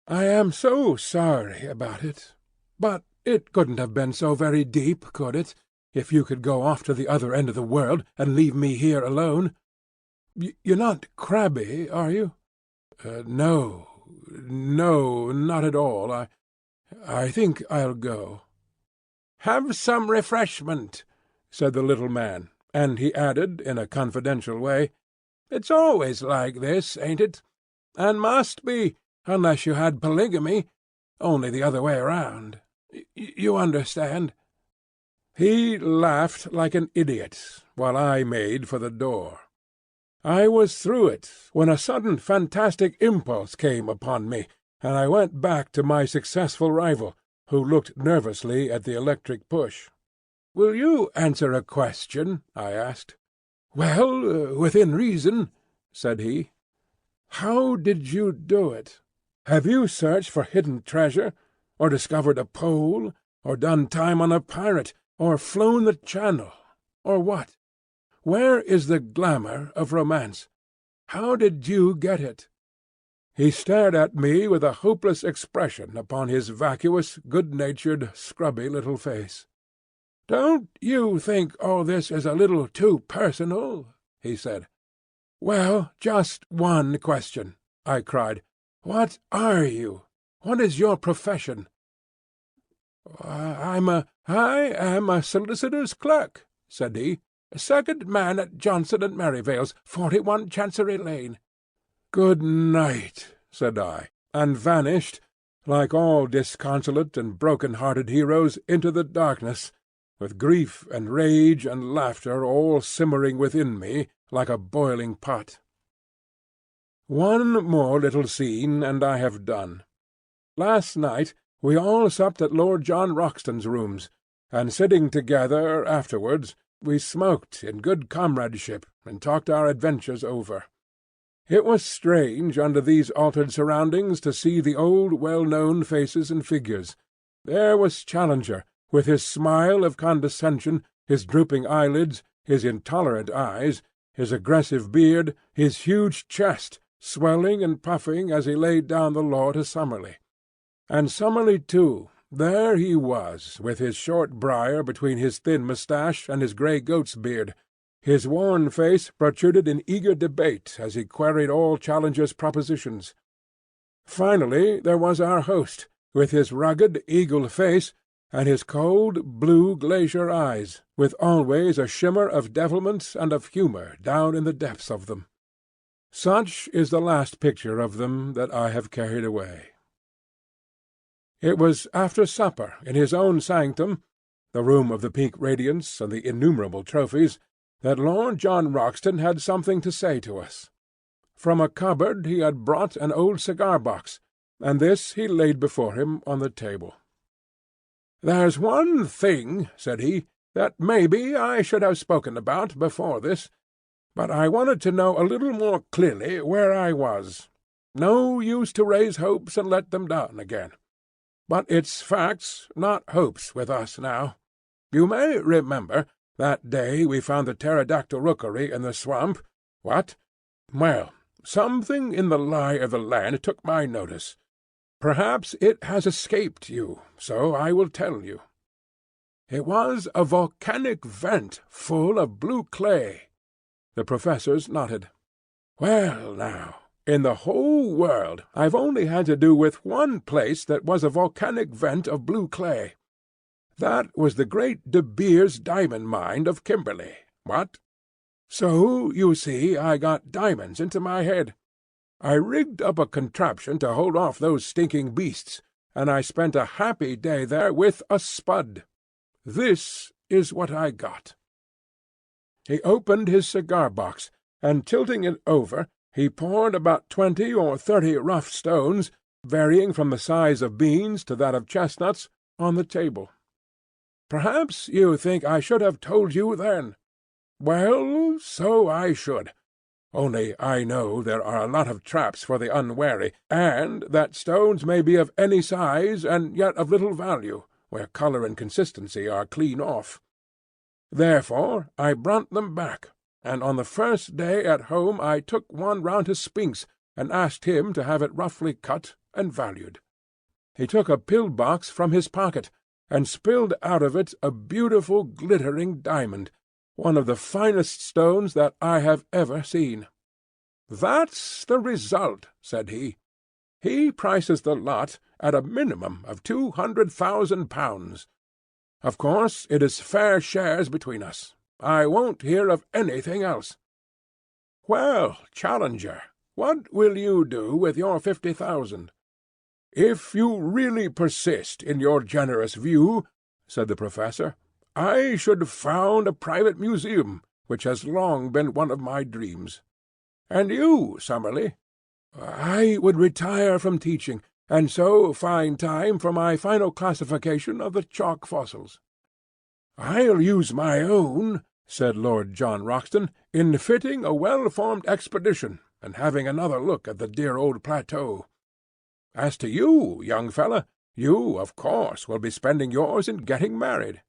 I am so sorry about it. But it couldn't have been so very deep, could it, if you could go off to the other end of the world and leave me here alone? You're not crabby, are you?" No, not at all. I think I'll go." "Have some refreshment," said the little man, and he added, in a confidential way, "It's always like this, ain't it? And must be, unless you had polygamy, only the other way round. You understand?" He laughed like an idiot, while I made for the door. I was through it, when a sudden fantastic impulse came upon me, and I went back to my successful rival, who looked nervously at the electric push. "Will you answer a question?" I asked. "Well, within reason," said he. "How did you do it? Have you searched for hidden treasure, or discovered a pole, or done time on a pirate, or flown the Channel, or what? Where is the glamour of romance? How did you get it?" He stared at me with a hopeless expression upon his vacuous, good-natured, scrubby little face. "Don't you think all this is a little too personal?" he said. "Well, just one question," I cried. "What are you? What is your profession?" I am a solicitor's clerk," said he. "Second man at Johnson and Merivale's, 41 Chancery Lane." "Good night," said I, and vanished, like all disconsolate and broken-hearted heroes, into the darkness, with grief and rage and laughter all simmering within me like a boiling pot. One more little scene, and I have done. Last night we all supped at Lord John Roxton's rooms, and sitting together afterwards, we smoked in good comradeship and talked our adventures over. It was strange under these altered surroundings to see the old well-known faces and figures. There was Challenger, with his smile of condescension, his drooping eyelids, his intolerant eyes, his aggressive beard, his huge chest, swelling and puffing as he laid down the law to Summerlee. And Summerlee, too, there he was, with his short briar between his thin moustache and his grey goat's beard. His worn face protruded in eager debate as he queried all Challenger's propositions. Finally there was our host, with his rugged eagle face and his cold blue glacier eyes, with always a shimmer of devilment and of humour down in the depths of them. Such is the last picture of them that I have carried away. It was after supper in his own sanctum, the room of the Peak Radiance and the innumerable trophies, that Lord John Roxton had something to say to us. From a cupboard he had brought an old cigar-box, and this he laid before him on the table. "There's one thing," said he, "that maybe I should have spoken about before this, but I wanted to know a little more clearly where I was. No use to raise hopes and let them down again. But it's facts, not hopes, with us now. You may remember that day we found the pterodactyl rookery in the swamp. What? Well, something in the lie of the land took my notice. Perhaps it has escaped you, so I will tell you. It was a volcanic vent full of blue clay." The professors nodded. "Well, now, in the whole world I've only had to do with one place that was a volcanic vent of blue clay. That was the great De Beers diamond mine of Kimberley. What? So, you see, I got diamonds into my head. I rigged up a contraption to hold off those stinking beasts, and I spent a happy day there with a spud. This is what I got." He opened his cigar-box, and tilting it over, he poured about 20 or 30 rough stones, varying from the size of beans to that of chestnuts, on the table. "Perhaps you think I should have told you then. Well, so I should. Only I know there are a lot of traps for the unwary, and that stones may be of any size and yet of little value, where colour and consistency are clean off. Therefore I brought them back, and on the first day at home I took one round to Spinks, and asked him to have it roughly cut and valued. He took a pill-box from his pocket, and spilled out of it a beautiful glittering diamond, one of the finest stones that I have ever seen. 'That's the result,' said he. He prices the lot at a minimum of £200,000. Of course it is fair shares between us. I won't hear of anything else. Well, Challenger, what will you do with your 50,000? If you really persist in your generous view, said the professor, I should found a private museum, which has long been one of my dreams. And you, Summerlee? I would retire from teaching, and so find time for my final classification of the chalk fossils. I'll use my own, said Lord John Roxton, in fitting a well-formed expedition, and having another look at the dear old plateau. As to you, young fellow, you, of course, will be spending yours in getting married.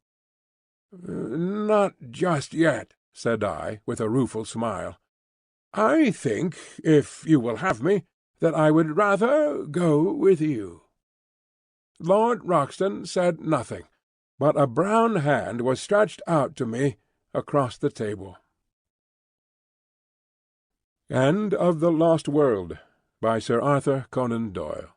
Not just yet, said I, with a rueful smile. I think, if you will have me, that I would rather go with you. Lord Roxton said nothing, but a brown hand was stretched out to me across the table. End of The Lost World, by Sir Arthur Conan Doyle.